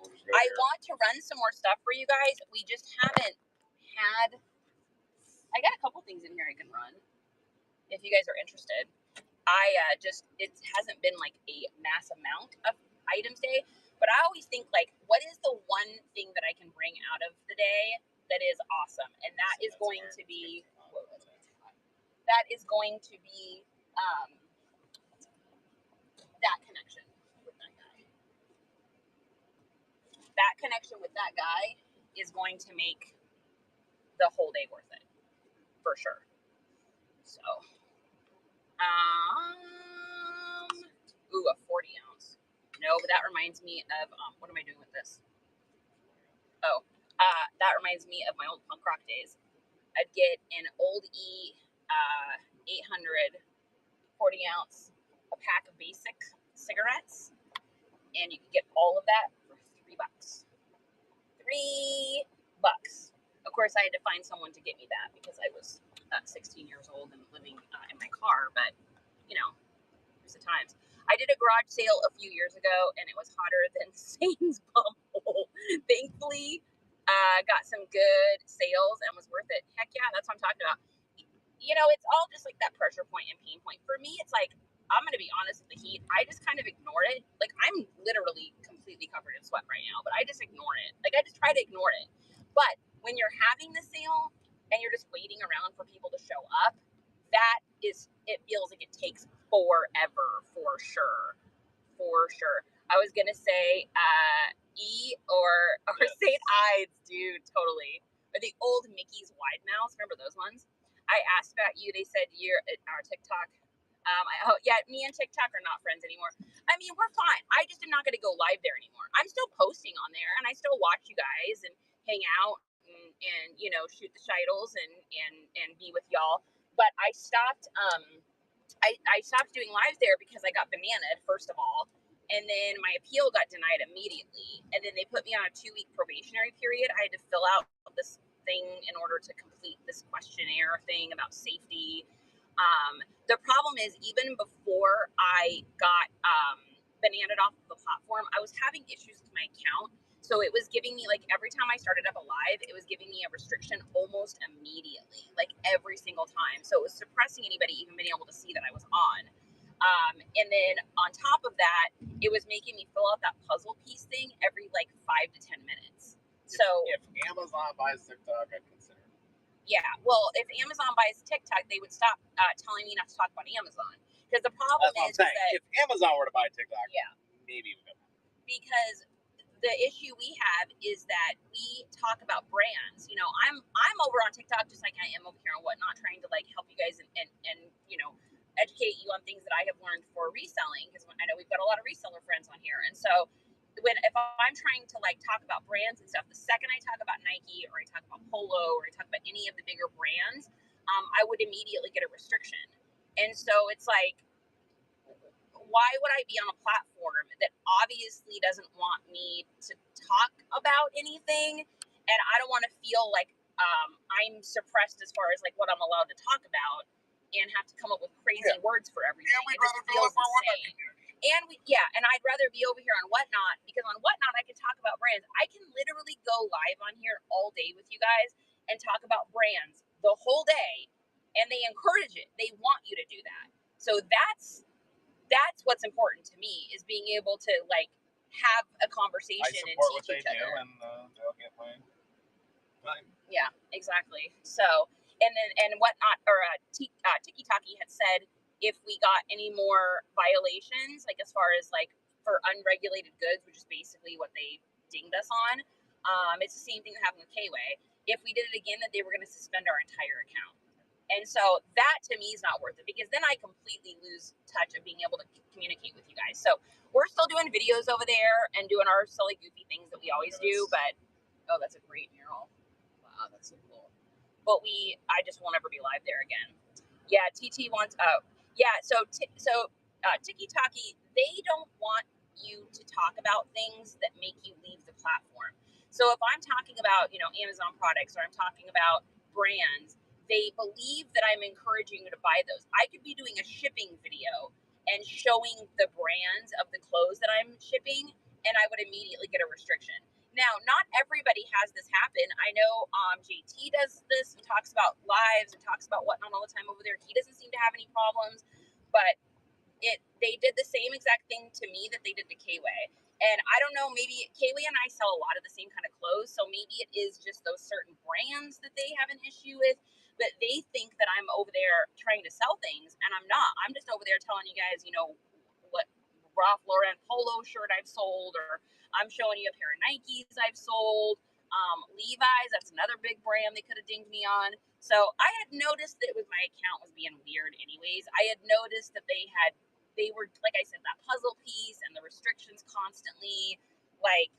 want to run some more stuff for you guys. We just haven't had. I got a couple things in here I can run if you guys are interested. It hasn't been like a mass amount of items today, but I always think like, what is the one thing that I can bring out of the day that is awesome? And that is going to be that connection with that guy. That connection with that guy is going to make the whole day worth it, for sure. So, a 40 ounce. No, but that reminds me of, what am I doing with this? That reminds me of my old punk rock days. I'd get an old E 800 40 ounce, a pack of basic cigarettes, and you could get all of that for $3. $3. Of course, I had to find someone to get me that because I was 16 years old and living in my car, but you know, there's the times. I did a garage sale a few years ago, and it was hotter than Satan's bumhole. Thankfully, got some good sales and was worth it. Heck yeah, that's what I'm talking about. You know, it's all just like that pressure point and pain point. For me, it's like, I'm going to be honest with the heat. I just kind of ignore it. Like, I'm literally completely covered in sweat right now, but I just ignore it. Like, I just try to ignore it. But when you're having the sale and you're just waiting around for people to show up, it feels like it takes forever, for sure. For sure. I was going to say E or St. Ides, dude, totally. Or the old Mickey's wide mouths. Remember those ones? I asked about you. They said you're at our TikTok. Me and TikTok are not friends anymore. I mean, we're fine. I just am not going to go live there anymore. I'm still posting on there, and I still watch you guys and hang out and you know, shoot the shitles and be with y'all. But I stopped. I stopped doing lives there because I got bananaed, first of all, and then my appeal got denied immediately, and then they put me on a 2-week probationary period. I had to fill out this thing in order to complete this questionnaire thing about safety. The problem is, even before I got bananaed off of the platform, I was having issues with my account. So it was giving me, like, every time I started up a live, it was giving me a restriction almost immediately, like every single time. So it was suppressing anybody even being able to see that I was on. And then on top of that, it was making me fill out that puzzle piece thing every like 5 to 10 minutes. So if Amazon buys TikTok, I'd consider it. Yeah, well, if Amazon buys TikTok, they would stop telling me not to talk about Amazon. Because the problem is that if Amazon were to buy TikTok, maybe we would. Because the issue we have is that we talk about brands. You know, I'm over on TikTok just like I am over here on Whatnot, trying to like help you guys and you know, educate you on things that I have learned for reselling, because I know we've got a lot of reseller friends on here. And so if I'm trying to like talk about brands and stuff, the second I talk about Nike or I talk about Polo or I talk about any of the bigger brands, I would immediately get a restriction. And so it's like, why would I be on a platform that obviously doesn't want me to talk about anything? And I don't want to feel like I'm suppressed as far as like what I'm allowed to talk about and have to come up with crazy words for everything. Yeah, it just feels insane. And I'd rather be over here on Whatnot, because on Whatnot I can talk about brands. I can literally go live on here all day with you guys and talk about brands the whole day, and they encourage it. They want you to do that. So that's what's important to me, is being able to like have a conversation and teach each other. And they'll get mine. Yeah, exactly. So, and whatnot, or Tiki Taki had said if we got any more violations, like as far as like for unregulated goods, which is basically what they dinged us on, it's the same thing that happened with K-Way. If we did it again, that they were going to suspend our entire account. And so that to me is not worth it, because then I completely lose touch of being able to communicate with you guys. So we're still doing videos over there and doing our silly, goofy things that we always do. But, oh, that's a great mural. Wow, that's so cool. But I just won't ever be live there again. Yeah, TT wants, Tiki Taki, they don't want you to talk about things that make you leave the platform. So if I'm talking about, Amazon products, or I'm talking about brands, they believe that I'm encouraging you to buy those. I could be doing a shipping video and showing the brands of the clothes that I'm shipping, and I would immediately get a restriction. Now, not everybody has this happen. I know JT does this and talks about lives and talks about whatnot all the time over there. He doesn't seem to have any problems, but they did the same exact thing to me that they did to K-Way. And I don't know, maybe K-Way and I sell a lot of the same kind of clothes, so maybe it is just those certain brands that they have an issue with, but they think that I'm over there trying to sell things, and I'm not. I'm just over there telling you guys, what Ralph Lauren polo shirt I've sold, or I'm showing you a pair of Nikes I've sold. Levi's, that's another big brand they could have dinged me on. So I had noticed that my account was being weird anyways. I had noticed that they were, like I said, that puzzle piece and the restrictions constantly, like,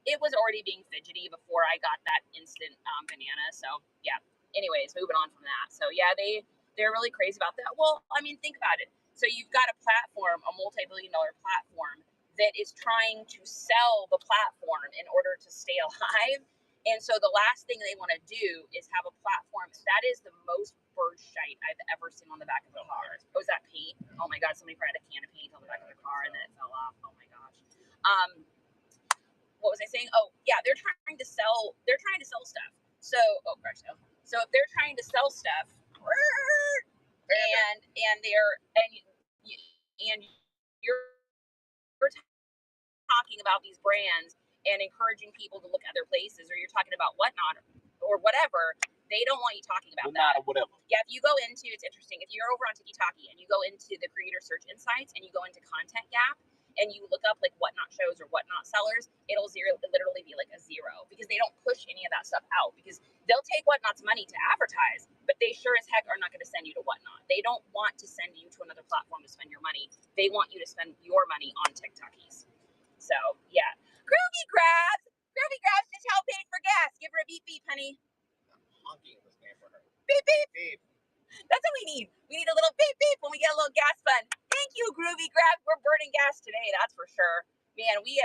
it was already being fidgety before I got that instant banana. So yeah, anyways, moving on from that. So yeah, they're really crazy about that. Well, I mean, think about it. So you've got a platform, a multi-billion-dollar platform that is trying to sell the platform in order to stay alive. And so the last thing they want to do is have a platform. That is the most bird shite I've ever seen on the back of a car. Oh, is that paint? Oh my God, somebody probably had a can of paint on the back of their car and then it fell off. Oh my gosh. What was I saying? Oh yeah, they're trying to sell stuff. So, oh gosh, no. So if they're trying to sell stuff, and you're talking about these brands and encouraging people to look at other places, or you're talking about whatnot or whatever, they don't want you talking about that. Whatever. Yeah, if you go into, it's interesting, if you're over on Tiki Taki and you go into the Creator Search Insights and you go into Content Gap and you look up like whatnot shows or whatnot sellers, it'll literally be like a 0, because they don't push any of that stuff out, because they'll take whatnot's money to advertise, but they sure as heck are not going to send you to whatnot. They don't want to send you to another platform to spend your money. They want you to spend your money on TikTokies. So yeah, Groovy Grabs just help pay for gas. Give her a beep beep, honey. Honking was named for her. Beep beep. Beep. That's what we need. We need a little beep beep when we get a little gas fun. Thank you, Groovy Grabs. We're burning gas today, that's for sure. Man, we've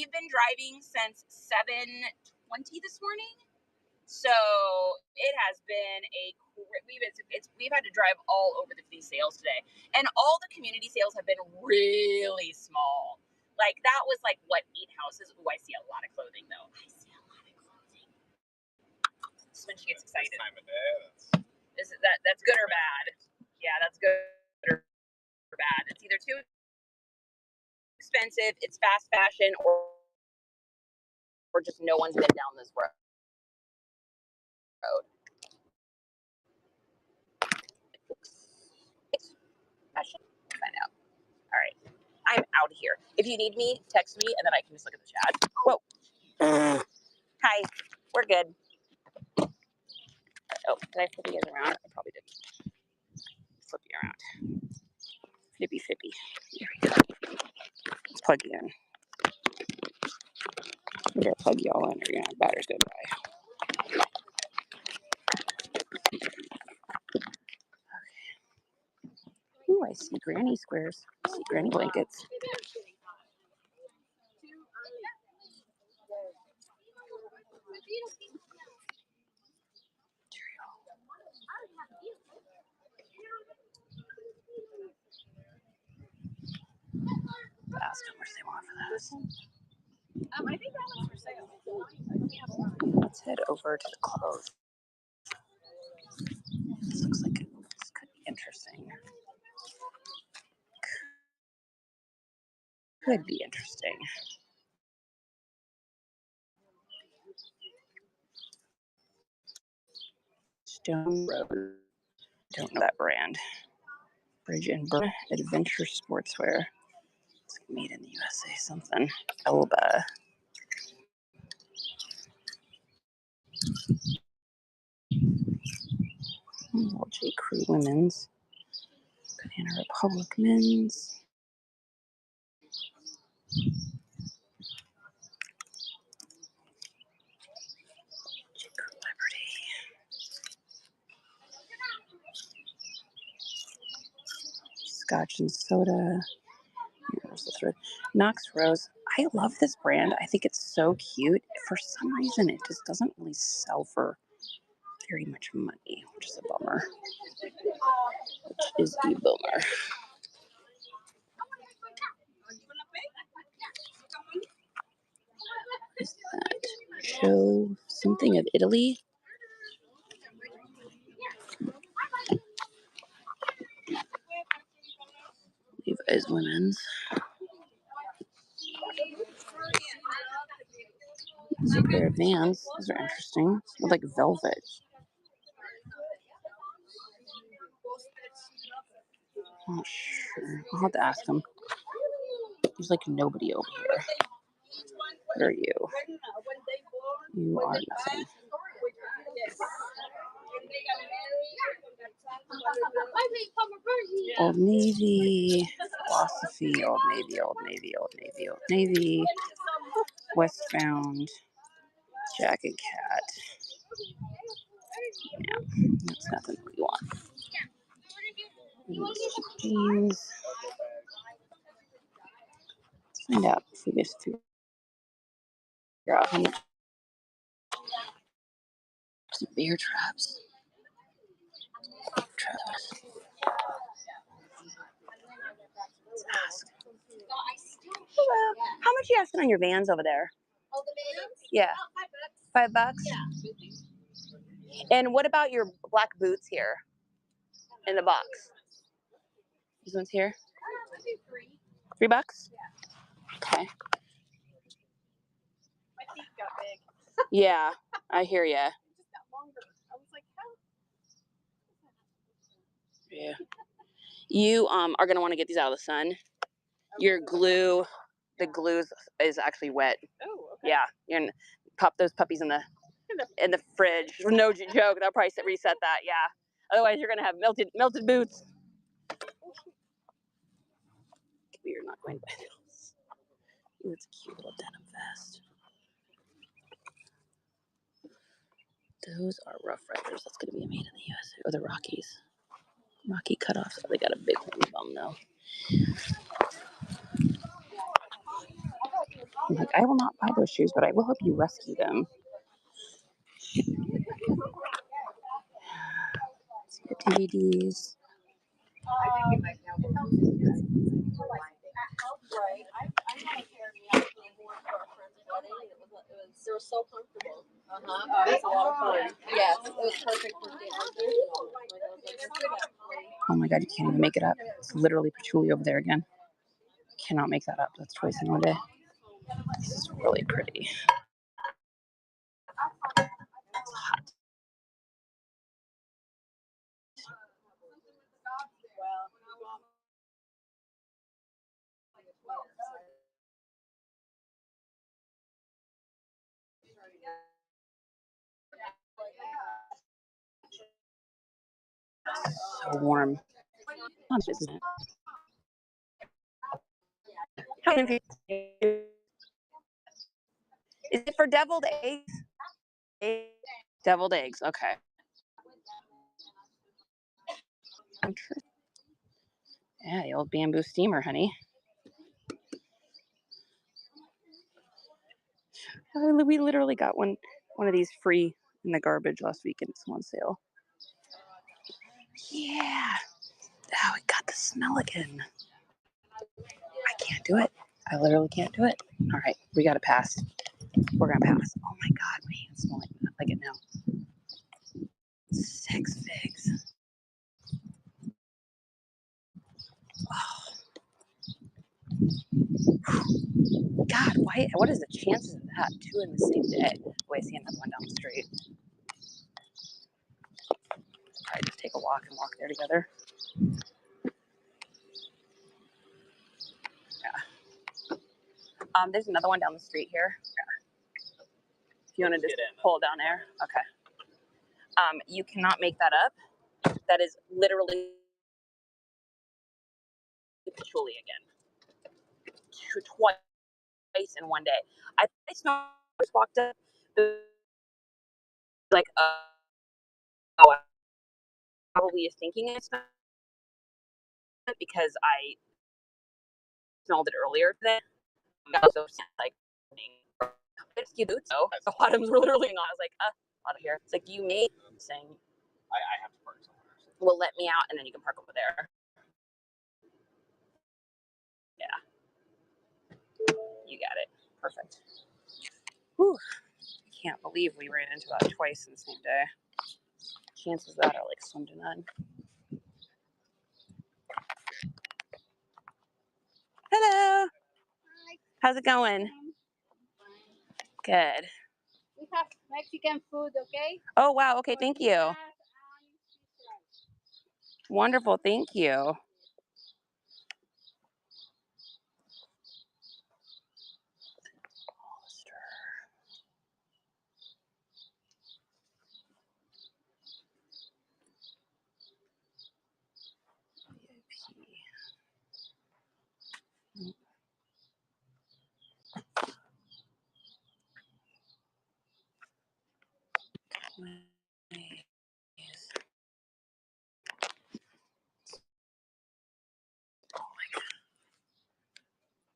been driving since 7:20 this morning. So it has been we've had to drive all over these sales today. And all the community sales have been really small. Like that was like what, 8 houses? Ooh, I see a lot of clothing though. I see a lot of clothing. This is when she gets excited. This time of day, that's good or bad. Yeah, that's good or bad. It's either too expensive, it's fast fashion, or just no one's been down this road. Fashion. Find out. All right. I'm out of here. If you need me, text me and then I can just look at the chat. Whoa. Hi. We're good. Oh, did I flip you guys around? I probably didn't. Flip you around. Flippy flippy. There we go. Let's plug you in. We're gonna plug y'all in, or you're gonna have batteries go by. Okay. Ooh, I see granny squares. I see granny blankets. Ask how much they want for that. I think that one's for sale. Let's head over to the clothes. This looks like this could be interesting. Could be interesting. Stone Road. Don't know that brand. Bridge and Burma Adventure Sportswear. It's made in the USA something. Elba. J. Crew Women's. Banana Republic Men's. J. Crew Liberty. Scotch and Soda. Knox Rose. I love this brand. I think it's so cute. For some reason, it just doesn't really sell for very much money, which is a bummer. Is that show something of Italy? Levi's Women's. It's a pair of Vans. Those are interesting. They look like velvet. Not sure. I'll have to ask them. There's like nobody over here. What are you? You are nothing. Old Navy, Philosophy, Old Navy, Old Navy, Old Navy, Old Navy, Westbound, Jack and Cat. Yeah, that's nothing we want. Jeans. Let's find out if we just figure out how much. Some bear traps. Let's ask. Hello. How much are you asking on your Vans over there? Oh, the Vans? Yeah. $5? Yeah. And what about your black boots here in the box? These ones here? $3. $3? Yeah. Okay. My feet got big. Yeah, I hear ya. It just got longer. I was like, how? Yeah. You are gonna want to get these out of the sun. Okay. Your glue, the glue is actually wet. Oh, okay. Yeah, you're gonna pop those puppies in the fridge. No joke. They'll probably reset that. Yeah. Otherwise, you're gonna have melted boots. We're not going to buy those. Ooh, it's a cute little denim vest. Those are Rough Riders. That's gonna be made in the USA. Or the Rockies. Rocky cutoffs. Oh, they got a big horn bum though. I'm like, I will not buy those shoes, but I will help you rescue them. DVDs. They were so comfortable. It was a lot of fun. Yes, it was perfect for Oh my god, you can't even make it up. It's literally patchouli over there again. Cannot make that up. That's twice in one day. This is really pretty. It's hot. So warm. Isn't it? Is it for deviled eggs? Deviled eggs, okay. Yeah, the old bamboo steamer, honey. We literally got one of these free in the garbage last week and it's on sale. Yeah. Oh, we got the smell again. I can't do it. I literally can't do it. All right, we got to pass. We're going to pass. Oh my God, my hands smell like it now. 6 figs. Oh. God, why? What is the chances of that? 2 in the same day. Wait, I see another one down the street. Probably just take a walk and walk there together. Yeah. There's another one down the street here. If you want to just pull down there. Okay. You cannot make that up. That is literally patchouli again. Twice in one day. I just walked up, like, oh, I probably is thinking it's not because I smelled it earlier today. So like, it's cute. So the bottoms were literally on. I was like, out of here. It's like you made saying, I have to park somewhere. well, let me out, and then you can park over there. Yeah. You got it. Perfect. Whew. Can't believe we ran into that twice in the same day. Chances of that are like slim to none. Hello. Hi. How's it going? Good. We have Mexican food, okay? Oh, wow. Okay, thank you. Wonderful. Thank you.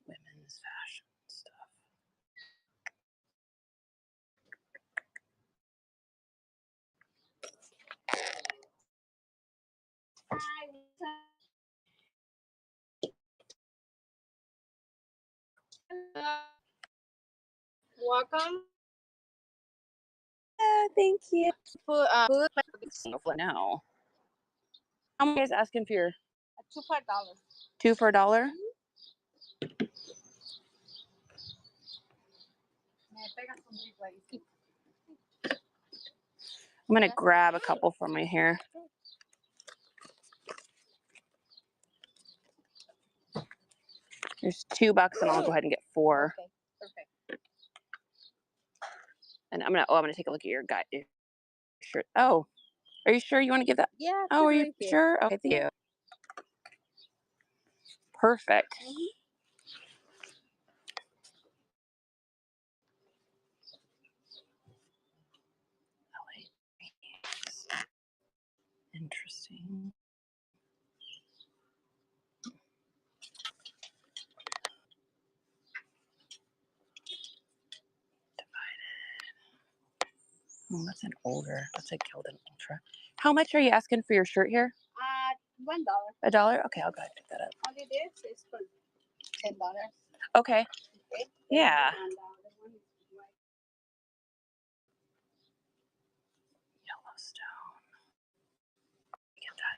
Women's fashion stuff. Welcome. Thank you. Food, No. How much are you guys asking for your 2 for $1? 2 for $1? I'm gonna grab a couple for my hair. There's $2 and I'll go ahead and get 4. Okay, perfect. And I'm gonna take a look at your shirt. Oh, are you sure you want to give that? Yeah. Oh, are you sure? Okay, thank you. Perfect. Interesting. Oh, that's an older. That's a Gildan Ultra. How much are you asking for your shirt here? $1. $1? Okay, I'll go ahead and pick that up. Only this is for $10. Okay. Okay. Yeah. And the other one is white. Yellowstone. Get that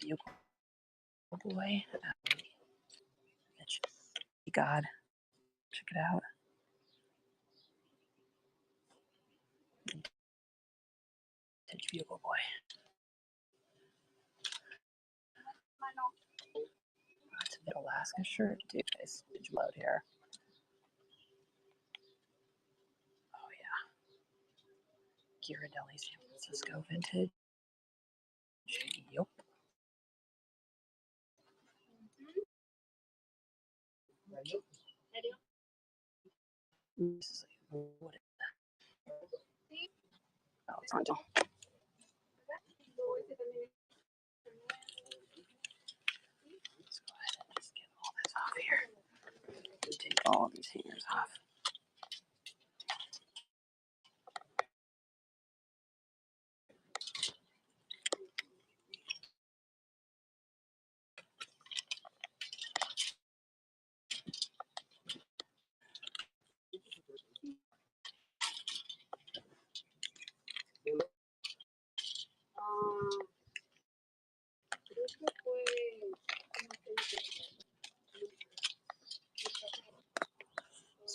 too. Bugle boy. God. Check it out. Vintage Bugle boy. That's a bit Alaska shirt. Dude, guys, vintage load here. Oh yeah. Ghirardelli San Francisco vintage. Yup. This is like, what is that? Oh, it's on. Let's go ahead and just get all this off here. Take all of these hangers off.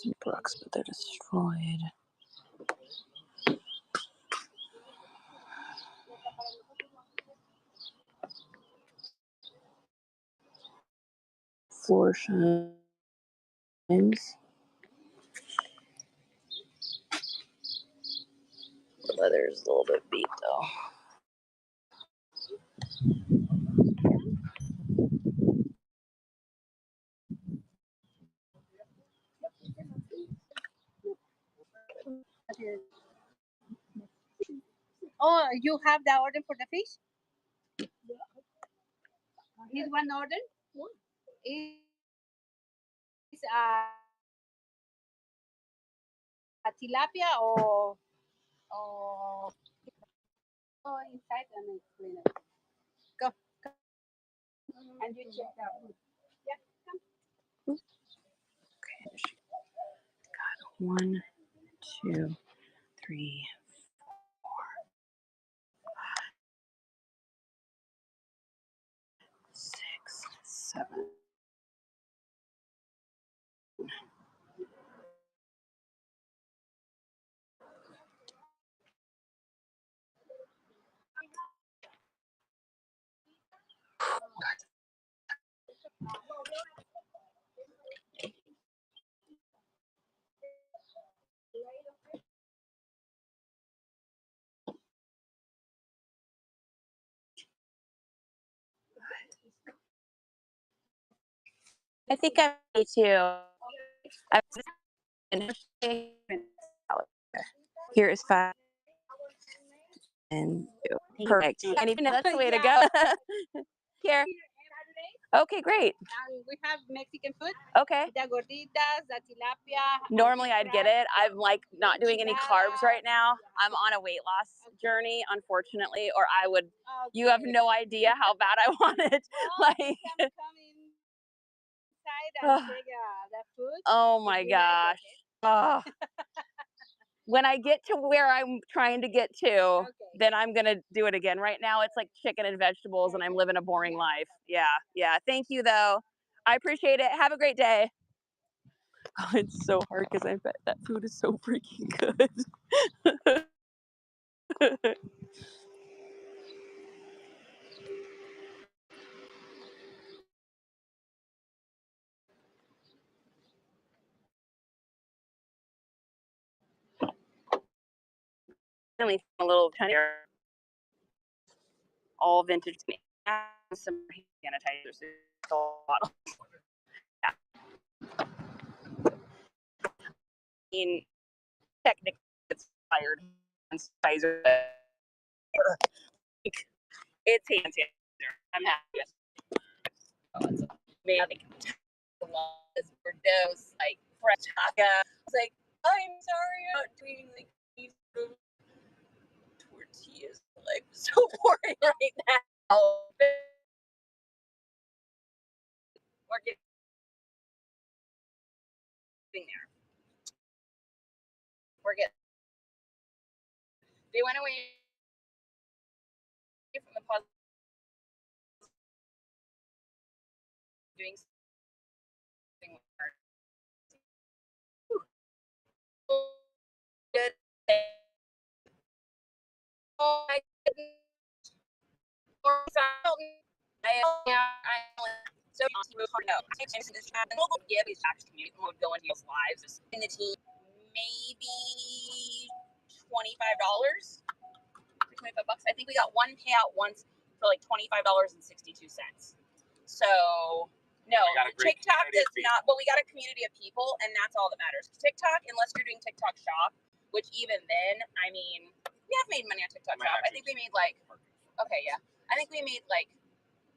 Some books, but they're destroyed. Floor shines. The leather's a little bit beat though. Oh, you have the order for the fish? Here's one order. Is a tilapia or go inside and explain it. Go. And you check that food. Yeah, come. Okay, she got 1, 2, 3, 4, 5, 6, 7. I think I'm ready to. Here is 5 and 2. Perfect. And even that's the way to go. Here. Okay, great. We have Mexican food. Okay. The gorditas, the tilapia. Normally I'd get it. I'm like not doing any carbs right now. I'm on a weight loss journey, unfortunately, or I would. Okay. You have no idea how bad I want it. Like. Come inside and take the food. Oh my gosh. Oh. When I get to where I'm trying to get to, okay, then I'm going to do it again. Right now, it's like chicken and vegetables, and I'm living a boring life. Yeah, yeah. Thank you, though. I appreciate it. Have a great day. Oh, it's so hard because I bet that food is so freaking good. A little tinier, all vintage. Some sanitizers. Technically, it's fired sanitizer. It's hand sanitizer. I'm happy with it. Like Bordeaux, like fresh taca. I was like, I'm sorry, I'm not doing like these tortillas. Like so boring right now. We're getting there. We're getting. They went away from the puzzle. Doing something hard. Good. Oh, I didn't. So no. This happened. We'll give these back to community. We'll go into those lives in the team. Maybe $25. $25. I think we got one payout once for like $25.62. So no, TikTok does not. But we got a community of people, and that's all that matters. TikTok, unless you're doing TikTok Shop, which even then, I mean, we have made money on TikTok Shop. I think we made like, okay, yeah, I think we made like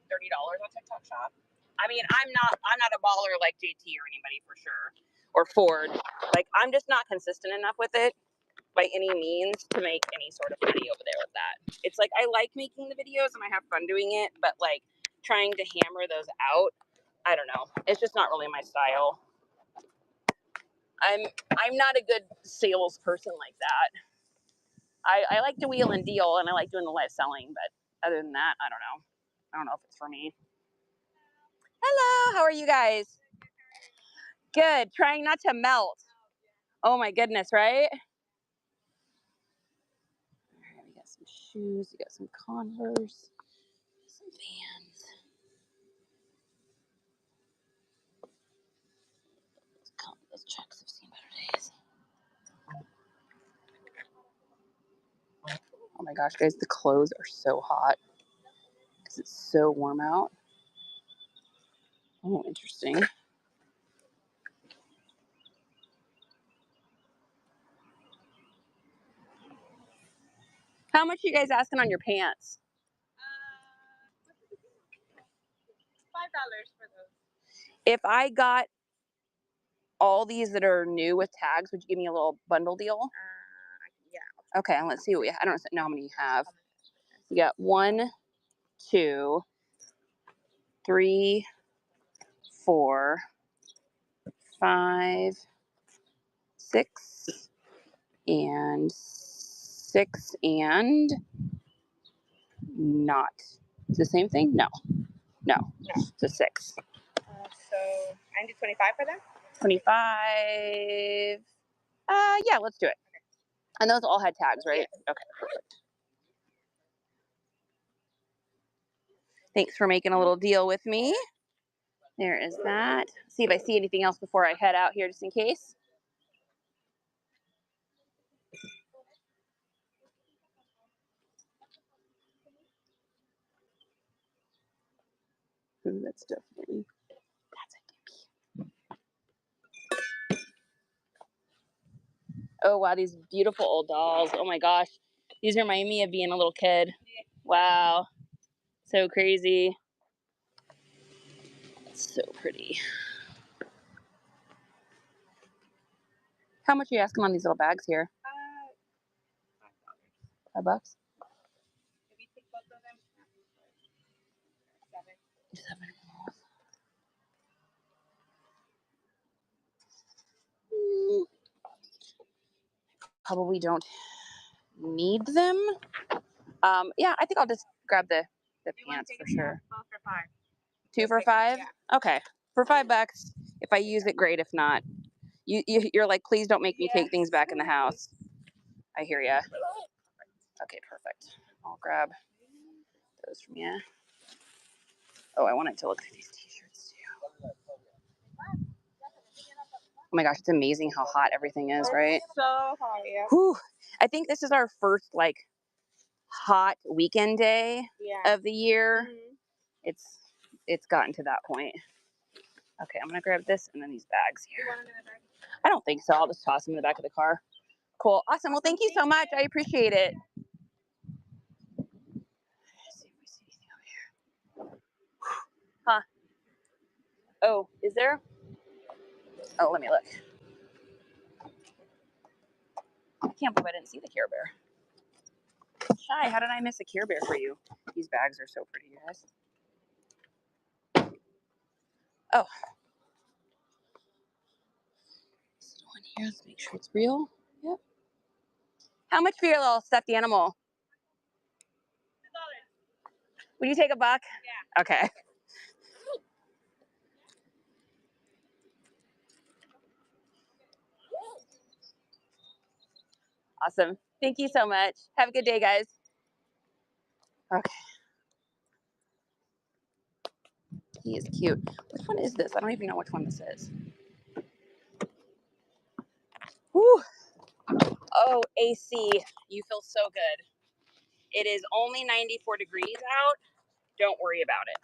$30 on TikTok Shop. I mean, I'm not a baller like JT or anybody for sure, or Ford. Like, I'm just not consistent enough with it by any means to make any sort of money over there with that. It's like I like making the videos and I have fun doing it, but like trying to hammer those out, I don't know. It's just not really my style. I'm not a good salesperson like that. I like to wheel and deal, and I like doing the live selling, but other than that, I don't know. I don't know if it's for me. Hello, how are you guys? Good. Trying not to melt. Oh my goodness, right? All right, we got some shoes, we got some Converse, some Vans. Those checks have seen better days. Oh my gosh, guys, the clothes are so hot because it's so warm out. Oh, interesting. How much are you guys asking on your pants? $5 for those. If I got all these that are new with tags, would you give me a little bundle deal? Yeah. Okay, let's see what we have. I don't know how many you have. You got 1, 2, 3, 4, 5, 6, and 6, and not. It's the same thing? No. It's a 6. So I do 25 for them? 25. Yeah, let's do it. Okay. And those all had tags, right? Yes. Okay, perfect. Thanks for making a little deal with me. There is that. See if I see anything else before I head out here, just in case. Ooh, that's definitely. That's a dippy. Oh wow, these beautiful old dolls. Oh my gosh, these remind me of being a little kid. Wow, so crazy. So pretty. How much are you asking on these little bags here? $5. $5? If you take both of them, $7. Probably don't need them. Yeah, I think I'll just grab the pants for sure. Both for 5. 2 for 5? Yeah. Okay. For $5. If I use it, great. If not, you're like, please don't make me take things back in the house. I hear ya. Okay, perfect. I'll grab those from you. Oh, I wanted to look at these t-shirts too. Oh my gosh, it's amazing how hot everything is, right? So hot, yeah. Whew. I think this is our first like hot weekend day of the year. Mm-hmm. It's gotten to that point. Okay, I'm gonna grab this and then these bags here. You want them in the bag? I don't think so. I'll just toss them in the back of the car. Cool. Awesome. Well, thank you so much. I appreciate it. Let's see if we see anything over here. Huh? Oh, is there? Oh, let me look. I can't believe I didn't see the Care Bear. Shy, how did I miss a Care Bear for you? These bags are so pretty, you guys. Oh. This one here, let's make sure it's real. Yep. How much for your little stuffed animal? $2. Will you take $1? Yeah. Okay. Awesome. Thank you so much. Have a good day, guys. Okay. He is cute. Which one is this? I don't even know which one this is. Whew. Oh, AC. You feel so good. It is only 94 degrees out. Don't worry about it.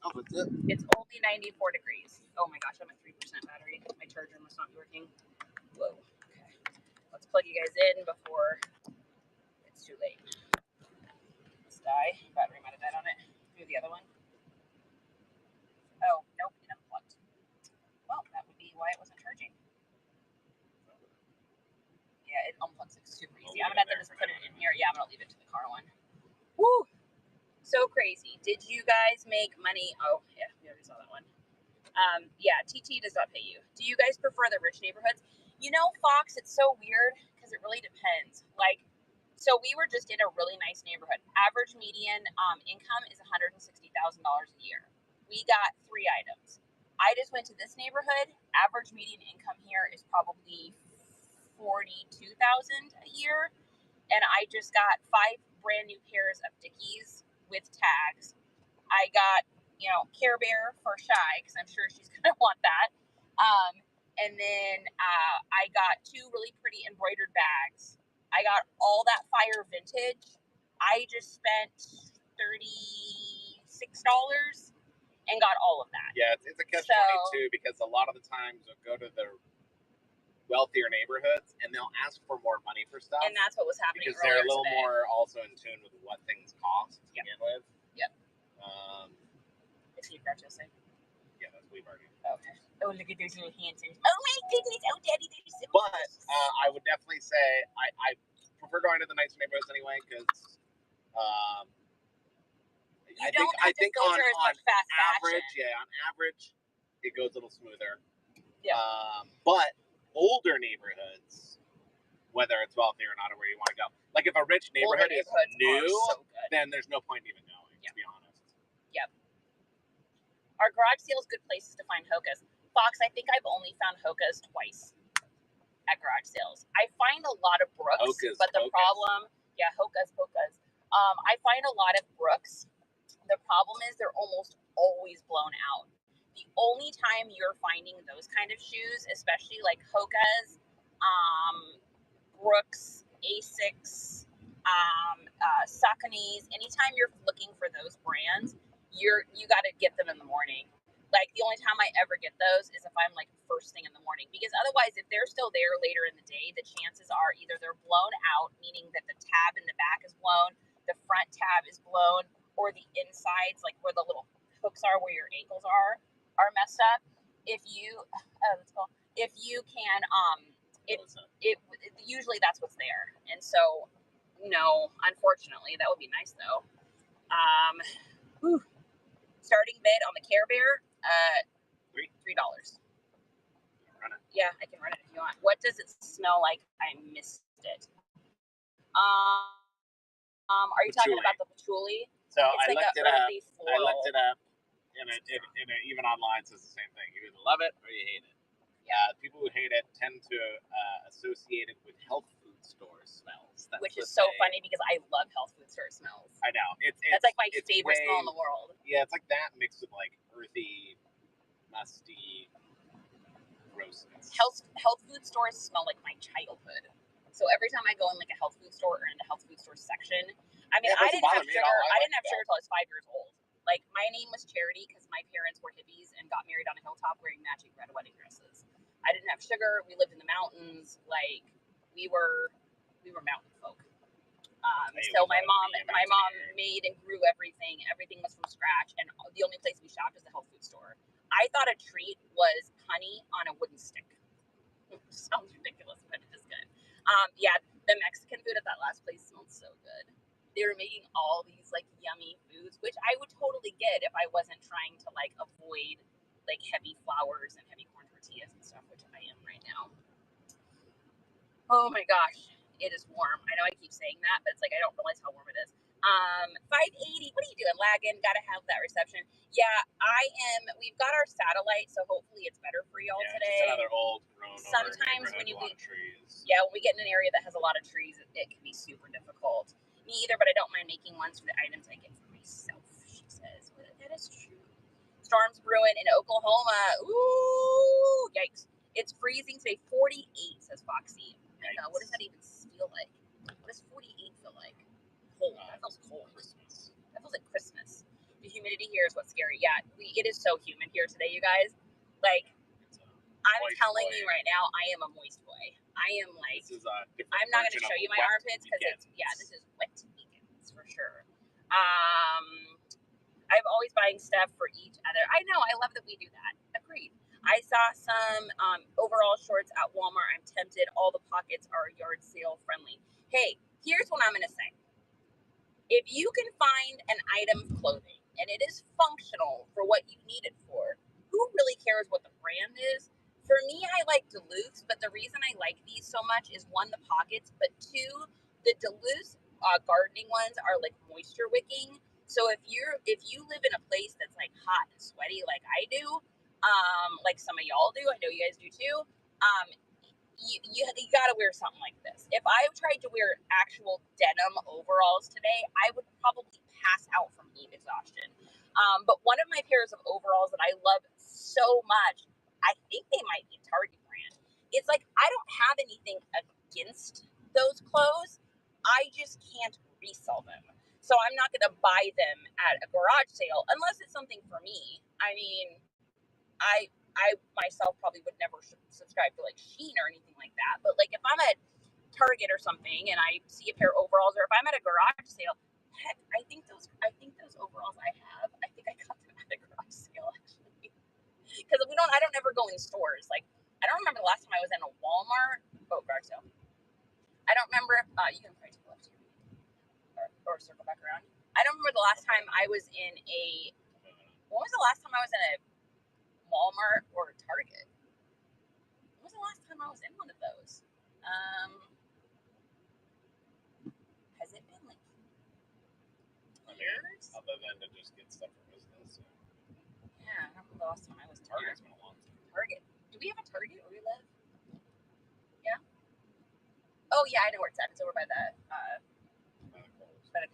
Oh, that's it. It's only 94 degrees. Oh my gosh, I'm at 3% battery. My charger must not be working. Whoa. Okay. Let's plug you guys in before it's too late. Let's die. Battery might have died on it. Do the other one. Oh, nope, it unplugged. Well, that would be why it wasn't charging. Yeah, it unplugs like super easy. I'm gonna have to just put it in here. Yeah, I'm gonna leave it to the car one. Woo! So crazy. Did you guys make money? Oh, yeah, we already saw that one. Yeah, TT does not pay you. Do you guys prefer the rich neighborhoods? You know, Fox, it's so weird because it really depends. Like, so we were just in a really nice neighborhood. Average median income is $160,000 a year. We got 3 items. I just went to this neighborhood. Average median income here is probably $42,000 a year. And I just got 5 brand new pairs of Dickies with tags. I got, Care Bear for Shy, because I'm sure she's going to want that. And then I got 2 really pretty embroidered bags. I got all that fire vintage. I just spent $36 and got all of that. Yeah, it's a catch-22 because a lot of the times you'll go to the wealthier neighborhoods and they'll ask for more money for stuff. And that's what was happening because they're a little today. more also in tune with what things cost to begin with. Yep. It's Steve Gretchen. Yeah, that's we've already. Okay. Oh, look at those little hands. Oh my goodness! Oh, Daddy, they're so. But I would definitely say I prefer going to the nicer neighborhoods anyway because I think on average, on average, it goes a little smoother. Yeah. But older neighborhoods, whether it's wealthy or not, or where you want to go, like if a rich neighborhood is new, then there's no point even going. To be honest. Yep. Our garage sales good places to find Hokas. Fox, I think I've only found Hokas twice at garage sales. I find a lot of Brooks, but the problem, Hokas. I find a lot of Brooks. The problem is they're almost always blown out. The only time you're finding those kind of shoes, especially like Hokas, Brooks, Asics, Saucony's, anytime you're looking for those brands, you got to get them in the morning. Like the only time I ever get those is if I'm like first thing in the morning, because otherwise if they're still there later in the day, the chances are either they're blown out, meaning that the tab in the back is blown, the front tab is blown, or the insides, like where the little hooks are, where your ankles are messed up. If you can, usually that's what's there. And so, no, unfortunately, that would be nice though. Starting bid on the Care Bear, $3. Yeah, I can run it if you want. What does it smell like? I missed it. Are you talking about the patchouli? So it's I looked it up. I looked it up, and it even online says the same thing. You either love it or you hate it. Yeah, people who hate it tend to associate it with health food store smells. Which is so funny because I love health food store smells. I know. That's like my favorite smell in the world. Yeah, it's like that mixed with like earthy, musty grossness. Health food stores smell like my childhood. So every time I go in like a health food store or in the health food store section, I mean, I didn't have sugar. I didn't have sugar until I was 5 years old. Like my name was Charity because my parents were hippies and got married on a hilltop wearing matching red wedding dresses. I didn't have sugar. We lived in the mountains. Like we were mountain folk. So my mom made and grew everything. Everything was from scratch, and the only place we shopped was the health food store. I thought a treat was honey on a wooden stick. Sounds ridiculous, but it is good. The Mexican food at that last place smelled so good. They were making all these like yummy foods, which I would totally get if I wasn't trying to like avoid like heavy flours and heavy corn tortillas and stuff, which I am right now. Oh my gosh, it is warm. I know I keep saying that, but it's like I don't realize how warm it is. 580. What are you doing, lagging? Gotta have that reception. Yeah, I am. We've got our satellite, so hopefully it's better for y'all today. Just another old grown Sometimes when you trees. Yeah, when we get in an area that has a lot of trees, it can be super difficult. Me either, but I don't mind making ones for the items I get for myself, she says. But that is true. Storms brewing in Oklahoma. Ooh, yikes. It's freezing today. 48, says Foxy. What does that even feel like? What does 48 feel like? Cold. That feels cold. Christmas. That feels like Christmas. The humidity here is what's scary. Yeah, it is so humid here today, you guys. Like, I'm telling you right now, I am a moist boy. I am like, I'm not going to show you my armpits because this is wet weekends for sure. I'm always buying stuff for each other. I know, I love that we do that. Agreed. I saw some overall shorts at Walmart. I'm tempted. All the pockets are yard sale friendly. Hey, here's what I'm going to say. If you can find an item of clothing and it is functional for what you need it for, who really cares what the brand is? For me, I like Duluth, but the reason I like these so much is one, the pockets, but two, the Duluth gardening ones are like moisture wicking. So if you live in a place that's like hot and sweaty like I do, like some of y'all do, I know you guys do too, you gotta wear something like this. If I tried to wear actual denim overalls today, I would probably pass out from heat exhaustion. But one of my pairs of overalls that I love so much, I think they might be Target brand. It's like, I don't have anything against those clothes. I just can't resell them. So I'm not going to buy them at a garage sale unless it's something for me. I mean, I myself probably would never subscribe to like Shein or anything like that. But like if I'm at Target or something and I see a pair of overalls, or if I'm at a garage sale, heck, I think those overalls I have, I think I got them at a garage sale actually. Because I don't ever go in stores. Like I don't remember the last time I was in a Walmart. Oh, garage sale. I don't remember. You can probably take a left here or circle back around. I don't remember the last time I was in a. When was the last time I was in a Walmart or Target? When was the last time I was in one of those? Has it been like years? Other than to just get stuff for business. Yeah, I don't remember the last time I was Target's been a long time. Target. Do we have a Target where we live? Yeah. Oh yeah, I know where it's at. It's over by the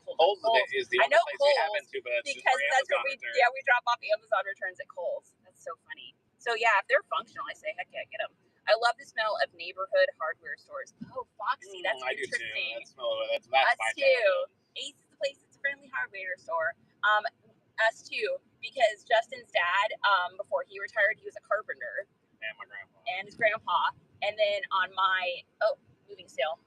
Kohl's is the only place we have been to, but it's because just that's what we drop off Amazon returns at Kohl's. That's so funny. So yeah, if they're functional, I say heck yeah, get them. I love the smell of neighborhood hardware stores. Oh, Foxy, that's I interesting. Do too. That's my too. Ace is the place that's a friendly hardware store. Us too, because Justin's dad, before he retired, he was a carpenter. And my grandpa. And his grandpa. And then on my moving still.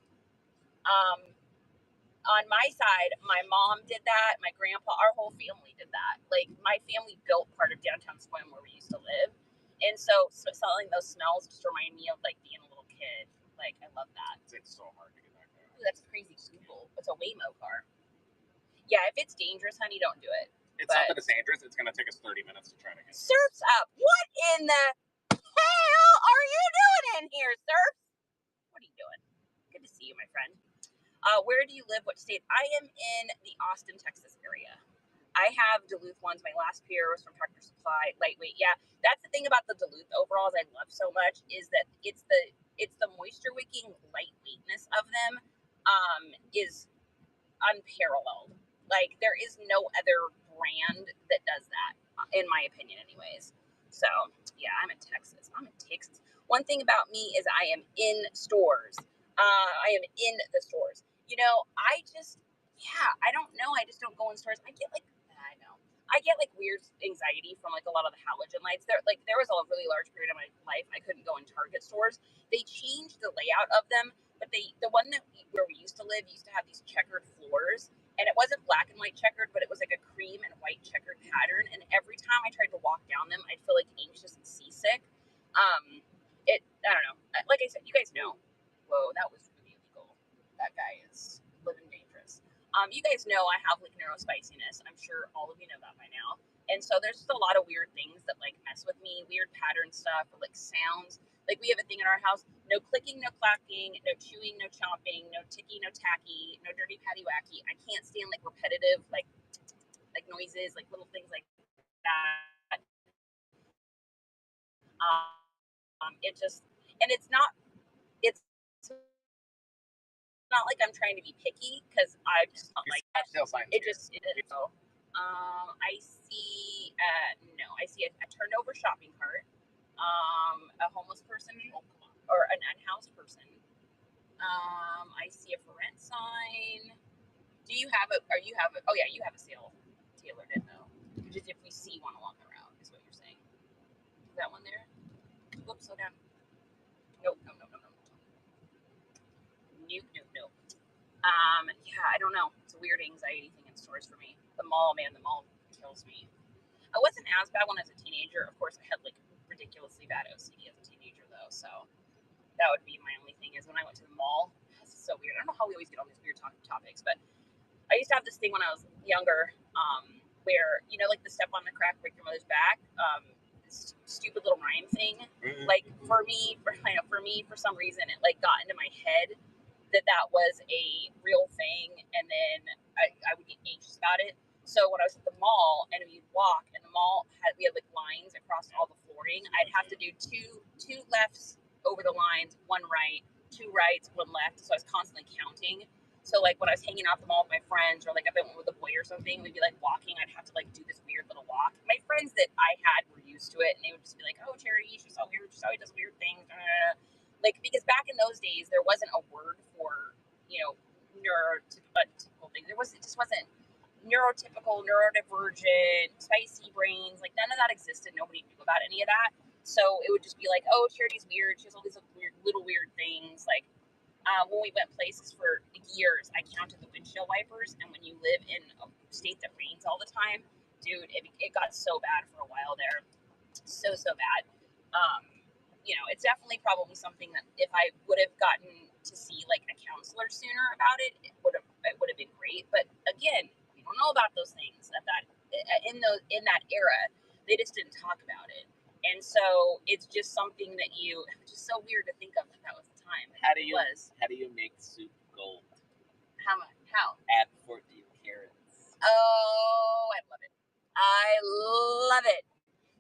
On my side, my mom did that. My grandpa, our whole family did that. Like my family built part of downtown Sequim where we used to live. And so selling those smells just remind me of like being a little kid. Like I love that. It's so hard to get that car. Ooh, that's a crazy Google. It's a Waymo car. Yeah, if it's dangerous, honey, don't do it. It's not that it's dangerous. It's going to take us 30 minutes to try to get. Surf's up. What in the hell are you doing in here, Surf? What are you doing? Good to see you, my friend. Where do you live? What state? I am in the Austin, Texas area. I have Duluth ones. My last pair was from Tractor Supply, lightweight. Yeah, that's the thing about the Duluth overalls I love so much is that it's the moisture wicking lightweightness of them is unparalleled. Like there is no other brand that does that, in my opinion, anyways. So yeah, I'm in Texas. One thing about me is I am in stores. I am in the stores. You know, I don't know. I just don't go in stores. I get like weird anxiety from like a lot of the halogen lights. There was a really large period of my life I couldn't go in Target stores. They changed the layout of them, but the one where we used to live used to have these checkered floors, and it wasn't black and white checkered, but it was like a cream and white checkered pattern. And every time I tried to walk down them, I'd feel like anxious and seasick. I don't know. Like I said, you guys know. Whoa, that was really illegal. That guy is living dangerous. You guys know I have like neurospiciness. I'm sure all of you know that by now. And so there's just a lot of weird things that like mess with me, weird pattern stuff, or like sounds. Like we have a thing in our house: no clicking, no clacking, no chewing, no chomping, no ticky, no tacky, no dirty patty wacky. I can't stand like repetitive like noises, like little things like that. It's not like I'm trying to be picky because I just not like that. I see a turned over shopping cart, a homeless person or an unhoused person. I see a for rent sign. Do you have oh yeah, you have a sale. Taylor didn't know. Just if we see one along the route is what you're saying. Is that one there? Whoops, slow down. Nope. Nope. Yeah, I don't know. It's a weird anxiety thing in stores for me. The mall kills me. I wasn't as bad when I was a teenager. Of course, I had like ridiculously bad OCD as a teenager though, so that would be my only thing is when I went to the mall. This is so weird. I don't know how we always get on these weird topics, but I used to have this thing when I was younger, where, you know, like the step on the crack, break your mother's back, stupid little rhyme thing. Like for me, for some reason, it like got into my head that was a real thing, and then I would get anxious about it. So when I was at the mall and we'd walk, and we had like lines across all the flooring, I'd have to do two lefts over the lines, one right, two rights, one left. So I was constantly counting. So like when I was hanging out at the mall with my friends, or like if I went with a boy or something, we'd be like walking. I'd have to like do this weird little walk. My friends that I had were used to it, and they would just be like, "Oh, Charity, she's so weird. She's always does weird things." Like because back in those days, there wasn't a word for neurotypical things. It just wasn't neurotypical, neurodivergent, spicy brains. Like none of that existed. Nobody knew about any of that. So it would just be like, "Oh, Charity's weird. She has all these little weird things." Like. When we went places for years, I counted the windshield wipers, and when you live in a state that rains all the time, dude, it got so bad for a while there, so bad. It's definitely probably something that if I would have gotten to see like a counselor sooner about it, it would have been great. But again, we don't know about those things in that era. They just didn't talk about it. And so it's just something that it's just so weird to think of that was the time. How do you make soup gold? How? Add 14 carrots. Oh, I love it.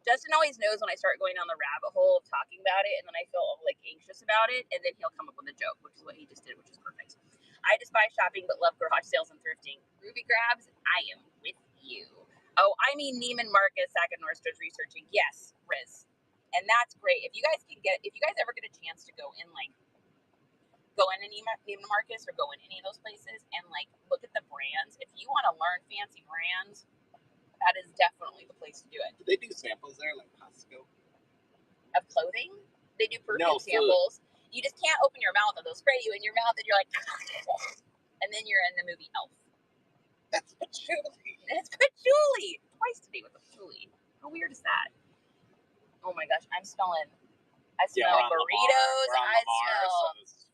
Justin always knows when I start going down the rabbit hole of talking about it, and then I feel like anxious about it, and then he'll come up with a joke, which is what he just did, which is perfect. I despise shopping but love garage sales and thrifting. Ruby Grabs, I am with you. Oh, I mean Neiman Marcus, Sack and Nordstrom's researching. Yes, Riz. And that's great. If you guys ever get a chance to go in Neiman Marcus or go in any of those places and like look at the brands, if you want to learn fancy brands, that is definitely the place to do it. Do they do samples there like Costco? Of clothing? They do perfume samples. You just can't open your mouth and they'll spray you in your mouth and you're like, and then you're in the movie Elf. That's patchouli. It's patchouli. Twice today with patchouli. How weird is that? Oh my gosh, I smell burritos.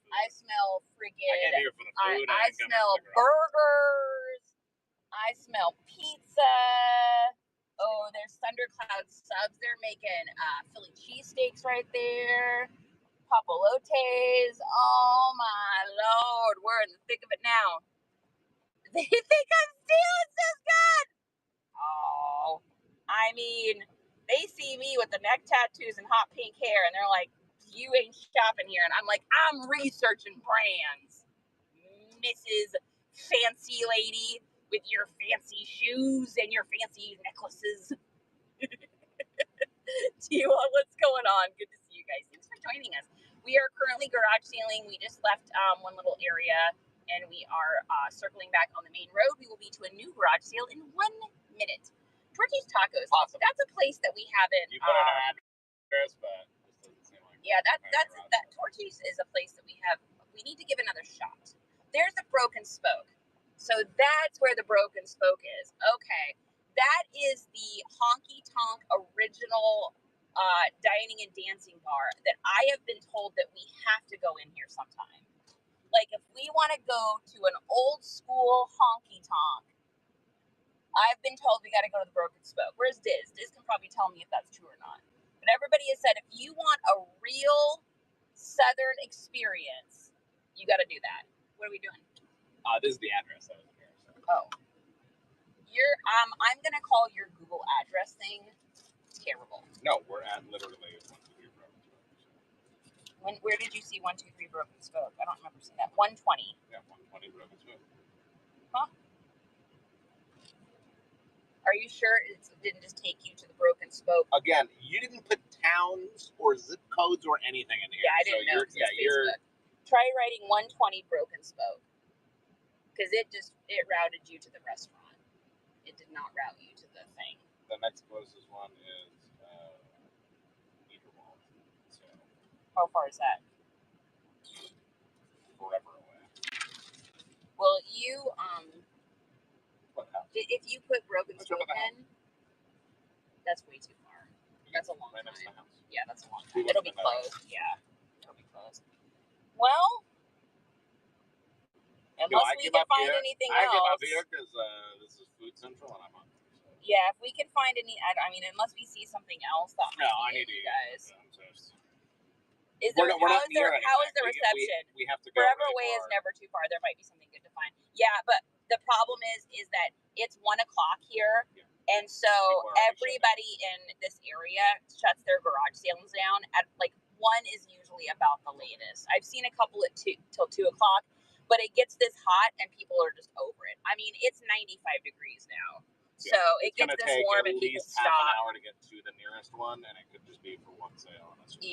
I smell freaking. I smell burgers. I smell pizza. Oh, there's Thundercloud subs. They're making Philly cheesesteaks right there. Papalotes. Oh my Lord, we're in the thick of it now. They think I'm stealing, Sis God. Oh, I mean, they see me with the neck tattoos and hot pink hair, and they're like, "You ain't shopping here," and I'm like, "I'm researching brands, Mrs. Fancy Lady with your fancy shoes and your fancy necklaces." What's going on? Good to see you guys. Thanks for joining us. We are currently garage sailing. We just left one little area, and we are circling back on the main road. We will be to a new garage sale in 1 minute. Torchy's Tacos. Awesome. That's a place that we haven't. You put in an address, but it doesn't seem like. Yeah, that Torchy's is a place that we need to give another shot. There's the Broken Spoke. So that's where the Broken Spoke is. Okay. That is the honky tonk original dining and dancing bar that I have been told that we have to go in here sometime. Like if we want to go to an old school honky tonk, I've been told we got to go to the Broken Spoke. Where's Diz? Diz can probably tell me if that's true or not. But everybody has said if you want a real Southern experience, you got to do that. What are we doing? This is the address. Oh. I'm gonna call your Google address thing terrible. No, we're at literally 123 Broken Spoke. Where did you see 123 Broken Spoke? I don't remember seeing that. 120. Yeah, 120 Broken Spoke. Huh? Are you sure it didn't just take you to the Broken Spoke? Again, you didn't put towns or zip codes or anything in here. Yeah, I didn't know. Try writing 120 Broken Spoke, because it routed you to the restaurant. It did not route you to the thing. The next closest one is Niederwald. So how far is that? Forever away. Well, you What if you put Broken Spoke in, that's way too far. That's a long time. Next to the house. Yeah, that's a long time. It'll be closed. Yeah, it'll be closed. Well, unless we can find anything else. I came up here because this is Food Central and I'm hungry. So. Yeah, if we can find unless we see something else that might I need to eat, guys. How is the reception? We have to go. Forever really Away far. is never too far. There might be something good to find. Yeah, but the problem is that it's 1:00 here, and so everybody in this area shuts their garage sales down at like 1 is usually about the latest. I've seen a couple at 2 till 2 o'clock, but it gets this hot and people are just over it. I mean, it's 95 degrees now. Yeah, so it gets this take warm at and people least half an stop. hour to get to the nearest one, and it could just be for one sale. And that's just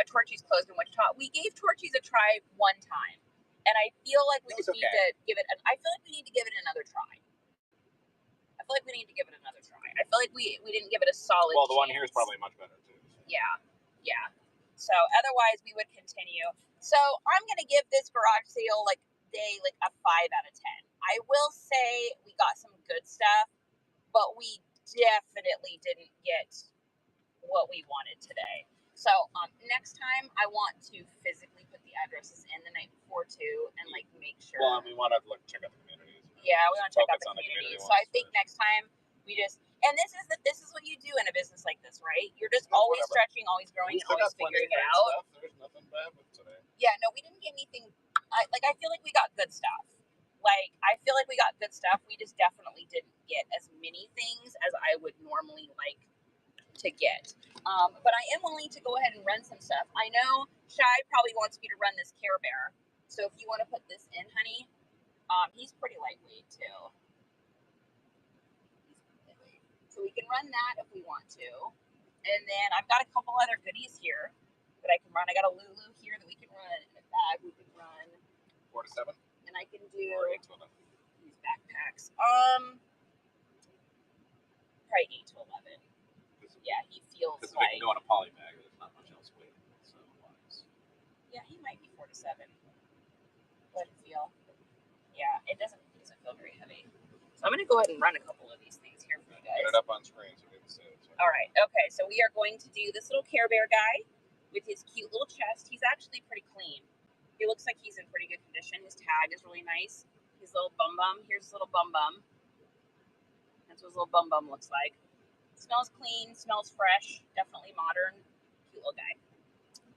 Torchy's closed in Wichita. We gave Torchy's a try one time, and I feel like we just need to give it. I feel like we need to give it another try. I feel like we need to give it another try. I feel like we didn't give it a solid. Well, the chance. one here is probably much better too. Yeah. So otherwise, we would continue. So I'm gonna give this garage sale day a 5 out of 10. I will say we got some good stuff, but we definitely didn't get what we wanted today. So next time I want to physically put the addresses in the night before too, and make sure. Well, we want to check out the communities. Yeah, we want to check out the community. So I think next time we just, and this is what you do in a business like this, right? You're just always stretching, always growing, and always figuring it out. There's nothing bad with today. Yeah, no, we didn't get anything. I feel like we got good stuff. I feel like we got good stuff. We just definitely didn't get as many things as I would normally like to get. But I am willing to go ahead and run some stuff. I know Shy probably wants me to run this Care Bear. So if you want to put this in, honey, he's pretty lightweight too. So we can run that if we want to. And then I've got a couple other goodies here that I can run. I got a Lulu here that we can run, and a bag we can run. 4 to 7. And I can do or 8 to 11. These backpacks. Probably 8 to 11. Yeah, he feels because we can go in a poly bag. There's not much else weight. So yeah, he might be 4 to 7. Let it feel. Yeah, it doesn't feel very heavy. So I'm gonna go ahead and run a couple of these things here for you guys. Get it up on screen so we can see it. All right. Okay. So we are going to do this little Care Bear guy with his cute little chest. He's actually pretty clean. He looks like he's in pretty good condition. His tag is really nice. His little bum bum. Here's his little bum bum. That's what his little bum bum looks like. Smells clean. Smells fresh. Definitely modern. Cute little guy.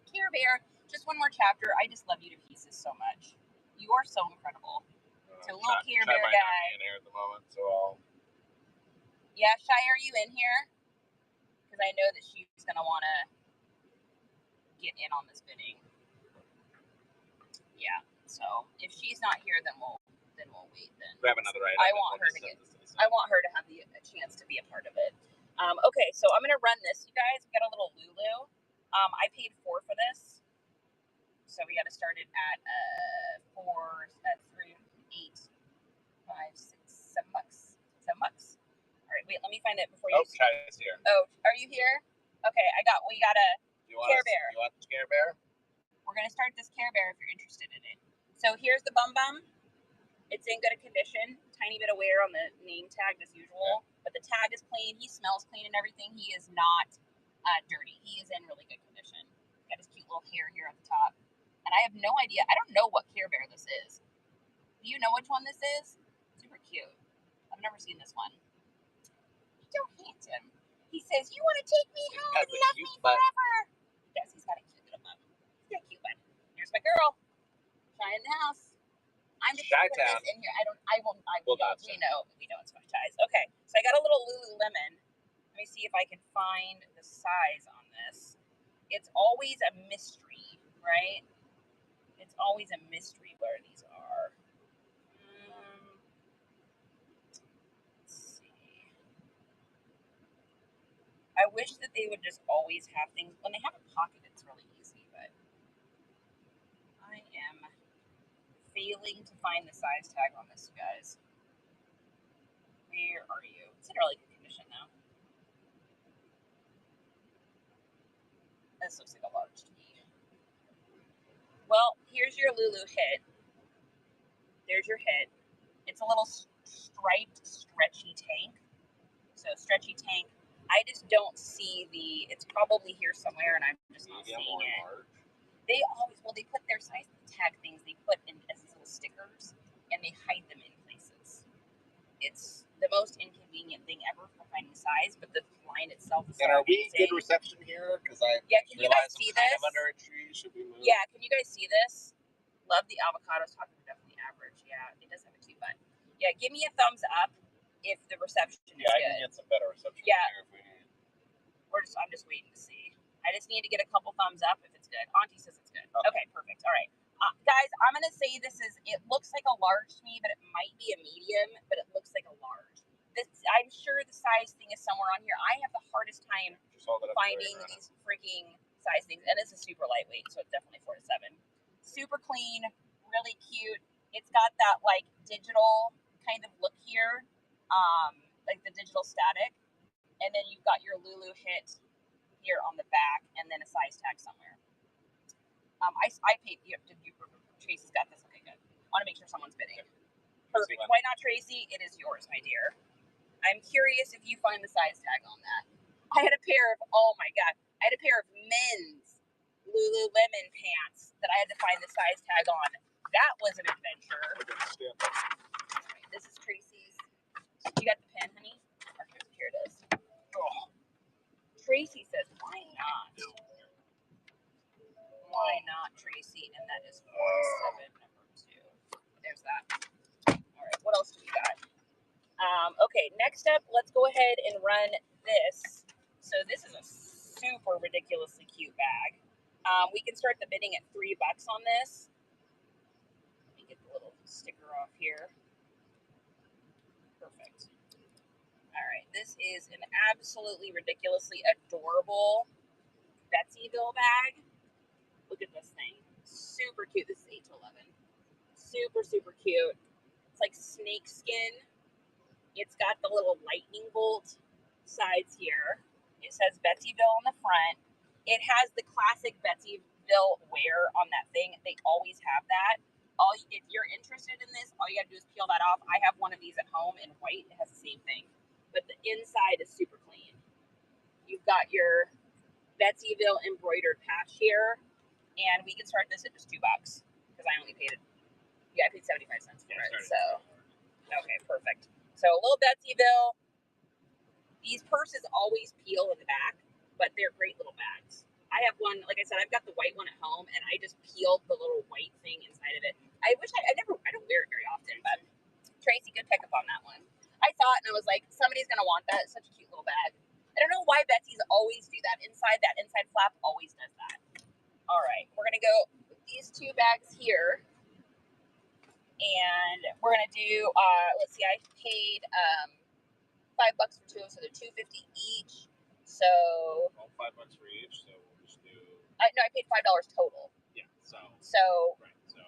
Care Bear. Just one more chapter. I just love you to pieces so much. You are so incredible. So little Care Bear guy. In here at the moment, so I'll... Yeah, Shy, are you in here? Because I know that she's gonna want to get in on this bidding. Yeah. So if she's not here, then we'll wait. Then grab another item. I want her to have a chance to be a part of it. Okay, so I'm gonna run this, you guys. We got a little Lulu. I paid $4 for this, so we got to start it at $3, 8, 5, 6, $7. $7. All right, wait. Let me find it before you. Oh, Shy's here. Oh, are you here? Okay, we got a Care Bear. You want the Care Bear? We're gonna start this Care Bear if you're interested in it. So here's the bum bum. It's in good condition. Tiny bit of wear on the name tag as usual, but the tag is clean. He smells clean and everything. He is not dirty. He is in really good condition. Got his cute little hair here at the top. And I have no idea. I don't know what Care Bear this is. Do you know which one this is? Super cute. I've never seen this one. He's so handsome. He says, "You want to take me home and love me forever?" Yes, he's got a cute little butt. He's got a cute butt. Here's my girl. Shy in the house. I'm just gonna put this in here. We know it's my ties. Okay, so I got a little Lululemon. Let me see if I can find the size on this. It's always a mystery, right? It's always a mystery where these are. Let's see. I wish that they would just always have things. When they have a pocket, it's really easy, but I am failing to find the size tag on this, you guys. Where are you? It's in really good condition now. This looks like a large to me. Well, here's your Lulu hit. There's your hit. It's a little striped, stretchy tank. So stretchy tank. I just don't see it's probably here somewhere, and I'm just not seeing it. They put their size tag things, they put in as these little stickers, and they hide them in places. It's the most inconvenient thing ever for finding size, but the line itself is. And are we good reception here? Because can you guys see this? Under a tree. Should we move? Yeah, can you guys see this? Love the avocados. Talking definitely average. Yeah, it does have a cute butt. Yeah, give me a thumbs up if the reception is good. Yeah, I can get some better reception here if we need. I'm just waiting to see. I just need to get a couple thumbs up if it's good. Auntie says it's good. Okay, perfect. All right. Guys, I'm going to say it looks like a large to me, but it might be a medium, but it looks like a large. I'm sure the size thing is somewhere on here. I have the hardest time finding these freaking size things. And it's a super lightweight, so it's definitely 4 to 7. Super clean, really cute. It's got that like digital kind of look here, like the digital static. And then you've got your Lulu hit here on the back, and then a size tag somewhere. I paid. Tracy's got this. Okay, good. I want to make sure someone's bidding. Perfect. Why not, Tracy? It is yours, my dear. I'm curious if you find the size tag on that. I had a pair of. Oh my god! I had a pair of men's Lululemon pants that I had to find the size tag on. That was an adventure. Right, this is Tracy's. You got the pen, honey? Okay, here it is. Oh. Tracy says, "Why not?" Why not, Tracy? And that is 47, number 2. There's that. All right, what else do we got? Okay, next up, let's go ahead and run this. So this is a super ridiculously cute bag. We can start the bidding at $3 on this. Let me get the little sticker off here. Perfect. All right, this is an absolutely ridiculously adorable Betsyville bag. Look at this thing. Super cute. This is 8 to 11. Super, super cute. It's like snake skin. It's got the little lightning bolt sides here. It says Betsyville on the front. It has the classic Betsyville wear on that thing. They always have that. If you're interested in this, all you gotta do is peel that off. I have one of these at home in white. It has the same thing. But the inside is super clean. You've got your Betsyville embroidered patch here. And we can start this at just $2 because I only paid it. Yeah, I paid 75 cents for it. So, okay, perfect. So a little Betsyville. These purses always peel in the back, but they're great little bags. I have one, like I said, I've got the white one at home, and I just peeled the little white thing inside of it. I don't wear it very often, but Tracy, good pickup on that one. I saw it and I was like, somebody's gonna want that. It's such a cute little bag. I don't know why Betsy's always do that. That inside flap always does that. All right, we're gonna go with these 2 bags here, and we're gonna do. Let's see, I paid $5 for 2, so they're $2.50 each. So. Well, $5 for each, so we'll just do. No, I paid $5 total. Yeah. So. So. Right. So.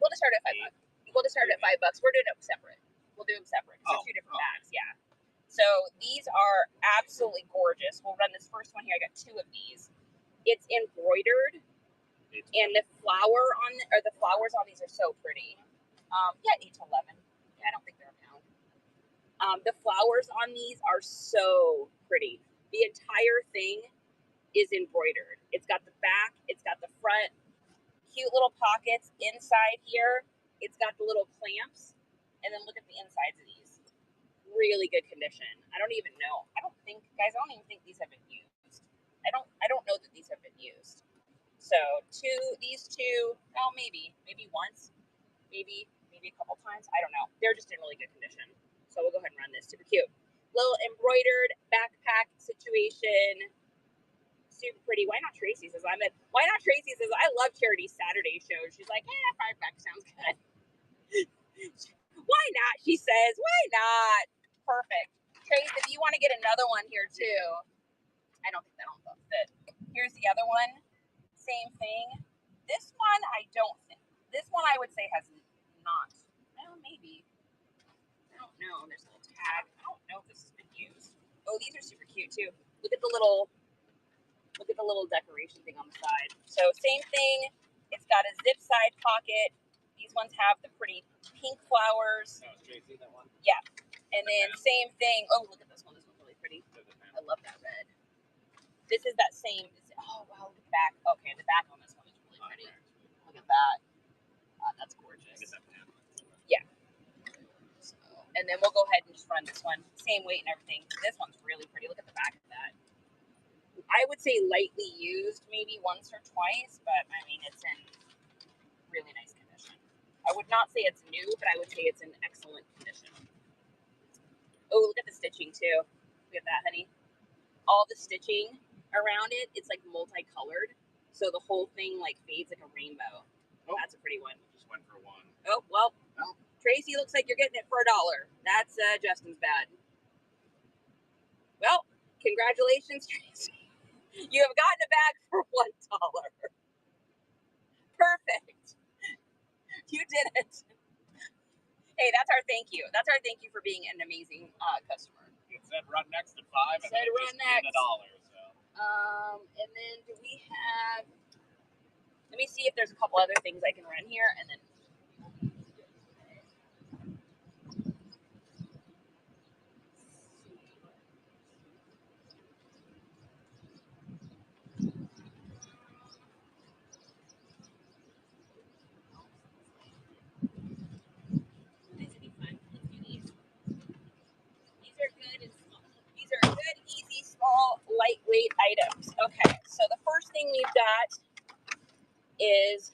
We'll just start at $5. We'll just start at $5. We're doing them separate. We'll do them separate because they're 2 different bags. Yeah. So these are absolutely gorgeous. We'll run this first one here. I got 2 of these. It's embroidered, and the flowers on these are so pretty. Yeah, 8 to 11. Yeah, I don't think they're a pound. The flowers on these are so pretty. The entire thing is embroidered. It's got the back, it's got the front, cute little pockets inside here. It's got the little clamps, and then look at the insides of these. Really good condition. I don't even know. I don't even think these have been used. I don't know that these have been used. So these two, oh, maybe once, maybe a couple times. I don't know. They're just in really good condition. So we'll go ahead and run this. Super cute. Little embroidered backpack situation. Super pretty. Why not Tracy says I love Charity's Saturday show. She's like, $5 sounds good. Why not? She says, why not? Perfect. Trace, if you want to get another one here too. I don't think that'll fit. Here's the other one. Same thing. This one, I would say has not. Well, maybe. I don't know. There's a little tag. I don't know if this has been used. Oh, these are super cute too. Look at the little decoration thing on the side. So same thing. It's got a zip side pocket. These ones have the pretty pink flowers. Oh, Tracy, that one? Yeah. And then same thing. Oh, look at this one. This one's really pretty. I love that red. This is that same. Oh, wow. Look at the back. Okay, the back on this one is really pretty. Look at that. That's gorgeous. Yeah. So, and then we'll go ahead and just run this one. Same weight and everything. This one's really pretty. Look at the back of that. I would say lightly used maybe once or twice, but I mean, it's in really nice condition. I would not say it's new, but I would say it's in excellent condition. Oh, look at the stitching too. Look at that, honey. All the stitching around it, it's like multicolored. So the whole thing like fades like a rainbow. Oh. That's a pretty one. Just went for one. Oh, well. No. Tracy, looks like you're getting it for $1. That's Justin's bad. Well, congratulations, Tracy. You have gotten a bag for $1. Perfect. You did it. Hey, that's our thank you. That's our thank you for being an amazing customer. It said run next to 5 and then it just did $1. So. And then do we have? Let me see if there's a couple other things I can run here, and then. These are good, easy, small, lightweight items. Okay, so the first thing we've got is,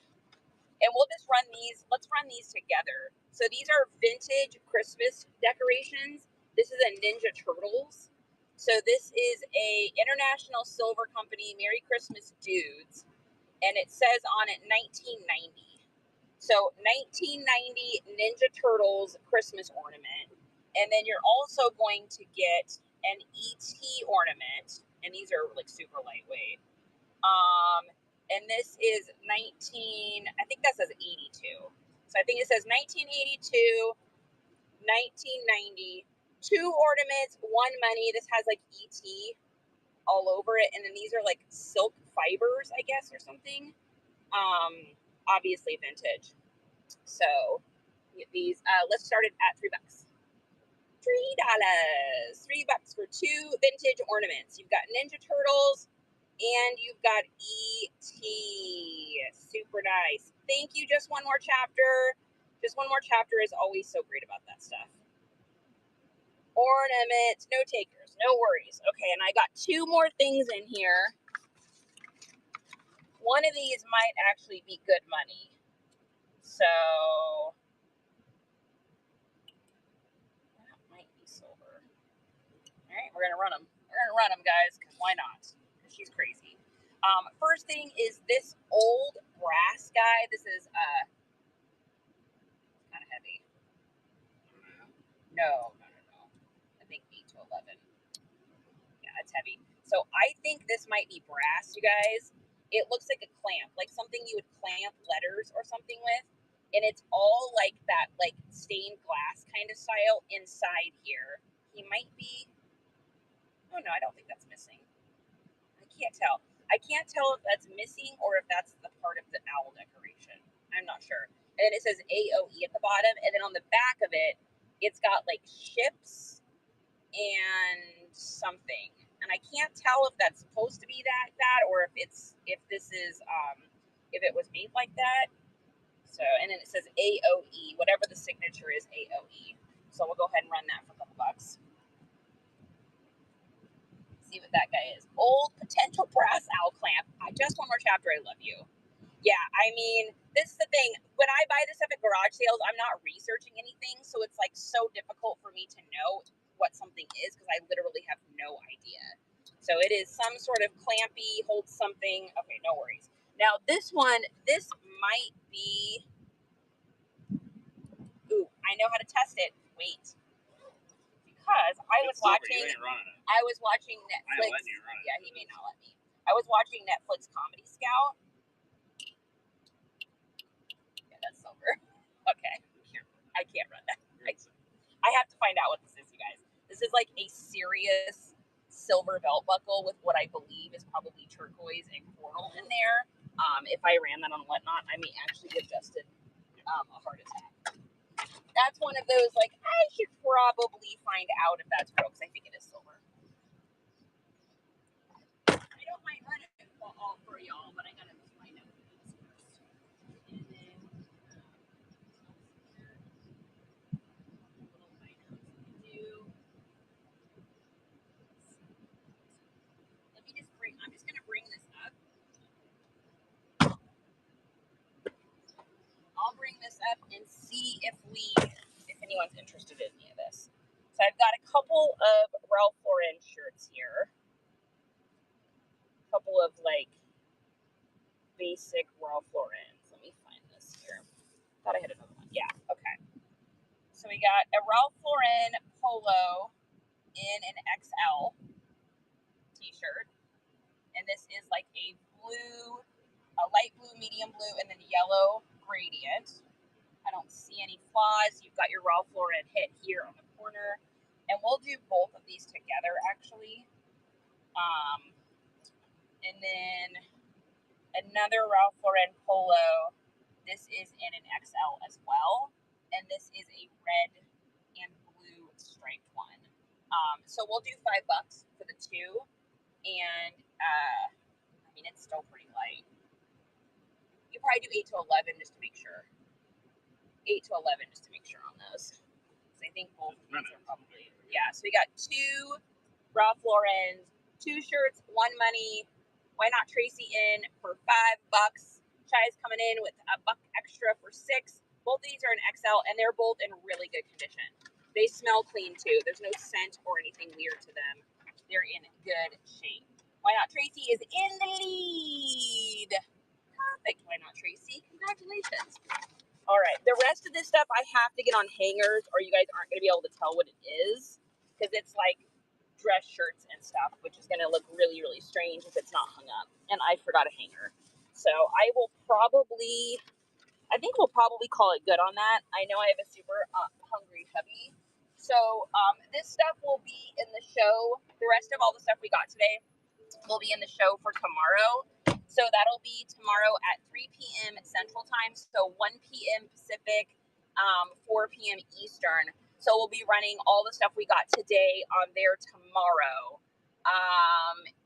and we'll just run these, let's run these together. So these are vintage Christmas decorations. This is a Ninja Turtles. So this is a International Silver Company Merry Christmas Dudes, and it says on it 1990. So 1990 Ninja Turtles Christmas ornament. And then you're also going to get an ET ornament, and these are like super lightweight. And this is I think that says 82. So I think it says 1982, 1990, 2 ornaments, 1 money. This has like ET all over it. And then these are like silk fibers, I guess, or something. Obviously vintage. So these, let's start it at $3. $3. $3 for 2 vintage ornaments. You've got Ninja Turtles and you've got ET. Super nice. Thank you. Just one more chapter. Just one more chapter is always so great about that stuff. Ornaments, no takers, no worries. Okay, and I got 2 more things in here. One of these might actually be good money. So that might be silver. All right, we're gonna run them. We're gonna run them, guys, because why not? Because she's crazy. First thing is this old brass guy. This is kind of heavy. No. I think 8 to 11. Yeah, it's heavy. So I think this might be brass, you guys. It looks like a clamp, like something you would clamp letters or something with. And it's all like that, like stained glass kind of style inside here. He might be, oh no, I don't think that's missing. I can't tell. I can't tell if that's missing or if that's the part of the owl decoration. I'm not sure. And then it says AOE at the bottom. And then on the back of it, it's got like ships and something. And I can't tell if that's supposed to be that or if this is if it was made like that. So, and then it says AOE, whatever the signature is, AOE. So we'll go ahead and run that for a couple bucks. See what that guy is. Old potential brass owl clamp. Just one more chapter. I love you. Yeah, I mean, this is the thing. When I buy this stuff at garage sales, I'm not researching anything, so it's like so difficult for me to know what something is because I literally have no idea. So it is some sort of clampy, hold something. Okay, no worries. Now this one, this might be. Ooh, I know how to test it. Wait, because I was watching Netflix. Yeah, he may not let me. I was watching Netflix Comedy Scout. Yeah, that's silver. Okay, I can't run that. I have to find out what this is, you guys. This is like a serious silver belt buckle with what I believe is probably turquoise and coral in there. If I ran that on Whatnot, I may actually have Justin a heart attack. That's one of those, like, I should probably find out if that's real, because I think it is silver. I don't mind running it all for y'all, but I gotta find out what it is first. And then, little items to do. Let me just I'm just gonna bring this up. I'll bring this up and see if anyone's interested in any of this. So I've got a couple of Ralph Lauren shirts here. couple of like basic Ralph Lauren's. Let me find this here. Thought I had another one. Yeah, okay. So we got a Ralph Lauren polo in an XL t-shirt. And this is like a blue, a light blue, medium blue, and then yellow gradient. I don't see any flaws. You've got your Ralph Lauren hit here on the corner. And we'll do both of these together, actually. And then another Ralph Lauren polo. This is in an XL as well. And this is a red and blue striped one. So we'll do $5 for the two. And, I mean, it's still pretty light. You probably do 8 to 11 just to make sure. 8 to 11 just to make sure on those. So I think both of these are probably, yeah. So we got two Ralph Lauren's, 2 shirts, 1 money. Why Not Tracy in for $5. Chai's coming in with $1 extra for $6. Both of these are in XL and they're both in really good condition. They smell clean too. There's no scent or anything weird to them. They're in good shape. Why Not Tracy is in the lead. Perfect. Why Not Tracy? Congratulations. All right. The rest of this stuff I have to get on hangers or you guys aren't going to be able to tell what it is because it's like dress shirts and stuff, which is going to look really, really strange if it's not hung up. And I forgot a hanger. So I will probably, I think we'll probably call it good on that. I know I have a super hungry hubby. So this stuff will be in the show. The rest of all the stuff we got today will be in the show for tomorrow. So that'll be tomorrow at 3 p.m. Central Time. So 1 p.m. Pacific, 4 p.m. Eastern. So we'll be running all the stuff we got today on there tomorrow.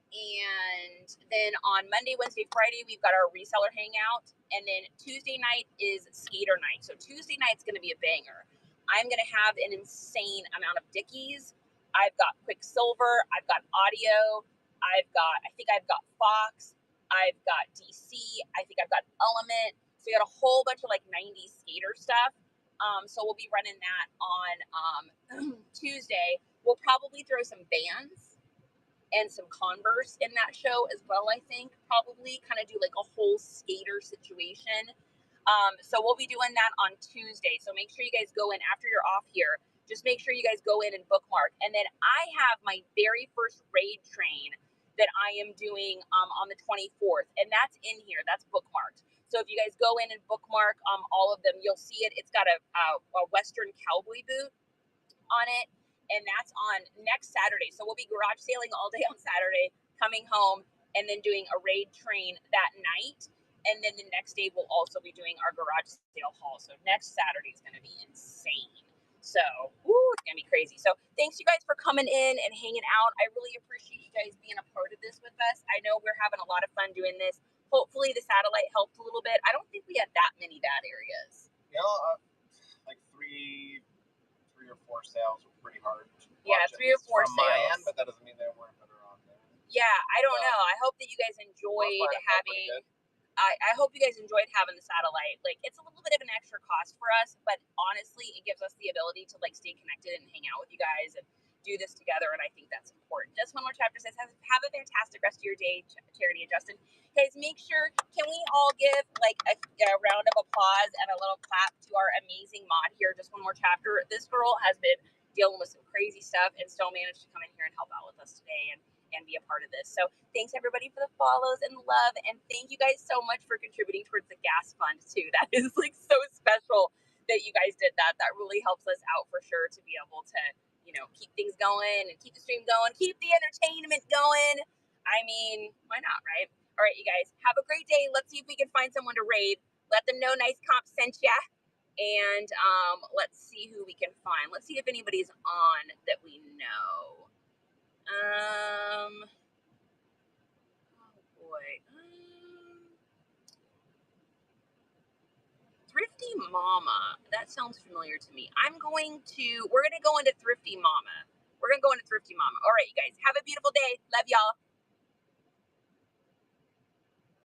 And then on Monday, Wednesday, Friday, we've got our reseller hangout. And then Tuesday night is skater night. So Tuesday night's going to be a banger. I'm going to have an insane amount of Dickies. I've got Quicksilver. I've got Audio. I think I've got Fox. I've got DC. I think I've got Element. So we got a whole bunch of like 90s skater stuff. So we'll be running that on Tuesday. We'll probably throw some Vans and some Converse in that show as well, I think. Probably kind of do like a whole skater situation. So we'll be doing that on Tuesday. So make sure you guys go in after you're off here. Just make sure you guys go in and bookmark. And then I have my very first raid train that I am doing on the 24th. And that's in here. That's bookmarked. So if you guys go in and bookmark all of them, you'll see it. It's got a Western cowboy boot on it. And that's on next Saturday. So we'll be garage sailing all day on Saturday, coming home, and then doing a raid train that night. And then the next day, we'll also be doing our garage sale haul. So next Saturday is going to be insane. So, it's going to be crazy. So thanks you guys for coming in and hanging out. I really appreciate you guys being a part of this with us. I know we're having a lot of fun doing this. Hopefully the satellite helped a little bit. I don't think we had that many bad areas. You know, like three or four sales were pretty hard. Yeah, 3 or 4 from sales. My end, but that doesn't mean they weren't better on there. Yeah, I don't know. I hope that you guys enjoyed having. I hope you guys enjoyed having the satellite. Like, it's a little bit of an extra cost for us, but honestly, it gives us the ability to like stay connected and hang out with you guys and do this together. And I think that's important. Just one more chapter says, have a fantastic rest of your day, Charity and Justin. Guys, make sure, can we all give like a round of applause and a little clap to our amazing mod here? Just one more chapter. This girl has been dealing with some crazy stuff and still managed to come in here and help out with us today and be a part of this. So thanks everybody for the follows and love, and thank you guys so much for contributing towards the gas fund too. That is like so special that you guys did that. That really helps us out for sure to be able to, you know, keep things going and keep the stream going, keep the entertainment going. I mean, why not, right? All right, you guys, have a great day. Let's see if we can find someone to raid. Let them know Nice Comp sent ya. And let's see who we can find. Let's see if anybody's on that we know. Oh boy. Thrifty Mama. That sounds familiar to me. We're going to go into Thrifty Mama. All right, you guys, have a beautiful day. Love y'all.